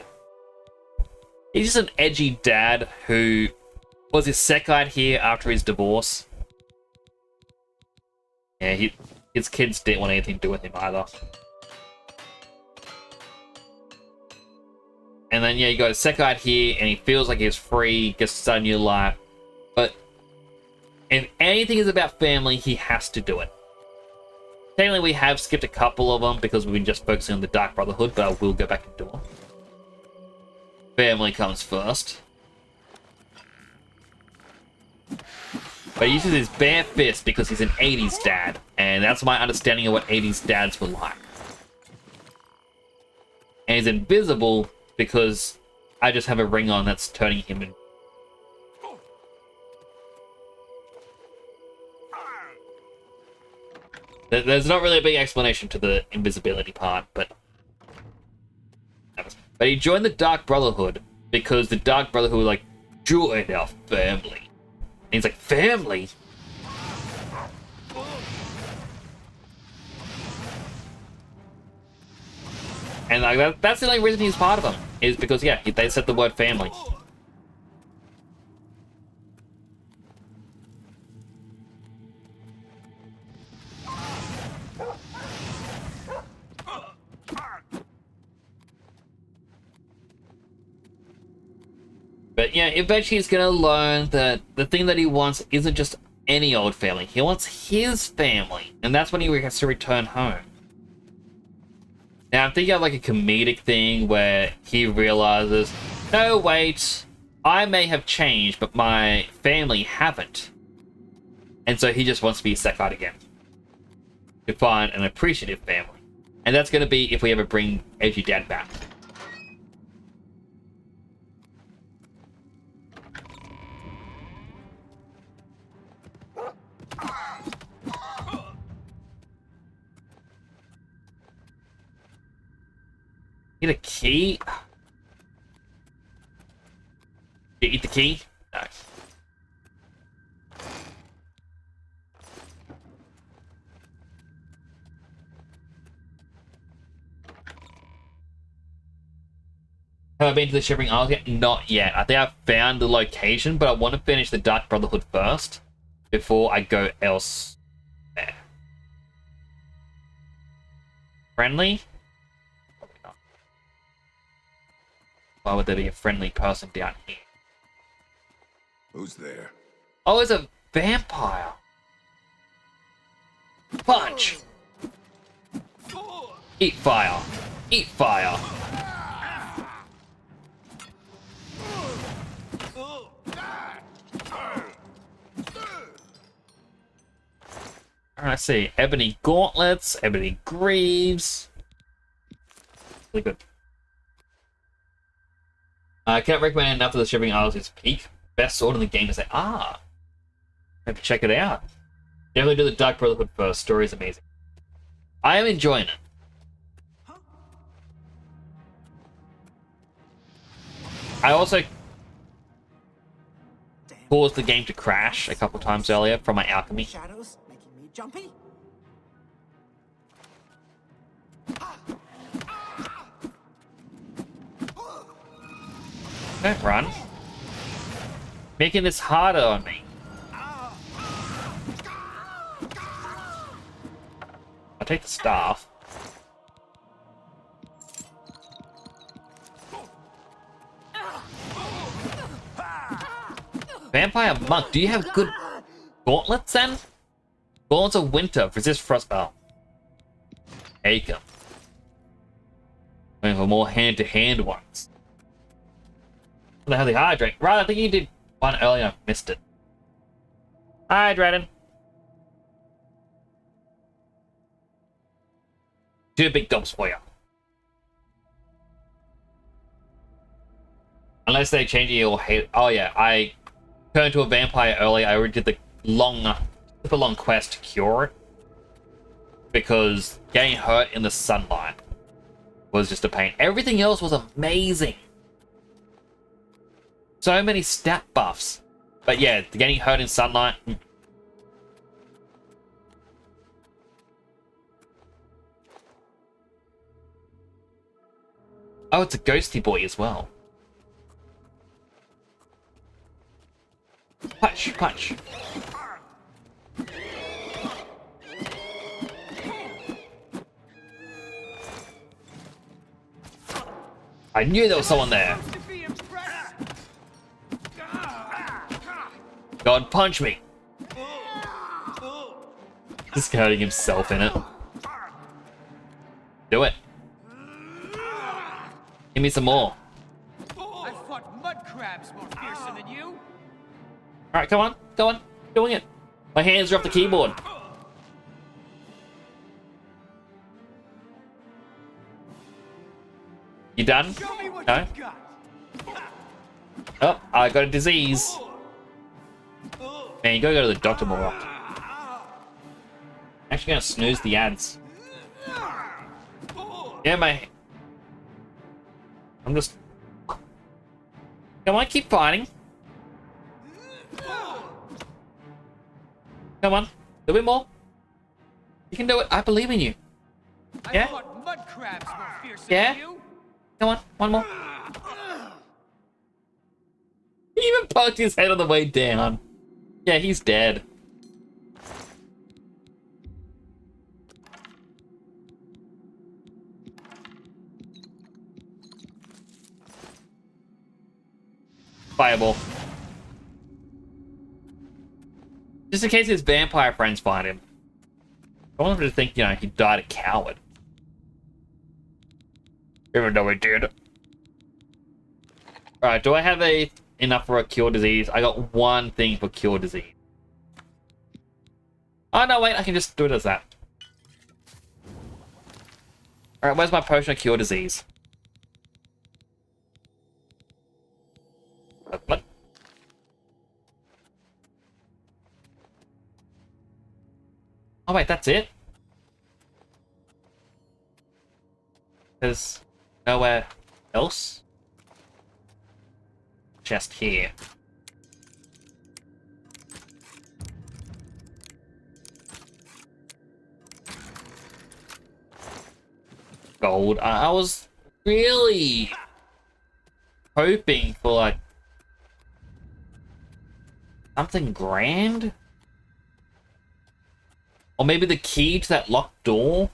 He's just an edgy dad who was his second here after his divorce. Yeah, his kids didn't want anything to do with him either. And then, yeah, you got a second here, and he feels like he's free, gets to start a new life. But if anything is about family, he has to do it. Technically, we have skipped a couple of them because we've been just focusing on the Dark Brotherhood, but I will go back and do them. Family comes first. But he uses his bare fist because he's an 80s dad, and that's my understanding of what 80s dads were like. And he's invisible because I just have a ring on that's turning him in. There's not really a big explanation to the invisibility part, but he joined the Dark Brotherhood because the Dark Brotherhood were like, join our family. And he's like, family? And like that's the only reason he's part of them, is because, yeah, they said the word family. But yeah, eventually he's gonna learn that the thing that he wants isn't just any old family. He wants his family, and that's when he has to return home. Now I'm thinking of like a comedic thing where he realizes, no, wait, I may have changed, but my family haven't. And so he just wants to be a Sekite again. To find an appreciative family. And that's gonna be if we ever bring Edgy Dad back. Need a key? You eat the key? No. Have I been to the Shivering Isles yet? Not yet. I think I've found the location, but I want to finish the Dark Brotherhood first before I go elsewhere. Friendly? Probably not. Why would there be a friendly person down here? Who's there? Oh, it's a vampire. Punch! Eat fire. Eat fire. Alright, let's see. Ebony gauntlets, ebony greaves. Really good. I can't recommend enough of the Shivering Isles. It's peak. Best sword in the game to say, maybe check it out. Definitely do the Dark Brotherhood first. Story is amazing. I am enjoying it. I also caused the game to crash a couple times earlier from my alchemy. Shadows making me jumpy. Don't run. Making this harder on me. I'll take the staff. Vampire Monk, do you have good gauntlets then? Gauntlets of Winter, resist frost. Oh. Acre. Going for more hand-to-hand ones. What the hell, the hydrate? Right, I think you did one earlier, I missed it. Hydrating. Two big gulps for you. Unless they change it, you'll hate it. Oh yeah, I turned to a vampire earlier. I already did the super long quest to cure it. Because getting hurt in the sunlight was just a pain. Everything else was amazing. So many stat buffs. But yeah, getting hurt in sunlight. Oh, it's a ghosty boy as well. Punch, punch. I knew there was someone there. God, punch me. Just counting himself in it. Do it. Give me some more. I've fought mud crabs more fearsome than you. Alright, come on. Go on. Doing it. My hands are off the keyboard. You done? No? Oh, I got a disease. Man, you gotta go to the doctor more often. Actually gonna snooze the ads. Yeah, I'm just... Come on, keep fighting. Come on, a bit more. You can do it. I believe in you. Yeah? Yeah? Come on, one more. He even poked his head on the way down. Yeah, he's dead. Fireball. Just in case his vampire friends find him. I want him to think, you know, he died a coward. Even though he did. Alright, do I have enough for a cure disease? I got one thing for cure disease. Oh no, wait, I can just do it as that. Alright, where's my potion of cure disease? What? Oh wait, that's it? Because Nowhere else? Chest here. Gold. I was really hoping for like something grand? Or maybe the key to that locked door?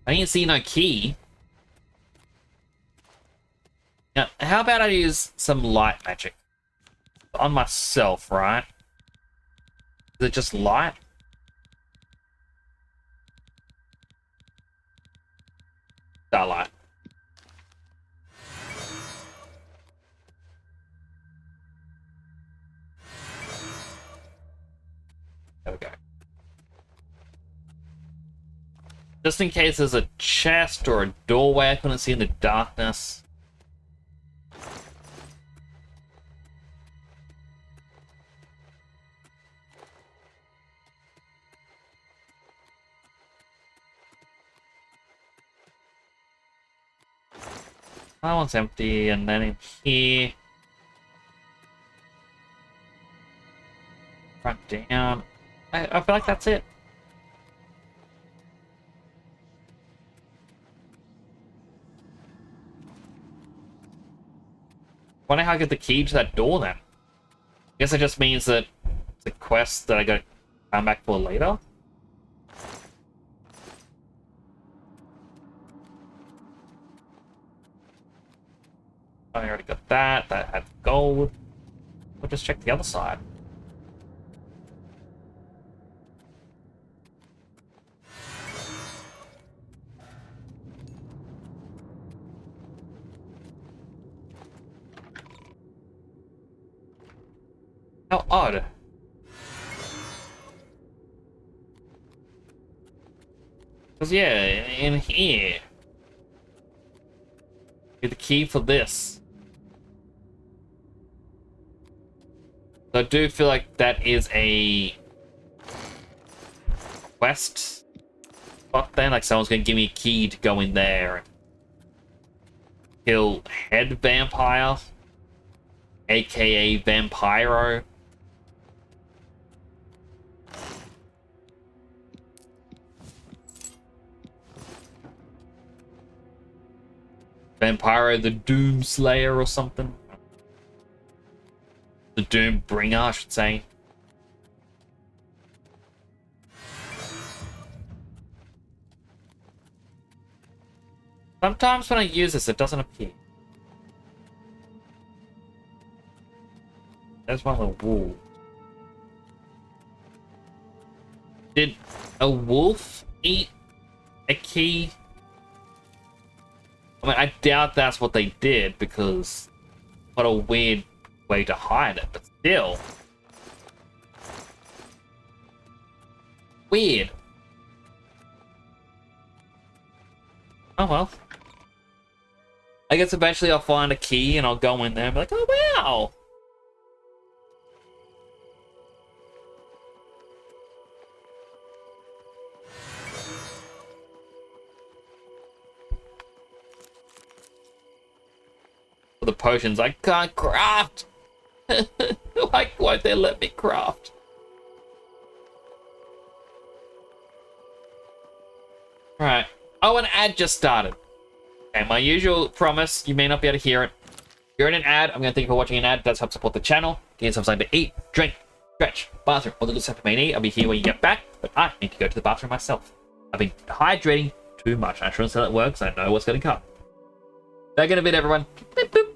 I didn't see no key. Now, how about I use some light magic on myself, right? Is it just light? Starlight. There we go. Just in case there's a chest or a doorway I couldn't see in the darkness. That one's empty, and then in here. Front down. I feel like that's it. Wonder how I get the key to that door then. I guess it just means that the quest that I gotta come back for later. I already got that. That had gold. We'll just check the other side. How odd. Because, yeah, in here. Get the key for this. So I do feel like that is a quest spot then. Like someone's going to give me a key to go in there and kill head vampire, aka Vampiro. Vampiro the Doom Slayer or something. The Doom Bringer, I should say. Sometimes when I use this, it doesn't appear. There's one of the wolves. Did a wolf eat a key? I mean, I doubt that's what they did, because what a weird way to hide it, but still. Weird. Oh well. I guess eventually I'll find a key and I'll go in there and be like, oh wow! For the potions I can't craft! Why won't they let me craft? Right. Oh, an ad just started. Okay, my usual promise, you may not be able to hear it. If you're in an ad, I'm going to thank you for watching an ad. It does help support the channel. Get yourself something to eat, drink, stretch, bathroom, all the good stuff you may need. I'll be here when you get back, but I need to go to the bathroom myself. I've been hydrating too much. I shouldn't say it works. I know what's going to come. Back in a bit, everyone. Beep, boop.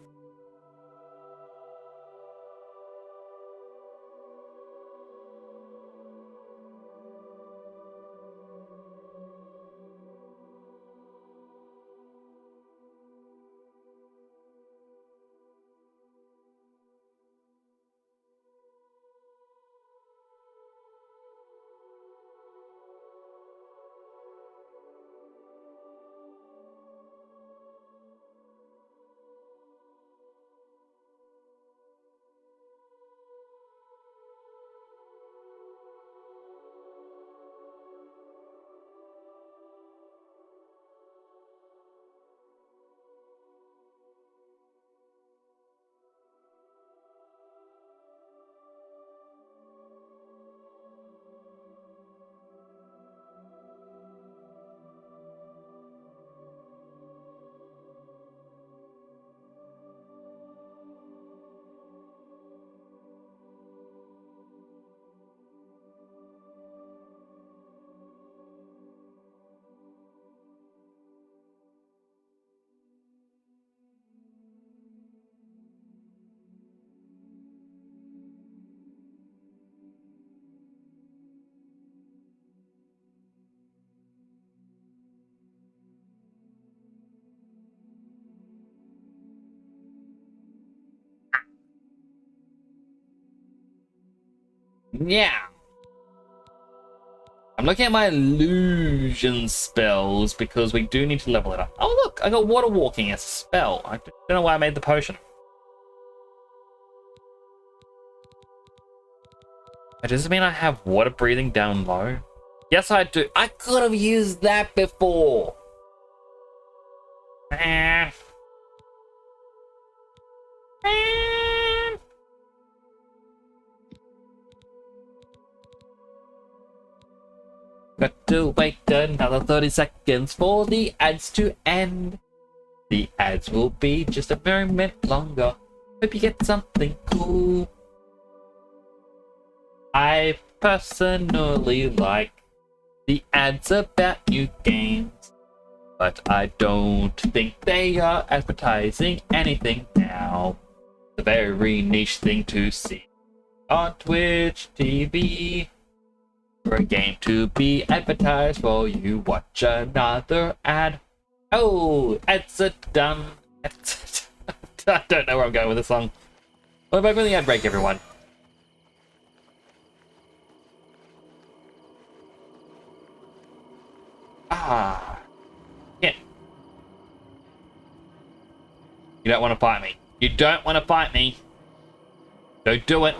Yeah. I'm looking at my illusion spells because we do need to level it up. Oh look, I got water walking as a spell. I don't know why I made the potion. Does this mean I have water breathing down low? Yes, I do. I could have used that before. Got to wait another 30 seconds for the ads to end. The ads will be just a very minute longer. Hope you get something cool. I personally like the ads about new games, but I don't think they are advertising anything now. It's a very niche thing to see on Twitch TV. For a game to be advertised while you watch another ad. Oh, ads are done. I don't know where I'm going with this song. Well, back with the ad break, everyone. Ah. Yeah. You don't want to fight me. You don't want to fight me. Don't do it.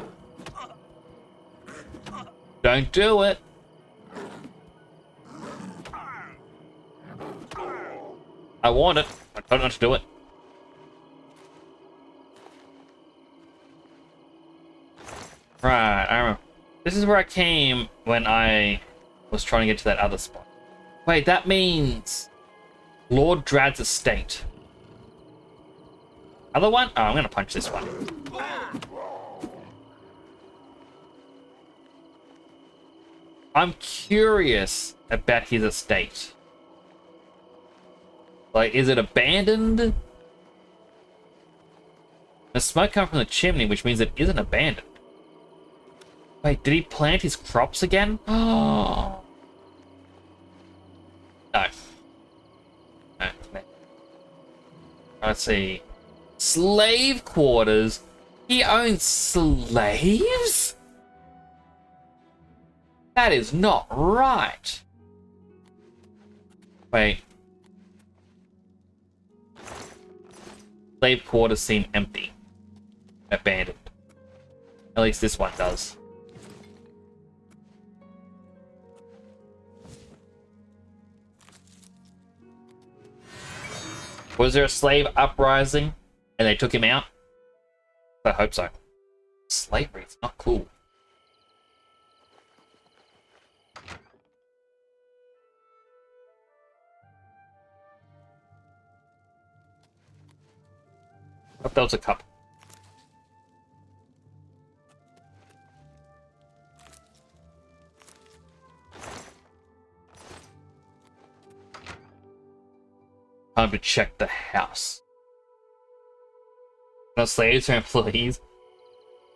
Don't do it. I want it. I don't want to do it. Right, I remember. This is where I came when I was trying to get to that other spot. Wait, that means Lord Drad's estate. Other one? Oh, I'm gonna punch this one. I'm curious about his estate. Like, is it abandoned? The smoke comes from the chimney, which means it isn't abandoned. Wait, did he plant his crops again? Oh. No. No. Let's see. Slave quarters? He owns slaves? That is not right. Wait. Slave quarters seem empty. Abandoned. At least this one does. Was there a slave uprising and they took him out? I hope so. Slavery, it's not cool. Hope that was a cup. Time to check the house. No slaves or employees.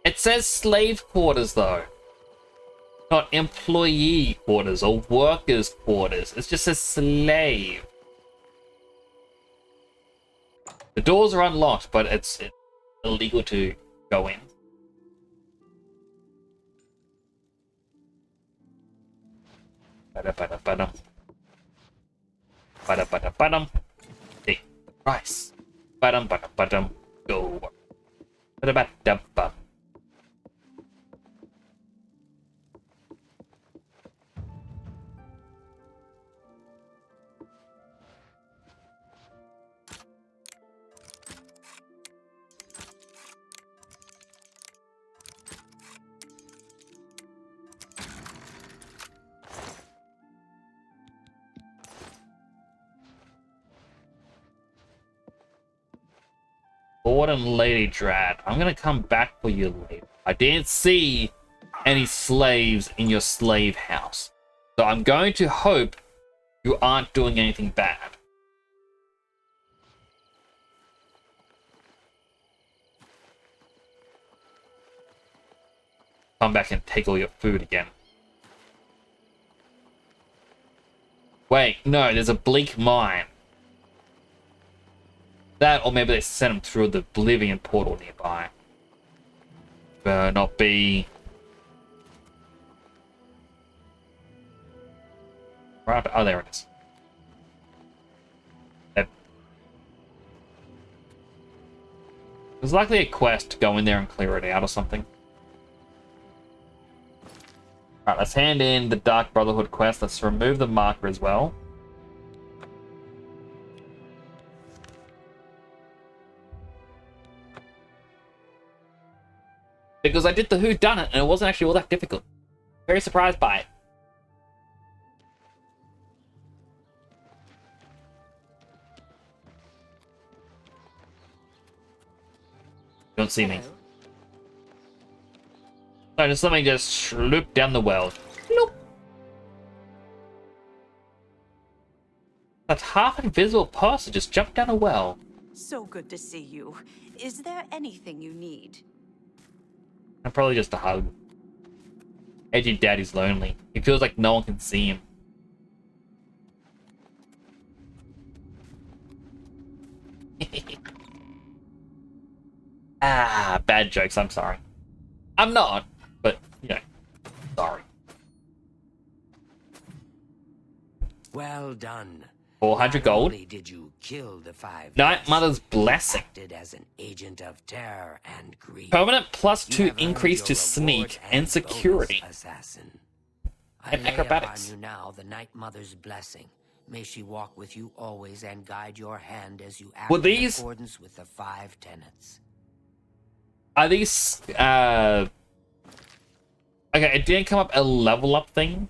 It says slave quarters though. Not employee quarters or workers quarters. It just says slave. The doors are unlocked, but it's illegal to go in. Ba-da-ba-da-ba-dum. Ba-da-ba-da-ba-dum. Hey, the price. Ba-dum-ba-dum-ba-dum. Go. Ba-da-ba-da-ba. Lord and Lady Drad, I'm gonna come back for you later. I didn't see any slaves in your slave house, so I'm going to hope you aren't doing anything bad. Come back and take all your food again. Wait, no, there's a bleak mine. That, or maybe they sent him through the Oblivion portal nearby. Better not be Right. Oh, there it is. Yep. There's likely a quest to go in there and clear it out or something. Alright, let's hand in the Dark Brotherhood quest. Let's remove the marker as well. Because I did the whodunit and it wasn't actually all that difficult. Very surprised by it. Don't see me. So just let me just sloop down the well. Nope. That half invisible person just jumped down a well. So good to see you. Is there anything you need? And probably just a hug. Edgy Daddy's lonely. He feels like no one can see him. Ah, bad jokes, I'm sorry. I'm not, but, you know, sorry. Well done. 400 gold. Not only did you kill the 5 Night guests, Mother's you Blessing. acted as an agent of terror and greed. Permanent You +2 have earned increase your to reward sneak and security. bonus, assassin. I And lay acrobatics. upon you now the Night Mother's blessing. May she walk with you always and guide your hand as you act Were these- in accordance with the 5 tenets. Are these, okay, it didn't come up a level up thing.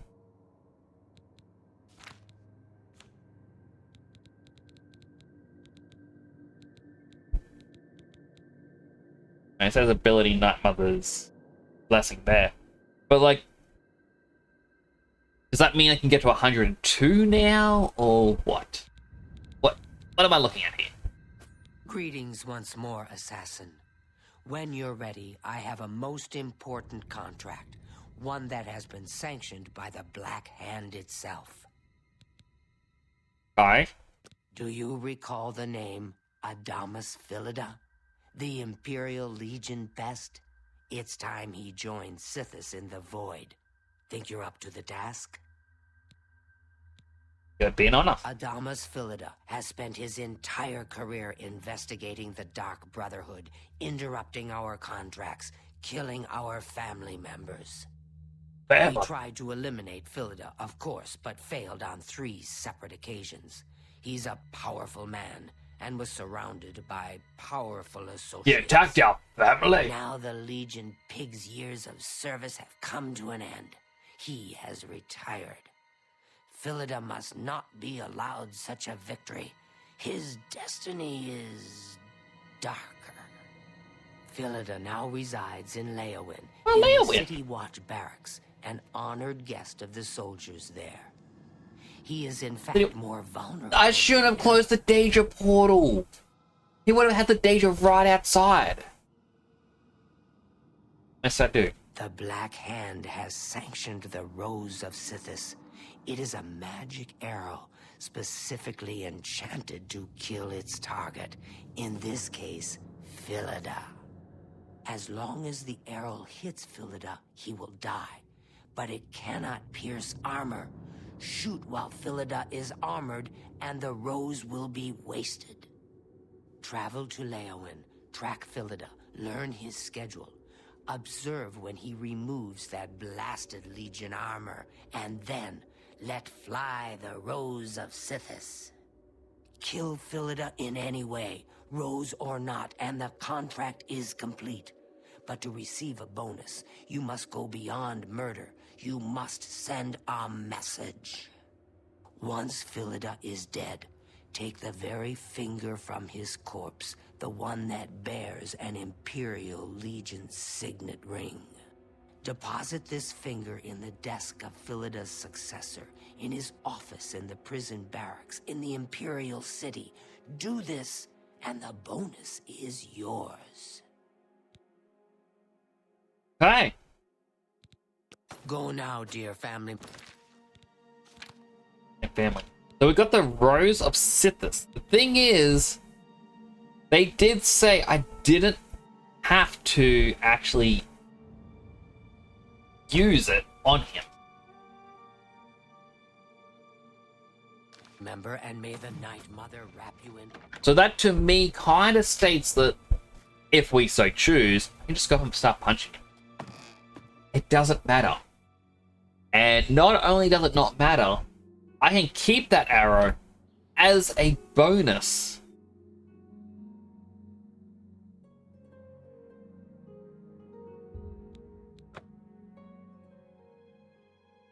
It says ability Night Mother's Blessing there. But, like, does that mean I can get to 102 now, or what? What am I looking at here? Greetings once more, assassin. When you're ready, I have a most important contract. One that has been sanctioned by the Black Hand itself. Alright. Do you recall the name Adamus Philida? The Imperial Legion best? It's time he joined Sithis in the Void. Think you're up to the task? It'd be an honor. Adamus Philida has spent his entire career investigating the Dark Brotherhood, interrupting our contracts, killing our family members. Bam. We tried to eliminate Philida, of course, but failed on 3 separate occasions. He's a powerful man, and was surrounded by powerful associates. You attacked your family. Now the Legion Pig's years of service have come to an end. He has retired. Philida must not be allowed such a victory. His destiny is darker. Philida now resides in Leowin, in the City Watch Barracks, an honored guest of the soldiers there. He is in fact more vulnerable. I shouldn't have closed the Danger portal. He would have had the Danger right outside. Yes, I do. The Black Hand has sanctioned the Rose of Sithis. It is a magic arrow, specifically enchanted to kill its target, in this case, Philida. As long as the arrow hits Philida, he will die, but it cannot pierce armor. Shoot while Philida is armored, and the rose will be wasted. Travel to Leowin, track Philida, learn his schedule. Observe when he removes that blasted Legion armor, and then let fly the Rose of Sithis. Kill Philida in any way, rose or not, and the contract is complete. But to receive a bonus, you must go beyond murder. You must send a message. Once Philida is dead, take the very finger from his corpse, the one that bears an Imperial Legion signet ring. Deposit this finger in the desk of Philida's successor, in his office in the prison barracks, in the Imperial City. Do this, and the bonus is yours. Hi. Go now, dear family. Family. So we got the Rose of Sithis. The thing is, they did say I didn't have to actually use it on him. Remember, and may the Night Mother wrap you in. So that to me kind of states that if we so choose, we can just go up and start punching him. It doesn't matter. And not only does it not matter, I can keep that arrow as a bonus.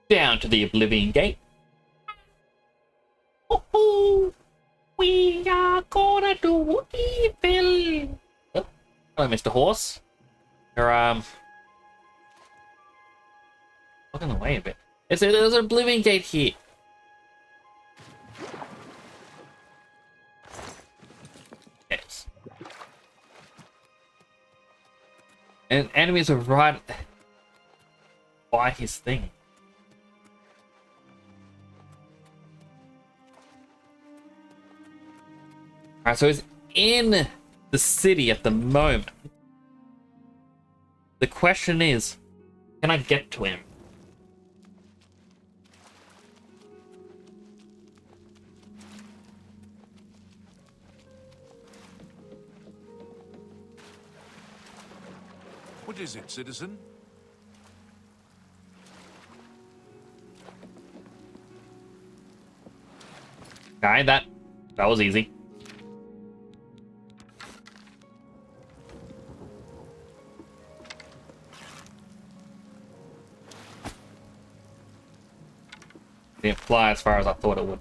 Down to the Oblivion Gate. Oh, we are gonna do evil. Oh, hello, Mr. Horse. You're walking away a bit. There's an Oblivion Gate here. Yes. And enemies are right by his thing. Alright, so he's in the city at the moment. The question is, can I get to him? What is it, citizen? Okay, that was easy. Didn't fly as far as I thought it would.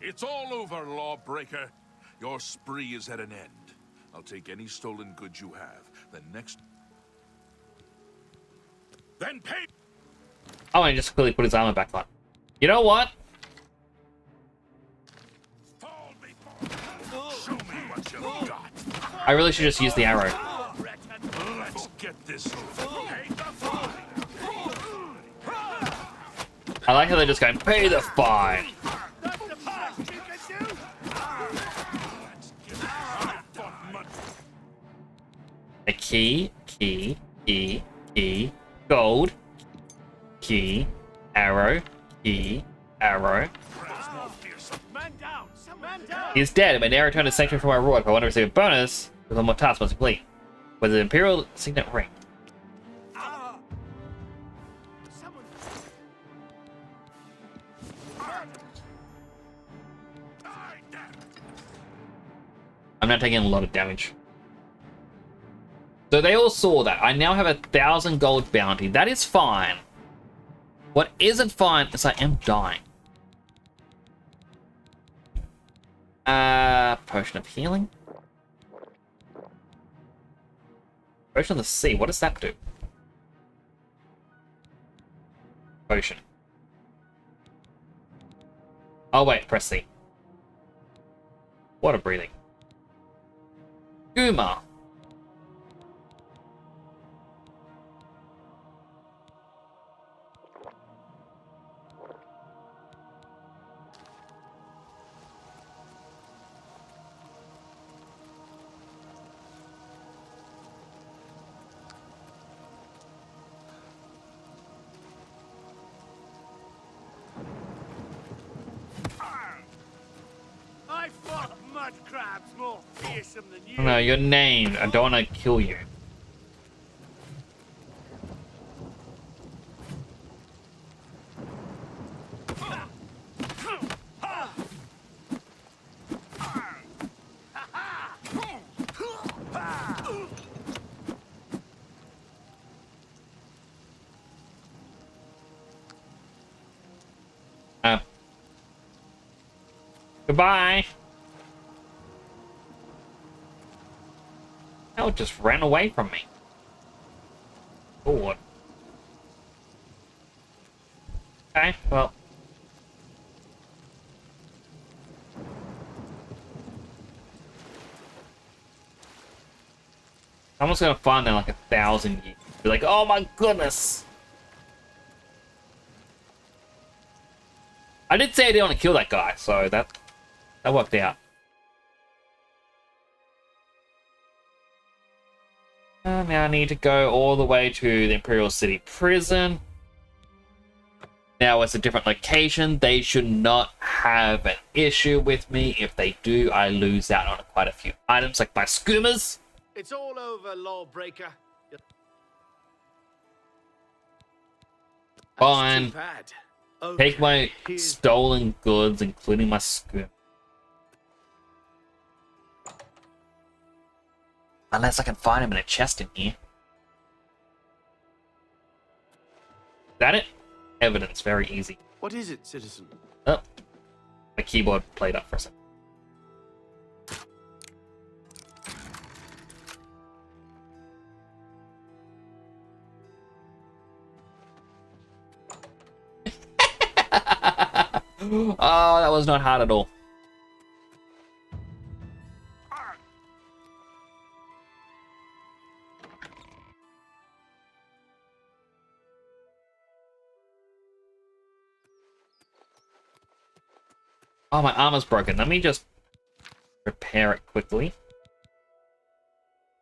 It's all over, lawbreaker. Your spree is at an end. I'll take any stolen goods you have. Then pay. Oh, and he just quickly put his armor back on. You know what? Show me what you got. I really should just use the arrow. Let's get this over. Pay the fine. I like how they're just going, pay the fine. A key, gold, key, arrow, He's dead, but now return to sanctuary for my reward. If I want to receive a bonus, with one more task must complete. With an Imperial Signet Ring. I'm not taking a lot of damage. So they all saw that. I now have 1,000 gold bounty. That is fine. What isn't fine is I am dying. Potion of healing. Potion of the sea. What does that do? Potion. Oh wait, press C. Water breathing. Guma. I fought mud crabs more fearsome than you. No, you're named. I don't want to kill you. Goodbye. Oh, it just ran away from me. Oh. Okay, well. Someone's gonna find them like 1,000 years. Be like, oh my goodness. I did say I didn't want to kill that guy, so that worked out. Now I need to go all the way to the Imperial City Prison. Now it's a different location. They should not have an issue with me. If they do, I lose out on quite a few items, like my skoomers. It's all over, lawbreaker. Fine. Bad. Take my here's- stolen goods, including my skoom. Unless I can find him in a chest in here. Is that it? Evidence, very easy. What is it, citizen? Oh, my keyboard played up for a second. Oh, that was not hard at all. Oh, my armor's broken. Let me just repair it quickly.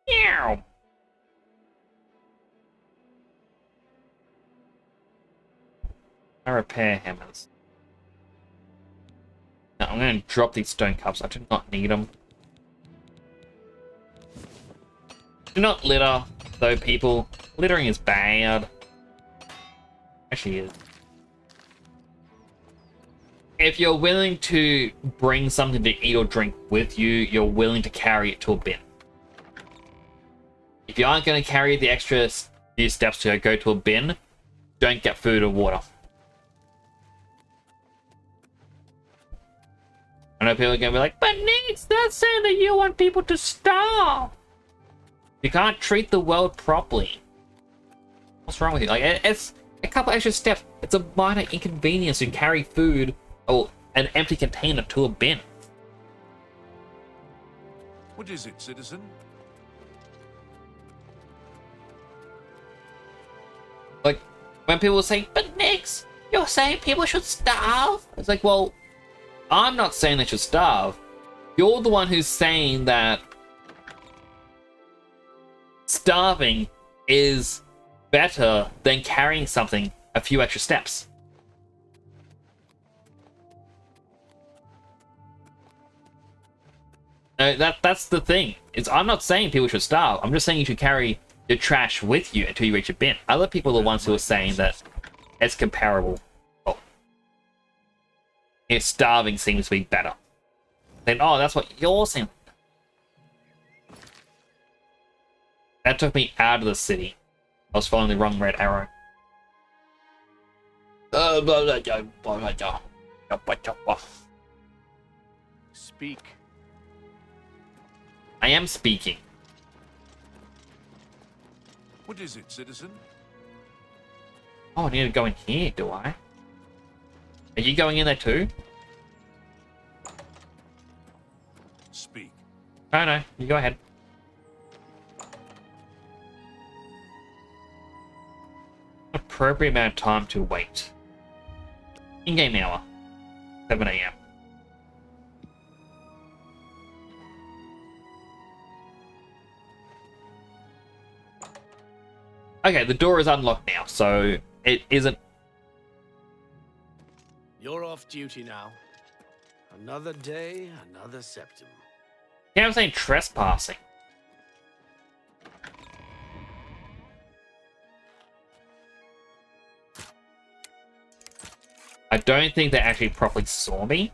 Meow. I repair hammers. Now, I'm going to drop these stone cups. I do not need them. Do not litter, though, people. Littering is bad. Actually is. If you're willing to bring something to eat or drink with you, you're willing to carry it to a bin. If you aren't going to carry the extra few steps to go to a bin, don't get food or water. I know people are going to be like, but Nix, that's saying that you want people to starve. You can't treat the world properly. What's wrong with you? Like, it's a couple extra steps. It's a minor inconvenience to carry food or an empty container to a bin. What is it, citizen? Like, when people say, but Nix, you're saying people should starve? It's like, well, I'm not saying they should starve. You're the one who's saying that starving is better than carrying something a few extra steps. That's the thing. I'm not saying people should starve. I'm just saying you should carry your trash with you until you reach a bin. Other people are the ones who are saying that it's comparable. Oh. If starving seems to be better. Then, oh, that's what you're saying. That took me out of the city. I was following the wrong red arrow. Speak. I am speaking. What is it, citizen? Oh, I need to go in here, do I? Are you going in there too? Speak. No, you go ahead. Appropriate amount of time to wait. In-game hour. 7 AM. Okay, the door is unlocked now, so it isn't... You're off duty now. Another day, another septum. Yeah, I'm saying trespassing. I don't think they actually properly saw me.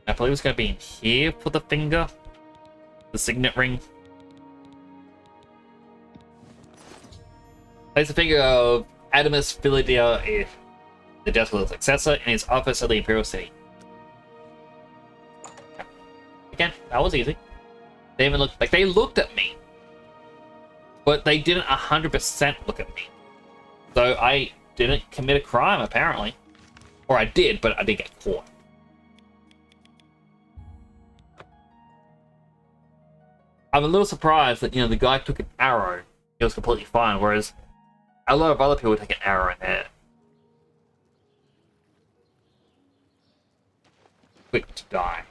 I believe it's going to be in here for the finger. The signet ring. Place the finger of Adamus Philadelphia, the Deathwheel's successor, in his office at the Imperial City. Again, that was easy. They even looked like they looked at me. But they didn't 100% look at me. So I didn't commit a crime, apparently. Or I did, but I did get caught. I'm a little surprised that, the guy took an arrow. He was completely fine, whereas a lot of other people take an arrow in there. Quick to die.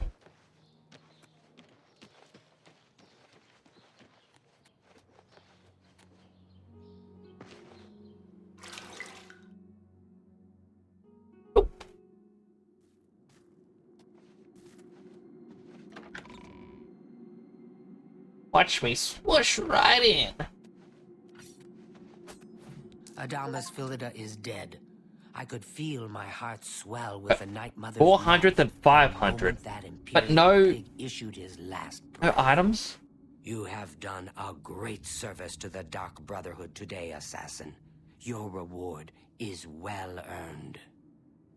Watch me swoosh right in. Adamas Philida is dead. I could feel my heart swell with the Night Mother's 400 and 500. But no issued his last no items? You have done a great service to the Dark Brotherhood today, Assassin. Your reward is well earned.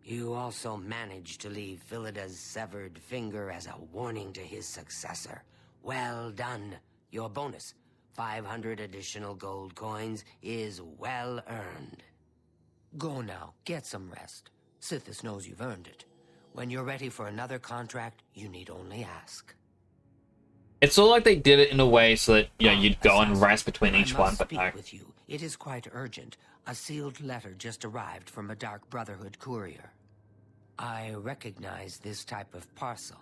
You also managed to leave Philida's severed finger as a warning to his successor. Well done. Your bonus, 500 additional gold coins, is well earned. Go now, get some rest. Sithis knows you've earned it. When you're ready for another contract, you need only ask. It's all like they did it in a way so that, you'd go and race between each one, but no. With you. It is quite urgent. A sealed letter just arrived from a Dark Brotherhood courier. I recognize this type of parcel.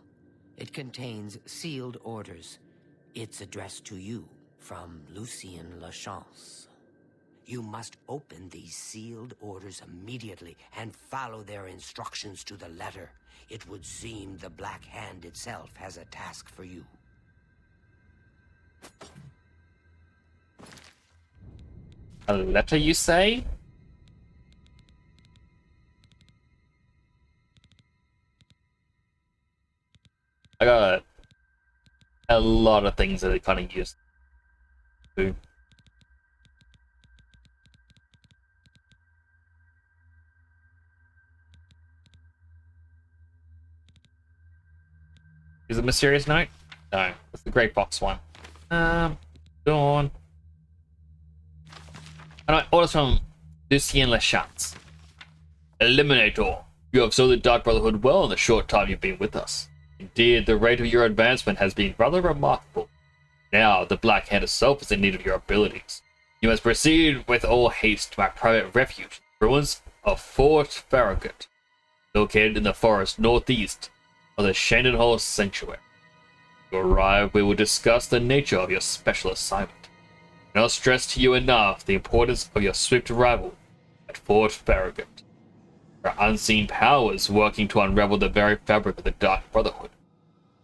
It contains sealed orders. It's addressed to you from Lucien Lachance. You must open these sealed orders immediately and follow their instructions to the letter. It would seem the Black Hand itself has a task for you. A letter, you say? I got a lot of things that I kind of used to. Is it Mysterious Note? No, it's the Great Box one. Dawn. And I orders from Lucien Lachance. Eliminator, you have served the Dark Brotherhood well in the short time you've been with us. Indeed, the rate of your advancement has been rather remarkable. Now, the Black Hand itself is in need of your abilities. You must proceed with all haste to my private refuge, ruins of Fort Farragut, located in the forest northeast of the Shannon Hall Sanctuary. You arrive, we will discuss the nature of your special assignment. And I'll stress to you enough the importance of your swift arrival at Fort Farragut. There are unseen powers working to unravel the very fabric of the Dark Brotherhood.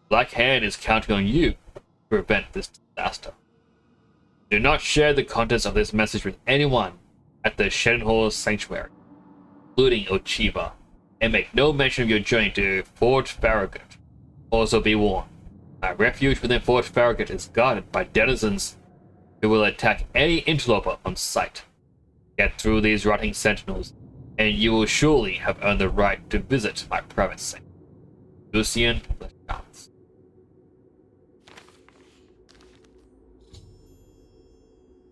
Black Hand is counting on you to prevent this disaster. Do not share the contents of this message with anyone at the Shannon Hall Sanctuary, including Ochiba, and make no mention of your journey to Fort Farragut. Also be warned, my refuge within Fort Farragut is guarded by denizens who will attack any interloper on sight. Get through these rotting sentinels, and you will surely have earned the right to visit my private sanctuary. Lucien Lachance.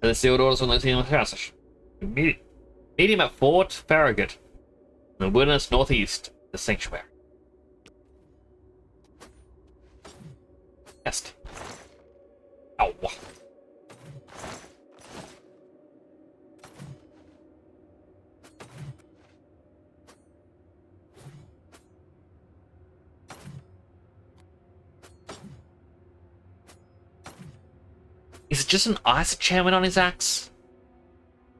And the sealed orders from Lucien Lachance. Meet him at Fort Farragut, in the wilderness northeast of the sanctuary. Yes. Ow. Is it just an ice enchantment on his axe?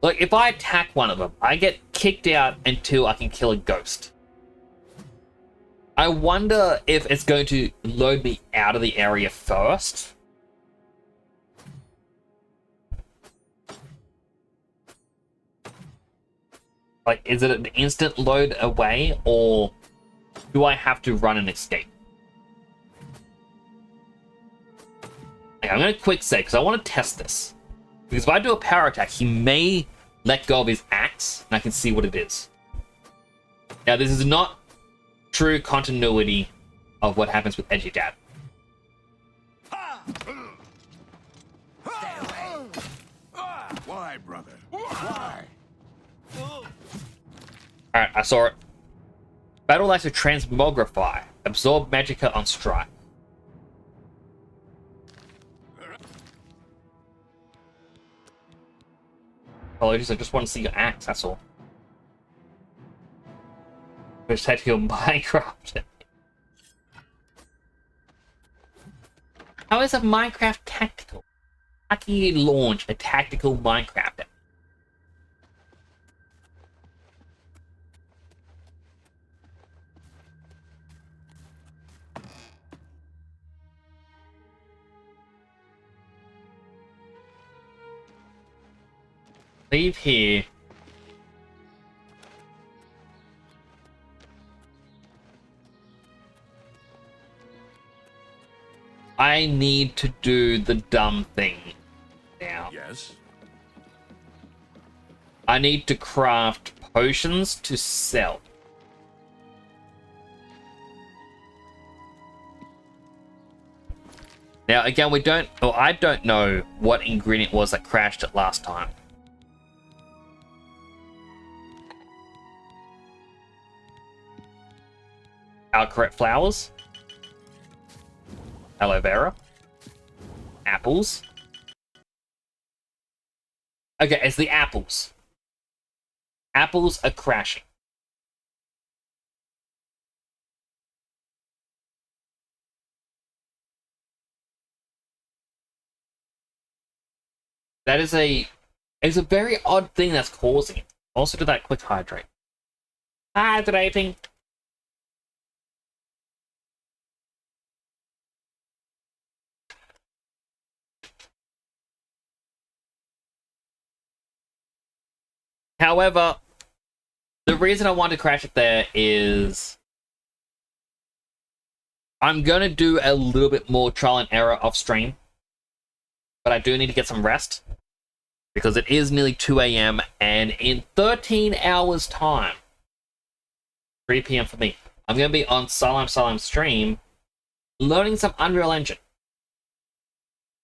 Like, if I attack one of them, I get kicked out until I can kill a ghost. I wonder if it's going to load me out of the area first. Like, is it an instant load away, or do I have to run and escape? Okay, I'm going to quick save, because I want to test this. Because if I do a power attack, he may let go of his axe, and I can see what it is. Now, this is not true continuity of what happens with Edgy Dad. Why, brother? Why? Alright, I saw it. Battle likes to transmogrify. Absorb magicka on strike. Apologies, I just want to see your axe, that's all. Just head to your Minecraft. How is a Minecraft tactical? How can you launch a tactical Minecraft? Leave here. I need to do the dumb thing now. Yes? I need to craft potions to sell. Now, again, I don't know what ingredient was that crashed it last time. Alcorette flowers. Aloe vera. Apples. Okay, it's the apples. Apples are crashing. That is it's a very odd thing that's causing it. Also do that quick hydrate. Hydrating. However, the reason I want to crash it there is I'm going to do a little bit more trial and error off stream, but I do need to get some rest because it is nearly 2 a.m. and in 13 hours time, 3 p.m. for me, I'm going to be on Salam stream learning some Unreal Engine.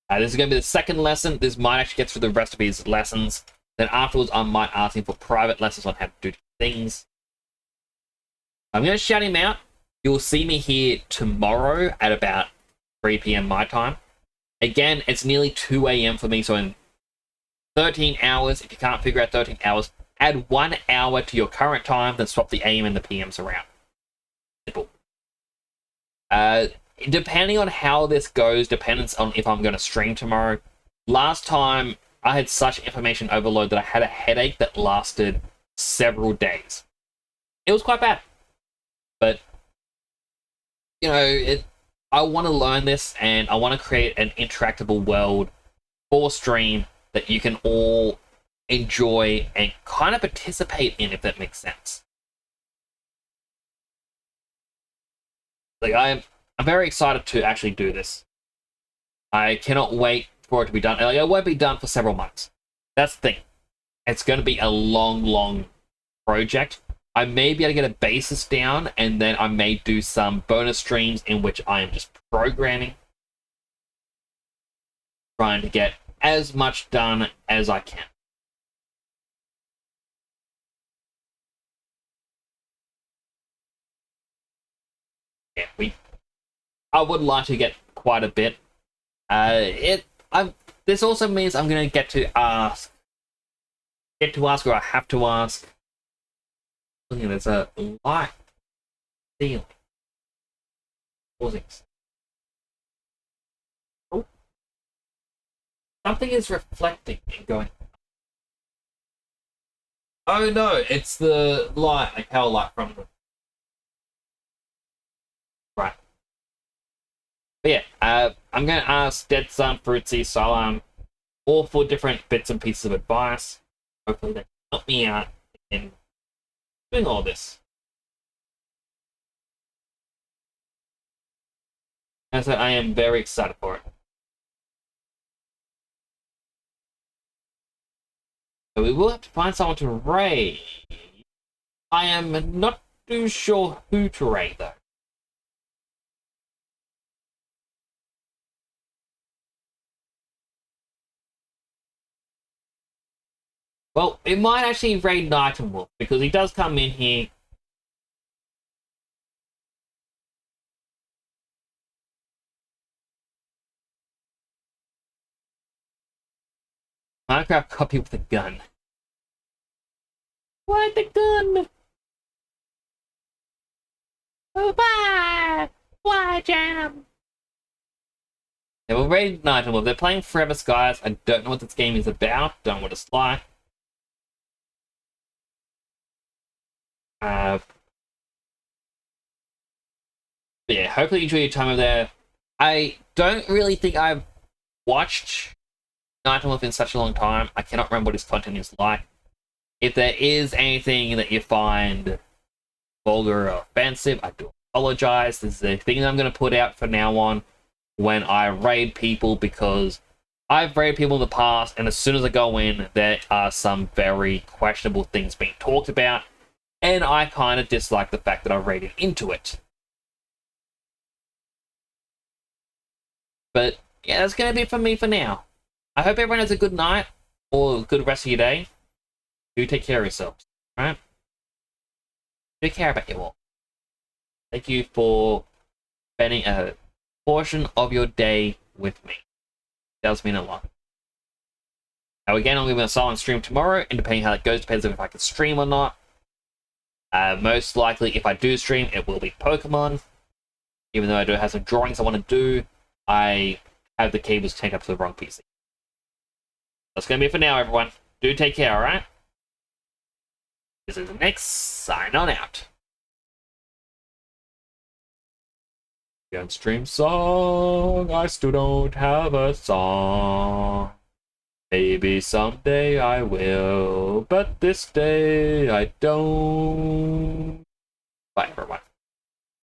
This is going to be the second lesson. This might actually get through the rest of these lessons. Then afterwards, I might ask him for private lessons on how to do things. I'm going to shout him out. You'll see me here tomorrow at about 3 p.m. my time. Again, it's nearly 2 a.m. for me, so in 13 hours, if you can't figure out 13 hours, add 1 hour to your current time, then swap the AM and the PMs around. Simple. Depending on how this goes, depends on if I'm going to stream tomorrow. Last time, I had such information overload that I had a headache that lasted several days. It was quite bad. But, you know, I want to learn this, and I want to create an interactable world for stream that you can all enjoy and kind of participate in, if that makes sense. Like, I'm very excited to actually do this. I cannot wait for it to be done. Like, it won't be done for several months. That's the thing. It's going to be a long, long project. I may be able to get a basis down, and then I may do some bonus streams in which I am just programming, trying to get as much done as I can. Yeah, I would like to get quite a bit. This also means I'm going to get to ask, or I have to ask. Look at there's a light ceiling. Oh. Something is reflecting and going. Oh no, it's the light, like hell light from the. Right. But yeah, I'm going to ask Dead Sun, Fruitsy, Salam, all for different bits and pieces of advice. Hopefully they can help me out in doing all this. As I said, I am very excited for it. So we will have to find someone to raid. I am not too sure who to raid though. Well, it might actually raid Nightingale because he does come in here. Minecraft copy with a gun. Why the gun? Oh, bye! Why, Jam? They were ready tonight, and they're playing Forever Skies. I don't know what this game is about. Don't know what it's like. But yeah, hopefully you enjoy your time over there. I don't really think I've watched Night Wolf in such a long time. I cannot remember what his content is like. If there is anything that you find vulgar or offensive, I do apologize. This is a thing that I'm going to put out from now on when I raid people, because I've raided people in the past, and as soon as I go in, there are some very questionable things being talked about, and I kind of dislike the fact that I've raided into it. But yeah, that's going to be it for me for now. I hope everyone has a good night, or a good rest of your day. Do take care of yourselves, right? Take care about you all. Thank you for spending a portion of your day with me. That does mean a lot. Now again, I'm going to be on a silent stream tomorrow, and depending how that goes, depends on if I can stream or not. Most likely, if I do stream, it will be Pokemon. Even though I do have some drawings I want to do, I have the cables taken up to the wrong PC. That's going to be it for now, everyone. Do take care, alright? This is the next sign on out. Can't stream song, I still don't have a song. Maybe someday I will, but this day I don't. Bye, everyone.